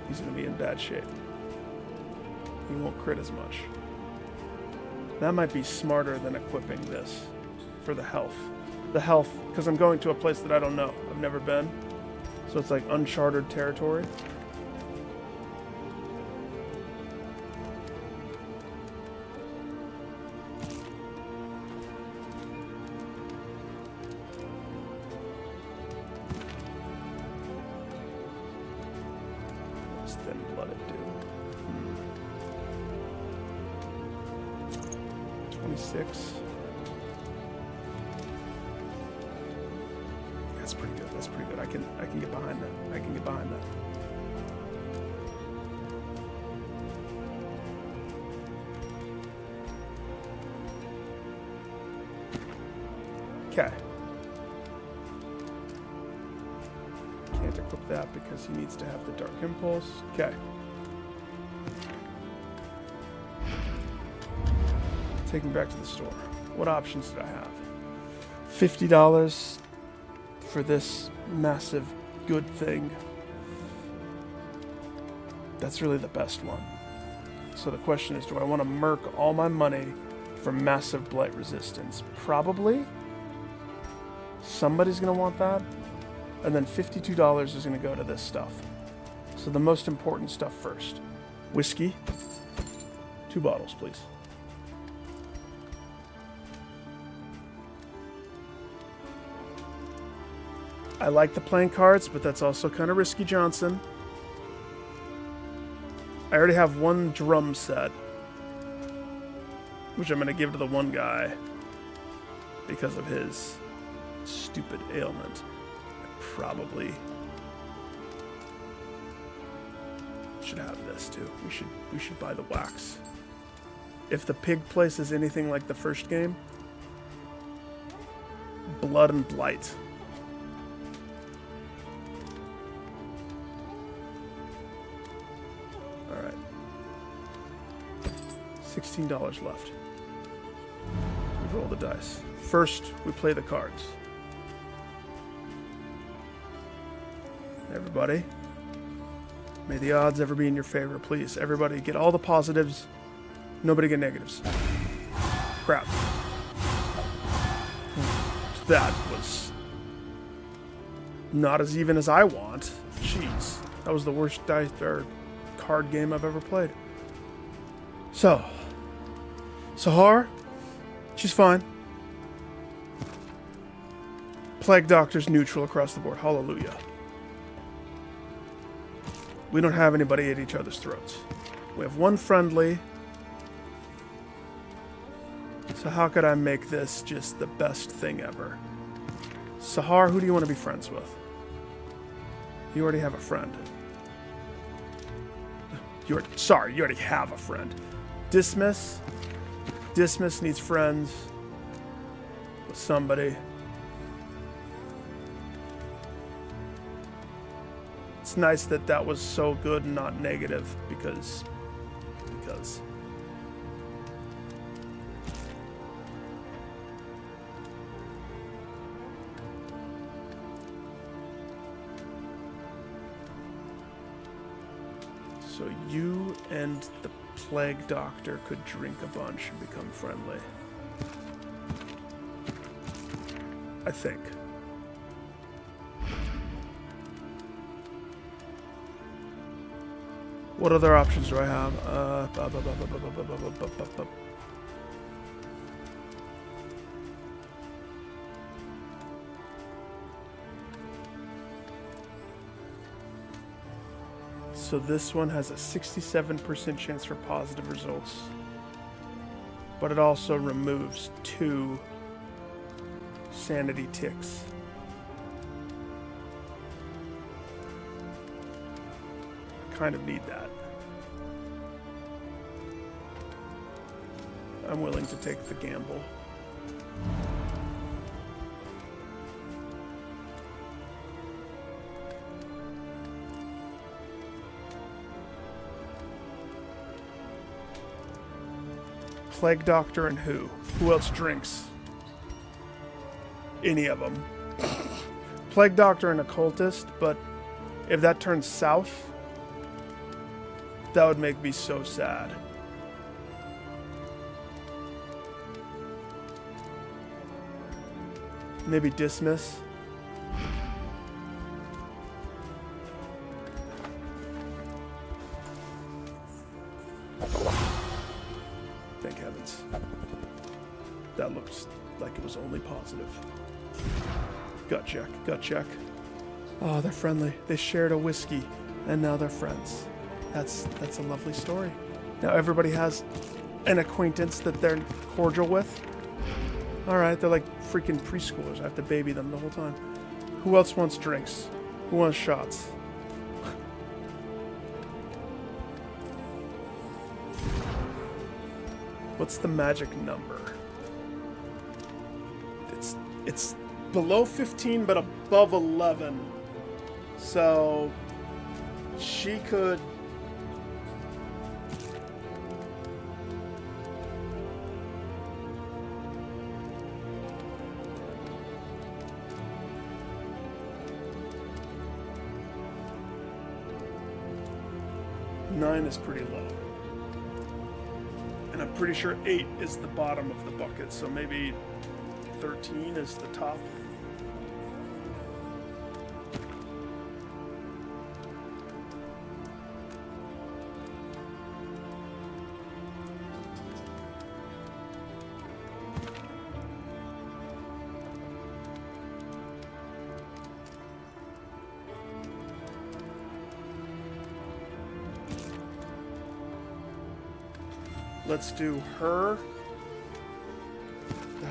he's going to be in bad shape. He won't crit as much. That might be smarter than equipping this for the health. The health, because I'm going to a place that I don't know. I've never been. So it's like uncharted territory. What's thin-blooded do? 26. That's pretty good. That's pretty good. I can get behind that. I can get behind that. Okay. Can't equip that because he needs to have the Dark Impulse. Okay. Take him back to the store. What options did I have? $50 for this massive good thing. That's really the best one. So the question is, do I want to murk all my money for massive blight resistance? Probably. Somebody's going to want that. And then $52 is going to go to this stuff. So the most important stuff first. Whiskey. 2 bottles, please. I like the playing cards, but that's also kind of risky, Johnson. I already have 1 drum set, which I'm going to give to the one guy because of his stupid ailment. I probably should have this too. We should buy the wax. If the pig place is anything like the first game, blood and blight. $16 left. We roll the dice. First, we play the cards. Everybody, may the odds ever be in your favor, please. Everybody, get all the positives. Nobody get negatives. Crap. That was not as even as I want. Jeez. That was the worst dice or card game I've ever played. So, Sahar, she's fine. Plague Doctor's neutral across the board. Hallelujah. We don't have anybody at each other's throats. We have 1 friendly. So how could I make this just the best thing ever? Sahar, who do you want to be friends with? You already have a friend. You already have a friend. Dismiss. Dismiss needs friends with somebody. It's nice that that was so good and not negative because. So you and the Plague Doctor could drink a bunch and become friendly. I think. What other options do I have? So this one has a 67% chance for positive results, but it also removes 2 sanity ticks. I kind of need that. I'm willing to take the gamble. Plague Doctor and who? Who else drinks? Any of them. Plague Doctor and Occultist, but if that turns south, that would make me so sad. Maybe Dismiss. Thank heavens. That looks like it was only positive. Gut check, gut check. Oh, they're friendly. They shared a whiskey, and now they're friends. That's a lovely story. Now everybody has an acquaintance that they're cordial with. Alright, they're like freaking preschoolers. I have to baby them the whole time. Who else wants drinks? Who wants shots? What's the magic number? It's below 15 but above 11. So she could Nine is pretty low. And I'm pretty sure 8 is the bottom of the bucket, so maybe 13 is the top. Let's do her.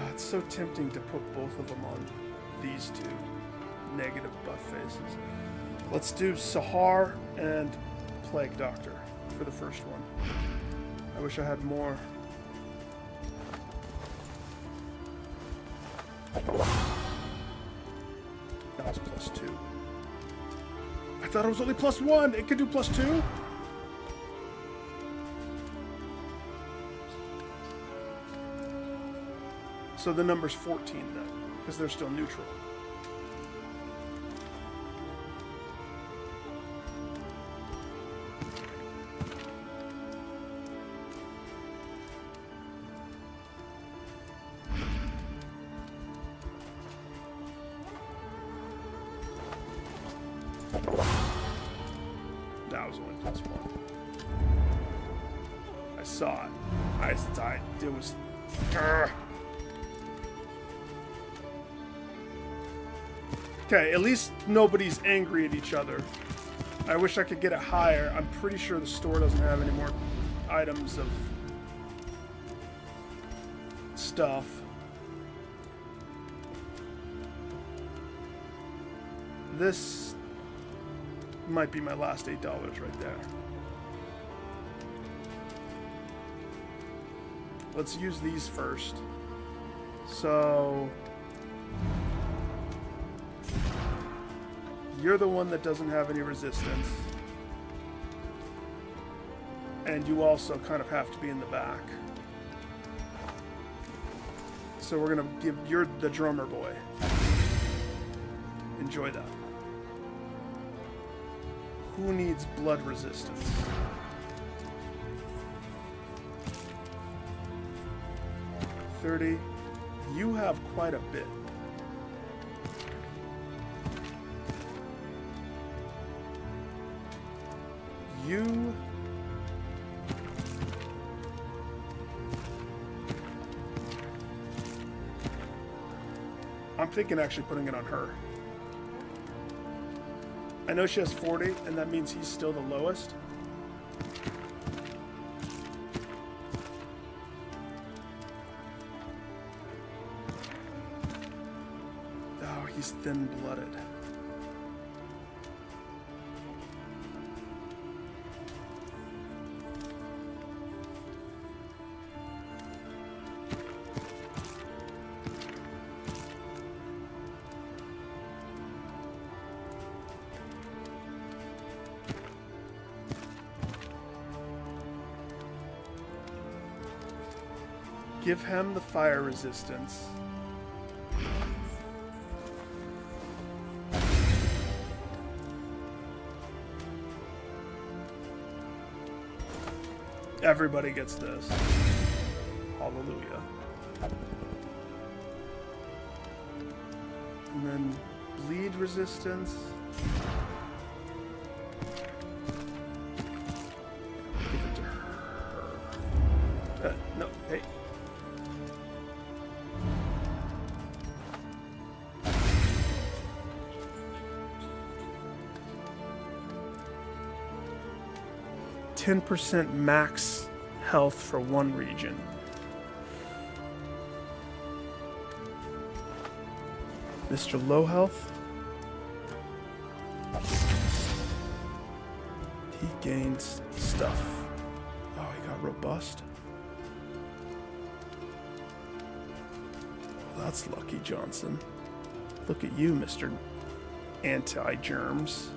It's so tempting to put both of them on these two negative buff faces. Let's do Sahar and Plague Doctor for the first one. I wish I had more. That was +2. I thought it was only +1. It could do +2. So the number's 14 then, because they're still neutral. That was only +1. I saw it. It was... Okay, at least nobody's angry at each other. I wish I could get it higher. I'm pretty sure the store doesn't have any more items of stuff. This might be my last $8 right there. Let's use these first. So... you're the one that doesn't have any resistance. And you also kind of have to be in the back. So we're gonna give, you're the drummer boy. Enjoy that. Who needs blood resistance? $30. You have quite a bit. You... I'm thinking actually putting it on her. I know she has 40, and that means he's still the lowest. Oh, he's thin-blooded. Give him the fire resistance. Everybody gets this. Hallelujah. And then bleed resistance. Give it to her. No, hey. %, max health for one region. Mr. Low Health. He gains stuff. Oh, he got robust. Well, that's lucky, Johnson. Look at you, Mr. Anti-germs.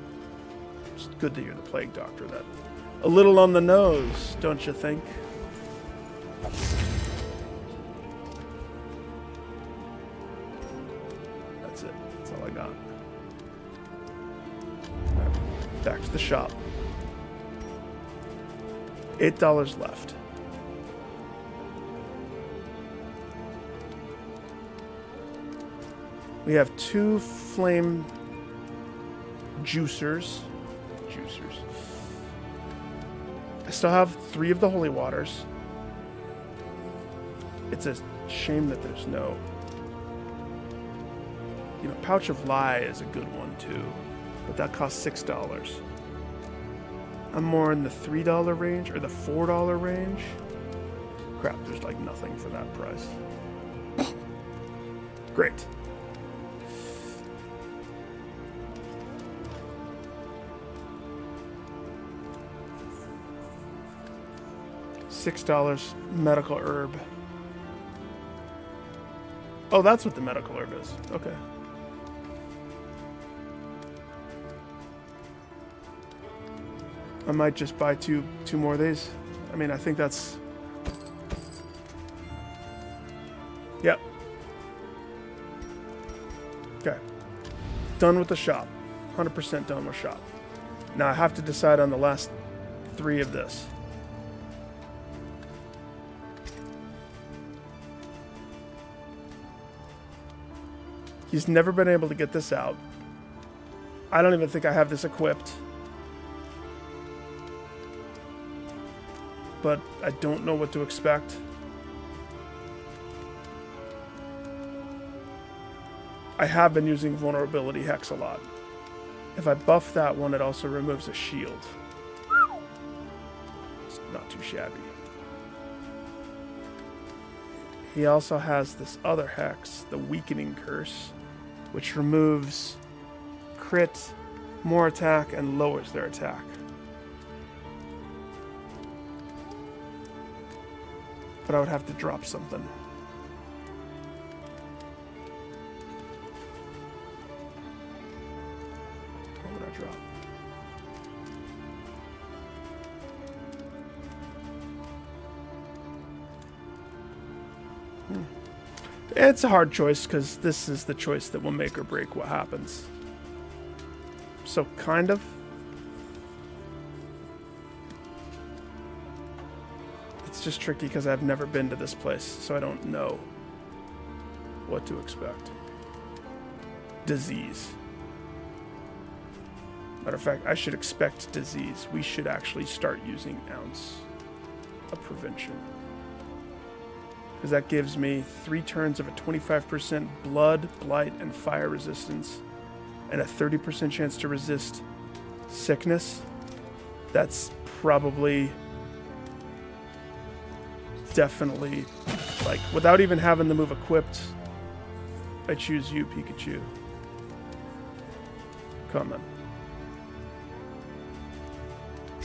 It's good that you're the plague doctor. That a little on the nose, don't you think? That's it. That's all I got. Right, back to the shop. $8 left. We have 2 flame juicers. I still have 3 of the holy waters. It's a shame that there's no... You know, Pouch of Lie is a good one too, but that costs $6. I'm more in the $3 range or the $4 range. Crap, there's like nothing for that price. Great. $6 medical herb. Oh, that's what the medical herb is. Okay. I might just buy two more of these. I mean, I think that's... Yep. Okay. Done with the shop. 100% done with shop. Now I have to decide on the last 3 of this. He's never been able to get this out. I don't even think I have this equipped. But I don't know what to expect. I have been using Vulnerability Hex a lot. If I buff that one, it also removes a shield. It's not too shabby. He also has this other hex, the Weakening Curse, which removes crit, more attack, and lowers their attack. But I would have to drop something. What would I drop? It's a hard choice because this is the choice that will make or break what happens. So, kind of. It's just tricky because I've never been to this place, so I don't know what to expect. Disease. Matter of fact, I should expect disease. We should actually start using Ounce of Prevention. Because that gives me 3 turns of a 25% blood, blight, and fire resistance, and a 30% chance to resist sickness. That's probably definitely, like, without even having the move equipped, I choose you, Pikachu. Coming.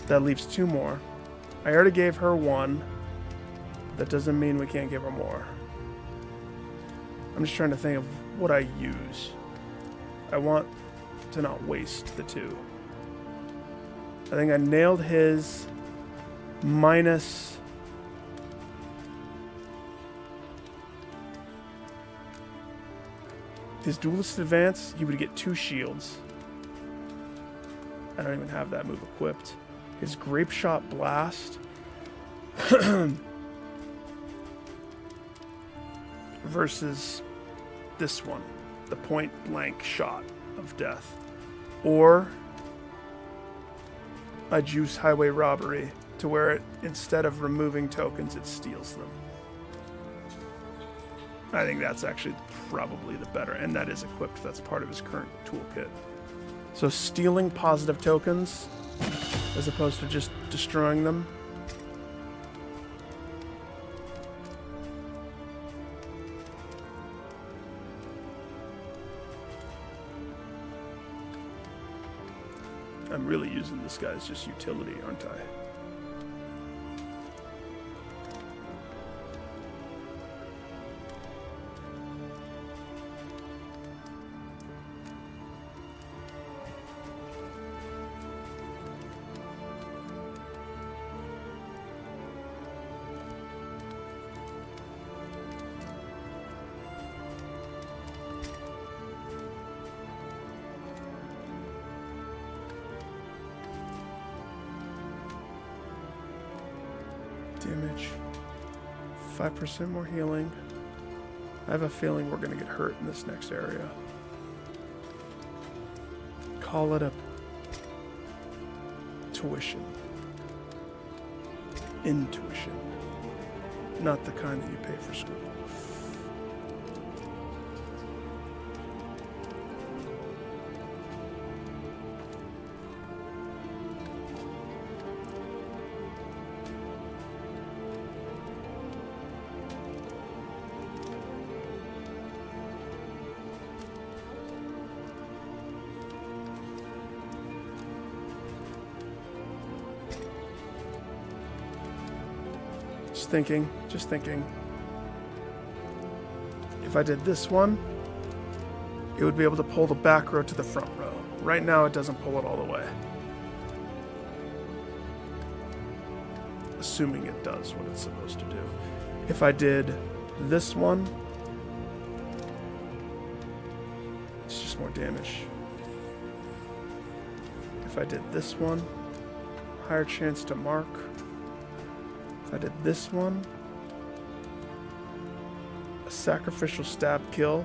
That leaves 2 more. I already gave her 1. That doesn't mean we can't give her more. I'm just trying to think of what I use. I want to not waste the 2. I think I nailed his minus His duelist advance, he would get 2 shields. I don't even have that move equipped. His grape shot blast versus this one, the point blank shot of death. Or I juice highway robbery to where it, instead of removing tokens, it steals them. I think that's actually probably the better, and that is equipped. That's part of his current toolkit. So stealing positive tokens as opposed to just destroying them. I'm really using this guy as just utility, aren't I? Damage. 5% more healing. I have a feeling we're going to get hurt in this next area. Call it a tuition. Intuition. Not the kind that you pay for school. Just thinking. If I did this one, it would be able to pull the back row to the front row. Right now, it doesn't pull it all the way. Assuming it does what it's supposed to do. If I did this one, it's just more damage. If I did this one, higher chance to mark. If I did this one, a sacrificial stab kill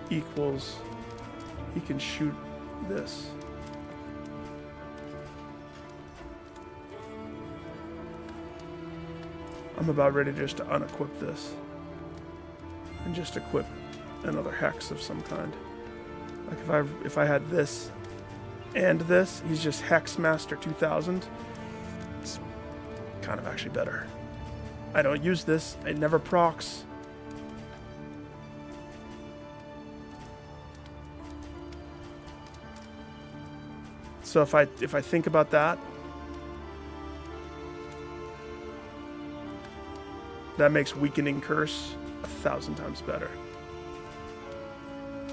equals he can shoot this. I'm about ready just to unequip this and just equip another hex of some kind. Like if I had this and this, he's just Hex Master 2000. It's kind of actually better. I don't use this. It never procs. So if I think about that, that makes Weakening Curse 1,000 times better.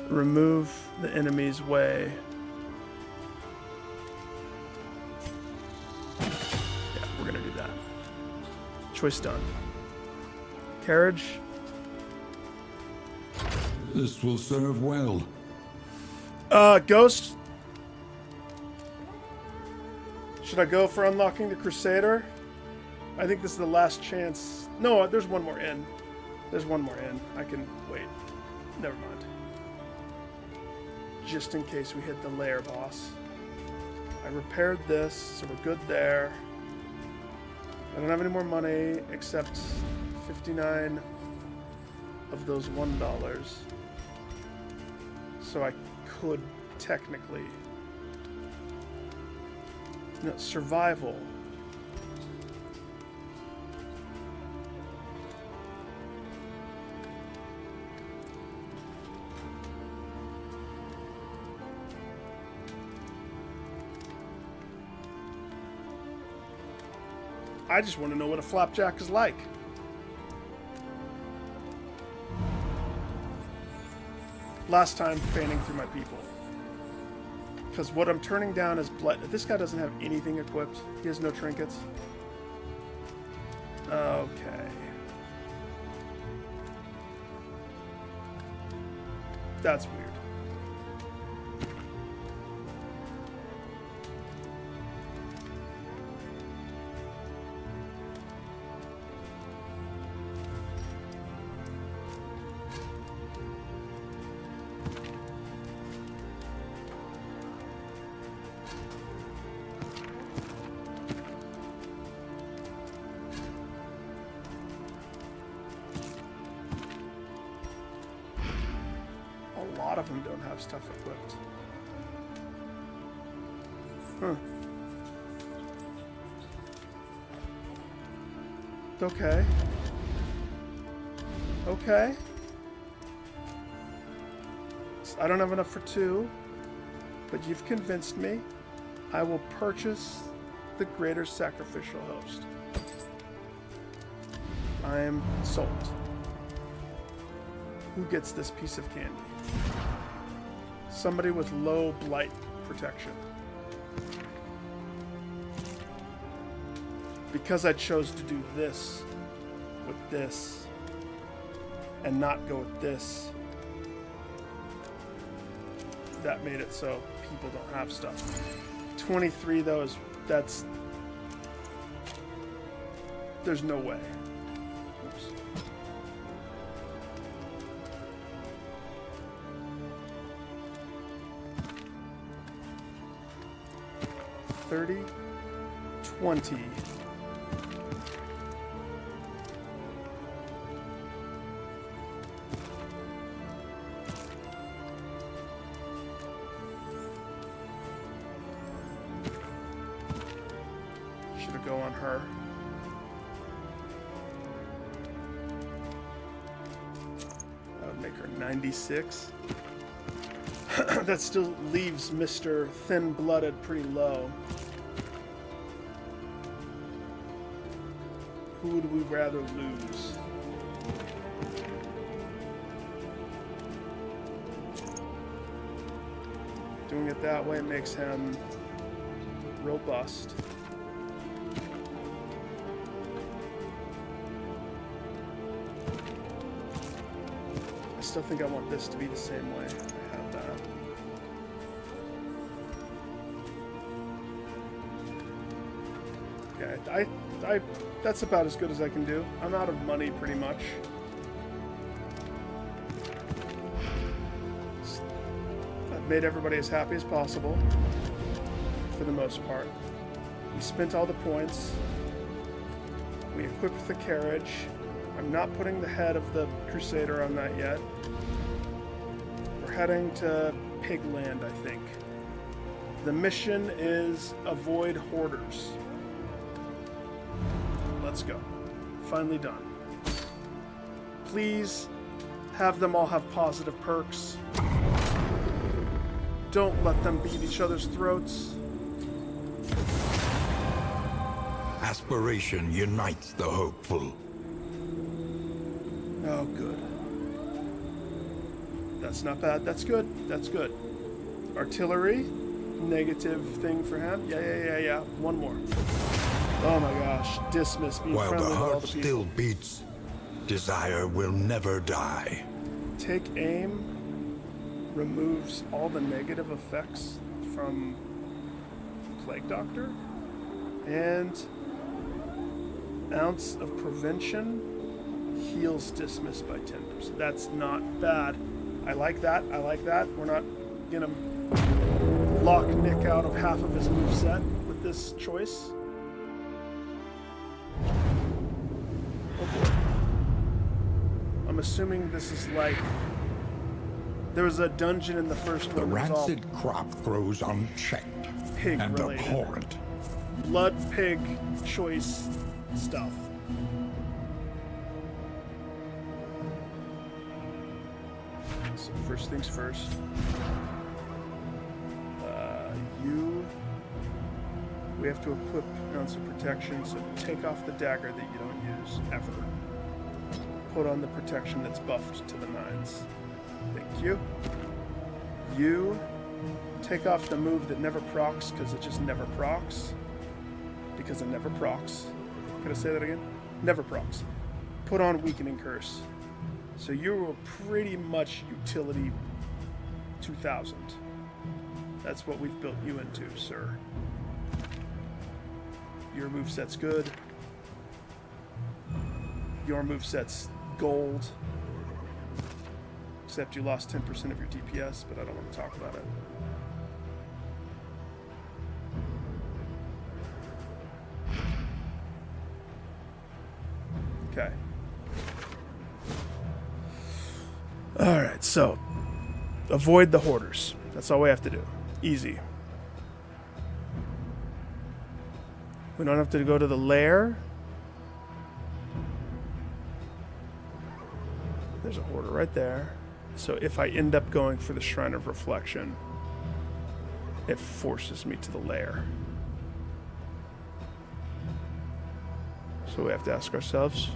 Remove the enemy's way. Yeah, we're gonna do that. Choice done. Carriage. This will serve well. Ghost. Should I go for unlocking the Crusader? I think this is the last chance. No, there's one more in. There's one more in. I can wait. Never mind. Just in case we hit the lair boss. I repaired this, so we're good there. I don't have any more money except 59 of those $1. So I could technically... No, survival. I just want to know what a flapjack is like. Last time, fanning through my people. Because what I'm turning down is blood. This guy doesn't have anything equipped. He has no trinkets. Okay. That's weird. A lot of them don't have stuff equipped. Huh. Okay. Okay. I don't have enough for 2, but you've convinced me. I will purchase the greater sacrificial host. I am sold. Who gets this piece of candy? Somebody with low blight protection. Because I chose to do this with this and not go with this, that made it so people don't have stuff. 23 though is, there's no way. Oops. $30, $20. Should go on her. That would make her 96. That still leaves Mr. Thin-Blooded pretty low. Who would we rather lose? Doing it that way makes him robust. I still think I want this to be the same way. I have that. Yeah, I that's about as good as I can do. I'm out of money pretty much. I've made everybody as happy as possible for the most part. We spent all the points. We equipped the carriage. I'm not putting the head of the Crusader on that yet. We're heading to Pigland, I think. The mission is avoid hoarders. Let's go. Finally done. Please have them all have positive perks. Don't let them beat each other's throats. Aspiration unites the hopeful. Oh, good. That's not bad. That's good. That's good. Artillery. Negative thing for him. Yeah. One more. Oh my gosh. Dismiss. Being While friendly the with all heart the people. still beats, desire will never die. Take aim. Removes all the negative effects from Plague Doctor. And ounce of prevention. Heals dismiss by 10%. That's not bad. I like that. I like that. We're not gonna lock Nick out of half of his moveset with this choice. Oh boy. I'm assuming this is like there was a dungeon in the first The one that was all rancid crop grows unchecked pig and related. abhorrent. Blood pig choice stuff. So first things first. We have to equip ounce of protection, so take off the dagger that you don't use ever. Put on the protection that's buffed to the 9s. Thank you. You take off the move that never procs because it just never procs. Because it never procs. Can I say that again? Never procs. Put on Weakening Curse. So you were pretty much utility 2,000. That's what we've built you into, sir. Your moveset's good. Your moveset's gold. Except you lost 10% of your DPS, but I don't want to talk about it. Okay. Alright, so avoid the hoarders. That's all we have to do. Easy. We don't have to go to the lair. There's a hoarder right there. So if I end up going for the Shrine of Reflection, it forces me to the lair. So we have to ask ourselves,